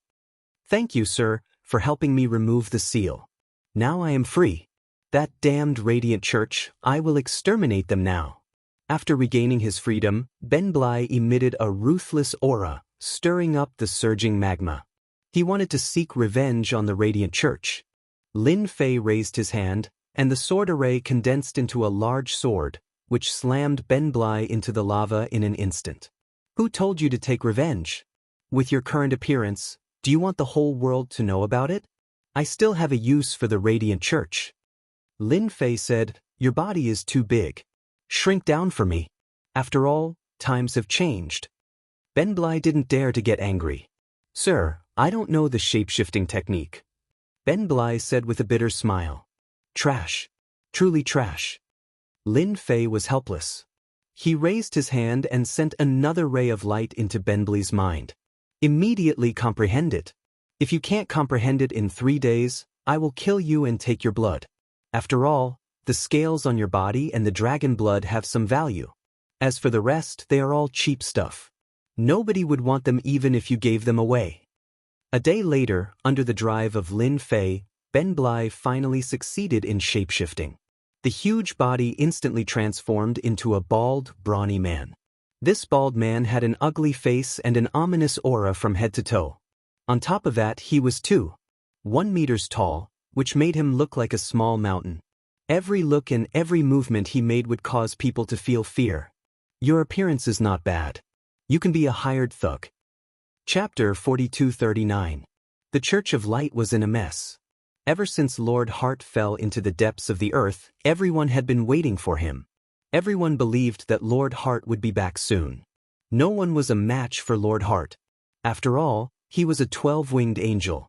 Thank you, sir, for helping me remove the seal. Now I am free. That damned Radiant Church, I will exterminate them now. After regaining his freedom, Ben Bly emitted a ruthless aura, stirring up the surging magma. He wanted to seek revenge on the Radiant Church. Lin Fei raised his hand, and the sword array condensed into a large sword, which slammed Ben Bly into the lava in an instant. Who told you to take revenge? With your current appearance, do you want the whole world to know about it? I still have a use for the Radiant Church. Lin Fei said, your body is too big. Shrink down for me. After all, times have changed. Ben Bly didn't dare to get angry. Sir, I don't know the shape-shifting technique. Ben Bly said with a bitter smile. Trash. Truly trash. Lin Fei was helpless. He raised his hand and sent another ray of light into Ben Bly's mind. Immediately comprehend it. If you can't comprehend it in 3 days, I will kill you and take your blood. After all, the scales on your body and the dragon blood have some value. As for the rest, they are all cheap stuff. Nobody would want them even if you gave them away. A day later, under the drive of Lin Fei, Ben Bly finally succeeded in shape-shifting. The huge body instantly transformed into a bald, brawny man. This bald man had an ugly face and an ominous aura from head to toe. On top of that, he was 1 meters tall, which made him look like a small mountain. Every look and every movement he made would cause people to feel fear. Your appearance is not bad. You can be a hired thug. Chapter 4239. The Church of Light was in a mess. Ever since Lord Hart fell into the depths of the earth, everyone had been waiting for him. Everyone believed that Lord Hart would be back soon. No one was a match for Lord Hart. After all, he was a 12-winged angel.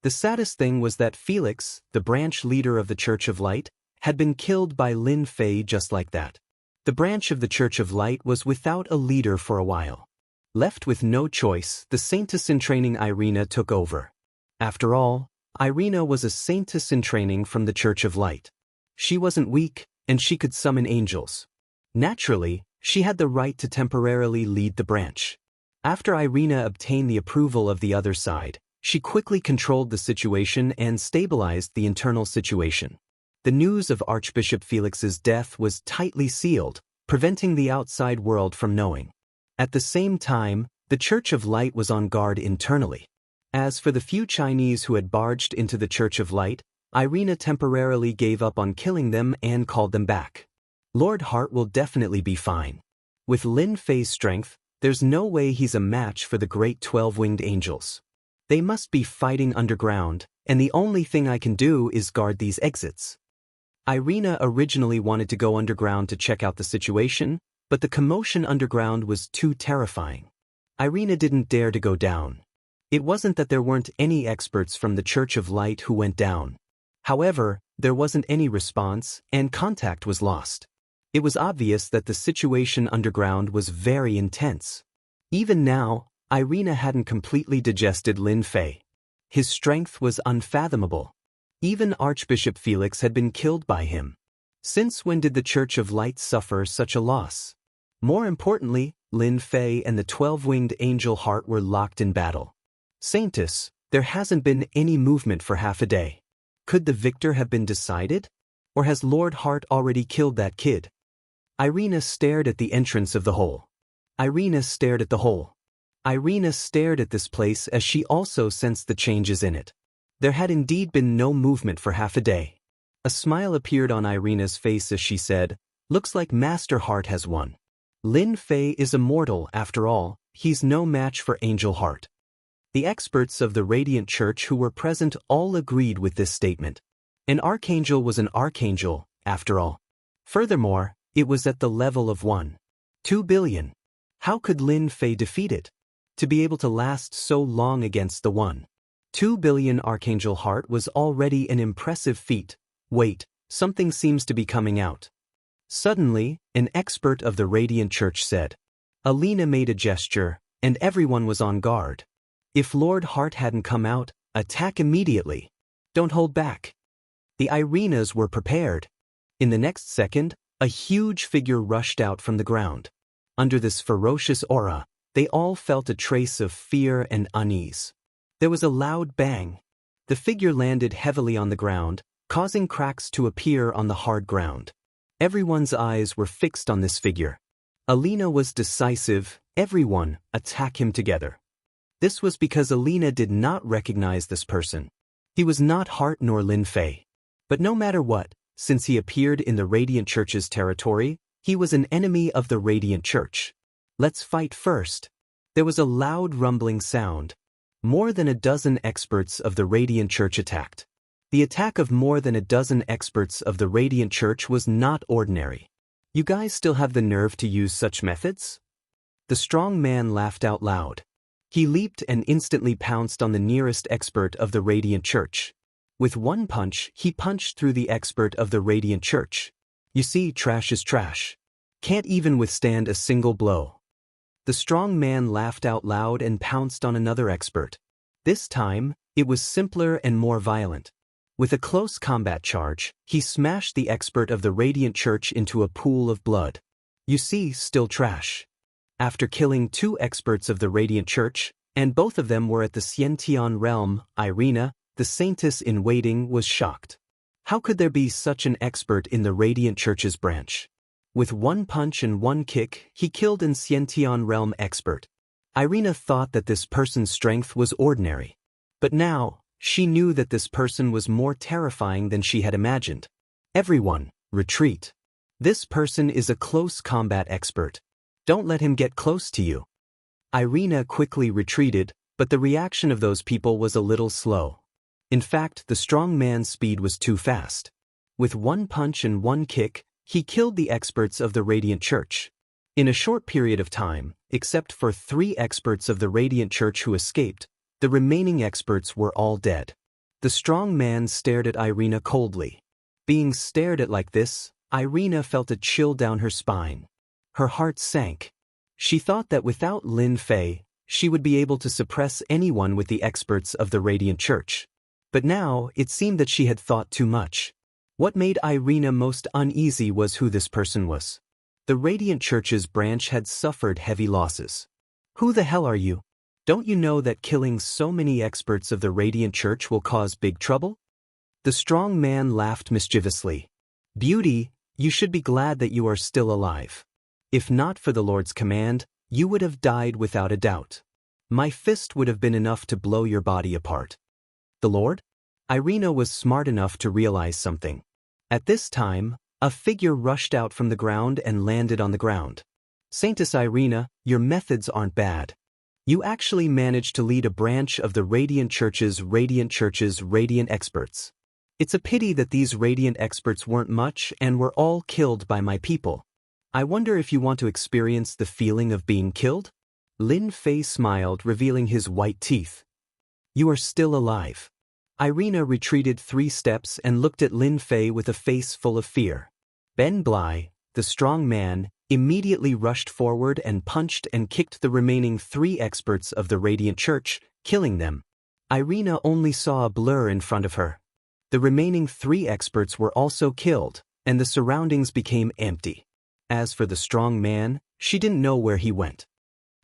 The saddest thing was that Felix, the branch leader of the Church of Light, had been killed by Lin Fei just like that. The branch of the Church of Light was without a leader for a while. Left with no choice, the saintess in training Irina took over. After all, Irina was a saintess in training from the Church of Light. She wasn't weak, and she could summon angels. Naturally, she had the right to temporarily lead the branch. After Irina obtained the approval of the other side, she quickly controlled the situation and stabilized the internal situation. The news of Archbishop Felix's death was tightly sealed, preventing the outside world from knowing. At the same time, the Church of Light was on guard internally. As for the few Chinese who had barged into the Church of Light, Irina temporarily gave up on killing them and called them back. Lord Hart will definitely be fine. With Lin Fei's strength, there's no way he's a match for the great 12-winged angels. They must be fighting underground, and the only thing I can do is guard these exits. Irina originally wanted to go underground to check out the situation, but the commotion underground was too terrifying. Irina didn't dare to go down. It wasn't that there weren't any experts from the Church of Light who went down. However, there wasn't any response, and contact was lost. It was obvious that the situation underground was very intense. Even now, Irina hadn't completely digested Lin Fei. His strength was unfathomable. Even Archbishop Felix had been killed by him. Since when did the Church of Light suffer such a loss? More importantly, Lin Fei and the 12-winged angel Hart were locked in battle. Saintess, there hasn't been any movement for half a day. Could the victor have been decided? Or has Lord Hart already killed that kid? Irina stared at the entrance of the hole. Irina stared at the hole. Irina stared at this place as she also sensed the changes in it. There had indeed been no movement for half a day. A smile appeared on Irina's face as she said, "Looks like Master Hart has won. Lin Fei is immortal after all, he's no match for Angel Hart." The experts of the Radiant Church who were present all agreed with this statement. An archangel was an archangel, after all. Furthermore, it was at the level of 1.2 billion. How could Lin Fei defeat it? To be able to last so long against the 1.2 billion Archangel Hart was already an impressive feat. Wait, something seems to be coming out. Suddenly, an expert of the Radiant Church said. Alina made a gesture, and everyone was on guard. If Lord Hart hadn't come out, attack immediately. Don't hold back. The Irinas were prepared. In the next second, a huge figure rushed out from the ground. Under this ferocious aura, they all felt a trace of fear and unease. There was a loud bang. The figure landed heavily on the ground, causing cracks to appear on the hard ground. Everyone's eyes were fixed on this figure. Alina was decisive. Everyone, attack him together. This was because Alina did not recognize this person. He was not Hart nor Lin Fei. But no matter what, since he appeared in the Radiant Church's territory, he was an enemy of the Radiant Church. Let's fight first. There was a loud rumbling sound. More than a dozen experts of the Radiant Church attacked. The attack of more than a dozen experts of the Radiant Church was not ordinary. You guys still have the nerve to use such methods? The strong man laughed out loud. He leaped and instantly pounced on the nearest expert of the Radiant Church. With one punch, he punched through the expert of the Radiant Church. You see, trash is trash. Can't even withstand a single blow. The strong man laughed out loud and pounced on another expert. This time, it was simpler and more violent. With a close combat charge, he smashed the expert of the Radiant Church into a pool of blood. You see, still trash. After killing 2 experts of the Radiant Church, and both of them were at the Xianxia realm, Irina, the saintess-in-waiting, was shocked. How could there be such an expert in the Radiant Church's branch? With one punch and one kick, he killed an Xianxia realm expert. Irina thought that this person's strength was ordinary. But now, she knew that this person was more terrifying than she had imagined. Everyone, retreat. This person is a close combat expert. Don't let him get close to you. Irina quickly retreated, but the reaction of those people was a little slow. In fact, the strong man's speed was too fast. With one punch and one kick, he killed the experts of the Radiant Church. In a short period of time, except for 3 experts of the Radiant Church who escaped, the remaining experts were all dead. The strong man stared at Irina coldly. Being stared at like this, Irina felt a chill down her spine. Her heart sank. She thought that without Lin Fei, she would be able to suppress anyone with the experts of the Radiant Church. But now, it seemed that she had thought too much. What made Irina most uneasy was who this person was. The Radiant Church's branch had suffered heavy losses. Who the hell are you? Don't you know that killing so many experts of the Radiant Church will cause big trouble? The strong man laughed mischievously. Beauty, you should be glad that you are still alive. If not for the Lord's command, you would have died without a doubt. My fist would have been enough to blow your body apart. The Lord? Irina was smart enough to realize something. At this time, a figure rushed out from the ground and landed on the ground. Saintess Irina, your methods aren't bad. You actually managed to lead a branch of the Radiant Church's Radiant experts. It's a pity that these Radiant experts weren't much and were all killed by my people. I wonder if you want to experience the feeling of being killed? Lin Fei smiled, revealing his white teeth. You are still alive. Irina retreated 3 steps and looked at Lin Fei with a face full of fear. Ben Bly, the strong man, immediately rushed forward and punched and kicked the remaining 3 experts of the Radiant Church, killing them. Irina only saw a blur in front of her. The remaining 3 experts were also killed, and the surroundings became empty. As for the strong man, she didn't know where he went.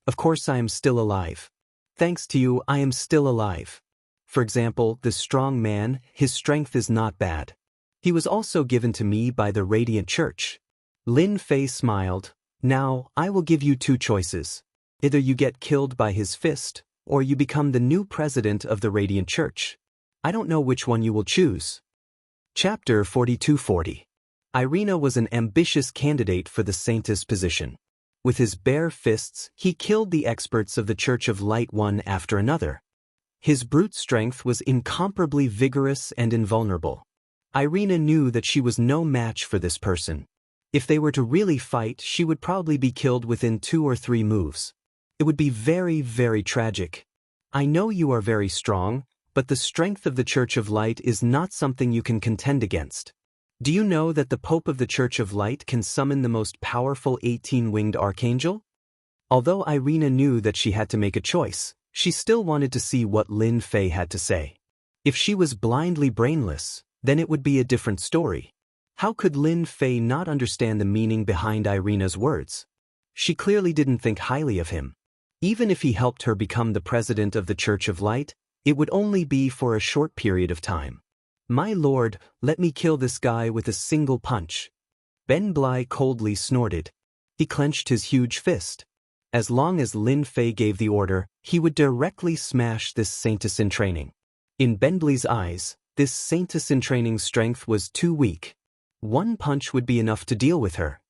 Of course I am still alive. Thanks to you, I am still alive. For example, this strong man, his strength is not bad. He was also given to me by the Radiant Church. Lin Fei smiled. Now, I will give you 2 choices. Either you get killed by his fist, or you become the new president of the Radiant Church. I don't know which one you will choose. Chapter 4240. Irina was an ambitious candidate for the saintess position. With his bare fists, he killed the experts of the Church of Light one after another. His brute strength was incomparably vigorous and invulnerable. Irina knew that she was no match for this person. If they were to really fight, she would probably be killed within 2 or 3 moves. It would be very, very tragic. I know you are very strong, but the strength of the Church of Light is not something you can contend against. Do you know that the Pope of the Church of Light can summon the most powerful 18-winged archangel? Although Irina knew that she had to make a choice, she still wanted to see what Lin Fei had to say. If she was blindly brainless, then it would be a different story. How could Lin Fei not understand the meaning behind Irina's words? She clearly didn't think highly of him. Even if he helped her become the president of the Church of Light, it would only be for a short period of time. My lord, let me kill this guy with a single punch. Ben Bly coldly snorted. He clenched his huge fist. As long as Lin Fei gave the order, he would directly smash this saintess in training. In Ben Bly's eyes, this saintess in training's strength was too weak. One punch would be enough to deal with her.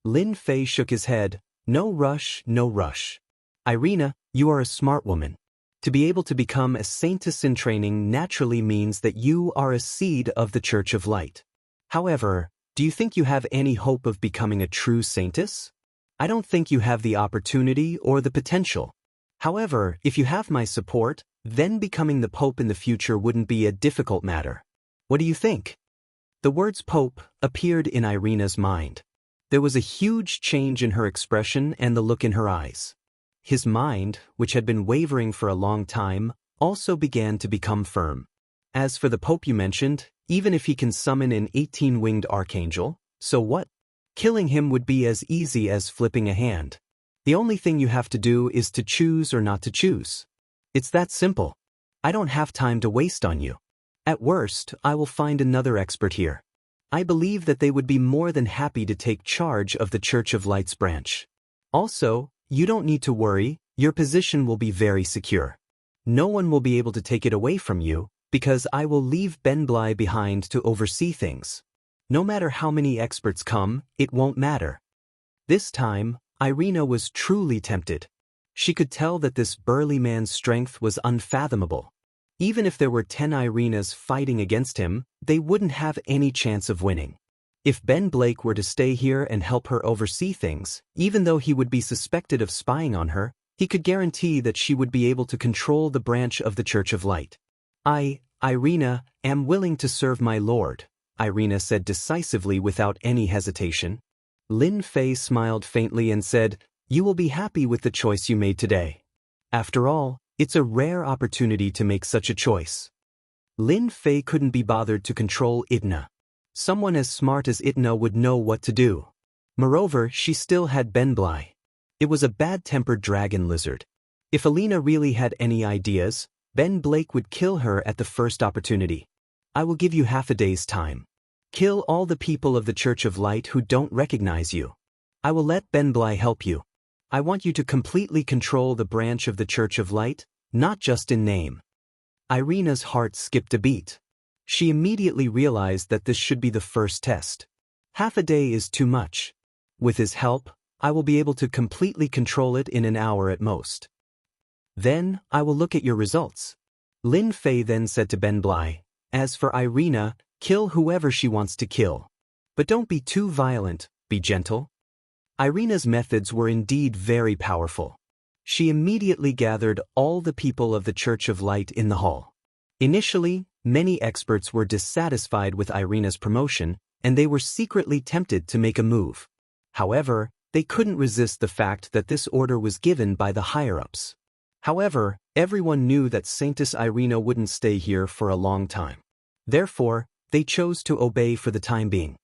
Lin Fei shook his head. No rush, no rush. Irina, you are a smart woman. To be able to become a saintess in training naturally means that you are a seed of the Church of Light. However, do you think you have any hope of becoming a true saintess? I don't think you have the opportunity or the potential. However, if you have my support, then becoming the Pope in the future wouldn't be a difficult matter. What do you think? The words Pope appeared in Irina's mind. There was a huge change in her expression and the look in her eyes. His mind, which had been wavering for a long time, also began to become firm. As for the Pope you mentioned, even if he can summon an 18-winged archangel, so what? Killing him would be as easy as flipping a hand. The only thing you have to do is to choose or not to choose. It's that simple. I don't have time to waste on you. At worst, I will find another expert here. I believe that they would be more than happy to take charge of the Church of Light's branch. Also, you don't need to worry, your position will be very secure. No one will be able to take it away from you, because I will leave Ben Bly behind to oversee things. No matter how many experts come, it won't matter. This time, Irina was truly tempted. She could tell that this burly man's strength was unfathomable. Even if there were 10 Irinas fighting against him, they wouldn't have any chance of winning. If Ben Blake were to stay here and help her oversee things, even though he would be suspected of spying on her, he could guarantee that she would be able to control the branch of the Church of Light. I, Irina, am willing to serve my lord, Irina said decisively without any hesitation. Lin Fei smiled faintly and said, You will be happy with the choice you made today. After all, it's a rare opportunity to make such a choice. Lin Fei couldn't be bothered to control Idna. Someone as smart as Idna would know what to do. Moreover, she still had Ben Bly. It was a bad-tempered dragon lizard. If Alina really had any ideas, Ben Blake would kill her at the first opportunity. I will give you half a day's time. Kill all the people of the Church of Light who don't recognize you. I will let Ben Bly help you. I want you to completely control the branch of the Church of Light, not just in name. Irina's heart skipped a beat. She immediately realized that this should be the first test. Half a day is too much. With his help, I will be able to completely control it in an hour at most. Then, I will look at your results. Lin Fei then said to Ben Bly, As for Irina, kill whoever she wants to kill. But don't be too violent, be gentle. Irina's methods were indeed very powerful. She immediately gathered all the people of the Church of Light in the hall. Initially, many experts were dissatisfied with Irina's promotion, and they were secretly tempted to make a move. However, they couldn't resist the fact that this order was given by the higher-ups. However, everyone knew that Saintess Irina wouldn't stay here for a long time. Therefore, they chose to obey for the time being.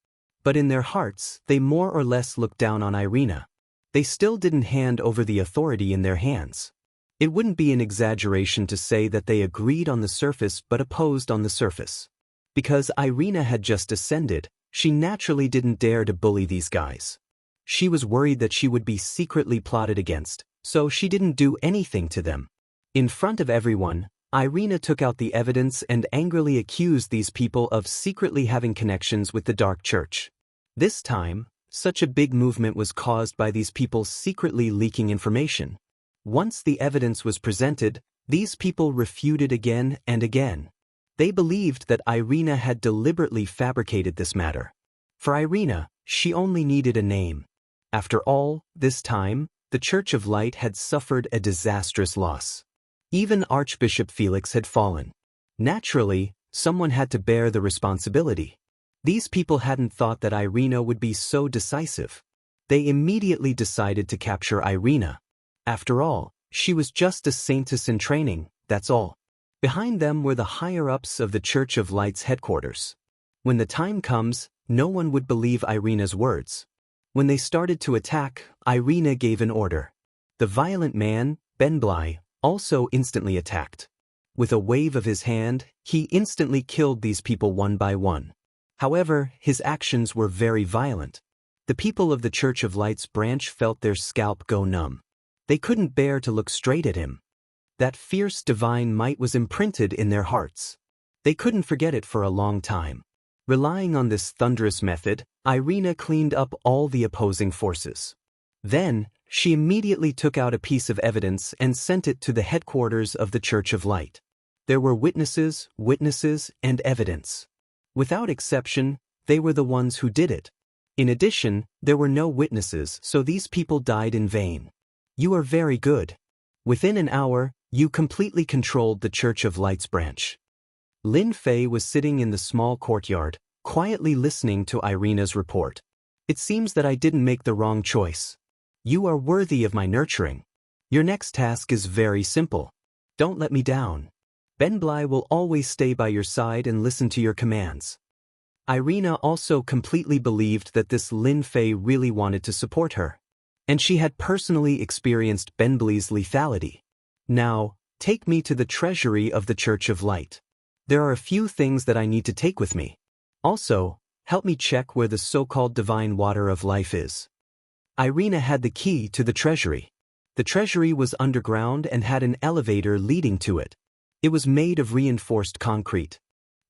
But in their hearts, they more or less looked down on Irina. They still didn't hand over the authority in their hands. It wouldn't be an exaggeration to say that they agreed on the surface but opposed on the surface. Because Irina had just ascended, she naturally didn't dare to bully these guys. She was worried that she would be secretly plotted against, so she didn't do anything to them. In front of everyone, Irina took out the evidence and angrily accused these people of secretly having connections with the Dark Church. This time, such a big movement was caused by these people secretly leaking information. Once the evidence was presented, these people refuted again and again. They believed that Irina had deliberately fabricated this matter. For Irina, she only needed a name. After all, this time, the Church of Light had suffered a disastrous loss. Even Archbishop Felix had fallen. Naturally, someone had to bear the responsibility. These people hadn't thought that Irina would be so decisive. They immediately decided to capture Irina. After all, she was just a saintess in training, that's all. Behind them were the higher-ups of the Church of Light's headquarters. When the time comes, no one would believe Irina's words. When they started to attack, Irina gave an order. The violent man, Ben Bly, also instantly attacked. With a wave of his hand, he instantly killed these people one by one. However, his actions were very violent. The people of the Church of Light's branch felt their scalp go numb. They couldn't bear to look straight at him. That fierce divine might was imprinted in their hearts. They couldn't forget it for a long time. Relying on this thunderous method, Irina cleaned up all the opposing forces. Then, she immediately took out a piece of evidence and sent it to the headquarters of the Church of Light. There were witnesses, and evidence. Without exception, they were the ones who did it. In addition, there were no witnesses, so these people died in vain. You are very good. Within an hour, you completely controlled the Church of Light's branch. Lin Fei was sitting in the small courtyard, quietly listening to Irina's report. It seems that I didn't make the wrong choice. You are worthy of my nurturing. Your next task is very simple. Don't let me down. Ben Blai will always stay by your side and listen to your commands. Irina also completely believed that this Lin Fei really wanted to support her. And she had personally experienced Ben Blai's lethality. Now, take me to the treasury of the Church of Light. There are a few things that I need to take with me. Also, help me check where the so-called divine water of life is. Irina had the key to the treasury. The treasury was underground and had an elevator leading to it. It was made of reinforced concrete.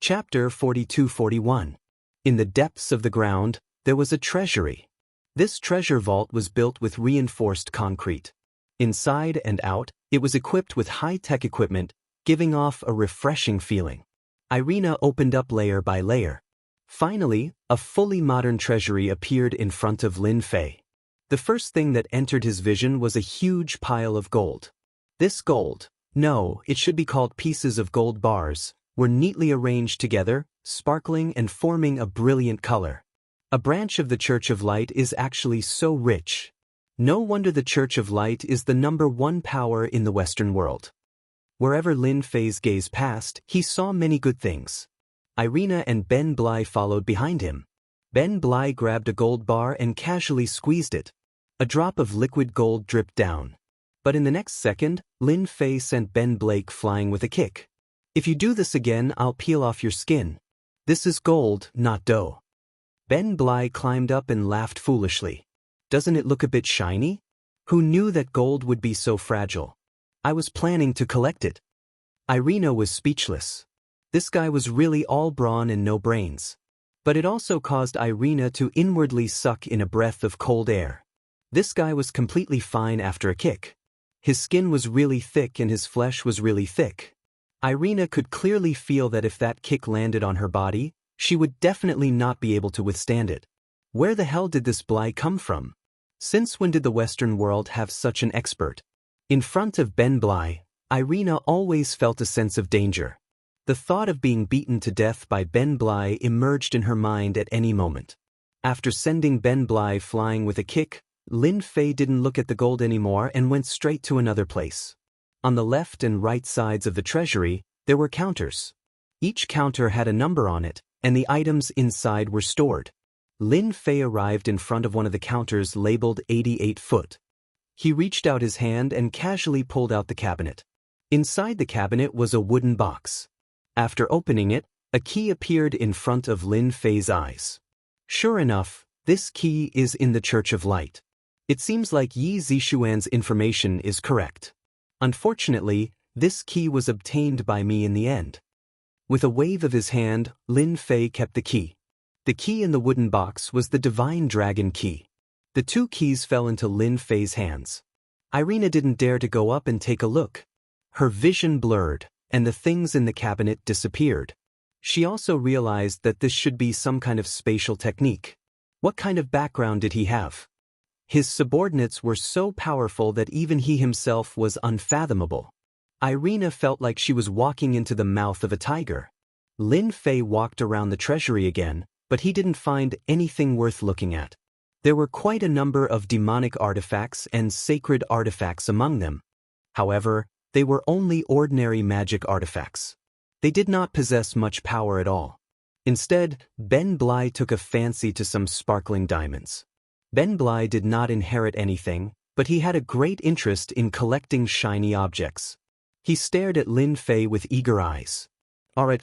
Chapter 42-41. In the depths of the ground, there was a treasury. This treasure vault was built with reinforced concrete. Inside and out, it was equipped with high-tech equipment, giving off a refreshing feeling. Irina opened up layer by layer. Finally, a fully modern treasury appeared in front of Lin Fei. The first thing that entered his vision was a huge pile of gold. This gold, no, it should be called pieces of gold bars, were neatly arranged together, sparkling and forming a brilliant color. A branch of the Church of Light is actually so rich. No wonder the Church of Light is the #1 power in the Western world. Wherever Lin Fei's gaze passed, he saw many good things. Irina and Ben Blai followed behind him. Ben Blai grabbed a gold bar and casually squeezed it. A drop of liquid gold dripped down. But in the next second, Lin Fei sent Ben Blake flying with a kick. If you do this again, I'll peel off your skin. This is gold, not dough. Ben Blai climbed up and laughed foolishly. Doesn't it look a bit shiny? Who knew that gold would be so fragile? I was planning to collect it. Irina was speechless. This guy was really all brawn and no brains. But it also caused Irina to inwardly suck in a breath of cold air. This guy was completely fine after a kick. His skin was really thick and his flesh was really thick. Irina could clearly feel that if that kick landed on her body, she would definitely not be able to withstand it. Where the hell did this Blai come from? Since when did the Western world have such an expert? In front of Ben Blai, Irina always felt a sense of danger. The thought of being beaten to death by Ben Blai emerged in her mind at any moment. After sending Ben Blai flying with a kick, Lin Fei didn't look at the gold anymore and went straight to another place. On the left and right sides of the treasury, there were counters. Each counter had a number on it, and the items inside were stored. Lin Fei arrived in front of one of the counters labeled 88 foot. He reached out his hand and casually pulled out the cabinet. Inside the cabinet was a wooden box. After opening it, a key appeared in front of Lin Fei's eyes. Sure enough, this key is in the Church of Light. It seems like Yi Zixuan's information is correct. Unfortunately, this key was obtained by me in the end. With a wave of his hand, Lin Fei kept the key. The key in the wooden box was the Divine Dragon Key. The two keys fell into Lin Fei's hands. Irina didn't dare to go up and take a look. Her vision blurred, and the things in the cabinet disappeared. She also realized that this should be some kind of spatial technique. What kind of background did he have? His subordinates were so powerful that even he himself was unfathomable. Irina felt like she was walking into the mouth of a tiger. Lin Fei walked around the treasury again, but he didn't find anything worth looking at. There were quite a number of demonic artifacts and sacred artifacts among them. However, they were only ordinary magic artifacts. They did not possess much power at all. Instead, Ben Blai took a fancy to some sparkling diamonds. Ben Blai did not inherit anything, but he had a great interest in collecting shiny objects. He stared at Lin Fei with eager eyes. Alright,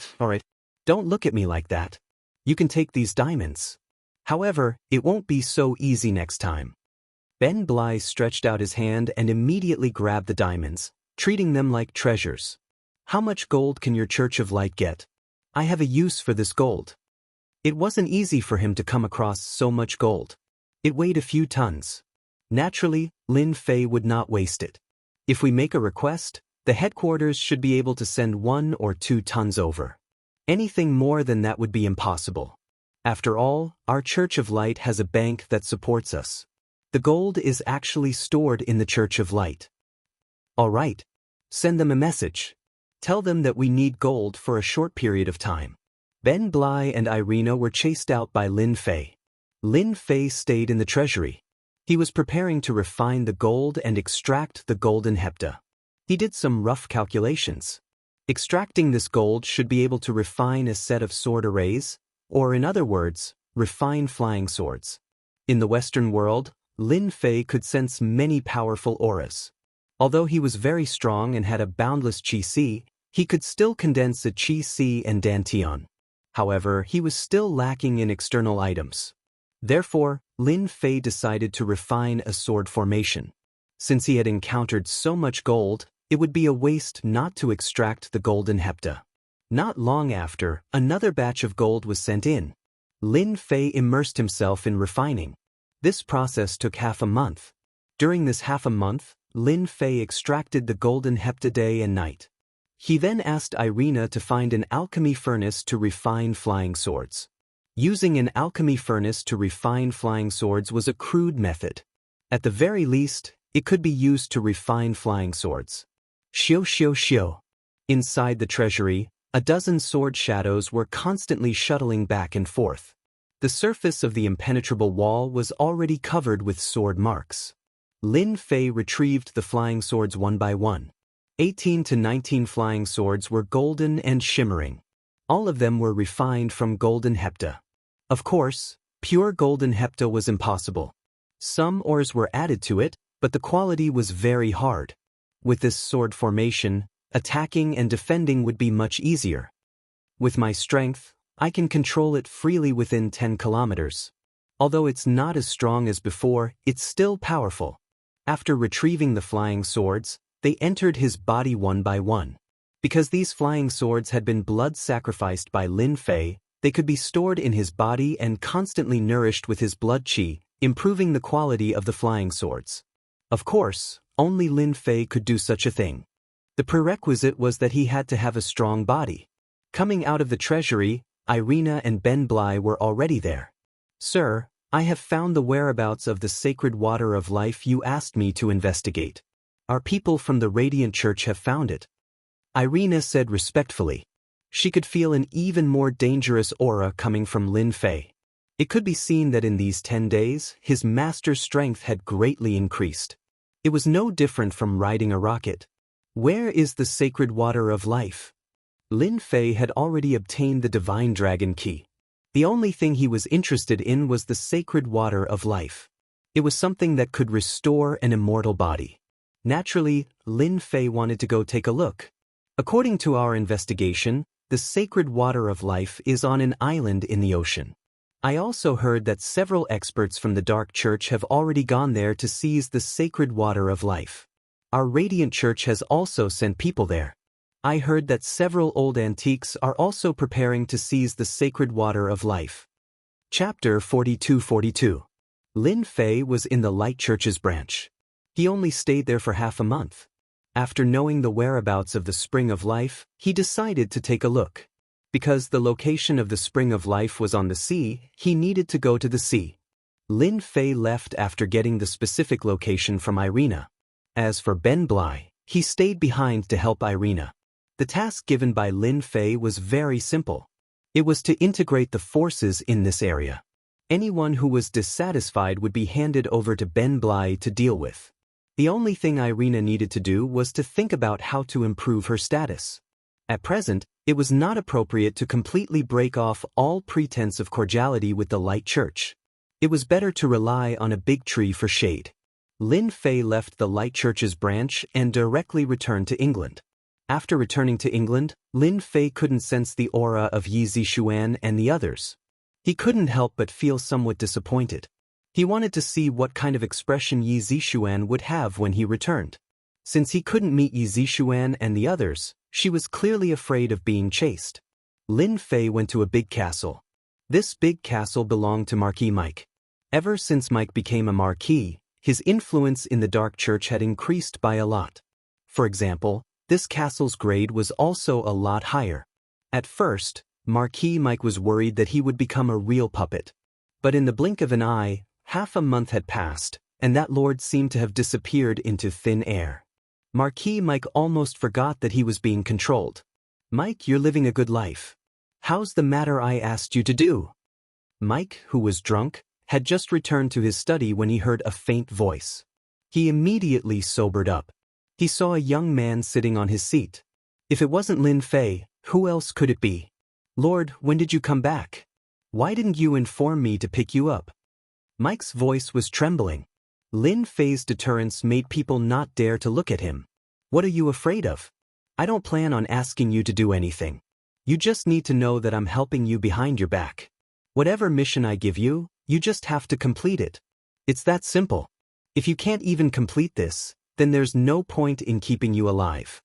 don't look at me like that. You can take these diamonds. However, it won't be so easy next time. Ben Bly stretched out his hand and immediately grabbed the diamonds, treating them like treasures. How much gold can your Church of Light get? I have a use for this gold. It wasn't easy for him to come across so much gold. It weighed a few tons. Naturally, Lin Fei would not waste it. If we make a request, the headquarters should be able to send 1 or 2 tons over. Anything more than that would be impossible. After all, our Church of Light has a bank that supports us. The gold is actually stored in the Church of Light. All right. Send them a message. Tell them that we need gold for a short period of time. Ben Bly and Irina were chased out by Lin Fei. Lin Fei stayed in the treasury. He was preparing to refine the gold and extract the golden hepta. He did some rough calculations. Extracting this gold should be able to refine a set of sword arrays, or in other words, refine flying swords. In the Western world, Lin Fei could sense many powerful auras. Although he was very strong and had a boundless qi, he could still condense a qi and dantian. However, he was still lacking in external items. Therefore, Lin Fei decided to refine a sword formation. Since he had encountered so much gold, it would be a waste not to extract the golden hepta. Not long after, another batch of gold was sent in. Lin Fei immersed himself in refining. This process took half a month. During this half a month, Lin Fei extracted the golden hepta day and night. He then asked Irina to find an alchemy furnace to refine flying swords. Using an alchemy furnace to refine flying swords was a crude method. At the very least, it could be used to refine flying swords. Xiao. Inside the treasury, a dozen sword shadows were constantly shuttling back and forth. The surface of the impenetrable wall was already covered with sword marks. Lin Fei retrieved the flying swords one by one. 18 to 19 flying swords were golden and shimmering. All of them were refined from golden hepta. Of course, pure golden hepta was impossible. Some ores were added to it, but the quality was very hard. With this sword formation, attacking and defending would be much easier. With my strength, I can control it freely within 10 kilometers. Although it's not as strong as before, it's still powerful. After retrieving the flying swords, they entered his body one by one. Because these flying swords had been blood sacrificed by Lin Fei, they could be stored in his body and constantly nourished with his blood qi, improving the quality of the flying swords. Of course, only Lin Fei could do such a thing. The prerequisite was that he had to have a strong body. Coming out of the treasury, Irina and Ben Bly were already there. Sir, I have found the whereabouts of the sacred water of life you asked me to investigate. Our people from the Radiant Church have found it. Irina said respectfully. She could feel an even more dangerous aura coming from Lin Fei. It could be seen that in these 10 days, his master's strength had greatly increased. It was no different from riding a rocket. Where is the sacred water of life? Lin Fei had already obtained the divine dragon key. The only thing he was interested in was the sacred water of life. It was something that could restore an immortal body. Naturally, Lin Fei wanted to go take a look. According to our investigation, the sacred water of life is on an island in the ocean. I also heard that several experts from the Dark Church have already gone there to seize the sacred water of life. Our Radiant Church has also sent people there. I heard that several old antiques are also preparing to seize the sacred water of life. Chapter 42-42. Lin Fei was in the Light Church's branch. He only stayed there for half a month. After knowing the whereabouts of the Spring of Life, he decided to take a look. Because the location of the Spring of Life was on the sea, he needed to go to the sea. Lin Fei left after getting the specific location from Irina. As for Ben Bly, he stayed behind to help Irina. The task given by Lin Fei was very simple. It was to integrate the forces in this area. Anyone who was dissatisfied would be handed over to Ben Bly to deal with. The only thing Irina needed to do was to think about how to improve her status. At present, it was not appropriate to completely break off all pretense of cordiality with the Light Church. It was better to rely on a big tree for shade. Lin Fei left the Light Church's branch and directly returned to England. After returning to England, Lin Fei couldn't sense the aura of Yi Zixuan and the others. He couldn't help but feel somewhat disappointed. He wanted to see what kind of expression Yi Zixuan would have when he returned. Since he couldn't meet Yi Zixuan and the others, she was clearly afraid of being chased. Lin Fei went to a big castle. This big castle belonged to Marquis Mike. Ever since Mike became a marquis, his influence in the Dark Church had increased by a lot. For example, this castle's grade was also a lot higher. At first, Marquis Mike was worried that he would become a real puppet. But in the blink of an eye, half a month had passed, and that lord seemed to have disappeared into thin air. Marquis Mike almost forgot that he was being controlled. "Mike, you're living a good life. How's the matter I asked you to do?" Mike, who was drunk, had just returned to his study when he heard a faint voice. He immediately sobered up. He saw a young man sitting on his seat. If it wasn't Lin Fei, who else could it be? "Lord, when did you come back? Why didn't you inform me to pick you up?" Mike's voice was trembling. Lin Fei's deterrence made people not dare to look at him. "What are you afraid of? I don't plan on asking you to do anything. You just need to know that I'm helping you behind your back. Whatever mission I give you, you just have to complete it. It's that simple. If you can't even complete this, then there's no point in keeping you alive."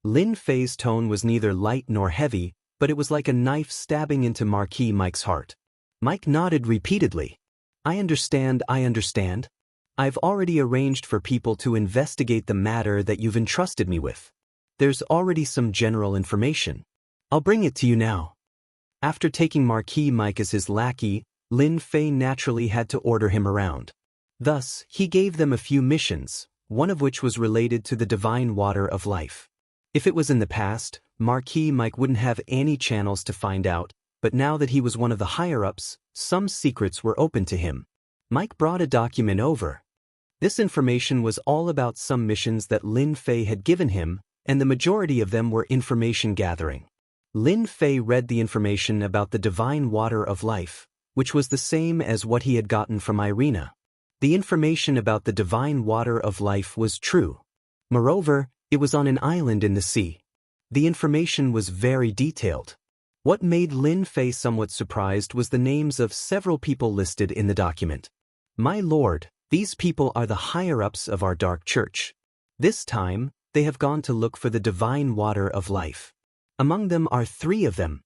Lin Fei's tone was neither light nor heavy, but it was like a knife stabbing into Marquis Mike's heart. Mike nodded repeatedly. I understand. I've already arranged for people to investigate the matter that you've entrusted me with. There's already some general information. I'll bring it to you now." After taking Marquis Mike as his lackey, Lin Fei naturally had to order him around. Thus, he gave them a few missions, one of which was related to the divine water of life. If it was in the past, Marquis Mike wouldn't have any channels to find out, but now that he was one of the higher-ups, some secrets were open to him. Mike brought a document over. This information was all about some missions that Lin Fei had given him, and the majority of them were information gathering. Lin Fei read the information about the divine water of life, which was the same as what he had gotten from Irina. The information about the divine water of life was true. Moreover, it was on an island in the sea. The information was very detailed. What made Lin Fei somewhat surprised was the names of several people listed in the document. "My lord, these people are the higher-ups of our Dark Church. This time, they have gone to look for the divine water of life. Among them are 3 of them."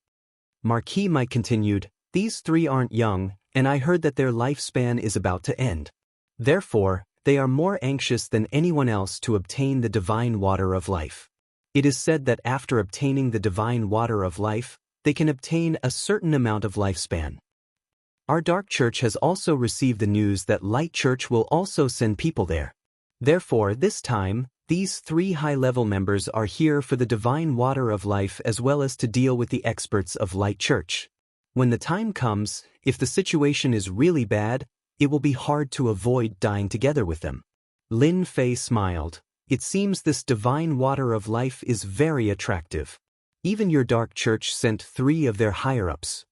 Marquis Mike continued, "These 3 aren't young, and I heard that their lifespan is about to end. Therefore, they are more anxious than anyone else to obtain the divine water of life. It is said that after obtaining the divine water of life, they can obtain a certain amount of lifespan. Our Dark Church has also received the news that Light Church will also send people there. Therefore, this time, these 3 high-level members are here for the divine water of life as well as to deal with the experts of Light Church. When the time comes, if the situation is really bad, it will be hard to avoid dying together with them." Lin Fei smiled. "It seems this divine water of life is very attractive. Even your Dark Church sent 3 of their higher-ups."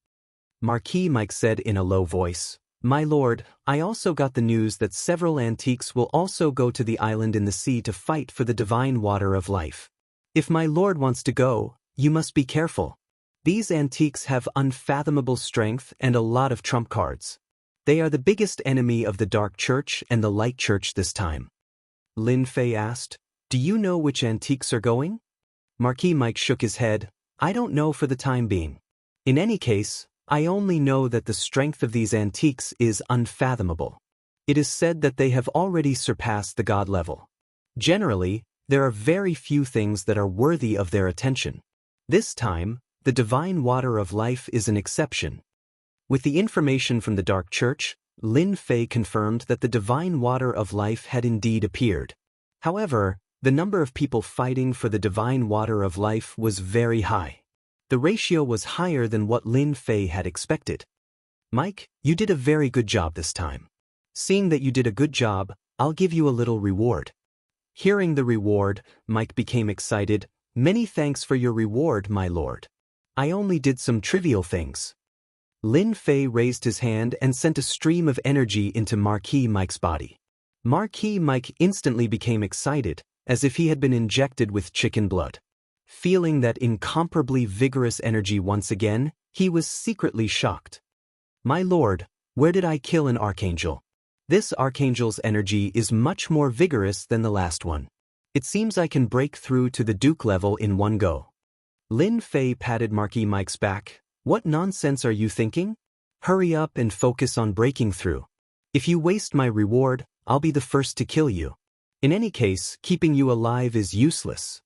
Marquis Mike said in a low voice, "My lord, I also got the news that several antiques will also go to the island in the sea to fight for the divine water of life. If my lord wants to go, you must be careful. These antiques have unfathomable strength and a lot of trump cards. They are the biggest enemy of the Dark Church and the Light Church this time." Lin Fei asked, "Do you know which antiques are going?" Marquis Mike shook his head. "I don't know for the time being. In any case, I only know that the strength of these antiques is unfathomable. It is said that they have already surpassed the god level. Generally, there are very few things that are worthy of their attention. This time, the divine water of life is an exception." With the information from the Dark Church, Lin Fei confirmed that the divine water of life had indeed appeared. However, the number of people fighting for the divine water of life was very high. The ratio was higher than what Lin Fei had expected. "Mike, you did a very good job this time. Seeing that you did a good job, I'll give you a little reward." Hearing the reward, Mike became excited. "Many thanks for your reward, my lord. I only did some trivial things." Lin Fei raised his hand and sent a stream of energy into Marquis Mike's body. Marquis Mike instantly became excited, as if he had been injected with chicken blood. Feeling that incomparably vigorous energy once again, he was secretly shocked. My lord, where did I kill an archangel? This archangel's energy is much more vigorous than the last one. It seems I can break through to the Duke level in one go. Lin Fei patted Marquis Mike's back. What nonsense are you thinking? Hurry up and focus on breaking through. If you waste my reward, I'll be the first to kill you. In any case, keeping you alive is useless.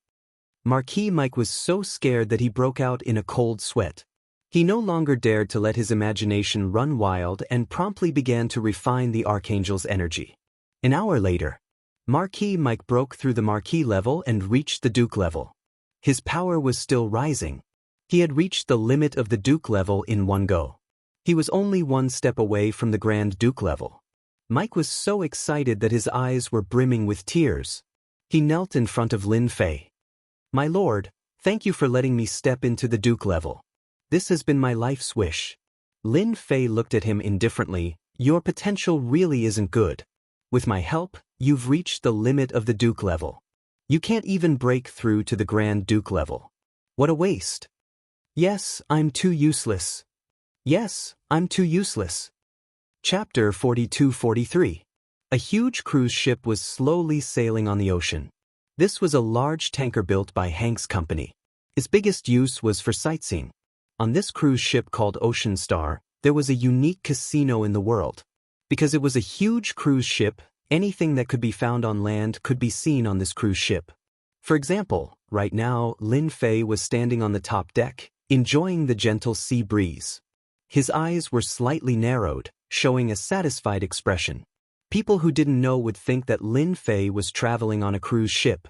Marquis Mike was so scared that he broke out in a cold sweat. He no longer dared to let his imagination run wild and promptly began to refine the Archangel's energy. An hour later, Marquis Mike broke through the Marquis level and reached the Duke level. His power was still rising. He had reached the limit of the Duke level in one go. He was only one step away from the Grand Duke level. Mike was so excited that his eyes were brimming with tears. He knelt in front of Lin Fei. My lord, thank you for letting me step into the Duke level. This has been my life's wish. Lin Fei looked at him indifferently. Your potential really isn't good. With my help, you've reached the limit of the Duke level. You can't even break through to the Grand Duke level. What a waste. Yes, I'm too useless. Yes, I'm too useless. Chapter 42-43. A huge cruise ship was slowly sailing on the ocean. This was a large tanker built by Hank's company. Its biggest use was for sightseeing. On this cruise ship called Ocean Star, there was a unique casino in the world. Because it was a huge cruise ship, anything that could be found on land could be seen on this cruise ship. For example, right now, Lin Fei was standing on the top deck, enjoying the gentle sea breeze. His eyes were slightly narrowed, showing a satisfied expression. People who didn't know would think that Lin Fei was traveling on a cruise ship.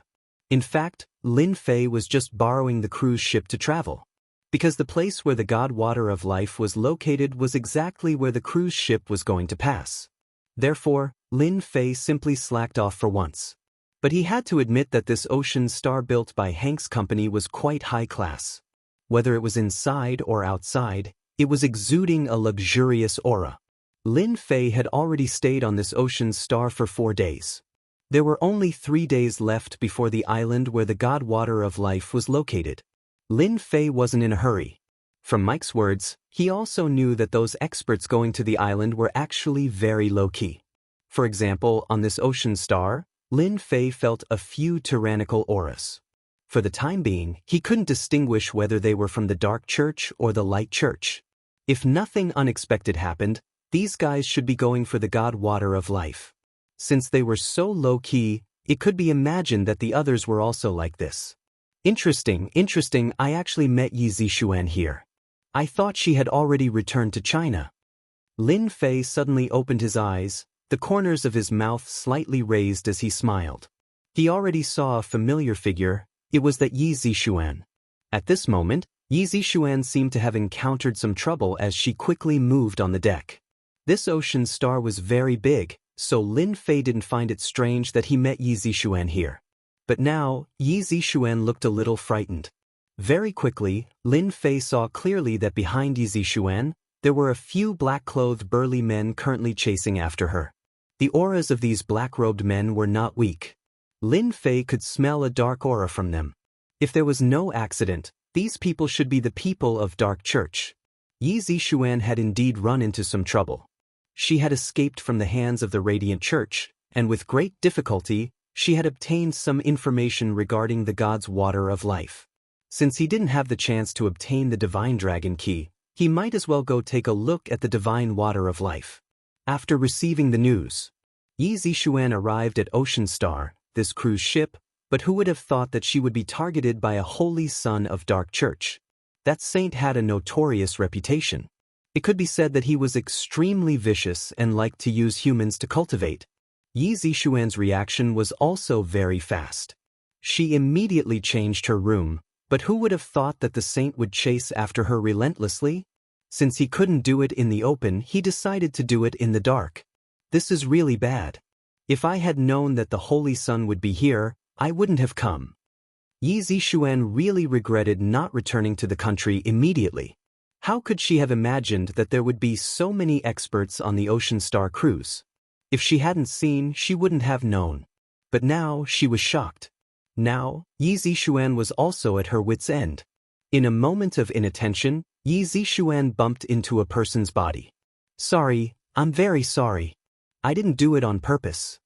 In fact, Lin Fei was just borrowing the cruise ship to travel. Because the place where the God Water of Life was located was exactly where the cruise ship was going to pass. Therefore, Lin Fei simply slacked off for once. But he had to admit that this Ocean Star built by Hank's company was quite high class. Whether it was inside or outside, it was exuding a luxurious aura. Lin Fei had already stayed on this Ocean Star for 4 days. There were only 3 days left before the island where the God Water of Life was located. Lin Fei wasn't in a hurry. From Mike's words, he also knew that those experts going to the island were actually very low-key. For example, on this Ocean Star, Lin Fei felt a few tyrannical auras. For the time being, he couldn't distinguish whether they were from the Dark Church or the Light Church. If nothing unexpected happened, these guys should be going for the God Water of Life. Since they were so low-key, it could be imagined that the others were also like this. Interesting, I actually met Yi Zixuan here. I thought she had already returned to China. Lin Fei suddenly opened his eyes, the corners of his mouth slightly raised as he smiled. He already saw a familiar figure. It was that Yi Zixuan. At this moment, Yi Zixuan seemed to have encountered some trouble as she quickly moved on the deck. This Ocean Star was very big, so Lin Fei didn't find it strange that he met Yi Zixuan here. But now, Yi Zixuan looked a little frightened. Very quickly, Lin Fei saw clearly that behind Yi Zixuan, there were a few black-clothed burly men currently chasing after her. The auras of these black-robed men were not weak. Lin Fei could smell a dark aura from them. If there was no accident, these people should be the people of Dark Church. Yi Zixuan had indeed run into some trouble. She had escaped from the hands of the Radiant Church, and with great difficulty, she had obtained some information regarding the God's Water of Life. Since he didn't have the chance to obtain the Divine Dragon Key, he might as well go take a look at the Divine Water of Life. After receiving the news, Yi Zixuan arrived at Ocean Star, this cruise ship, but who would have thought that she would be targeted by a holy son of Dark Church? That saint had a notorious reputation. It could be said that he was extremely vicious and liked to use humans to cultivate. Yi Zixuan's reaction was also very fast. She immediately changed her room, but who would have thought that the saint would chase after her relentlessly? Since he couldn't do it in the open, he decided to do it in the dark. This is really bad. If I had known that the Holy Sun would be here, I wouldn't have come. Yi Zixuan really regretted not returning to the country immediately. How could she have imagined that there would be so many experts on the Ocean Star cruise? If she hadn't seen, she wouldn't have known. But now she was shocked. Now, Yi Zixuan was also at her wit's end. In a moment of inattention, Yi Zixuan bumped into a person's body. "Sorry, I'm very sorry. I didn't do it on purpose,"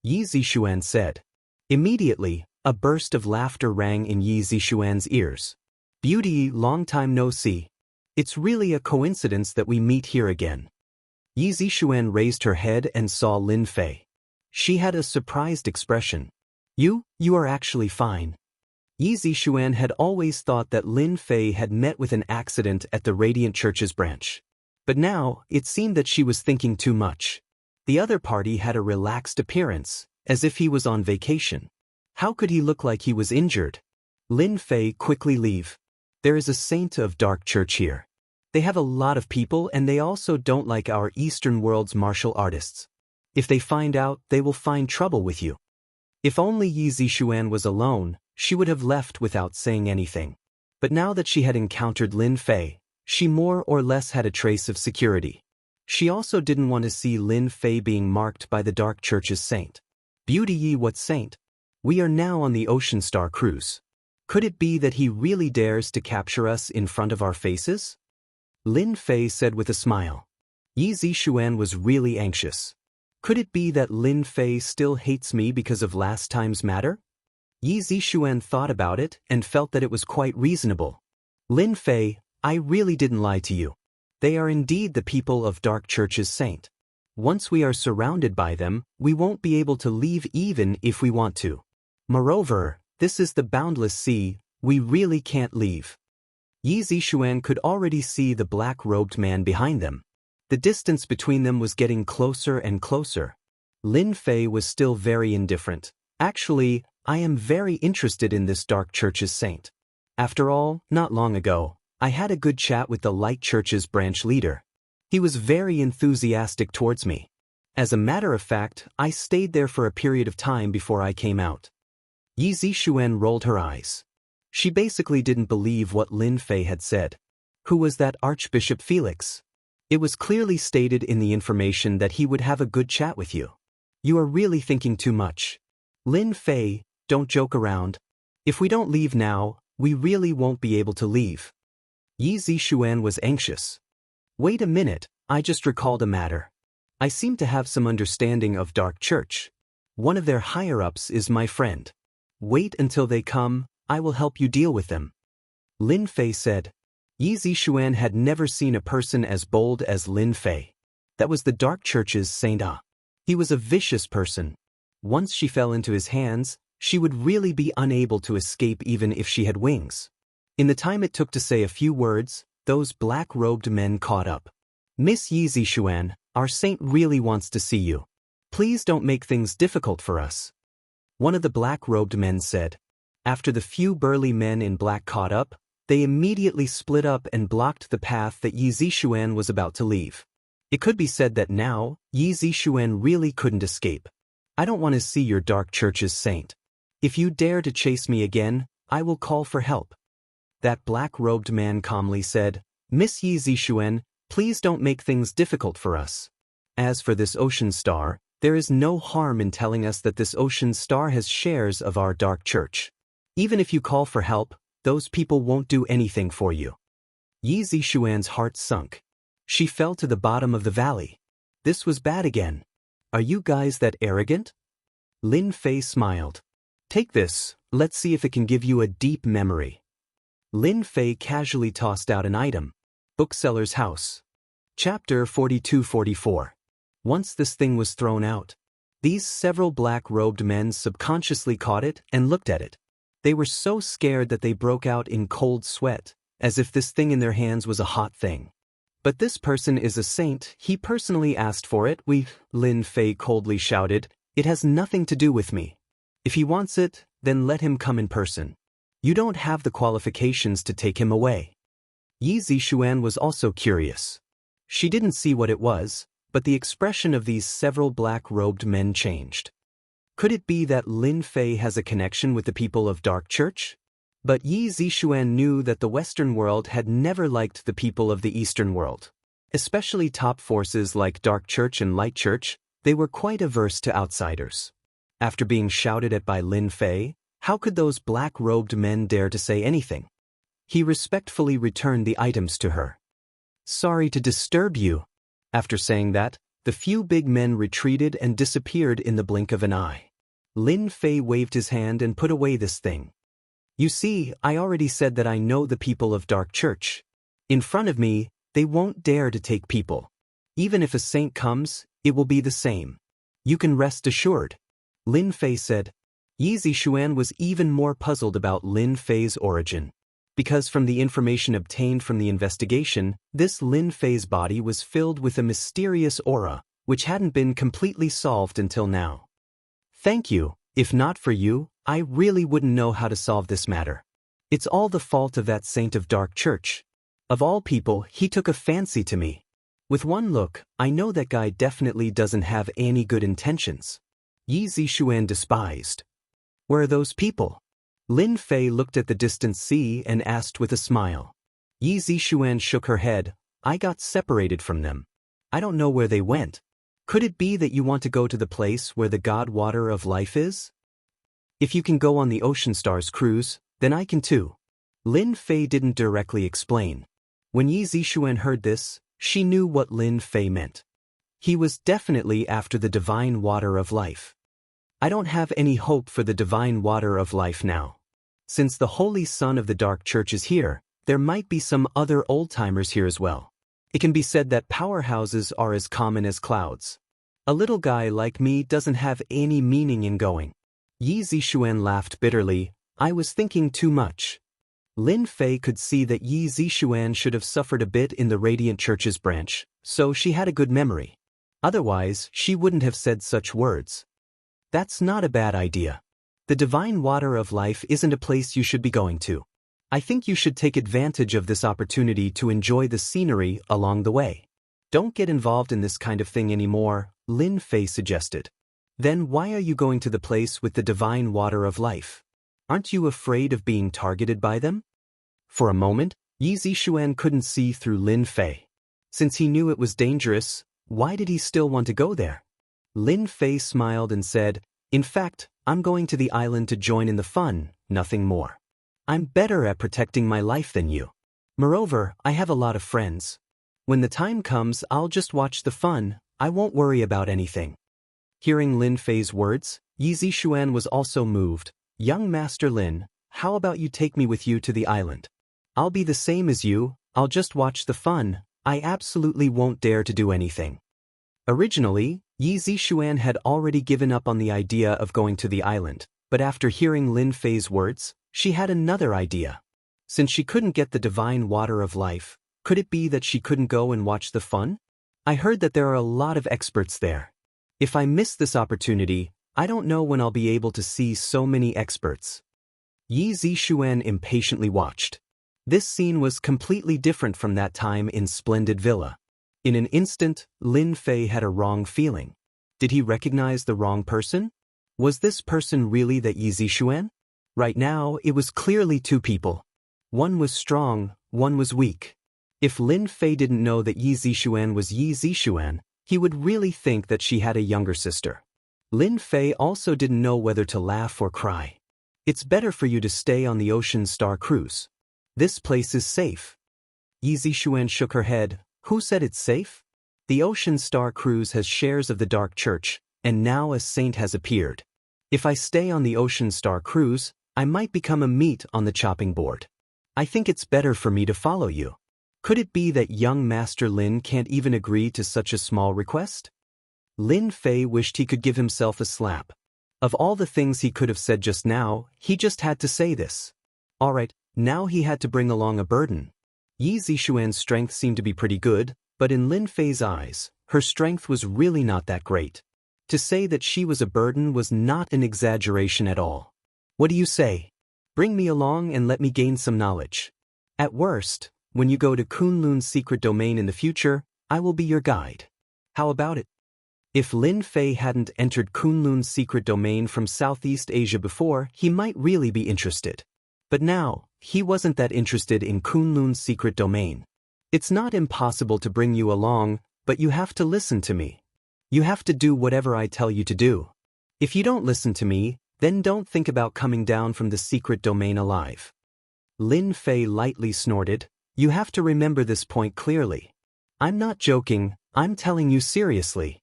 Yi Zixuan said. Immediately, a burst of laughter rang in Yi Zixuan's ears. "Beauty, long time no see. It's really a coincidence that we meet here again." Yi Zixuan raised her head and saw Lin Fei. She had a surprised expression. You are actually fine." Yi Zixuan had always thought that Lin Fei had met with an accident at the Radiant Church's branch. But now, it seemed that she was thinking too much. The other party had a relaxed appearance, as if he was on vacation. How could he look like he was injured? Lin Fei, quickly leave. There is a saint of Dark Church here. They have a lot of people and they also don't like our Eastern world's martial artists. If they find out, they will find trouble with you. If only Yi Zixuan was alone, she would have left without saying anything. But now that she had encountered Lin Fei, she more or less had a trace of security. She also didn't want to see Lin Fei being marked by the Dark Church's saint. Beauty Yi, what saint? We are now on the Ocean Star cruise. Could it be that he really dares to capture us in front of our faces? Lin Fei said with a smile. Yi Zixuan was really anxious. Could it be that Lin Fei still hates me because of last time's matter? Yi Zixuan thought about it and felt that it was quite reasonable. Lin Fei, I really didn't lie to you. They are indeed the people of Dark Church's saint. Once we are surrounded by them, we won't be able to leave even if we want to. Moreover, this is the boundless sea, we really can't leave. Yi Zixuan could already see the black-robed man behind them. The distance between them was getting closer and closer. Lin Fei was still very indifferent. Actually, I am very interested in this Dark Church's saint. After all, not long ago, I had a good chat with the Light Church's branch leader. He was very enthusiastic towards me. As a matter of fact, I stayed there for a period of time before I came out. Yi Zixuan rolled her eyes. She basically didn't believe what Lin Fei had said. Who was that Archbishop Felix? It was clearly stated in the information that he would have a good chat with you. You are really thinking too much. Lin Fei, don't joke around. If we don't leave now, we really won't be able to leave. Yi Zixuan was anxious. Wait a minute, I just recalled a matter. I seem to have some understanding of Dark Church. One of their higher-ups is my friend. Wait until they come, I will help you deal with them. Lin Fei said. Yi Zixuan had never seen a person as bold as Lin Fei. That was the Dark Church's Saint Ah. He was a vicious person. Once she fell into his hands, she would really be unable to escape even if she had wings. In the time it took to say a few words, those black-robed men caught up. Miss Yi Zixuan, our saint really wants to see you. Please don't make things difficult for us. One of the black-robed men said. After the few burly men in black caught up, they immediately split up and blocked the path that Yi Zixuan was about to leave. It could be said that now, Yi Zixuan really couldn't escape. I don't want to see your Dark Church's saint. If you dare to chase me again, I will call for help. That black-robed man calmly said, Miss Yi Zixuan, please don't make things difficult for us. As for this ocean star, there is no harm in telling us that this ocean star has shares of our Dark Church. Even if you call for help, those people won't do anything for you. Yi Zixuan's heart sunk. She fell to the bottom of the valley. This was bad again. Are you guys that arrogant? Lin Fei smiled. Take this, let's see if it can give you a deep memory. Lin Fei casually tossed out an item. Bookseller's house. Chapter 42-44. Once this thing was thrown out, these several black-robed men subconsciously caught it and looked at it. They were so scared that they broke out in cold sweat, as if this thing in their hands was a hot thing. But this person is a saint, he personally asked for it, Lin Fei coldly shouted, it has nothing to do with me. If he wants it, then let him come in person. You don't have the qualifications to take him away. Yi Zixuan was also curious. She didn't see what it was, but the expression of these several black-robed men changed. Could it be that Lin Fei has a connection with the people of Dark Church? But Yi Zixuan knew that the Western world had never liked the people of the Eastern world. Especially top forces like Dark Church and Light Church, they were quite averse to outsiders. After being shouted at by Lin Fei, How could those black-robed men dare to say anything? He respectfully returned the items to her. Sorry to disturb you. After saying that, the few big men retreated and disappeared in the blink of an eye. Lin Fei waved his hand and put away this thing. You see, I already said that I know the people of Dark Church. In front of me, they won't dare to take people. Even if a saint comes, it will be the same. You can rest assured. Lin Fei said. Yi Zixuan was even more puzzled about Lin Fei's origin. Because from the information obtained from the investigation, this Lin Fei's body was filled with a mysterious aura, which hadn't been completely solved until now. Thank you. If not for you, I really wouldn't know how to solve this matter. It's all the fault of that saint of Dark Church. Of all people, he took a fancy to me. With one look, I know that guy definitely doesn't have any good intentions. Yi Zixuan despised. Where are those people? Lin Fei looked at the distant sea and asked with a smile. Yi Zixuan shook her head. I got separated from them. I don't know where they went. Could it be that you want to go to the place where the god water of life is? If you can go on the Ocean Stars cruise, then I can too. Lin Fei didn't directly explain. When Yi Zixuan heard this, she knew what Lin Fei meant. He was definitely after the divine water of life. I don't have any hope for the divine water of life now. Since the Holy Son of the Dark Church is here, there might be some other old-timers here as well. It can be said that powerhouses are as common as clouds. A little guy like me doesn't have any meaning in going. Yi Zixuan laughed bitterly. I was thinking too much. Lin Fei could see that Yi Zixuan should have suffered a bit in the Radiant Church's branch, so she had a good memory. Otherwise, she wouldn't have said such words. That's not a bad idea. The divine water of life isn't a place you should be going to. I think you should take advantage of this opportunity to enjoy the scenery along the way. Don't get involved in this kind of thing anymore, Lin Fei suggested. Then why are you going to the place with the divine water of life? Aren't you afraid of being targeted by them? For a moment, Yi Zixuan couldn't see through Lin Fei. Since he knew it was dangerous, why did he still want to go there? Lin Fei smiled and said, In fact, I'm going to the island to join in the fun, nothing more. I'm better at protecting my life than you. Moreover, I have a lot of friends. When the time comes, I'll just watch the fun, I won't worry about anything. Hearing Lin Fei's words, Yi Zixuan was also moved. Young Master Lin, how about you take me with you to the island? I'll be the same as you, I'll just watch the fun, I absolutely won't dare to do anything. Originally, Yi Zixuan had already given up on the idea of going to the island, but after hearing Lin Fei's words, she had another idea. Since she couldn't get the divine water of life, could it be that she couldn't go and watch the fun? I heard that there are a lot of experts there. If I miss this opportunity, I don't know when I'll be able to see so many experts. Yi Zixuan impatiently watched. This scene was completely different from that time in Splendid Villa. In an instant, Lin Fei had a wrong feeling. Did he recognize the wrong person? Was this person really that Yi Zixuan? Right now, it was clearly two people. One was strong, one was weak. If Lin Fei didn't know that Yi Zixuan was Yi Zixuan, he would really think that she had a younger sister. Lin Fei also didn't know whether to laugh or cry. It's better for you to stay on the Ocean Star cruise. This place is safe. Yi Zixuan shook her head. Who said it's safe? The Ocean Star cruise has shares of the Dark Church, and now a saint has appeared. If I stay on the Ocean Star cruise, I might become a meat on the chopping board. I think it's better for me to follow you. Could it be that young Master Lin can't even agree to such a small request? Lin Fei wished he could give himself a slap. Of all the things he could have said just now, he just had to say this. All right, now he had to bring along a burden. Yi Zixuan's strength seemed to be pretty good, but in Lin Fei's eyes, her strength was really not that great. To say that she was a burden was not an exaggeration at all. What do you say? Bring me along and let me gain some knowledge. At worst, when you go to Kunlun's secret domain in the future, I will be your guide. How about it? If Lin Fei hadn't entered Kunlun's secret domain from Southeast Asia before, he might really be interested. But now, he wasn't that interested in Kunlun's secret domain. It's not impossible to bring you along, but you have to listen to me. You have to do whatever I tell you to do. If you don't listen to me, Then don't think about coming down from the secret domain alive. Lin Fei lightly snorted. You have to remember this point clearly. I'm not joking, I'm telling you seriously.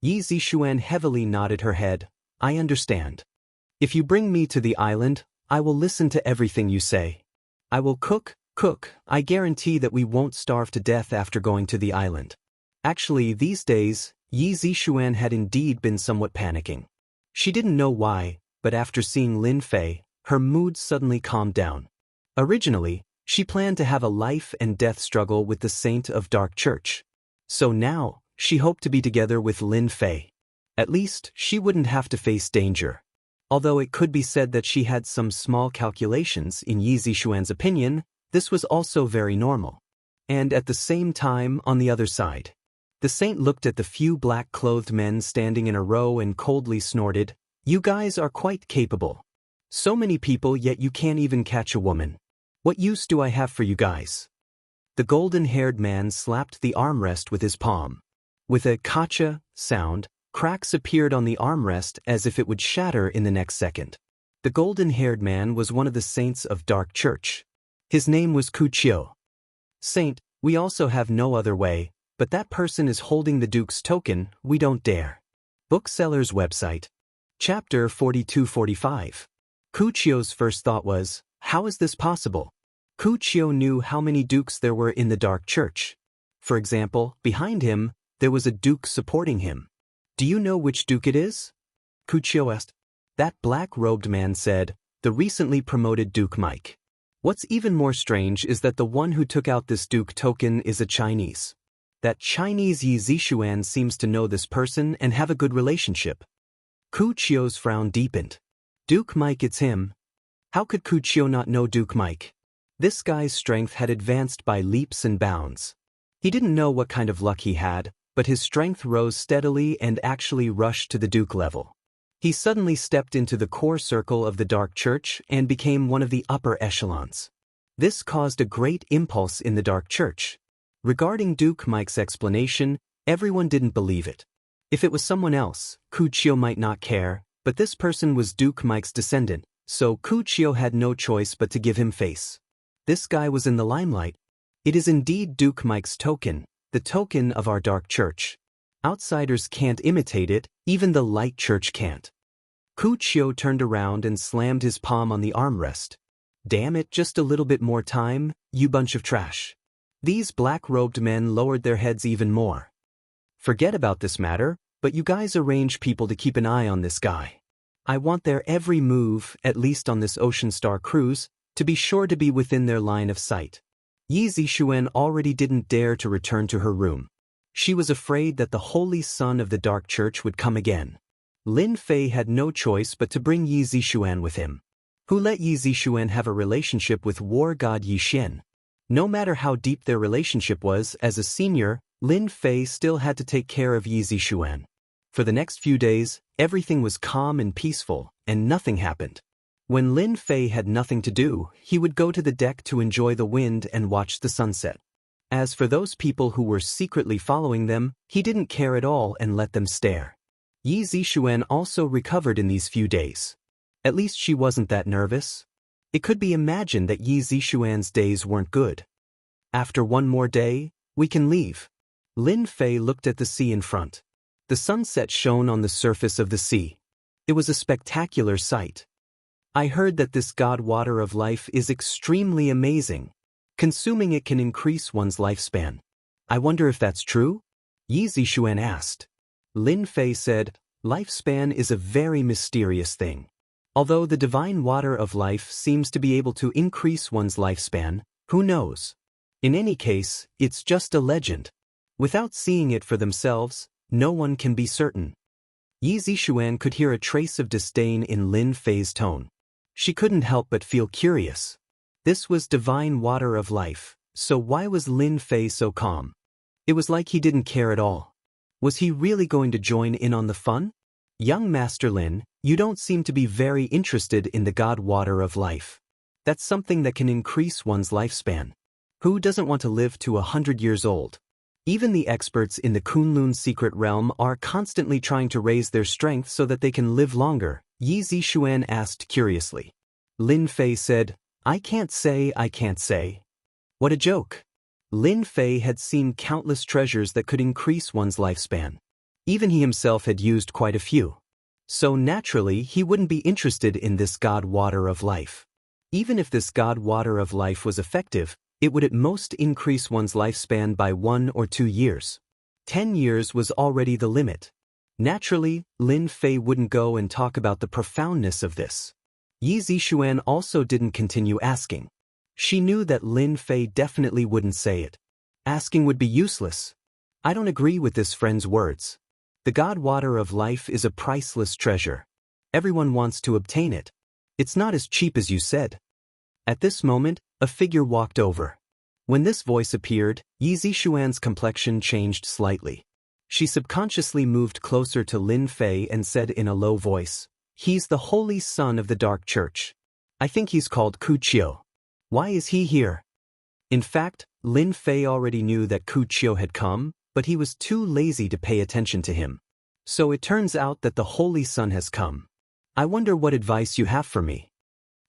Yi Zixuan heavily nodded her head. I understand. If you bring me to the island, I will listen to everything you say. I will cook. I guarantee that we won't starve to death after going to the island. Actually, these days, Yi Zixuan had indeed been somewhat panicking. She didn't know why, but after seeing Lin Fei, her mood suddenly calmed down. Originally, she planned to have a life and death struggle with the Saint of Dark Church. So now, she hoped to be together with Lin Fei. At least, she wouldn't have to face danger. Although it could be said that she had some small calculations, in Yi Zixuan's opinion, this was also very normal. And at the same time, on the other side, the saint looked at the few black-clothed men standing in a row and coldly snorted, You guys are quite capable. So many people, yet you can't even catch a woman. What use do I have for you guys? The golden-haired man slapped the armrest with his palm. With a kacha sound, cracks appeared on the armrest as if it would shatter in the next second. The golden-haired man was one of the saints of Dark Church. His name was Wuxia. Saint, we also have no other way, but that person is holding the Duke's token, we don't dare. Bookseller's website. Chapter 42-45. Wuxia's first thought was, how is this possible? Wuxia knew how many dukes there were in the Dark Church. For example, behind him, there was a duke supporting him. Do you know which duke it is? Wuxia asked. That black-robed man said, the recently promoted Duke Mike. What's even more strange is that the one who took out this duke token is a Chinese. That Chinese Yi Zixuan seems to know this person and have a good relationship. Wuxia's frown deepened. Duke Mike, it's him. How could Wuxia not know Duke Mike? This guy's strength had advanced by leaps and bounds. He didn't know what kind of luck he had, but his strength rose steadily and actually rushed to the Duke level. He suddenly stepped into the core circle of the Dark Church and became one of the upper echelons. This caused a great impulse in the Dark Church. Regarding Duke Mike's explanation, everyone didn't believe it. If it was someone else, Wuxia might not care, but this person was Duke Mike's descendant, so Wuxia had no choice but to give him face. This guy was in the limelight. It is indeed Duke Mike's token, the token of our Dark Church. Outsiders can't imitate it, even the Light Church can't. Wuxia turned around and slammed his palm on the armrest. Damn it, just a little bit more time, you bunch of trash. These black-robed men lowered their heads even more. Forget about this matter, but you guys arrange people to keep an eye on this guy. I want their every move, at least on this Ocean Star cruise, to be sure to be within their line of sight. Yi Zixuan already didn't dare to return to her room. She was afraid that the Holy Son of the Dark Church would come again. Lin Fei had no choice but to bring Yi Zixuan with him. Who let Yi Zixuan have a relationship with war god Yi Xin? No matter how deep their relationship was, as a senior, Lin Fei still had to take care of Yi Zixuan. For the next few days, everything was calm and peaceful, and nothing happened. When Lin Fei had nothing to do, he would go to the deck to enjoy the wind and watch the sunset. As for those people who were secretly following them, he didn't care at all and let them stare. Yi Zixuan also recovered in these few days. At least she wasn't that nervous. It could be imagined that Yi Zixuan's days weren't good. After one more day, we can leave. Lin Fei looked at the sea in front. The sunset shone on the surface of the sea. It was a spectacular sight. I heard that this god water of life is extremely amazing. Consuming it can increase one's lifespan. I wonder if that's true? Yi Zixuan asked. Lin Fei said, lifespan is a very mysterious thing. Although the divine water of life seems to be able to increase one's lifespan, who knows? In any case, it's just a legend. Without seeing it for themselves, no one can be certain. Yi Zixuan could hear a trace of disdain in Lin Fei's tone. She couldn't help but feel curious. This was divine water of life, so why was Lin Fei so calm? It was like he didn't care at all. Was he really going to join in on the fun? Young Master Lin, you don't seem to be very interested in the god water of life. That's something that can increase one's lifespan. Who doesn't want to live to 100 years old? Even the experts in the Kunlun secret realm are constantly trying to raise their strength so that they can live longer, Yi Zishuan asked curiously. Lin Fei said, I can't say. What a joke. Lin Fei had seen countless treasures that could increase one's lifespan. Even he himself had used quite a few. So naturally, he wouldn't be interested in this god water of life. Even if this god water of life was effective, it would at most increase one's lifespan by 1 or 2 years. 10 years was already the limit. Naturally, Lin Fei wouldn't go and talk about the profoundness of this. Yi Zishuan also didn't continue asking. She knew that Lin Fei definitely wouldn't say it. Asking would be useless. I don't agree with this friend's words. The god water of life is a priceless treasure. Everyone wants to obtain it. It's not as cheap as you said. At this moment, a figure walked over. When this voice appeared, Yi Zishuan's complexion changed slightly. She subconsciously moved closer to Lin Fei and said in a low voice, He's the holy son of the Dark Church. I think he's called Wuxia. Why is he here? In fact, Lin Fei already knew that Wuxia had come, but he was too lazy to pay attention to him. So it turns out that the Holy Son has come. I wonder what advice you have for me.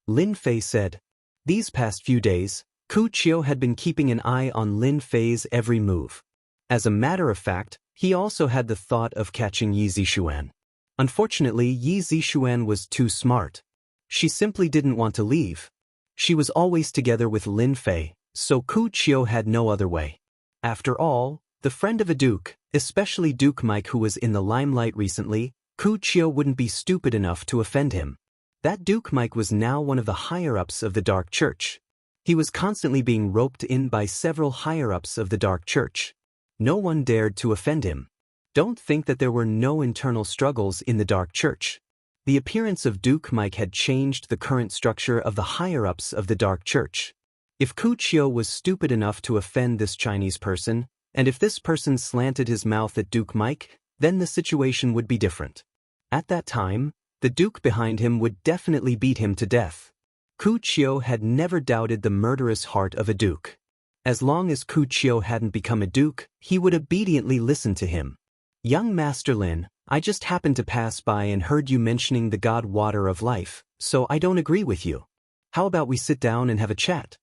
Lin Fei said. These past few days, Wuxia had been keeping an eye on Lin Fei's every move. As a matter of fact, he also had the thought of catching Yi Zishuan. Unfortunately, Yi Zishuan was too smart. She simply didn't want to leave. She was always together with Lin Fei, so Wuxia had no other way. After all, the friend of a duke, especially Duke Mike who was in the limelight recently, Wuxia wouldn't be stupid enough to offend him. That Duke Mike was now one of the higher-ups of the Dark Church. He was constantly being roped in by several higher-ups of the Dark Church. No one dared to offend him. Don't think that there were no internal struggles in the Dark Church. The appearance of Duke Mike had changed the current structure of the higher-ups of the Dark Church. If Wuxia was stupid enough to offend this Chinese person, and if this person slanted his mouth at Duke Mike, then the situation would be different. At that time, the Duke behind him would definitely beat him to death. Wuxia had never doubted the murderous heart of a duke. As long as Wuxia hadn't become a duke, he would obediently listen to him. Young Master Lin, I just happened to pass by and heard you mentioning the god water of life, so I don't agree with you. How about we sit down and have a chat?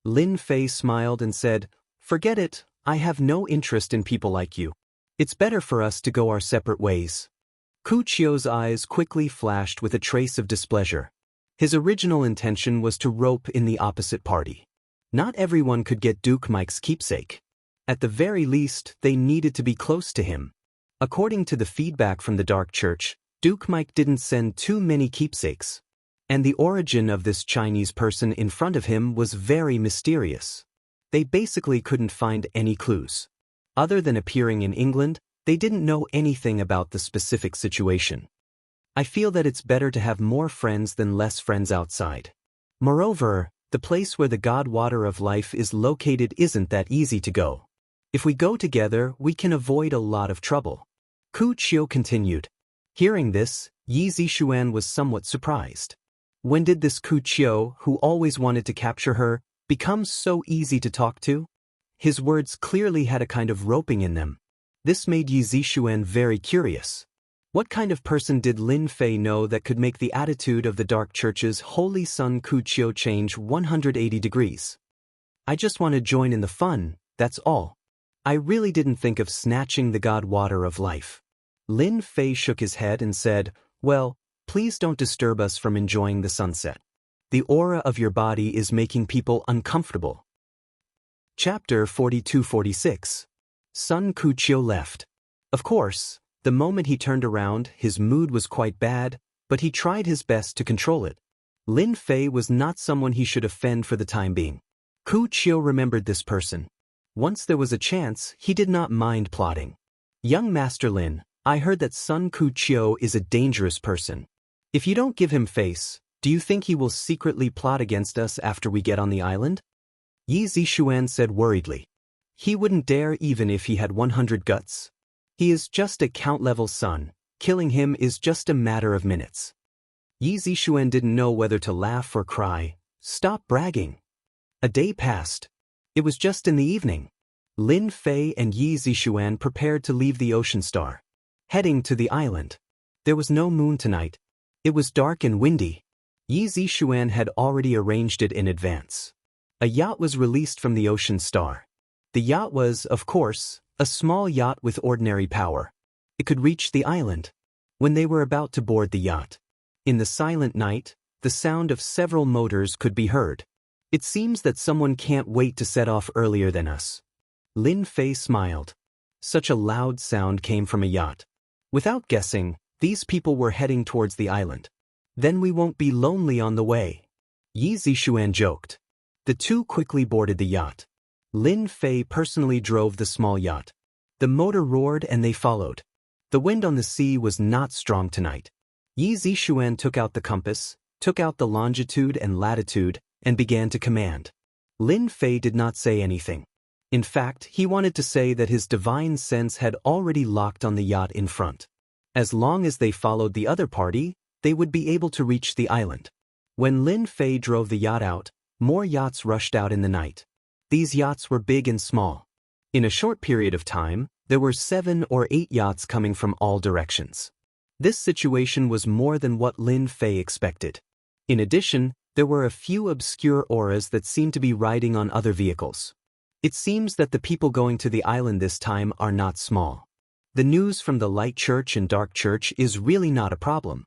Lin Fei smiled and said, Forget it, I have no interest in people like you. It's better for us to go our separate ways. Wuxia's eyes quickly flashed with a trace of displeasure. His original intention was to rope in the opposite party. Not everyone could get Duke Mike's keepsake. At the very least, they needed to be close to him. According to the feedback from the Dark Church, Duke Mike didn't send too many keepsakes. And the origin of this Chinese person in front of him was very mysterious. They basically couldn't find any clues. Other than appearing in England, they didn't know anything about the specific situation. I feel that it's better to have more friends than less friends outside. Moreover, the place where the god water of life is located isn't that easy to go. If we go together, we can avoid a lot of trouble. Wuxia continued. Hearing this, Yi Zishuan was somewhat surprised. When did this Wuxia, who always wanted to capture her, become so easy to talk to? His words clearly had a kind of roping in them. This made Yi Zishuan very curious. What kind of person did Lin Fei know that could make the attitude of the Dark Church's holy son Wuxia change 180 degrees? I just want to join in the fun, that's all. I really didn't think of snatching the god water of life. Lin Fei shook his head and said, Well, please don't disturb us from enjoying the sunset. The aura of your body is making people uncomfortable. Chapter 42-46. Sun Wuxia left. Of course, the moment he turned around, his mood was quite bad, but he tried his best to control it. Lin Fei was not someone he should offend for the time being. Wuxia remembered this person. Once there was a chance, he did not mind plotting. Young Master Lin, I heard that Sun Wuxia is a dangerous person. If you don't give him face, do you think he will secretly plot against us after we get on the island? Yi Zishuan said worriedly. He wouldn't dare even if he had 100 guts. He is just a count-level son. Killing him is just a matter of minutes. Yi Zishuan didn't know whether to laugh or cry. Stop bragging. A day passed. It was just in the evening. Lin Fei and Yi Zishuan prepared to leave the Ocean Star, heading to the island. There was no moon tonight. It was dark and windy. Yi Zixuan had already arranged it in advance. A yacht was released from the Ocean Star. The yacht was, of course, a small yacht with ordinary power. It could reach the island. When they were about to board the yacht, in the silent night, the sound of several motors could be heard. It seems that someone can't wait to set off earlier than us. Lin Fei smiled. Such a loud sound came from a yacht. Without guessing, these people were heading towards the island. Then we won't be lonely on the way. Yi Zixuan joked. The two quickly boarded the yacht. Lin Fei personally drove the small yacht. The motor roared and they followed. The wind on the sea was not strong tonight. Yi Zixuan took out the compass, took out the longitude and latitude, and began to command. Lin Fei did not say anything. In fact, he wanted to say that his divine sense had already locked on the yacht in front. As long as they followed the other party, they would be able to reach the island. When Lin Fei drove the yacht out, more yachts rushed out in the night. These yachts were big and small. In a short period of time, there were 7 or 8 yachts coming from all directions. This situation was more than what Lin Fei expected. In addition, there were a few obscure auras that seemed to be riding on other vehicles. It seems that the people going to the island this time are not small. The news from the Light Church and Dark Church is really not a problem.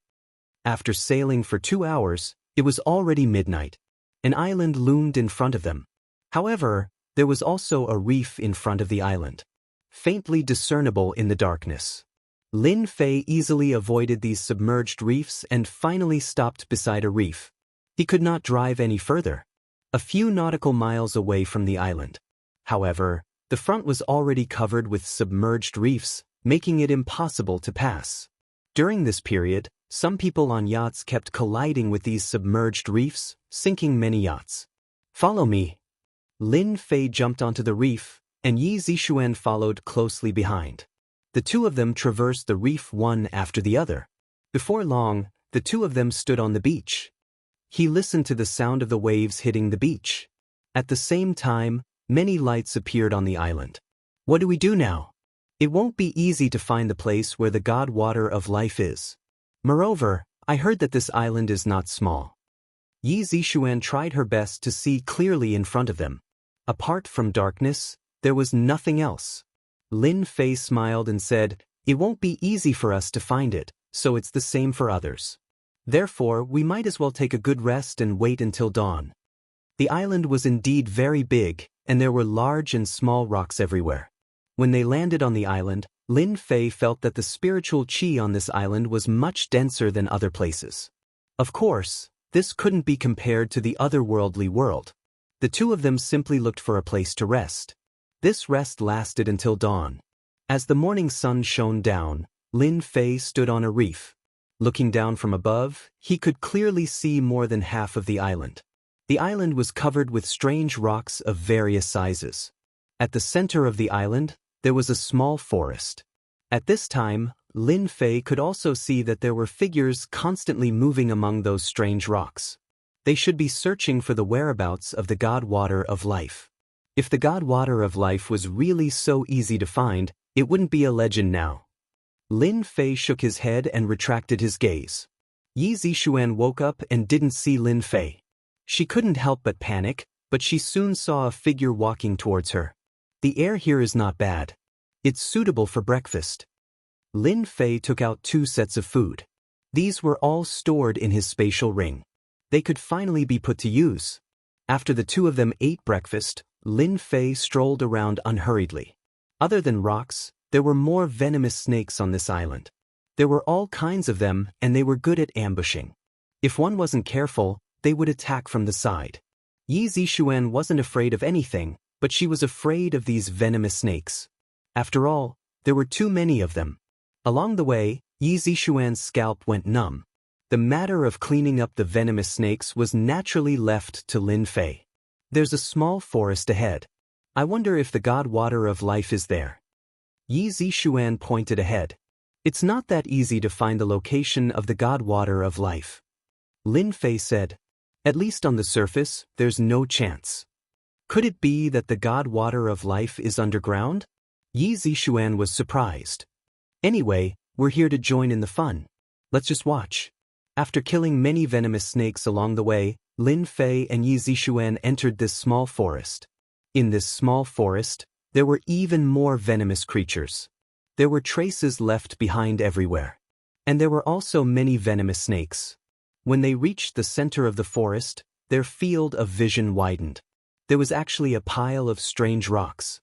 After sailing for 2 hours, it was already midnight. An island loomed in front of them. However, there was also a reef in front of the island, faintly discernible in the darkness. Lin Fei easily avoided these submerged reefs and finally stopped beside a reef. He could not drive any further. A few nautical miles away from the island. However, the front was already covered with submerged reefs, making it impossible to pass. During this period, some people on yachts kept colliding with these submerged reefs, sinking many yachts. Follow me. Lin Fei jumped onto the reef, and Yi Zixuan followed closely behind. The two of them traversed the reef one after the other. Before long, the two of them stood on the beach. He listened to the sound of the waves hitting the beach. At the same time, many lights appeared on the island. What do we do now? It won't be easy to find the place where the God Water of Life is. Moreover, I heard that this island is not small. Yi Zixuan tried her best to see clearly in front of them. Apart from darkness, there was nothing else. Lin Fei smiled and said, "It won't be easy for us to find it, so it's the same for others. Therefore, we might as well take a good rest and wait until dawn." The island was indeed very big, and there were large and small rocks everywhere. When they landed on the island, Lin Fei felt that the spiritual qi on this island was much denser than other places. Of course, this couldn't be compared to the otherworldly world. The two of them simply looked for a place to rest. This rest lasted until dawn. As the morning sun shone down, Lin Fei stood on a reef. Looking down from above, he could clearly see more than half of the island. The island was covered with strange rocks of various sizes. At the center of the island, there was a small forest. At this time, Lin Fei could also see that there were figures constantly moving among those strange rocks. They should be searching for the whereabouts of the God Water of Life. If the God Water of Life was really so easy to find, it wouldn't be a legend now. Lin Fei shook his head and retracted his gaze. Yi Zixuan woke up and didn't see Lin Fei. She couldn't help but panic, but she soon saw a figure walking towards her. The air here is not bad. It's suitable for breakfast. Lin Fei took out 2 sets of food. These were all stored in his spatial ring. They could finally be put to use. After the two of them ate breakfast, Lin Fei strolled around unhurriedly. Other than rocks, there were more venomous snakes on this island. There were all kinds of them, and they were good at ambushing. If one wasn't careful, they would attack from the side. Yi Zixuan wasn't afraid of anything, but she was afraid of these venomous snakes. After all, there were too many of them. Along the way, Yi Zixuan's scalp went numb. The matter of cleaning up the venomous snakes was naturally left to Lin Fei. There's a small forest ahead. I wonder if the God Water of Life is there. Yi Zixuan pointed ahead. It's not that easy to find the location of the God Water of Life. Lin Fei said, "At least on the surface, there's no chance. Could it be that the God Water of Life is underground?" Yi Zixuan was surprised. "Anyway, we're here to join in the fun. Let's just watch." After killing many venomous snakes along the way, Lin Fei and Yi Zixuan entered this small forest. In this small forest, there were even more venomous creatures. There were traces left behind everywhere. And there were also many venomous snakes. When they reached the center of the forest, their field of vision widened. There was actually a pile of strange rocks.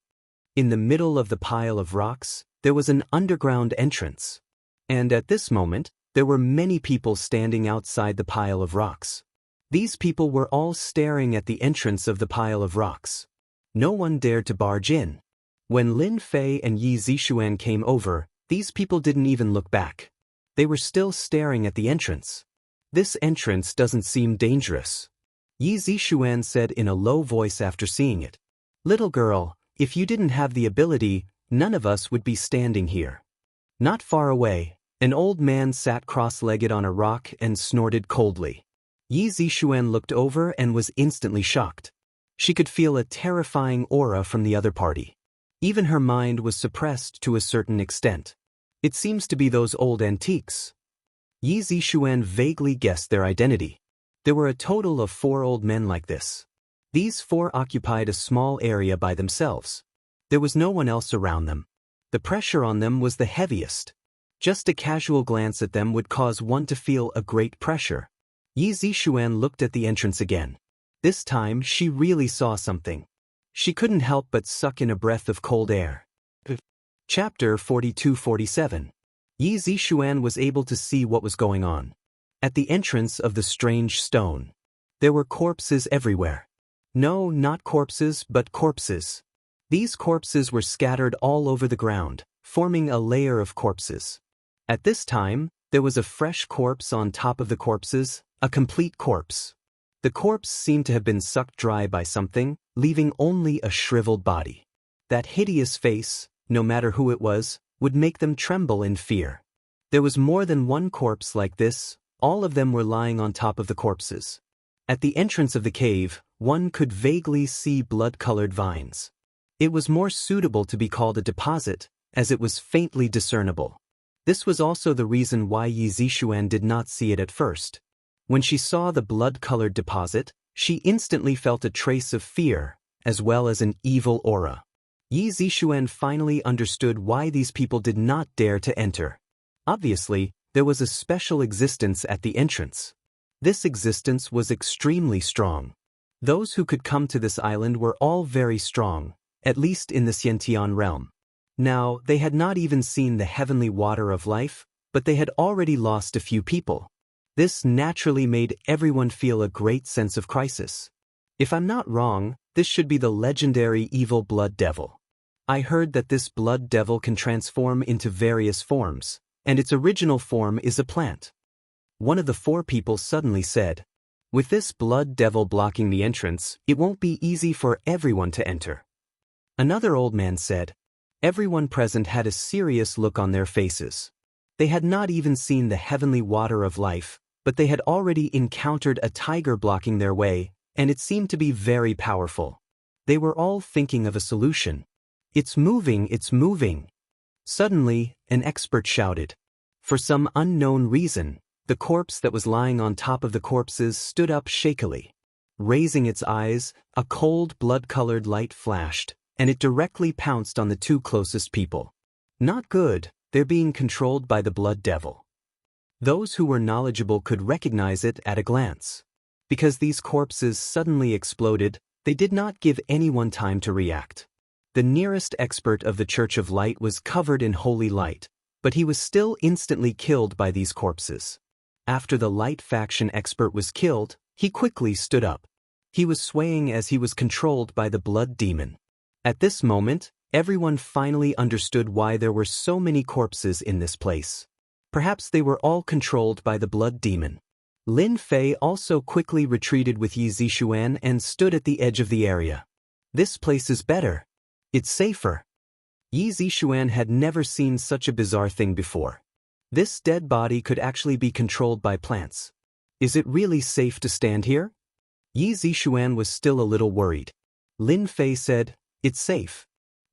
In the middle of the pile of rocks, there was an underground entrance. And at this moment, there were many people standing outside the pile of rocks. These people were all staring at the entrance of the pile of rocks. No one dared to barge in. When Lin Fei and Yi Zixuan came over, these people didn't even look back. They were still staring at the entrance. This entrance doesn't seem dangerous. Yi Zixuan said in a low voice after seeing it. Little girl, if you didn't have the ability, none of us would be standing here. Not far away, an old man sat cross-legged on a rock and snorted coldly. Yi Zixuan looked over and was instantly shocked. She could feel a terrifying aura from the other party. Even her mind was suppressed to a certain extent. It seems to be those old antiques. Yi Zixuan vaguely guessed their identity. There were a total of 4 old men like this. These 4 occupied a small area by themselves. There was no one else around them. The pressure on them was the heaviest. Just a casual glance at them would cause one to feel a great pressure. Yi Zixuan looked at the entrance again. This time she really saw something. She couldn't help but suck in a breath of cold air. Chapter 42-47. Yi Zixuan was able to see what was going on. At the entrance of the strange stone, there were corpses everywhere. No, not corpses, but corpses. These corpses were scattered all over the ground, forming a layer of corpses. At this time, there was a fresh corpse on top of the corpses, a complete corpse. The corpse seemed to have been sucked dry by something, leaving only a shriveled body. That hideous face, no matter who it was, would make them tremble in fear. There was more than one corpse like this, all of them were lying on top of the corpses. At the entrance of the cave, one could vaguely see blood-colored vines. It was more suitable to be called a deposit, as it was faintly discernible. This was also the reason why Yi Zixuan did not see it at first. When she saw the blood-colored deposit, she instantly felt a trace of fear, as well as an evil aura. Yi Zixuan finally understood why these people did not dare to enter. Obviously, there was a special existence at the entrance. This existence was extremely strong. Those who could come to this island were all very strong, at least in the Xianxia realm. Now, they had not even seen the heavenly water of life, but they had already lost a few people. This naturally made everyone feel a great sense of crisis. If I'm not wrong, this should be the legendary evil blood devil. I heard that this blood devil can transform into various forms, and its original form is a plant. One of the 4 people suddenly said, with this blood devil blocking the entrance, it won't be easy for everyone to enter. Another old man said, everyone present had a serious look on their faces. They had not even seen the heavenly water of life, but they had already encountered a tiger blocking their way, and it seemed to be very powerful. They were all thinking of a solution. It's moving, it's moving. Suddenly, an expert shouted. For some unknown reason, the corpse that was lying on top of the corpses stood up shakily. Raising its eyes, a cold blood-colored light flashed, and it directly pounced on the 2 closest people. Not good, they're being controlled by the blood devil. Those who were knowledgeable could recognize it at a glance. Because these corpses suddenly exploded, they did not give anyone time to react. The nearest expert of the Church of Light was covered in holy light, but he was still instantly killed by these corpses. After the light faction expert was killed, he quickly stood up. He was swaying as he was controlled by the blood demon. At this moment, everyone finally understood why there were so many corpses in this place. Perhaps they were all controlled by the blood demon. Lin Fei also quickly retreated with Yi Zixuan and stood at the edge of the area. This place is better. It's safer. Yi Zixuan had never seen such a bizarre thing before. This dead body could actually be controlled by plants. Is it really safe to stand here? Yi Zixuan was still a little worried. Lin Fei said, it's safe.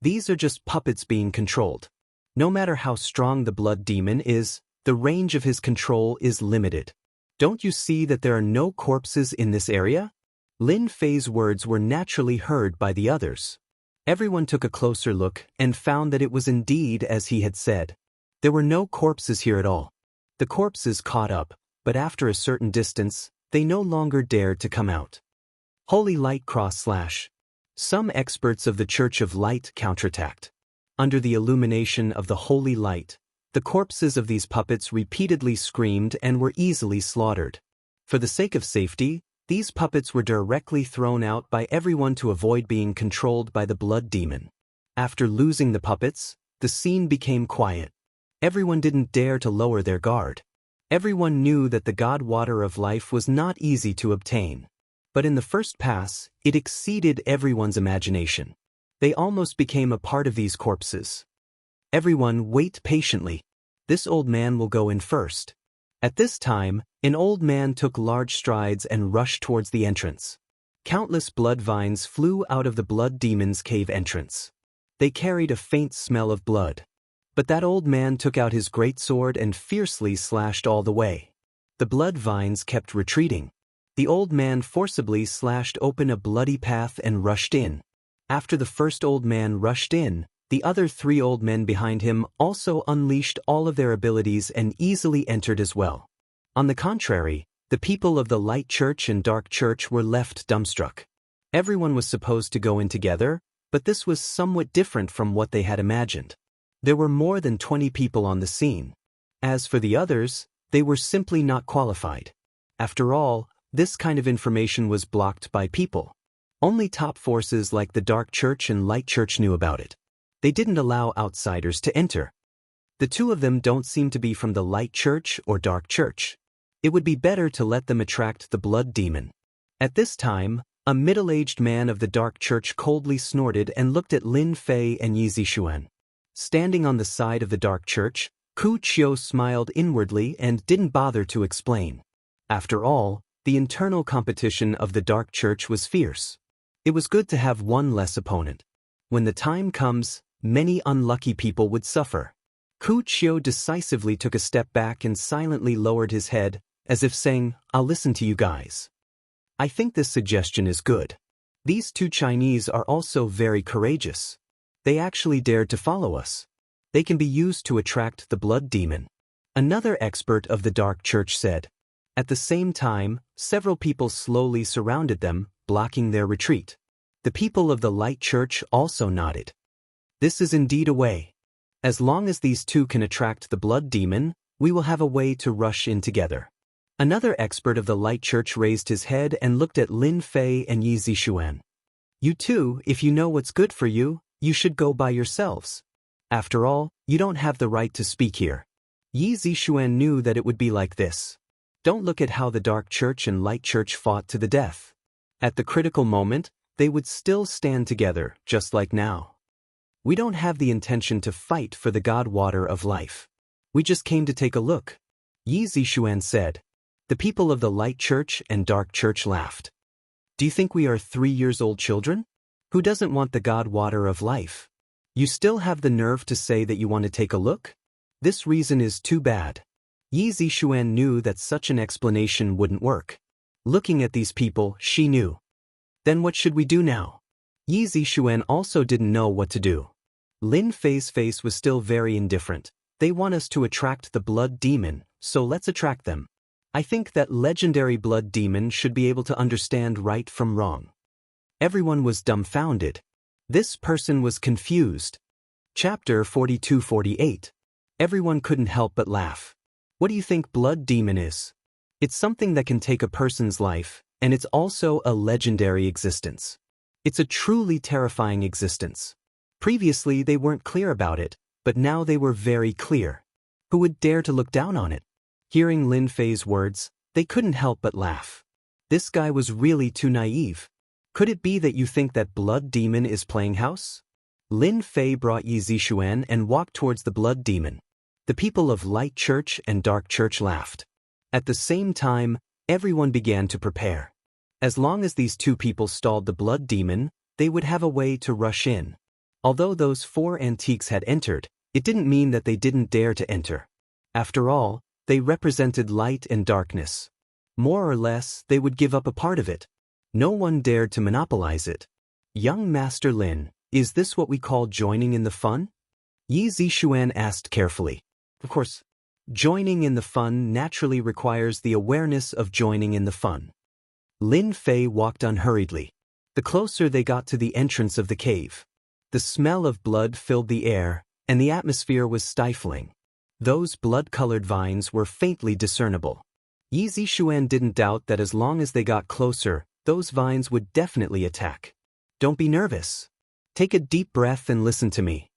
These are just puppets being controlled. No matter how strong the blood demon is, the range of his control is limited. Don't you see that there are no corpses in this area? Lin Fei's words were naturally heard by the others. Everyone took a closer look and found that it was indeed as he had said. There were no corpses here at all. The corpses caught up, but after a certain distance, they no longer dared to come out. Holy Light / Some experts of the Church of Light counterattacked. Under the illumination of the Holy Light, the corpses of these puppets repeatedly screamed and were easily slaughtered. For the sake of safety, these puppets were directly thrown out by everyone to avoid being controlled by the blood demon. After losing the puppets, the scene became quiet. Everyone didn't dare to lower their guard. Everyone knew that the God Water of Life was not easy to obtain. But in the first pass, it exceeded everyone's imagination. They almost became a part of these corpses. Everyone, wait patiently. This old man will go in first. At this time, an old man took large strides and rushed towards the entrance. Countless blood vines flew out of the blood demon's cave entrance. They carried a faint smell of blood. But that old man took out his great sword and fiercely slashed all the way. The blood vines kept retreating. The old man forcibly slashed open a bloody path and rushed in. After the first old man rushed in, the other 3 old men behind him also unleashed all of their abilities and easily entered as well. On the contrary, the people of the Light Church and Dark Church were left dumbstruck. Everyone was supposed to go in together, but this was somewhat different from what they had imagined. There were more than 20 people on the scene. As for the others, they were simply not qualified. After all, this kind of information was blocked by people. Only top forces like the Dark Church and Light Church knew about it. They didn't allow outsiders to enter. The 2 of them don't seem to be from the Light Church or Dark Church. It would be better to let them attract the blood demon. At this time, a middle-aged man of the Dark Church coldly snorted and looked at Lin Fei and Yi Zixuan. Standing on the side of the Dark Church, Ku Qiu smiled inwardly and didn't bother to explain. After all, the internal competition of the Dark Church was fierce. It was good to have one less opponent. When the time comes, many unlucky people would suffer. Ku Qiu decisively took a step back and silently lowered his head, as if saying, "I'll listen to you guys." I think this suggestion is good. These 2 Chinese are also very courageous. They actually dared to follow us. They can be used to attract the blood demon. Another expert of the Dark Church said. At the same time, several people slowly surrounded them, blocking their retreat. The people of the Light Church also nodded. This is indeed a way. As long as these 2 can attract the blood demon, we will have a way to rush in together. Another expert of the Light Church raised his head and looked at Lin Fei and Yi Zixuan. You 2, if you know what's good for you, you should go by yourselves. After all, you don't have the right to speak here. Yi Zixuan knew that it would be like this. Don't look at how the Dark Church and Light Church fought to the death. At the critical moment, they would still stand together, just like now. We don't have the intention to fight for the God Water of Life. We just came to take a look. Yi Zixuan said. The people of the Light Church and Dark Church laughed. Do you think we are 3-year-old children? Who doesn't want the God Water of Life? You still have the nerve to say that you want to take a look? This reason is too bad. Yi Zixuan knew that such an explanation wouldn't work. Looking at these people, she knew. Then what should we do now? Yi Zixuan also didn't know what to do. Lin Fei's face was still very indifferent. They want us to attract the blood demon, so let's attract them. I think that legendary blood demon should be able to understand right from wrong. Everyone was dumbfounded. This person was confused. Chapter 42-48. Everyone couldn't help but laugh. What do you think blood demon is? It's something that can take a person's life, and it's also a legendary existence. It's a truly terrifying existence. Previously they weren't clear about it, but now they were very clear. Who would dare to look down on it? Hearing Lin Fei's words, they couldn't help but laugh. This guy was really too naive. Could it be that you think that blood demon is playing house? Lin Fei brought Yi Zixuan and walked towards the blood demon. The people of Light Church and Dark Church laughed. At the same time, everyone began to prepare. As long as these 2 people stalled the blood demon, they would have a way to rush in. Although those 4 antiques had entered, it didn't mean that they didn't dare to enter. After all, they represented light and darkness. More or less, they would give up a part of it. No one dared to monopolize it. Young Master Lin, is this what we call joining in the fun? Yi Zixuan asked carefully. Of course, joining in the fun naturally requires the awareness of joining in the fun. Lin Fei walked unhurriedly. The closer they got to the entrance of the cave, the smell of blood filled the air, and the atmosphere was stifling. Those blood-colored vines were faintly discernible. Yi Zixuan didn't doubt that as long as they got closer, those vines would definitely attack. Don't be nervous. Take a deep breath and listen to me.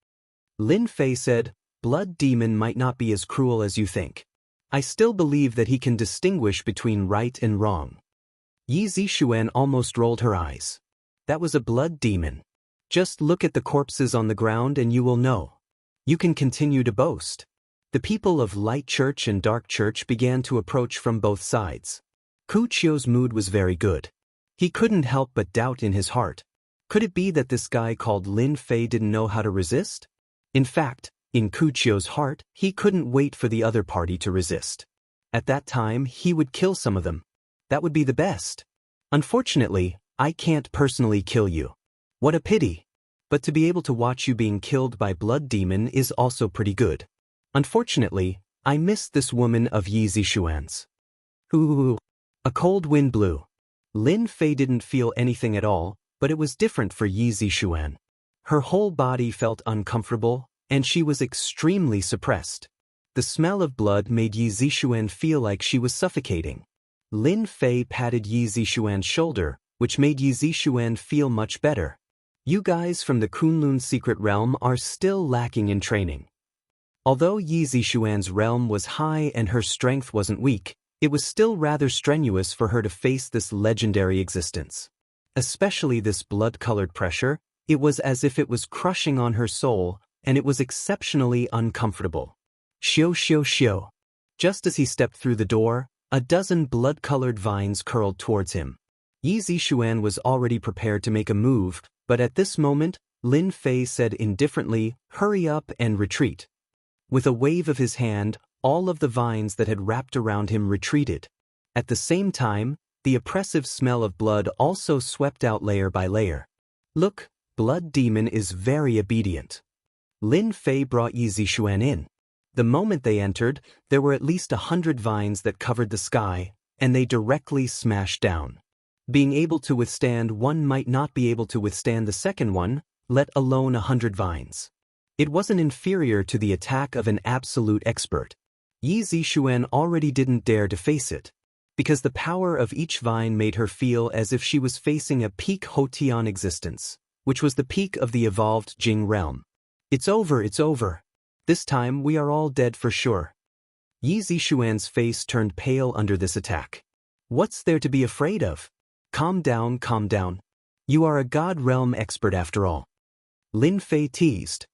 Lin Fei said, Blood Demon might not be as cruel as you think. I still believe that he can distinguish between right and wrong. Yi Zixuan almost rolled her eyes. That was a blood demon. Just look at the corpses on the ground and you will know. You can continue to boast. The people of Light Church and Dark Church began to approach from both sides. Ku Chio's mood was very good. He couldn't help but doubt in his heart. Could it be that this guy called Lin Fei didn't know how to resist? In fact, in Ku Chio's heart, he couldn't wait for the other party to resist. At that time, he would kill some of them. That would be the best. Unfortunately, I can't personally kill you. What a pity. But to be able to watch you being killed by Blood Demon is also pretty good. Unfortunately, I missed this woman of Yi Zixuan's. Ooh. A cold wind blew. Lin Fei didn't feel anything at all, but it was different for Yi Zixuan. Her whole body felt uncomfortable, and she was extremely suppressed. The smell of blood made Yi Zixuan feel like she was suffocating. Lin Fei patted Yi Zixuan's shoulder, which made Yi Zixuan feel much better. You guys from the Kunlun secret realm are still lacking in training. Although Yi Zixuan's realm was high and her strength wasn't weak, it was still rather strenuous for her to face this legendary existence. Especially this blood-colored pressure, it was as if it was crushing on her soul, and it was exceptionally uncomfortable. Xiu xiu xiu. Just as he stepped through the door, a dozen blood-colored vines curled towards him. Yi Zixuan was already prepared to make a move, but at this moment, Lin Fei said indifferently, "Hurry up and retreat." With a wave of his hand, all of the vines that had wrapped around him retreated. At the same time, the oppressive smell of blood also swept out layer by layer. Look, Blood Demon is very obedient. Lin Fei brought Yi Zixuan in. The moment they entered, there were at least 100 vines that covered the sky, and they directly smashed down. Being able to withstand one might not be able to withstand the second one, let alone 100 vines. It wasn't inferior to the attack of an absolute expert. Yi Zixuan already didn't dare to face it, because the power of each vine made her feel as if she was facing a peak Hotian existence, which was the peak of the evolved Jing realm. It's over, it's over. This time we are all dead for sure. Yi Zixuan's face turned pale under this attack. What's there to be afraid of? Calm down, calm down. You are a God realm expert after all. Lin Fei teased.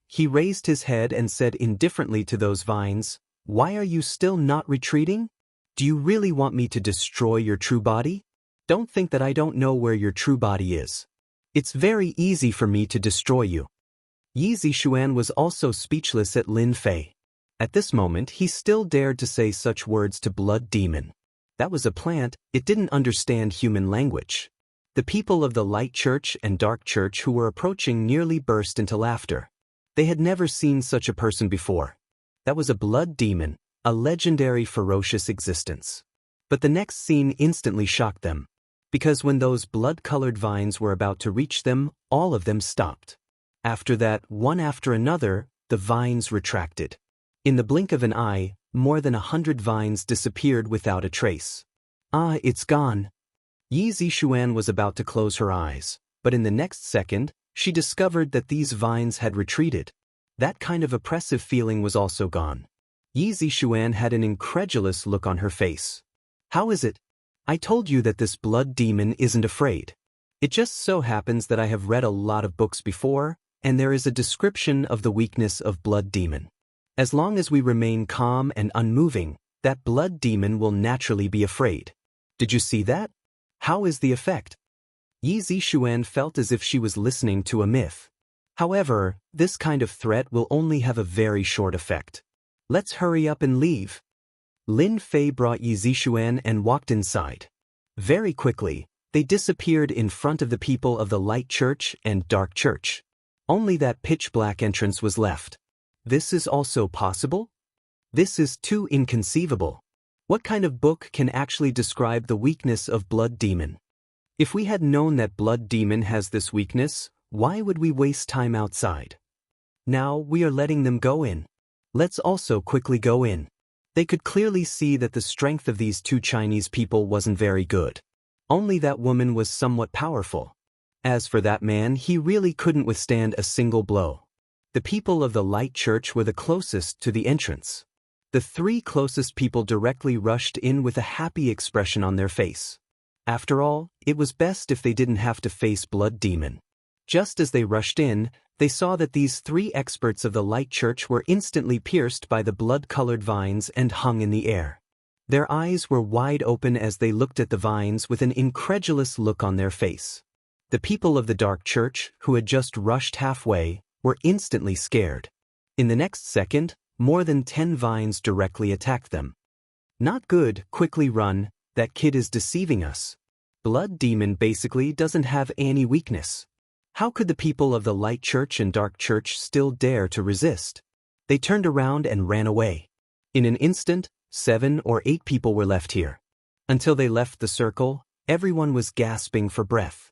He raised his head and said indifferently to those vines, "Why are you still not retreating? Do you really want me to destroy your true body? Don't think that I don't know where your true body is. It's very easy for me to destroy you." Yi Zixuan was also speechless at Lin Fei. At this moment, he still dared to say such words to Blood Demon. That was a plant, it didn't understand human language. The people of the Light Church and Dark Church who were approaching nearly burst into laughter. They had never seen such a person before. That was a Blood Demon, a legendary ferocious existence. But the next scene instantly shocked them, because when those blood-colored vines were about to reach them, all of them stopped. After that, one after another, the vines retracted. In the blink of an eye, more than 100 vines disappeared without a trace. Ah, it's gone. Yi Zixuan was about to close her eyes, but in the next second, she discovered that these vines had retreated. That kind of oppressive feeling was also gone. Yi Zixuan had an incredulous look on her face. How is it? I told you that this Blood Demon isn't afraid. It just so happens that I have read a lot of books before, and there is a description of the weakness of Blood Demon. As long as we remain calm and unmoving, that Blood Demon will naturally be afraid. Did you see that? How is the effect? Yi Zixuan felt as if she was listening to a myth. However, this kind of threat will only have a very short effect. Let's hurry up and leave. Lin Fei brought Yi Zixuan and walked inside. Very quickly, they disappeared in front of the people of the Light Church and Dark Church. Only that pitch-black entrance was left. This is also possible? This is too inconceivable. What kind of book can actually describe the weakness of Blood Demon? If we had known that Blood Demon has this weakness, why would we waste time outside? Now we are letting them go in. Let's also quickly go in. They could clearly see that the strength of these two Chinese people wasn't very good. Only that woman was somewhat powerful. As for that man, he really couldn't withstand a single blow. The people of the Light Church were the closest to the entrance. The three closest people directly rushed in with a happy expression on their face. After all, it was best if they didn't have to face Blood Demon. Just as they rushed in, they saw that these three experts of the Light Church were instantly pierced by the blood-colored vines and hung in the air. Their eyes were wide open as they looked at the vines with an incredulous look on their face. The people of the Dark Church, who had just rushed halfway, were instantly scared. In the next second, more than 10 vines directly attacked them. Not good, quickly run, that kid is deceiving us. Blood Demon basically doesn't have any weakness. How could the people of the Light Church and Dark Church still dare to resist? They turned around and ran away. In an instant, 7 or 8 people were left here. Until they left the circle, everyone was gasping for breath.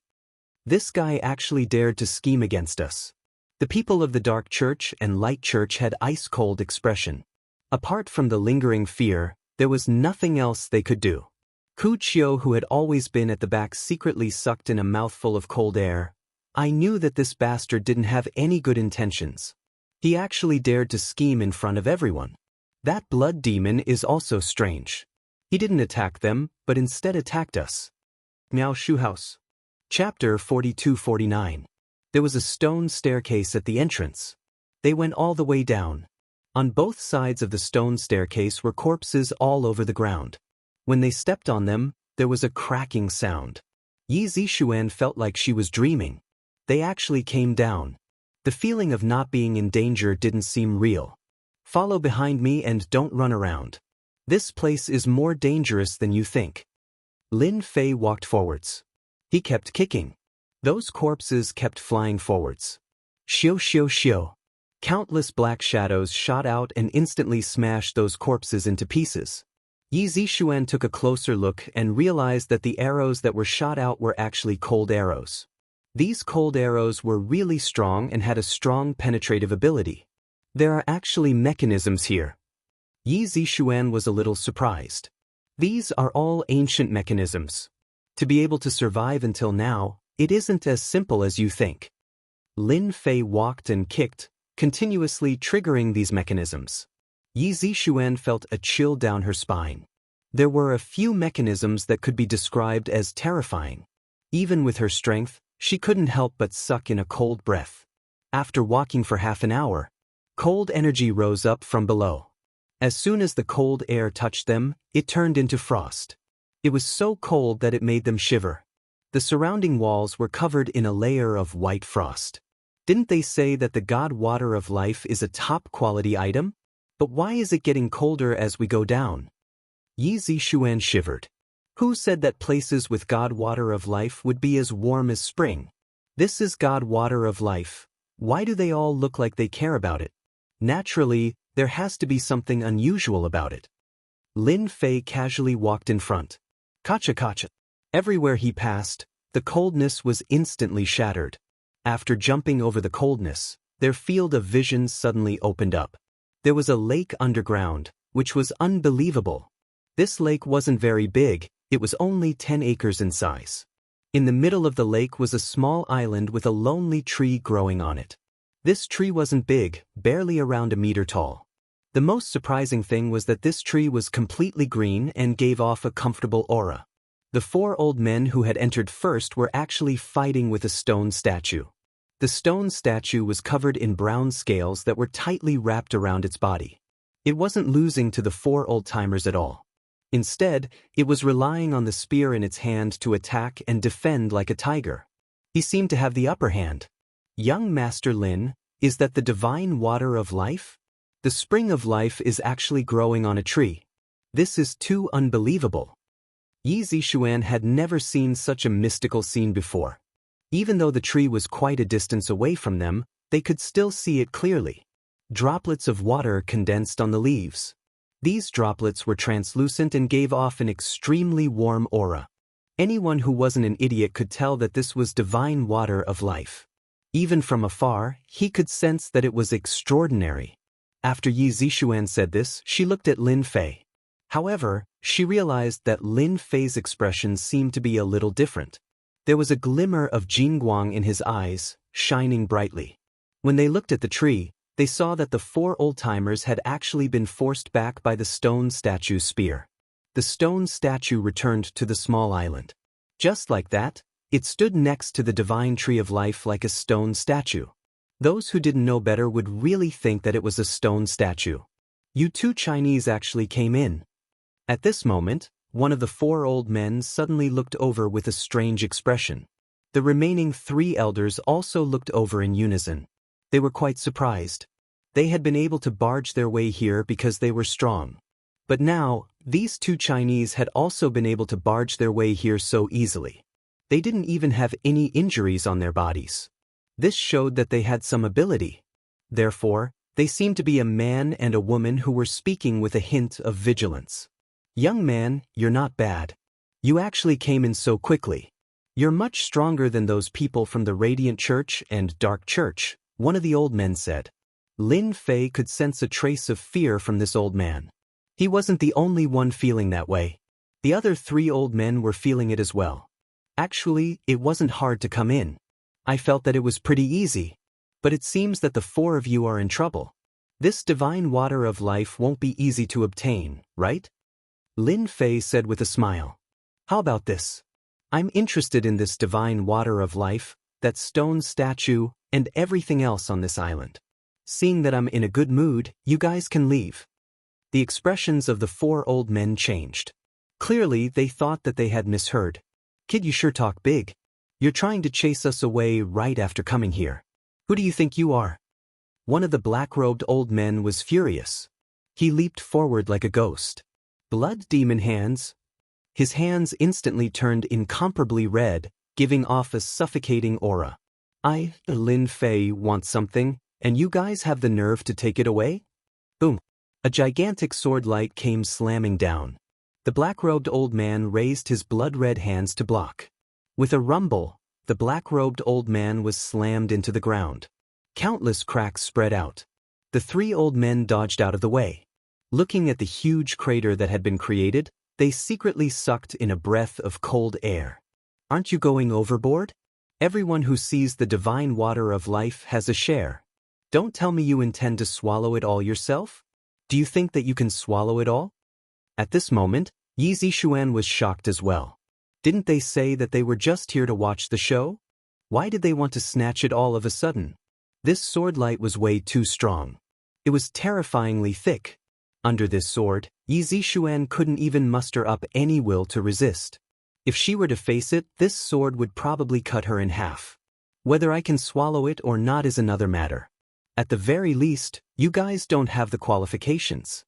This guy actually dared to scheme against us. The people of the Dark Church and Light Church had ice-cold expression. Apart from the lingering fear, there was nothing else they could do. Ku Qiu, who had always been at the back, secretly sucked in a mouthful of cold air. I knew that this bastard didn't have any good intentions. He actually dared to scheme in front of everyone. That Blood Demon is also strange. He didn't attack them, but instead attacked us. Miao Shu House. Chapter 42-49. There was a stone staircase at the entrance. They went all the way down. On both sides of the stone staircase were corpses all over the ground. When they stepped on them, there was a cracking sound. Yi Zixuan felt like she was dreaming. They actually came down. The feeling of not being in danger didn't seem real. Follow behind me and don't run around. This place is more dangerous than you think. Lin Fei walked forwards. He kept kicking. Those corpses kept flying forwards. Xiu xiu xiu. Countless black shadows shot out and instantly smashed those corpses into pieces. Yi Zixuan took a closer look and realized that the arrows that were shot out were actually cold arrows. These cold arrows were really strong and had a strong penetrative ability. There are actually mechanisms here. Yi Zixuan was a little surprised. These are all ancient mechanisms. To be able to survive until now, it isn't as simple as you think. Lin Fei walked and kicked, continuously triggering these mechanisms. Yi Zixuan felt a chill down her spine. There were a few mechanisms that could be described as terrifying. Even with her strength, she couldn't help but suck in a cold breath. After walking for half an hour, cold energy rose up from below. As soon as the cold air touched them, it turned into frost. It was so cold that it made them shiver. The surrounding walls were covered in a layer of white frost. Didn't they say that the God Water of Life is a top-quality item? But why is it getting colder as we go down? Yi Zixuan shivered. Who said that places with God Water of Life would be as warm as spring? This is God Water of Life. Why do they all look like they care about it? Naturally, there has to be something unusual about it. Lin Fei casually walked in front. Kacha kacha. Everywhere he passed, the coldness was instantly shattered. After jumping over the coldness, their field of vision suddenly opened up. There was a lake underground, which was unbelievable. This lake wasn't very big, it was only 10 acres in size. In the middle of the lake was a small island with a lonely tree growing on it. This tree wasn't big, barely around a meter tall. The most surprising thing was that this tree was completely green and gave off a comfortable aura. The 4 old men who had entered first were actually fighting with a stone statue. The stone statue was covered in brown scales that were tightly wrapped around its body. It wasn't losing to the 4 old-timers at all. Instead, it was relying on the spear in its hand to attack and defend like a tiger. He seemed to have the upper hand. Young Master Lin, is that the divine water of life? The spring of life is actually growing on a tree. This is too unbelievable. Yi Zixuan had never seen such a mystical scene before. Even though the tree was quite a distance away from them, they could still see it clearly. Droplets of water condensed on the leaves. These droplets were translucent and gave off an extremely warm aura. Anyone who wasn't an idiot could tell that this was divine water of life. Even from afar, he could sense that it was extraordinary. After Yi Zixuan said this, she looked at Lin Fei. However, she realized that Lin Fei's expression seemed to be a little different. There was a glimmer of Jingguang in his eyes, shining brightly. When they looked at the tree, they saw that the 4 old-timers had actually been forced back by the stone statue's spear. The stone statue returned to the small island. Just like that, it stood next to the divine tree of life like a stone statue. Those who didn't know better would really think that it was a stone statue. You 2 Chinese actually came in. At this moment, one of the 4 old men suddenly looked over with a strange expression. The remaining 3 elders also looked over in unison. They were quite surprised. They had been able to barge their way here because they were strong. But now, these 2 Chinese had also been able to barge their way here so easily. They didn't even have any injuries on their bodies. This showed that they had some ability. Therefore, they seemed to be a man and a woman who were speaking with a hint of vigilance. "Young man, you're not bad. You actually came in so quickly. You're much stronger than those people from the Radiant Church and Dark Church," one of the old men said. Lin Fei could sense a trace of fear from this old man. He wasn't the only one feeling that way. The other 3 old men were feeling it as well. "Actually, it wasn't hard to come in. I felt that it was pretty easy. But it seems that the 4 of you are in trouble. This divine water of life won't be easy to obtain, right?" Lin Fei said with a smile. "How about this? I'm interested in this divine water of life, that stone statue, and everything else on this island. Seeing that I'm in a good mood, you guys can leave." The expressions of the 4 old men changed. Clearly, they thought that they had misheard. "Kid, you sure talk big. You're trying to chase us away right after coming here. Who do you think you are?" One of the black-robed old men was furious. He leaped forward like a ghost. Blood demon hands. His hands instantly turned incomparably red, giving off a suffocating aura. "I, Lin Fei, want something, and you guys have the nerve to take it away?" Boom. A gigantic sword light came slamming down. The black-robed old man raised his blood-red hands to block. With a rumble, the black-robed old man was slammed into the ground. Countless cracks spread out. The 3 old men dodged out of the way. Looking at the huge crater that had been created, they secretly sucked in a breath of cold air. "Aren't you going overboard? Everyone who sees the divine water of life has a share. Don't tell me you intend to swallow it all yourself? Do you think that you can swallow it all?" At this moment, Yi Zixuan was shocked as well. Didn't they say that they were just here to watch the show? Why did they want to snatch it all of a sudden? This sword light was way too strong. It was terrifyingly thick. Under this sword, Yi Zixuan couldn't even muster up any will to resist. If she were to face it, this sword would probably cut her in half. Whether I can swallow it or not is another matter. At the very least, you guys don't have the qualifications.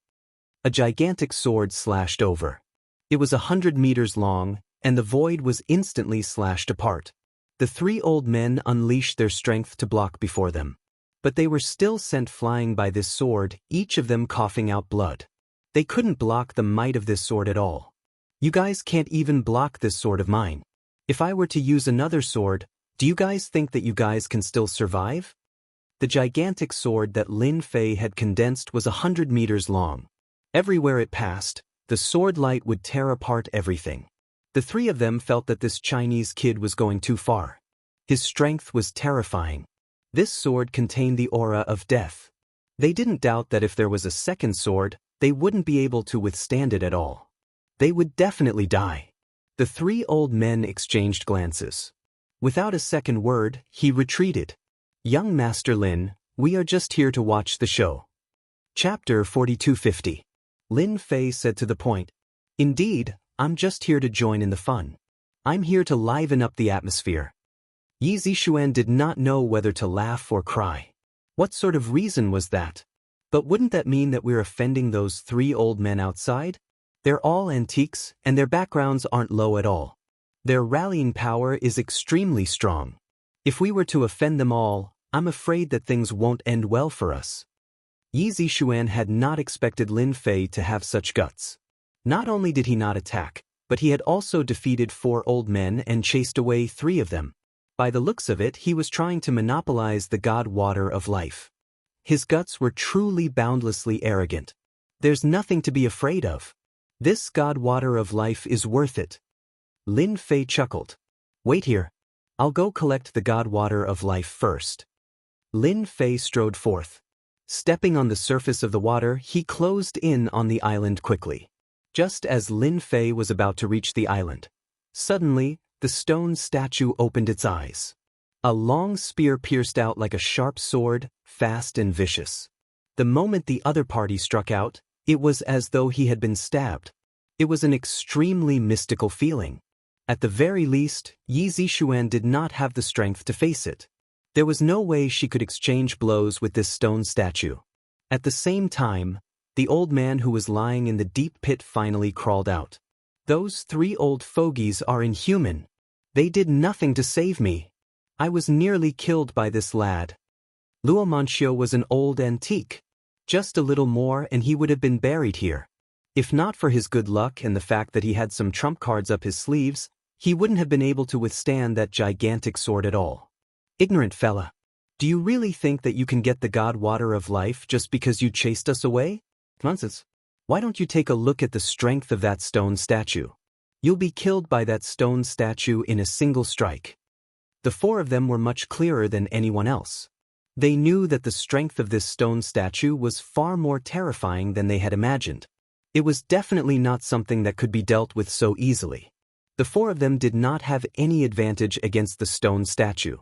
A gigantic sword slashed over. It was 100 meters long, and the void was instantly slashed apart. The 3 old men unleashed their strength to block before them. But they were still sent flying by this sword, each of them coughing out blood. They couldn't block the might of this sword at all. "You guys can't even block this sword of mine. If I were to use another sword, do you guys think that you guys can still survive?" The gigantic sword that Lin Fei had condensed was 100 meters long. Everywhere it passed, the sword light would tear apart everything. The 3 of them felt that this Chinese kid was going too far. His strength was terrifying. This sword contained the aura of death. They didn't doubt that if there was a second sword, they wouldn't be able to withstand it at all. They would definitely die. The 3 old men exchanged glances. Without a second word, he retreated. "Young Master Lin, we are just here to watch the show." Chapter 4250. Lin Fei said to the point. "Indeed, I'm just here to join in the fun. I'm here to liven up the atmosphere." Yi Zixuan did not know whether to laugh or cry. What sort of reason was that? But wouldn't that mean that we're offending those 3 old men outside? They're all antiques, and their backgrounds aren't low at all. Their rallying power is extremely strong. If we were to offend them all, I'm afraid that things won't end well for us. Yi Zixuan had not expected Lin Fei to have such guts. Not only did he not attack, but he had also defeated 4 old men and chased away 3 of them. By the looks of it, he was trying to monopolize the god water of life. His guts were truly boundlessly arrogant. There's nothing to be afraid of. This god water of life is worth it. Lin Fei chuckled. Wait here. I'll go collect the god water of life first. Lin Fei strode forth. Stepping on the surface of the water, he closed in on the island quickly. Just as Lin Fei was about to reach the island, suddenly, the stone statue opened its eyes. A long spear pierced out like a sharp sword, fast and vicious. The moment the other party struck out, it was as though he had been stabbed. It was an extremely mystical feeling. At the very least, Yi Zixuan did not have the strength to face it. There was no way she could exchange blows with this stone statue. At the same time, the old man who was lying in the deep pit finally crawled out. Those 3 old fogies are inhuman. They did nothing to save me. I was nearly killed by this lad. Luo Manxiu was an old antique. Just a little more and he would have been buried here. If not for his good luck and the fact that he had some trump cards up his sleeves, he wouldn't have been able to withstand that gigantic sword at all. Ignorant fella. Do you really think that you can get the god water of life just because you chased us away? Nonsense. Why don't you take a look at the strength of that stone statue? You'll be killed by that stone statue in a single strike. The 4 of them were much clearer than anyone else. They knew that the strength of this stone statue was far more terrifying than they had imagined. It was definitely not something that could be dealt with so easily. The 4 of them did not have any advantage against the stone statue.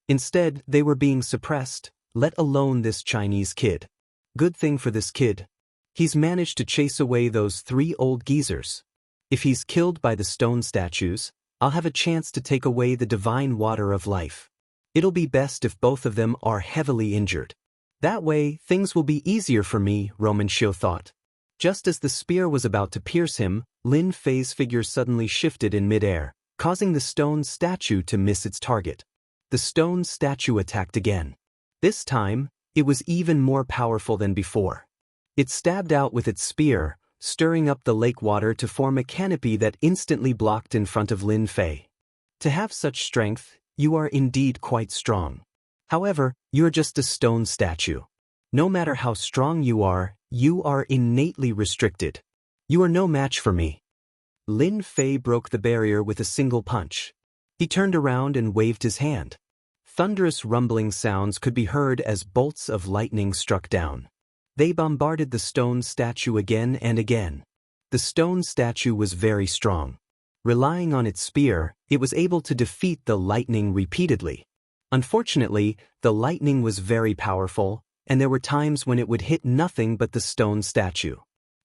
Instead, they were being suppressed, let alone this Chinese kid. Good thing for this kid. He's managed to chase away those 3 old geezers. If he's killed by the stone statues, I'll have a chance to take away the divine water of life. It'll be best if both of them are heavily injured. That way, things will be easier for me, Roman Xiu thought. Just as the spear was about to pierce him, Lin Fei's figure suddenly shifted in midair, causing the stone statue to miss its target. The stone statue attacked again. This time, it was even more powerful than before. It stabbed out with its spear, stirring up the lake water to form a canopy that instantly blocked in front of Lin Fei. To have such strength, you are indeed quite strong. However, you're just a stone statue. No matter how strong you are innately restricted. You are no match for me. Lin Fei broke the barrier with a single punch. He turned around and waved his hand. Thunderous rumbling sounds could be heard as bolts of lightning struck down. They bombarded the stone statue again and again. The stone statue was very strong. Relying on its spear, it was able to defeat the lightning repeatedly. Unfortunately, the lightning was very powerful, and there were times when it would hit nothing but the stone statue.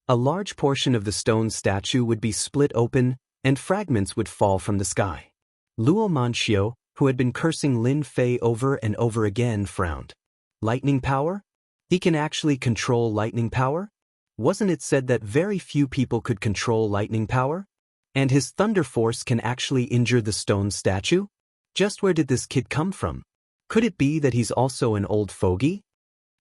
A large portion of the stone statue would be split open, and fragments would fall from the sky. Luo Manxiu, who had been cursing Lin Fei over and over again, frowned. Lightning power? He can actually control lightning power? Wasn't it said that very few people could control lightning power? And his thunder force can actually injure the stone statue? Just where did this kid come from? Could it be that he's also an old fogey?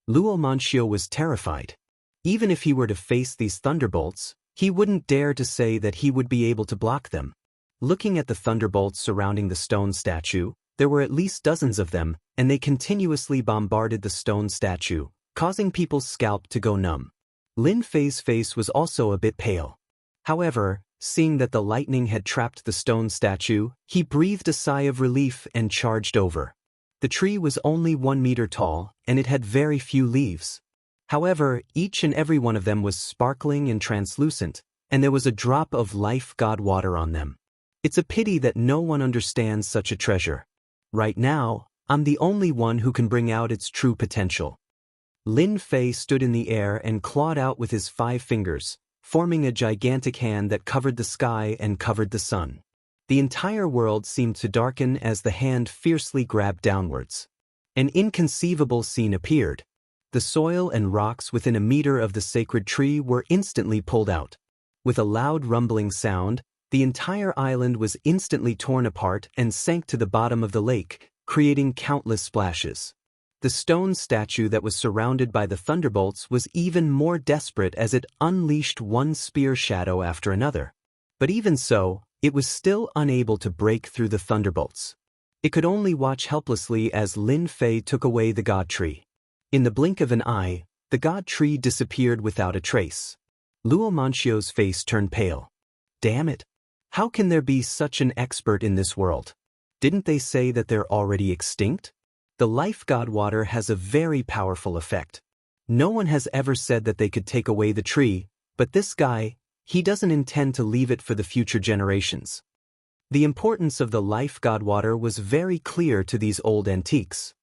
Luo Manxiu was terrified. Even if he were to face these thunderbolts, he wouldn't dare to say that he would be able to block them. Looking at the thunderbolts surrounding the stone statue, there were at least dozens of them, and they continuously bombarded the stone statue, causing people's scalp to go numb. Lin Fei's face was also a bit pale. However, seeing that the lightning had trapped the stone statue, he breathed a sigh of relief and charged over. The tree was only 1 meter tall, and it had very few leaves. However, each and every one of them was sparkling and translucent, and there was a drop of life god water on them. It's a pity that no one understands such a treasure. Right now, I'm the only one who can bring out its true potential. Lin Fei stood in the air and clawed out with his 5 fingers, forming a gigantic hand that covered the sky and covered the sun. The entire world seemed to darken as the hand fiercely grabbed downwards. An inconceivable scene appeared. The soil and rocks within a meter of the sacred tree were instantly pulled out. With a loud rumbling sound, the entire island was instantly torn apart and sank to the bottom of the lake, creating countless splashes. The stone statue that was surrounded by the thunderbolts was even more desperate as it unleashed one spear shadow after another. But even so, it was still unable to break through the thunderbolts. It could only watch helplessly as Lin Fei took away the god tree. In the blink of an eye, the god tree disappeared without a trace. Luo Manxio's face turned pale. Damn it! How can there be such an expert in this world? Didn't they say that they're already extinct? The life god water has a very powerful effect. No one has ever said that they could take away the tree, but this guy, he doesn't intend to leave it for the future generations. The importance of the life god water was very clear to these old antiques.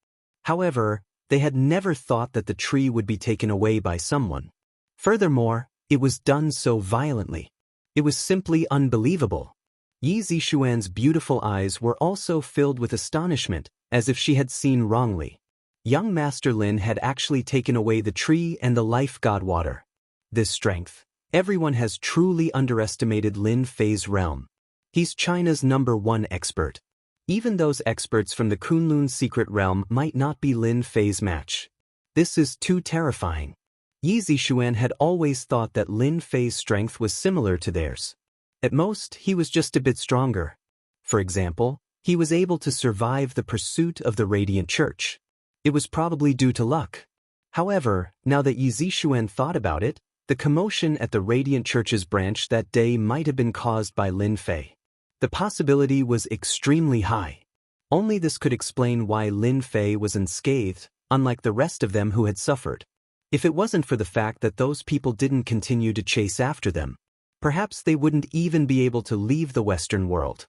However, they had never thought that the tree would be taken away by someone. Furthermore, it was done so violently. It was simply unbelievable. Yi Zixuan's beautiful eyes were also filled with astonishment, as if she had seen wrongly. Young Master Lin had actually taken away the tree and the life god water. This strength. Everyone has truly underestimated Lin Fei's realm. He's China's #1 expert. Even those experts from the Kunlun secret realm might not be Lin Fei's match. This is too terrifying. Yi Zixuan had always thought that Lin Fei's strength was similar to theirs. At most, he was just a bit stronger. For example, he was able to survive the pursuit of the Radiant Church. It was probably due to luck. However, now that Yi Zixuan thought about it, the commotion at the Radiant Church's branch that day might have been caused by Lin Fei. The possibility was extremely high. Only this could explain why Lin Fei was unscathed, unlike the rest of them who had suffered. If it wasn't for the fact that those people didn't continue to chase after them, perhaps they wouldn't even be able to leave the Western world.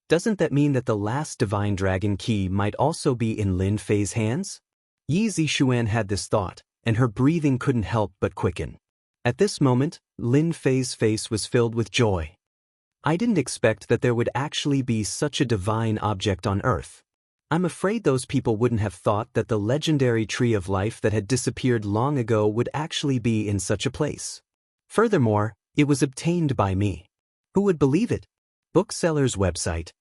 Doesn't that mean that the last divine dragon key might also be in Lin Fei's hands? Yi Zixuan had this thought, and her breathing couldn't help but quicken. At this moment, Lin Fei's face was filled with joy. I didn't expect that there would actually be such a divine object on Earth. I'm afraid those people wouldn't have thought that the legendary tree of life that had disappeared long ago would actually be in such a place. Furthermore, it was obtained by me. Who would believe it? Bookseller's website.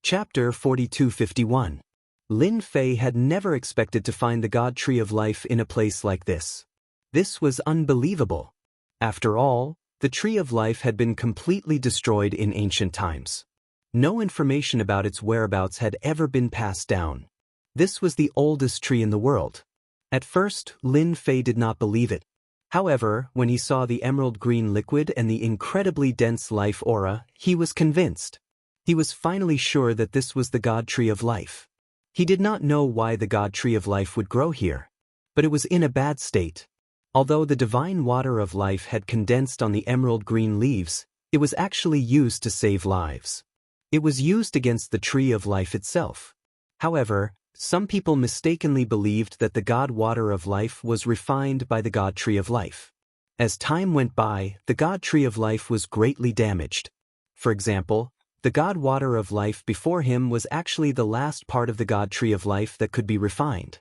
Chapter 4251. Lin Fei had never expected to find the god tree of life in a place like this. This was unbelievable. After all, the tree of life had been completely destroyed in ancient times. No information about its whereabouts had ever been passed down. This was the oldest tree in the world. At first, Lin Fei did not believe it. However, when he saw the emerald green liquid and the incredibly dense life aura, he was convinced. He was finally sure that this was the god tree of life. He did not know why the god tree of life would grow here, but it was in a bad state. Although the divine water of life had condensed on the emerald green leaves, it was actually used to save lives. It was used against the tree of life itself. However, some people mistakenly believed that the god water of life was refined by the god tree of life. As time went by, the god tree of life was greatly damaged. For example, the god water of life before him was actually the last part of the god tree of life that could be refined.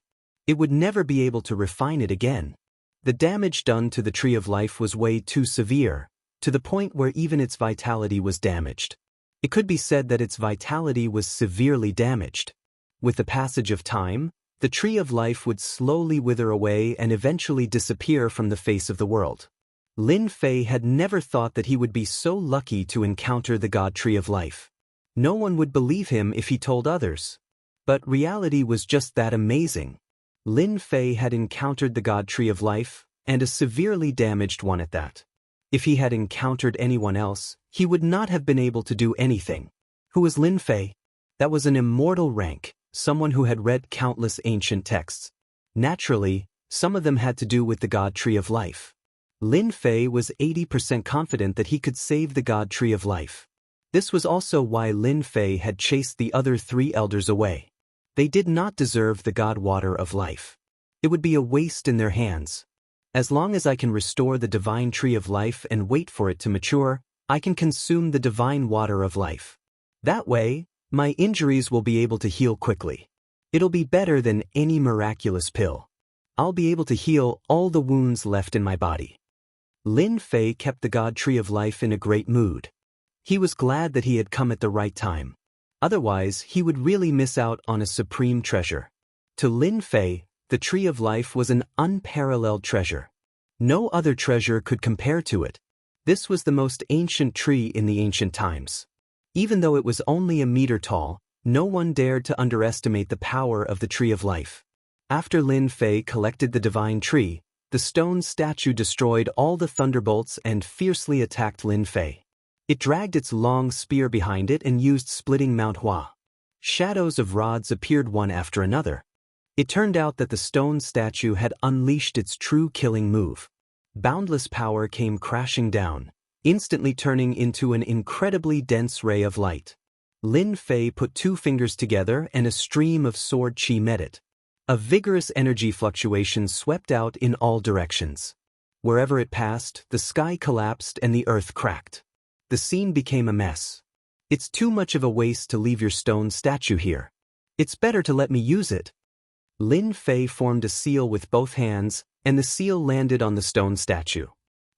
It would never be able to refine it again. The damage done to the tree of life was way too severe, to the point where even its vitality was damaged. It could be said that its vitality was severely damaged. With the passage of time, the tree of life would slowly wither away and eventually disappear from the face of the world. Lin Fei had never thought that he would be so lucky to encounter the god tree of life. No one would believe him if he told others. But reality was just that amazing. Lin Fei had encountered the god tree of life, and a severely damaged one at that. If he had encountered anyone else, he would not have been able to do anything. Who was Lin Fei? That was an immortal rank, someone who had read countless ancient texts. Naturally, some of them had to do with the god tree of life. Lin Fei was 80% confident that he could save the god tree of life. This was also why Lin Fei had chased the other 3 elders away. They did not deserve the god water of life. It would be a waste in their hands. As long as I can restore the divine tree of life and wait for it to mature, I can consume the divine water of life. That way, my injuries will be able to heal quickly. It'll be better than any miraculous pill. I'll be able to heal all the wounds left in my body. Lin Fei kept the God Tree of Life in a great mood. He was glad that he had come at the right time. Otherwise, he would really miss out on a supreme treasure. To Lin Fei, the Tree of Life was an unparalleled treasure. No other treasure could compare to it. This was the most ancient tree in the ancient times. Even though it was only a meter tall, no one dared to underestimate the power of the Tree of Life. After Lin Fei collected the divine tree, the stone statue destroyed all the thunderbolts and fiercely attacked Lin Fei. It dragged its long spear behind it and used splitting Mount Hua. Shadows of rods appeared one after another. It turned out that the stone statue had unleashed its true killing move. Boundless power came crashing down, instantly turning into an incredibly dense ray of light. Lin Fei put 2 fingers together and a stream of sword chi met it. A vigorous energy fluctuation swept out in all directions. Wherever it passed, the sky collapsed and the earth cracked. The scene became a mess. It's too much of a waste to leave your stone statue here. It's better to let me use it. Lin Fei formed a seal with both hands, and the seal landed on the stone statue.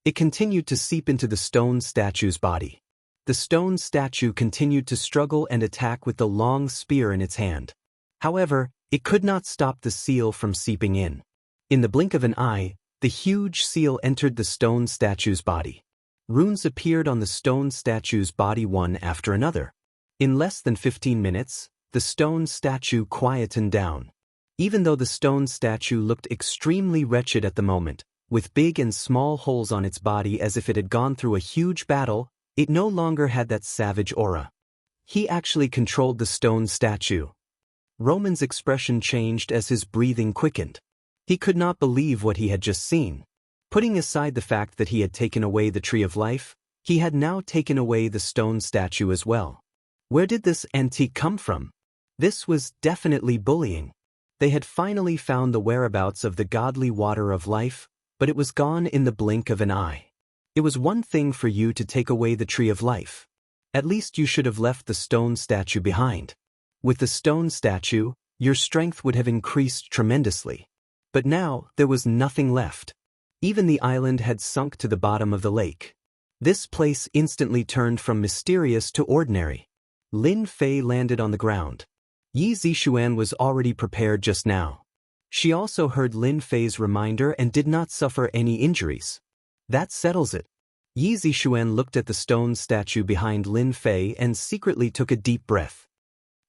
It continued to seep into the stone statue's body. The stone statue continued to struggle and attack with the long spear in its hand. However, it could not stop the seal from seeping in. In the blink of an eye, the huge seal entered the stone statue's body. Runes appeared on the stone statue's body one after another. In less than 15 minutes, the stone statue quietened down. Even though the stone statue looked extremely wretched at the moment, with big and small holes on its body as if it had gone through a huge battle, it no longer had that savage aura. He actually controlled the stone statue. Roman's expression changed as his breathing quickened. He could not believe what he had just seen. Putting aside the fact that he had taken away the Tree of Life, he had now taken away the stone statue as well. Where did this antique come from? This was definitely bullying. They had finally found the whereabouts of the godly water of life, but it was gone in the blink of an eye. It was one thing for you to take away the Tree of Life. At least you should have left the stone statue behind. With the stone statue, your strength would have increased tremendously. But now, there was nothing left. Even the island had sunk to the bottom of the lake. This place instantly turned from mysterious to ordinary. Lin Fei landed on the ground. Yi Zixuan was already prepared just now. She also heard Lin Fei's reminder and did not suffer any injuries. That settles it. Yi Zixuan looked at the stone statue behind Lin Fei and secretly took a deep breath.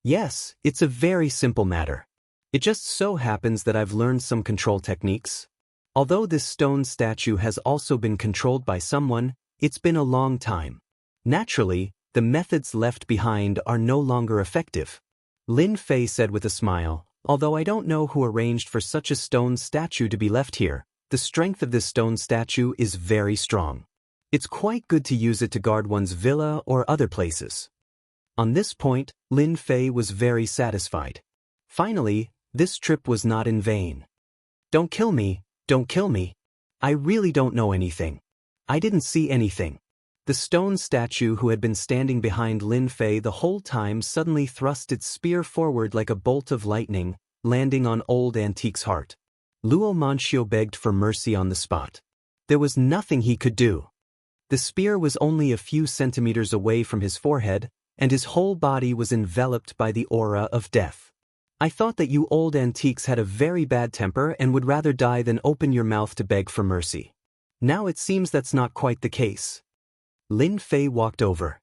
Yes, it's a very simple matter. It just so happens that I've learned some control techniques. Although this stone statue has also been controlled by someone, it's been a long time. Naturally, the methods left behind are no longer effective. Lin Fei said with a smile, although I don't know who arranged for such a stone statue to be left here, the strength of this stone statue is very strong. It's quite good to use it to guard one's villa or other places. On this point, Lin Fei was very satisfied. Finally, this trip was not in vain. Don't kill me, don't kill me. I really don't know anything. I didn't see anything. The stone statue who had been standing behind Lin Fei the whole time suddenly thrust its spear forward like a bolt of lightning, landing on Old Antique's heart. Luo Manxiu begged for mercy on the spot. There was nothing he could do. The spear was only a few centimeters away from his forehead, and his whole body was enveloped by the aura of death. I thought that you old antiques had a very bad temper and would rather die than open your mouth to beg for mercy. Now it seems that's not quite the case. Lin Fei walked over.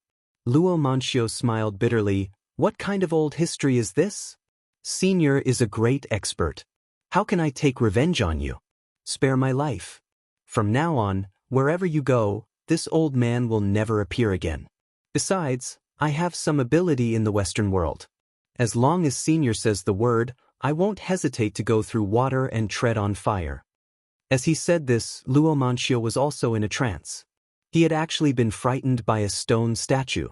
Luo Manxiu smiled bitterly. What kind of old history is this? Senior is a great expert. How can I take revenge on you? Spare my life. From now on, wherever you go, this old man will never appear again. Besides, I have some ability in the Western world. As long as Senior says the word, I won't hesitate to go through water and tread on fire. As he said this, Luo Manxiu was also in a trance. He had actually been frightened by a stone statue.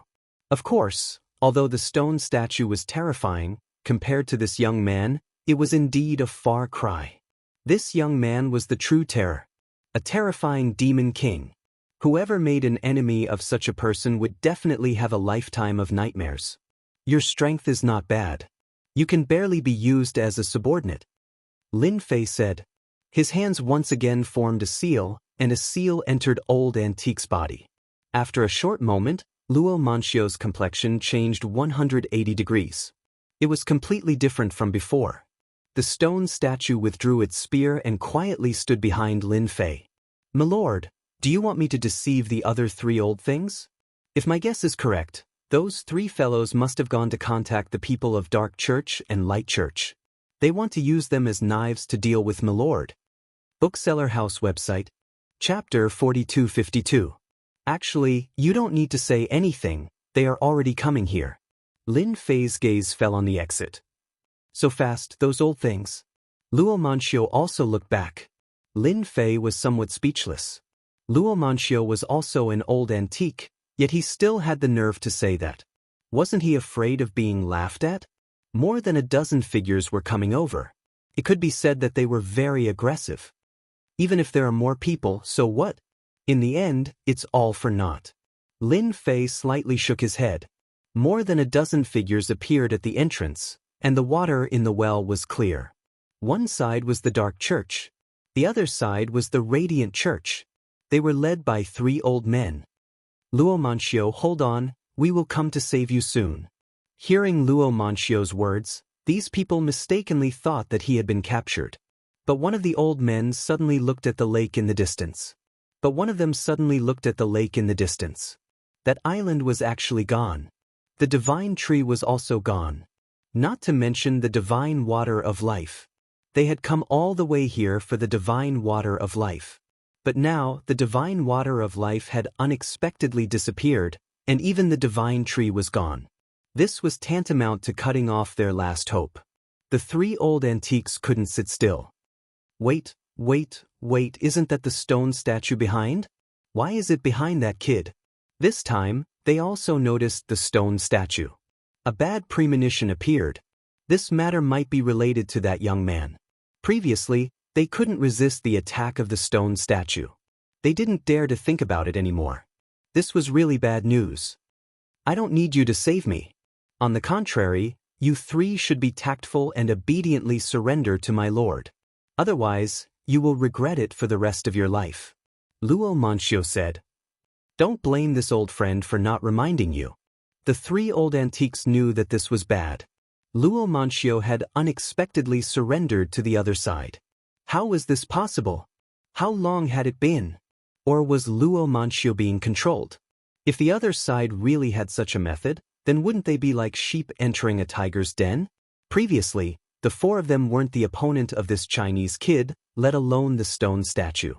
Of course, although the stone statue was terrifying, compared to this young man, it was indeed a far cry. This young man was the true terror. A terrifying demon king. Whoever made an enemy of such a person would definitely have a lifetime of nightmares. Your strength is not bad. You can barely be used as a subordinate. Lin Fei said. His hands once again formed a seal, and a seal entered Old Antique's body. After a short moment, Luo Manxio's complexion changed 180 degrees. It was completely different from before. The stone statue withdrew its spear and quietly stood behind Lin Fei. "Milord, do you want me to deceive the other three old things? If my guess is correct, those three fellows must have gone to contact the people of Dark Church and Light Church. They want to use them as knives to deal with Milord." Bookseller House website. Chapter 4252. "Actually, you don't need to say anything, they are already coming here." Lin Fei's gaze fell on the exit. "So fast, those old things?" Luo Manxio also looked back. Lin Fei was somewhat speechless. Luo Manxio was also an old antique, yet he still had the nerve to say that. Wasn't he afraid of being laughed at? More than a dozen figures were coming over. It could be said that they were very aggressive. Even if there are more people, so what? In the end, it's all for naught. Lin Fei slightly shook his head. More than a dozen figures appeared at the entrance, and the water in the well was clear. One side was the Dark Church. The other side was the Radiant Church. They were led by three old men. "Luo Manxio, hold on, we will come to save you soon." Hearing Luo Manxio's words, these people mistakenly thought that he had been captured. But one of the old men suddenly looked at the lake in the distance. That island was actually gone. The divine tree was also gone. Not to mention the divine water of life. They had come all the way here for the divine water of life. But now, the divine water of life had unexpectedly disappeared, and even the divine tree was gone. This was tantamount to cutting off their last hope. The three old antiques couldn't sit still. Wait, isn't that the stone statue behind? Why is it behind that kid?" This time, they also noticed the stone statue. A bad premonition appeared. This matter might be related to that young man. Previously, they couldn't resist the attack of the stone statue. They didn't dare to think about it anymore. This was really bad news. "I don't need you to save me. On the contrary, you three should be tactful and obediently surrender to my lord. Otherwise, you will regret it for the rest of your life," Luo Manxio said. "Don't blame this old friend for not reminding you." The three old antiques knew that this was bad. Luo Manxio had unexpectedly surrendered to the other side. How was this possible? How long had it been? Or was Luo Manxio being controlled? If the other side really had such a method, then wouldn't they be like sheep entering a tiger's den? Previously, the four of them weren't the opponent of this Chinese kid, let alone the stone statue.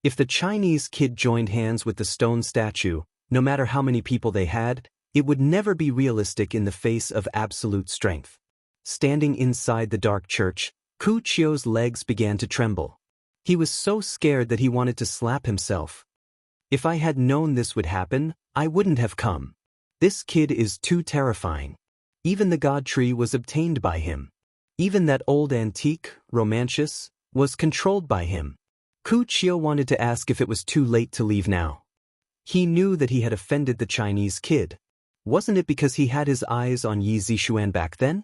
If the Chinese kid joined hands with the stone statue, no matter how many people they had, it would never be realistic in the face of absolute strength. Standing inside the Dark Church, Ku Chio's legs began to tremble. He was so scared that he wanted to slap himself. "If I had known this would happen, I wouldn't have come. This kid is too terrifying." Even the God Tree was obtained by him. Even that old antique, Romantius, was controlled by him. Ku Chio wanted to ask if it was too late to leave now. He knew that he had offended the Chinese kid. Wasn't it because he had his eyes on Yi Zixuan back then?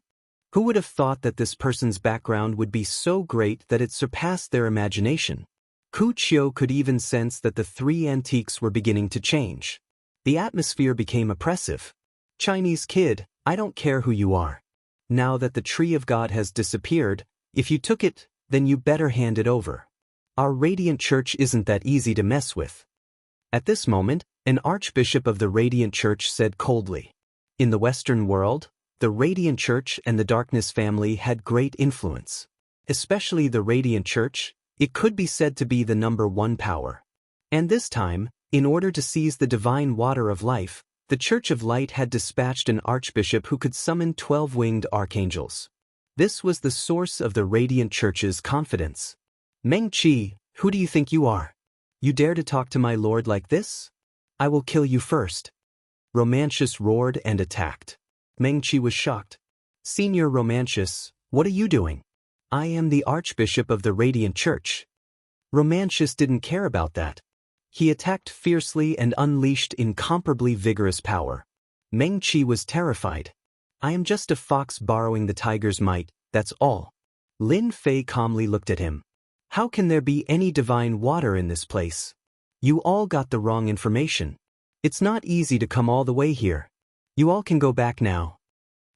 Who would have thought that this person's background would be so great that it surpassed their imagination? Ku Chio could even sense that the three antiques were beginning to change. The atmosphere became oppressive. "Chinese kid, I don't care who you are. Now that the tree of God has disappeared, if you took it, then you better hand it over. Our Radiant Church isn't that easy to mess with." At this moment, an archbishop of the Radiant Church said coldly, "In the Western world, the Radiant Church and the Darkness family had great influence. Especially the Radiant Church, it could be said to be the #1 power. And this time, in order to seize the divine water of life, the Church of Light had dispatched an archbishop who could summon 12-winged archangels. This was the source of the Radiant Church's confidence. "Meng Qi, who do you think you are? You dare to talk to my lord like this? I will kill you first." Romantius roared and attacked. Meng Qi was shocked. "Senior Romantius, what are you doing?" "I am the Archbishop of the Radiant Church." Romantius didn't care about that. He attacked fiercely and unleashed incomparably vigorous power. Meng Qi was terrified. "I am just a fox borrowing the tiger's might, that's all." Lin Fei calmly looked at him. "How can there be any divine water in this place? You all got the wrong information. It's not easy to come all the way here. You all can go back now.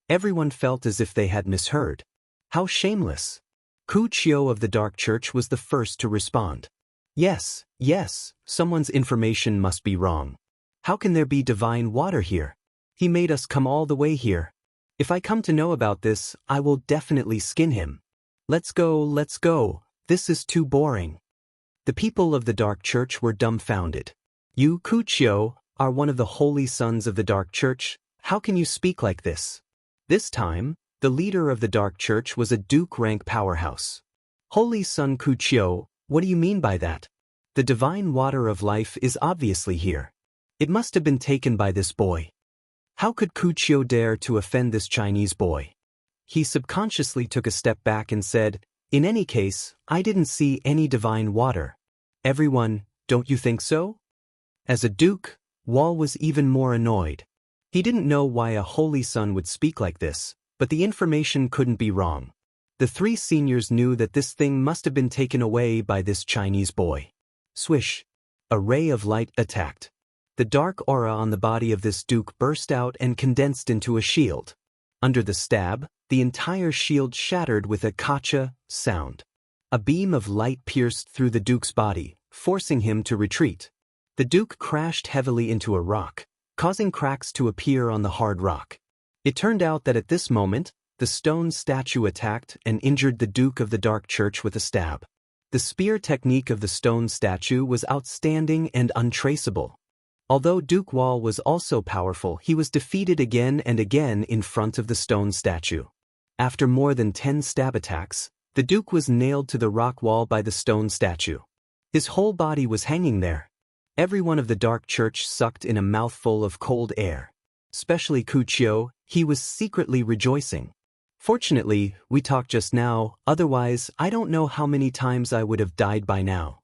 Everyone felt as if they had misheard. How shameless. Ku Chio of the Dark Church was the first to respond. Yes, someone's information must be wrong. How can there be divine water here? He made us come all the way here. If I come to know about this, I will definitely skin him. Let's go. This is too boring. The people of the Dark Church were dumbfounded. You, Ku Chio, are one of the holy sons of the Dark Church. How can you speak like this? This time, the leader of the Dark Church was a Duke-rank powerhouse. Holy Son Ku Chio, what do you mean by that? The divine water of life is obviously here. It must have been taken by this boy. How could Ku Chio dare to offend this Chinese boy? He subconsciously took a step back and said, in any case, I didn't see any divine water. Everyone, don't you think so? As a duke, Wall was even more annoyed. He didn't know why a holy son would speak like this, but the information couldn't be wrong. The three seniors knew that this thing must have been taken away by this Chinese boy. Swish! A ray of light attacked. The dark aura on the body of this duke burst out and condensed into a shield. Under the stab, the entire shield shattered with a kacha sound. A beam of light pierced through the duke's body, forcing him to retreat. The duke crashed heavily into a rock, causing cracks to appear on the hard rock. It turned out that at this moment, the stone statue attacked and injured the Duke of the Dark Church with a stab. The spear technique of the stone statue was outstanding and untraceable. Although Duke Wall was also powerful, he was defeated again and again in front of the stone statue. After more than 10 stab attacks, the Duke was nailed to the rock wall by the stone statue. His whole body was hanging there. Everyone of the Dark Church sucked in a mouthful of cold air. Especially Ku Chio, he was secretly rejoicing. Fortunately, we talked just now, otherwise I don't know how many times I would have died by now.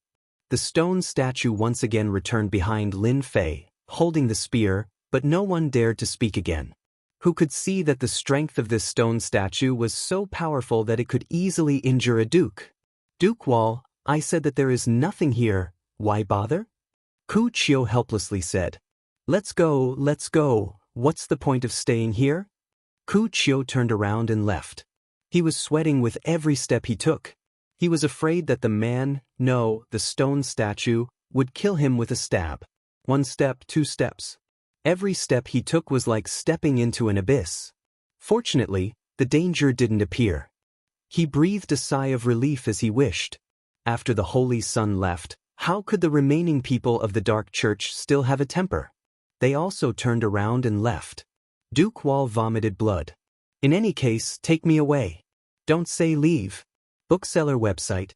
The stone statue once again returned behind Lin Fei, holding the spear, but no one dared to speak again. Who could see that the strength of this stone statue was so powerful that it could easily injure a duke? Duke Wall, I said that there is nothing here, why bother? Ku Chio helplessly said. Let's go, what's the point of staying here? Ku Chio turned around and left. He was sweating with every step he took. He was afraid that the stone statue, would kill him with a stab. 1 step, 2 steps. Every step he took was like stepping into an abyss. Fortunately, the danger didn't appear. He breathed a sigh of relief as he wished. After the Holy Sun left, how could the remaining people of the Dark Church still have a temper? They also turned around and left. Duke Wall vomited blood. In any case, take me away. Don't say leave. Bookseller website,